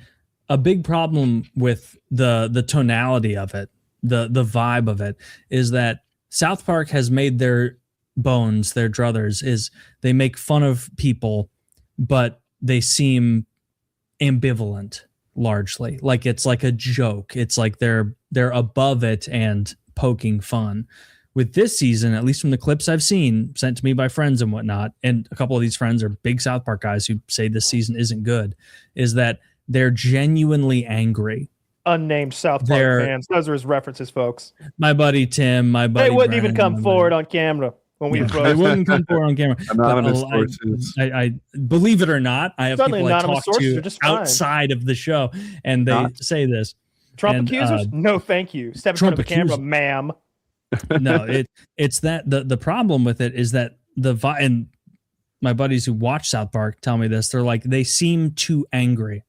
a big problem with the tonality of it, the vibe of it, is that South Park has made their bones, their druthers, is they make fun of people, but they seem ambivalent largely. Like it's like a joke. It's like they're above it and poking fun. With this season, at least from the clips I've seen sent to me by friends and whatnot, and a couple of these friends are big South Park guys who say this season isn't good, is that they're genuinely angry. Unnamed South Park fans. Those are his references, folks. My buddy Tim, my buddy. They wouldn't even come forward on camera when we they wouldn't come forward on camera. Anonymous sources. I believe it or not, I have Suddenly people I talk to outside of the show, and they say this. Trump accusers? No, thank you. Step in front of the camera, ma'am. No, it's that the problem with it is that and my buddies who watch South Park tell me this. They're like, they seem too angry.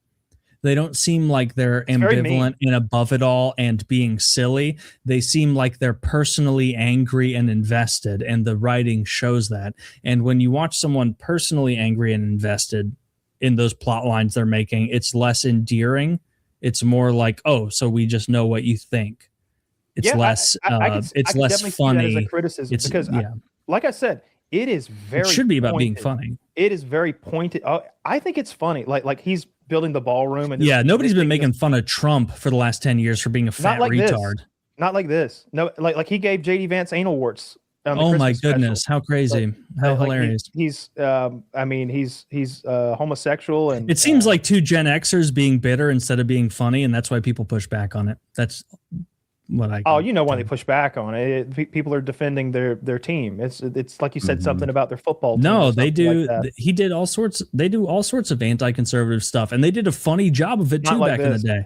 They don't seem like they're ambivalent and above it all and being silly. They seem like they're personally angry and invested, and the writing shows that. And when you watch someone personally angry and invested in those plot lines they're making, it's less endearing. It's more like, oh, so we just know what you think. It's less. It's less funny. As a criticism because, like I said, it is very. It should be about being funny. It is very pointed. I think it's funny. Like he's building the ballroom, and nobody's been making fun of Trump for the last 10 years for being a fat retard. Not like this. No, like he gave JD Vance anal warts. Oh my goodness! How crazy! How hilarious! He's homosexual, and it seems like two Gen Xers being bitter instead of being funny, and that's why people push back on it. That's what I. Oh, you know why they push back on it? People are defending their team. It's like you said something about their football team. No, they do. Like he did all sorts. They do all sorts of anti-conservative stuff, and they did a funny job of it too back in the day.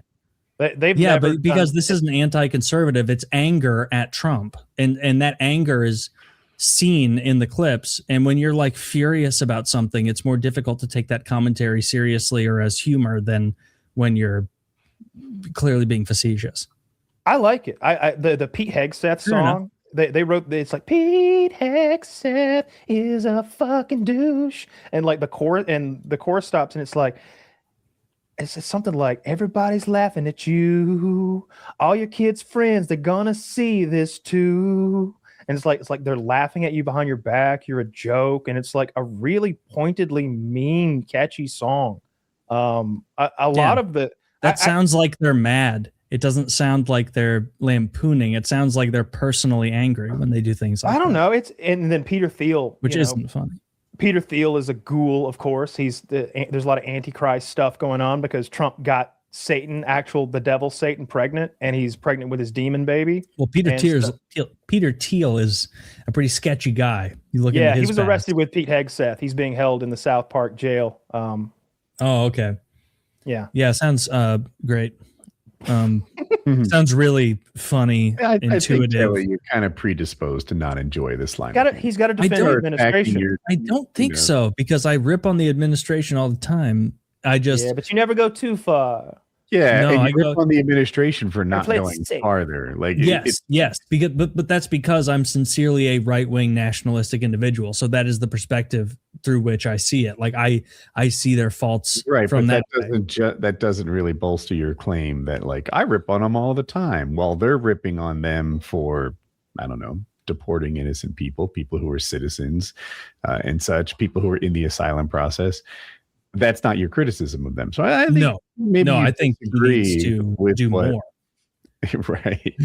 They've Yeah, never but because done- this isn't anti-conservative, it's anger at Trump, and that anger is seen in the clips. And when you're like furious about something, it's more difficult to take that commentary seriously or as humor than when you're clearly being facetious. I like it. The Pete Hegseth Fair enough. song. They wrote it's like Pete Hegseth is a fucking douche, and like the chorus stops and it's something like everybody's laughing at you, all your kids' friends, they're gonna see this too. And it's like they're laughing at you behind your back, you're a joke, and it's like a really pointedly mean, catchy song. A lot of the That sounds like they're mad. It doesn't sound like they're lampooning. It sounds like they're personally angry when they do things like that. I don't know. And then Peter Thiel, Which isn't funny. Peter Thiel is a ghoul, of course. There's a lot of Antichrist stuff going on because Trump got the devil Satan pregnant, and he's pregnant with his demon baby. Well, Peter Thiel is a pretty sketchy guy. You look into his he was past. arrested with Pete Hegseth. He's being held in the South Park jail. Oh, okay. Yeah. Sounds great. Sounds really funny, I think, intuitive. Kelly, you're kind of predisposed to not enjoy this line. He's got to defend the administration. I don't think so, because I rip on the administration all the time. But you never go too far. Yeah, No, and I you rip on the administration for not going farther. Like yes, but that's because I'm sincerely a right-wing nationalistic individual. So that is the perspective through which I see it. Like I see their faults from but that. that doesn't really bolster your claim that like I rip on them all the time while they're ripping on them for, I don't know, deporting innocent people who are citizens and such, people who are in the asylum process. That's not your criticism of them. So I think I think he needs to do more. Right.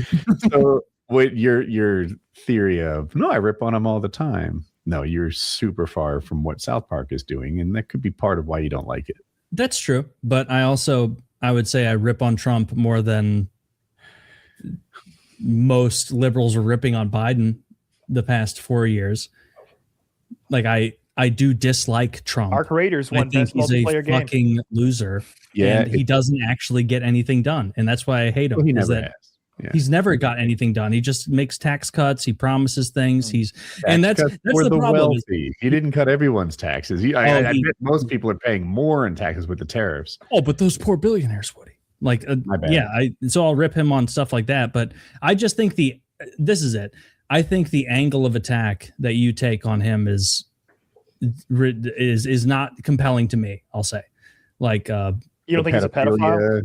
So what your theory of I rip on them all the time. No, you're super far from what South Park is doing, and that could be part of why you don't like it. That's true, but I would say I rip on Trump more than most liberals are ripping on Biden the past 4 years. Like I do dislike Trump. Our creators won best he's a multiplayer game. fucking loser. Yeah, and he doesn't actually get anything done, and that's why I hate him. Well, he never has. Yeah. He's never got anything done. He just makes tax cuts. He promises things. That's the problem. Wealthy. He didn't cut everyone's taxes. I bet most people are paying more in taxes with the tariffs. Oh, but those poor billionaires, Woody. Like, so I'll rip him on stuff like that. But I just think this is it. I think the angle of attack that you take on him is not compelling to me. I'll say, like, you don't think he's a pedophile?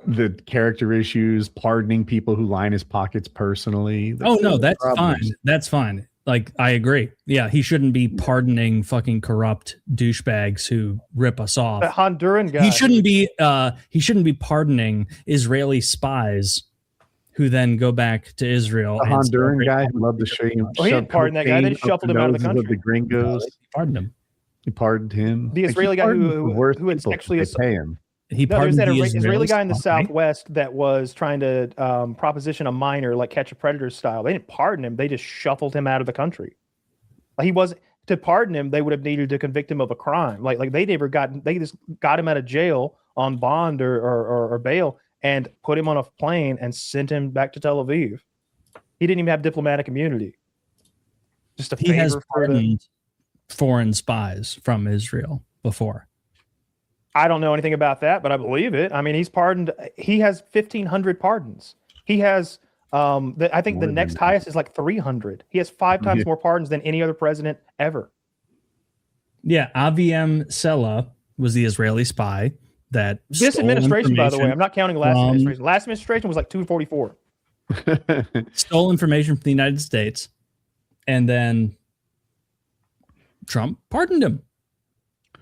The character issues, pardoning people who line his pockets personally. That's fine. That's fine. Like, I agree. Yeah, he shouldn't be pardoning fucking corrupt douchebags who rip us off. That Honduran guy. He shouldn't be pardoning Israeli spies who then go back to Israel. The Honduran guy who loved to show you. He didn't pardon that guy. They just shuffled him out of the country. The gringos. He pardoned him. He pardoned him. The Israeli guy who actually pay him. There's that Israeli guy in the Southwest that was trying to proposition a minor, like Catch a Predator style. They didn't pardon him. They just shuffled him out of the country. To pardon him, they would have needed to convict him of a crime. Like they just got him out of jail on bond or bail and put him on a plane and sent him back to Tel Aviv. He didn't even have diplomatic immunity. Just he has pardoned foreign spies from Israel before. I don't know anything about that, but I believe it. I mean, he's pardoned. He has 1,500 pardons. He has, I think the next highest is like 300. He has 5 times more pardons than any other president ever. Yeah, Aviem Sela was the Israeli spy that this administration, by the way, I'm not counting last administration. Last administration was like 244. Stole information from the United States, and then Trump pardoned him.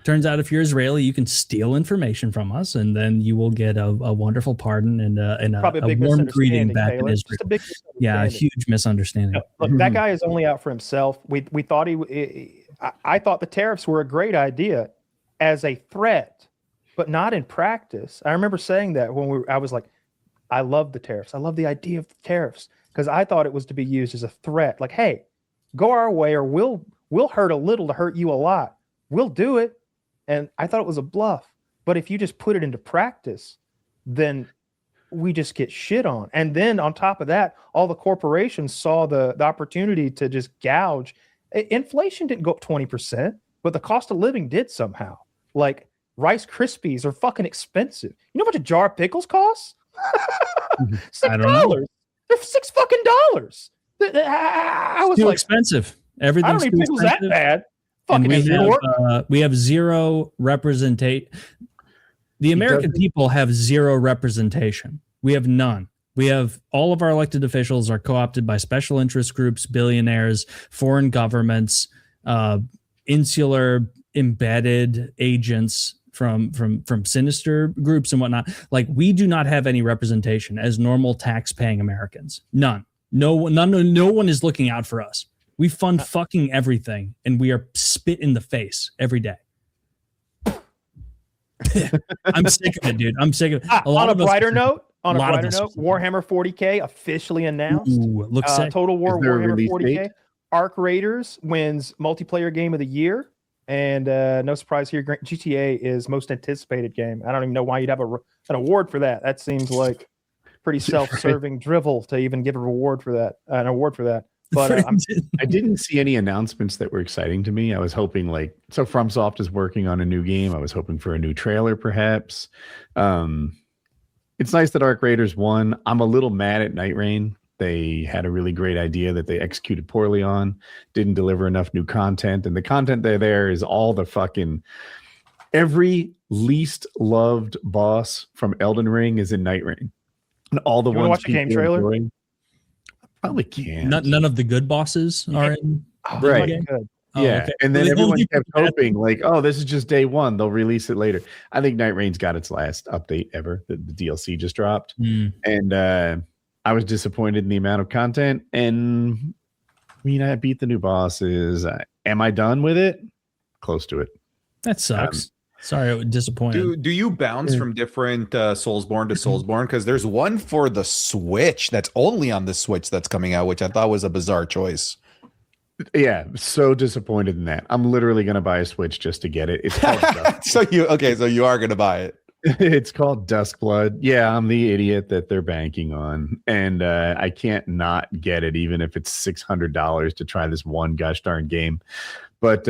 Turns out if you're Israeli, you can steal information from us, and then you will get a wonderful pardon and a warm greeting back in Israel. A huge misunderstanding. Look, that guy is only out for himself. We thought I thought the tariffs were a great idea as a threat, but not in practice. I remember saying that I was like, I love the tariffs. I love the idea of the tariffs because I thought it was to be used as a threat. Like, hey, go our way or we'll hurt a little to hurt you a lot. We'll do it. And I thought it was a bluff. But if you just put it into practice, then we just get shit on. And then on top of that, all the corporations saw the opportunity to just gouge. Inflation didn't go up 20%, but the cost of living did somehow. Like Rice Krispies are fucking expensive. You know how much a jar of pickles costs? $6. They're $6 fucking. I was too like, expensive. I Everything's don't too need pickles that expensive. bad. And Fucking we have zero representation. The American people have zero representation. We have none. We have all of our elected officials are co-opted by special interest groups, billionaires, foreign governments, insular embedded agents from sinister groups and whatnot. Like, we do not have any representation as normal tax-paying Americans. None. No one is looking out for us. We fund fucking everything, and we are spit in the face every day. I'm sick of it, dude. I'm sick of it. On a brighter note, Warhammer 40K officially announced. Ooh, looks sick. Total War Is there a Warhammer release 40K. date? Arc Raiders wins multiplayer game of the year. And no surprise here, GTA is most anticipated game. I don't even know why you'd have an award for that. That seems like pretty self-serving drivel to even give an award for that. But I didn't see any announcements that were exciting to me. I was hoping so FromSoft is working on a new game. I was hoping for a new trailer, perhaps. It's nice that Arc Raiders won. I'm a little mad at Night Rain. They had a really great idea that they executed poorly on, didn't deliver enough new content. And the content there is all the fucking every least loved boss from Elden Ring is in Night Rain. And all the you ones watch a game trailer? Enjoying, probably can't. None of the good bosses are in. Right. good. Oh, Yeah, okay. and then They everyone only- kept hoping, this is just day one. They'll release it later. I think Night Rain's got its last update ever. The DLC just dropped, and I was disappointed in the amount of content. And I beat the new bosses. Am I done with it? Close to it. That sucks. Sorry, I was disappointed. Do you bounce from different Soulsborne to Soulsborne? Because there's one for the Switch that's only on the Switch that's coming out, which I thought was a bizarre choice. Yeah, so disappointed in that. I'm literally going to buy a Switch just to get it. It's called So you are going to buy it. It's called Duskblood. Yeah, I'm the idiot that they're banking on, and I can't not get it, even if it's $600 to try this one gosh darn game. But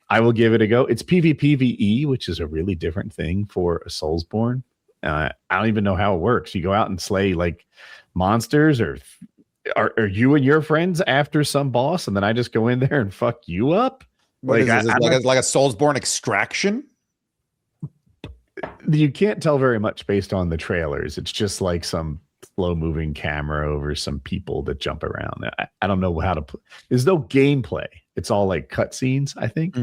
I will give it a go. It's PvPvE, which is a really different thing for a Soulsborne. I don't even know how it works. You go out and slay monsters, or are you and your friends after some boss, and then I just go in there and fuck you up? What is this? Like a Soulsborne extraction? You can't tell very much based on the trailers. It's just like some slow-moving camera over some people that jump around. I don't know how to play. There's no gameplay. It's all like cutscenes, I think.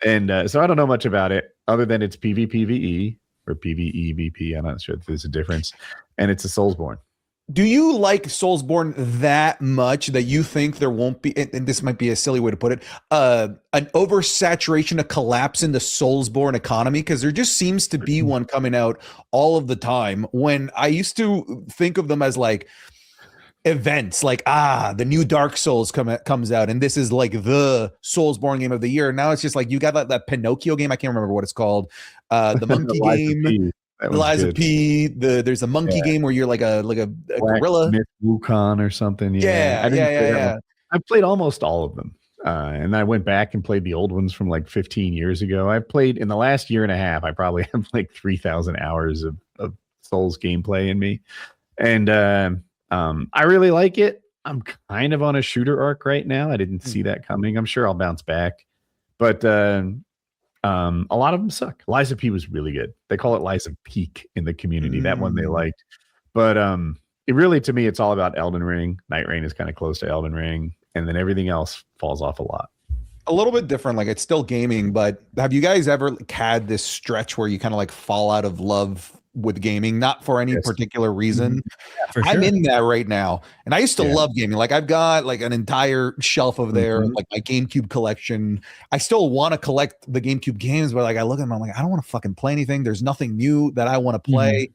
And so I don't know much about it other than it's PvPvE or PvEVP. I'm not sure if there's a difference. And it's a Soulsborne. Do you like Soulsborne that much that you think there won't be, and this might be a silly way to put it, an oversaturation, a collapse in the Soulsborne economy? Because there just seems to be one coming out all of the time, when I used to think of them as events, the new Dark Souls comes out, and this is the Soulsborne game of the year. Now it's just you got that Pinocchio game. I can't remember what it's called. The monkey game. Eliza P. There's a monkey game where you're like a gorilla. Myth Wukong or something. Yeah. I played almost all of them. And I went back and played the old ones from 15 years ago. I played in the last year and a half. I probably have 3,000 hours of Souls gameplay in me. And I really like it. I'm kind of on a shooter arc right now. I didn't see that coming. I'm sure I'll bounce back. But a lot of them suck. Liza P was really good. They call it Liza Peak in the community. That one they liked. But it really, to me, it's all about Elden Ring. Night Rain is kind of close to Elden Ring. And then everything else falls off a lot. A little bit different. It's still gaming, but have you guys ever had this stretch where you kind of fall out of love with gaming, not for any particular reason? Yeah, for sure. I'm in that right now, and I used to love gaming. I've got an entire shelf over there, my GameCube collection. I still want to collect the GameCube games, but I look at them, I'm I don't want to fucking play anything. There's nothing new that I want to play.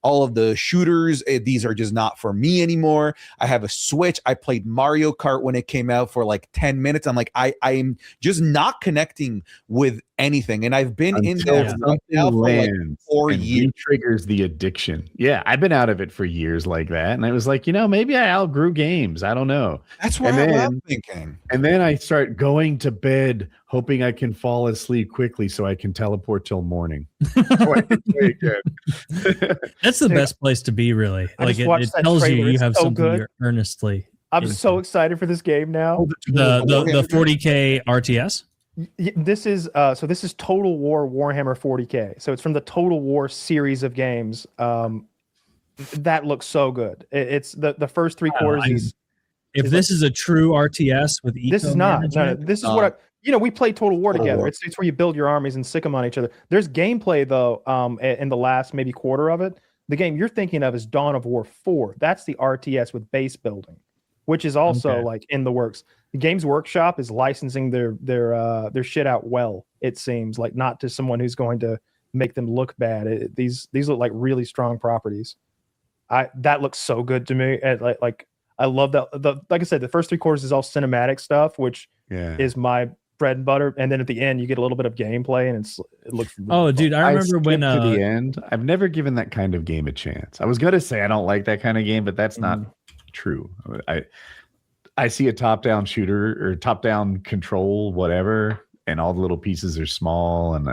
all of the shooters. These are just not for me anymore. I have a Switch. I played Mario Kart when it came out for like 10 minutes. I'm like, I'm just not connecting with anything. And I've been in there right now for like 4 years. Triggers the addiction. Yeah, I've been out of it for years like that. And I was like, maybe I outgrew games. I don't know. That's what I'm thinking. And then I start going to bed hoping I can fall asleep quickly so I can teleport till morning. That's the best place to be, really. Like it tells you have something you're earnestly. I'm so excited for this game now. The 40K RTS. This is Total War Warhammer 40K. So it's from the Total War series of games. That looks so good. It's the first 3 quarters. This is a true RTS with this is not. No, this is what we play Total War together. It's where you build your armies and sick them on each other. There's gameplay though. In the last maybe quarter of it, the game you're thinking of is Dawn of War 4. That's the RTS with base building, which is also like in the works. The Games Workshop is licensing their shit out well. It seems like not to someone who's going to make them look bad. These look like really strong properties. That looks so good to me. Like I love that. Like I said, the first 3 quarters is all cinematic stuff, which is my bread and butter. And then at the end, you get a little bit of gameplay, and it looks. Really dude, I remember when to the end. I've never given that kind of game a chance. I was gonna say I don't like that kind of game, but that's not true. I see a top-down shooter or top-down control, whatever, and all the little pieces are small, and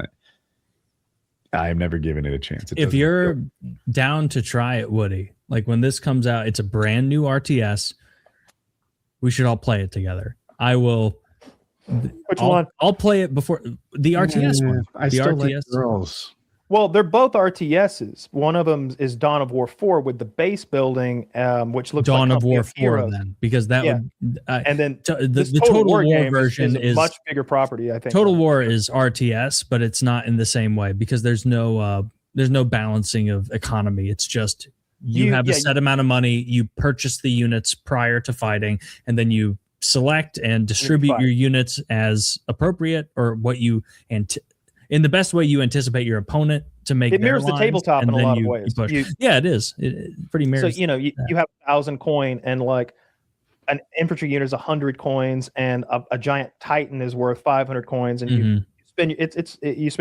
I've never given it a chance. If you're down to try it, Woody, like when this comes out, it's a brand new RTS. We should all play it together. I will. Which one? I'll play it before the RTS one. I still like girls. Well, they're both RTSs. One of them is Dawn of War 4 with the base building, which looks Dawn like of War 4 then, because that would. And then the Total War version is a much bigger property, I think. Total War is RTS, but it's not in the same way because there's no balancing of economy. It's just you have a set amount of money, you purchase the units prior to fighting, and then you select and distribute your units as appropriate or what you in the best way you anticipate your opponent to make. It mirrors the tabletop in a lot of ways. It is. It pretty mirrors. So you have 1,000 coin, and like an infantry unit is 100 coins, and a giant Titan is worth 500 coins, and you spend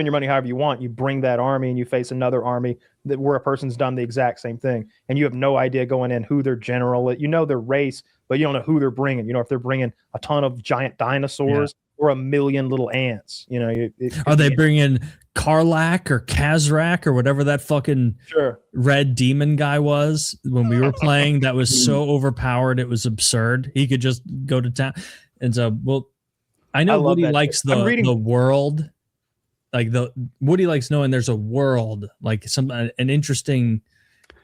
your money however you want. You bring that army, and you face another army where a person's done the exact same thing, and you have no idea going in who their general is. You know their race, but you don't know who they're bringing. You know if they're bringing a ton of giant dinosaurs. Or 1 million little ants, Are they bringing Karlak or Kazrak or whatever that fucking red demon guy was when we were playing? That was so overpowered, it was absurd. He could just go to town. And so, I know Woody likes the world, like Woody likes knowing there's a world, like an interesting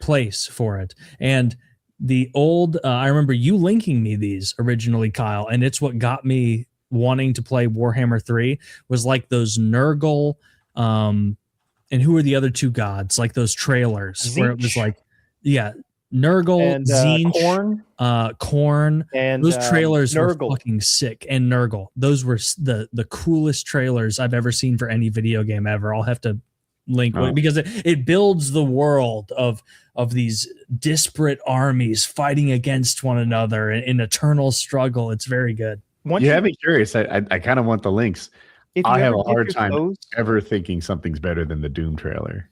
place for it. And the old, I remember you linking me these originally, Kyle, and it's what got me wanting to play Warhammer 3 was like those Nurgle and who are the other 2 gods, like those trailers Tzeentch. Where it was like Nurgle and Tzeentch, Korn, and those trailers were fucking sick. And Nurgle, those were the coolest trailers I've ever seen for any video game ever. I'll have to link because it builds the world of these disparate armies fighting against one another in eternal struggle. It's very good. You have me curious. I kind of want the links. I have a hard time ever thinking something's better than the Doom trailer.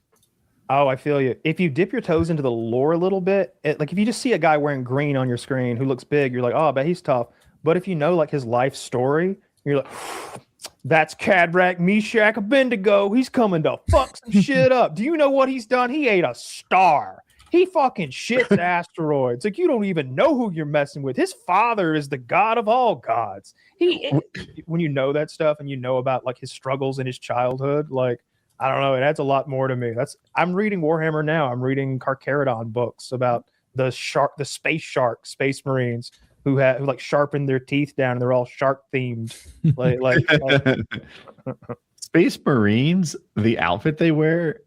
Oh, I feel you. If you dip your toes into the lore a little bit, like if you just see a guy wearing green on your screen who looks big, you're like, oh, I bet he's tough. But if you know like his life story, you're like, that's Cadrak Meshach Abednego. He's coming to fuck some shit up. Do you know what he's done? He ate a star. He fucking shits asteroids. Like, you don't even know who you're messing with. His father is the god of all gods. When you know that stuff and you know about like his struggles in his childhood, like, I don't know, it adds a lot more to me. I'm reading Warhammer now. I'm reading Carcharodon books about the space shark, space marines who like sharpen their teeth down and they're all shark themed. like Space Marines, the outfit they wear,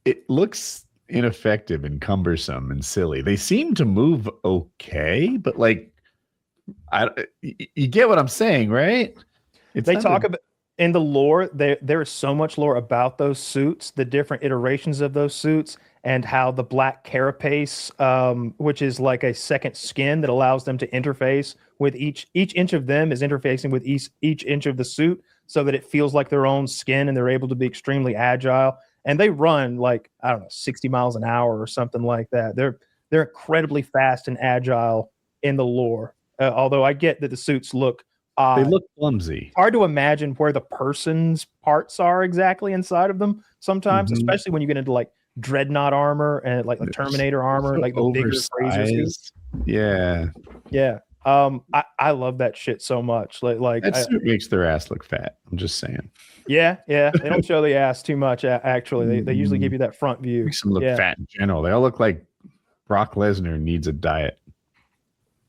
it looks ineffective and cumbersome and silly. They seem to move okay, but like, you get what I'm saying, right? They talk about in the lore, there is so much lore about those suits, the different iterations of those suits, and how the black carapace, which is like a second skin that allows them to interface with each inch of them is interfacing with each inch of the suit, so that it feels like their own skin, and they're able to be extremely agile. And they run like, I don't know, 60 miles an hour or something like that. They're incredibly fast and agile in the lore. Although I get that the suits look They look clumsy. hard to imagine where the person's parts are exactly inside of them sometimes, especially when you get into like dreadnought armor and like the Terminator armor, like the bigger Fraser suits. Yeah. Yeah. I love that shit so much. Like That suit makes their ass look fat. I'm just saying. Yeah. They don't show the ass too much. Actually, they usually give you that front view. Makes them look fat in general. They all look like Brock Lesnar needs a diet.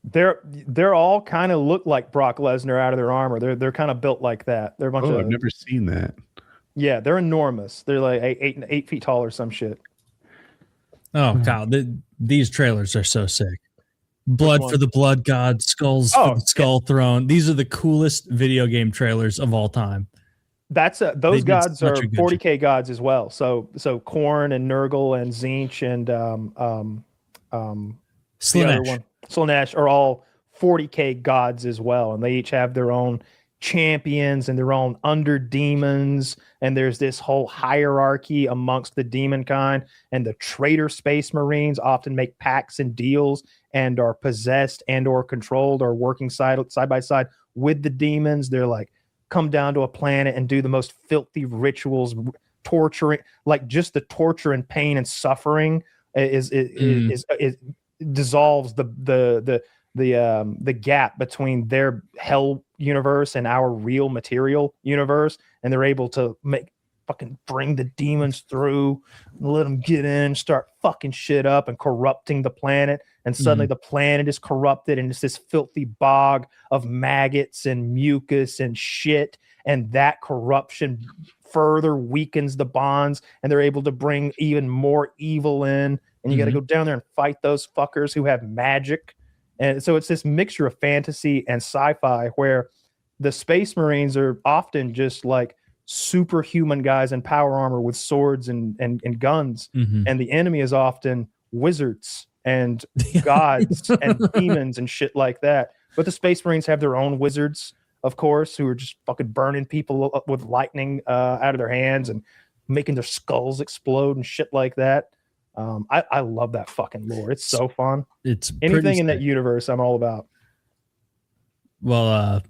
They're all kind of look like Brock Lesnar out of their armor. They're kind of built like that. They're a bunch of. I've never seen that. Yeah, they're enormous. They're like 8 feet tall or some shit. Oh god, these trailers are so sick. Blood for the Blood God, Skulls for the Skull Throne. These are the coolest video game trailers of all time. That's those gods are 40K job. gods as well. So Korn and Nurgle and Tzeentch and Slaanesh are all 40K gods as well, and they each have their own champions and their own under demons, and there's this whole hierarchy amongst the demon kind. And the traitor space marines often make pacts and deals and are possessed and or controlled or working side by side with the demons. They're like come down to a planet and do the most filthy rituals, torturing, like just the torture and pain and suffering is dissolves the gap between their hell universe and our real material universe, and they're able to bring the demons through, let them get in, start fucking shit up and corrupting the planet, and suddenly the planet is corrupted and it's this filthy bog of maggots and mucus and shit, and that corruption further weakens the bonds, and they're able to bring even more evil in, and you got to go down there and fight those fuckers who have magic. And so it's this mixture of fantasy and sci-fi where the Space Marines are often just like superhuman guys in power armor with swords and guns. And the enemy is often wizards and gods and demons and shit like that. But the Space Marines have their own wizards, of course, who are just fucking burning people up with lightning out of their hands and making their skulls explode and shit like that. I love that fucking lore. It's so fun. It's anything in that universe I'm all about. Well,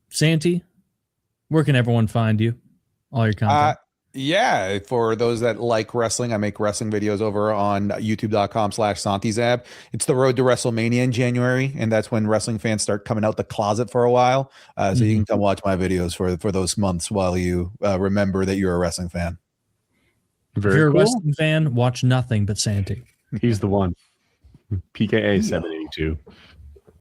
Santi, where can everyone find you? All your content. Yeah, for those that like wrestling, I make wrestling videos over on youtube.com/SantiZap. It's the road to WrestleMania in January, and that's when wrestling fans start coming out the closet for a while. So you can come watch my videos for those months while you remember that you're a wrestling fan. If you're a wrestling fan, watch nothing but Santi. He's the one. PKA 782.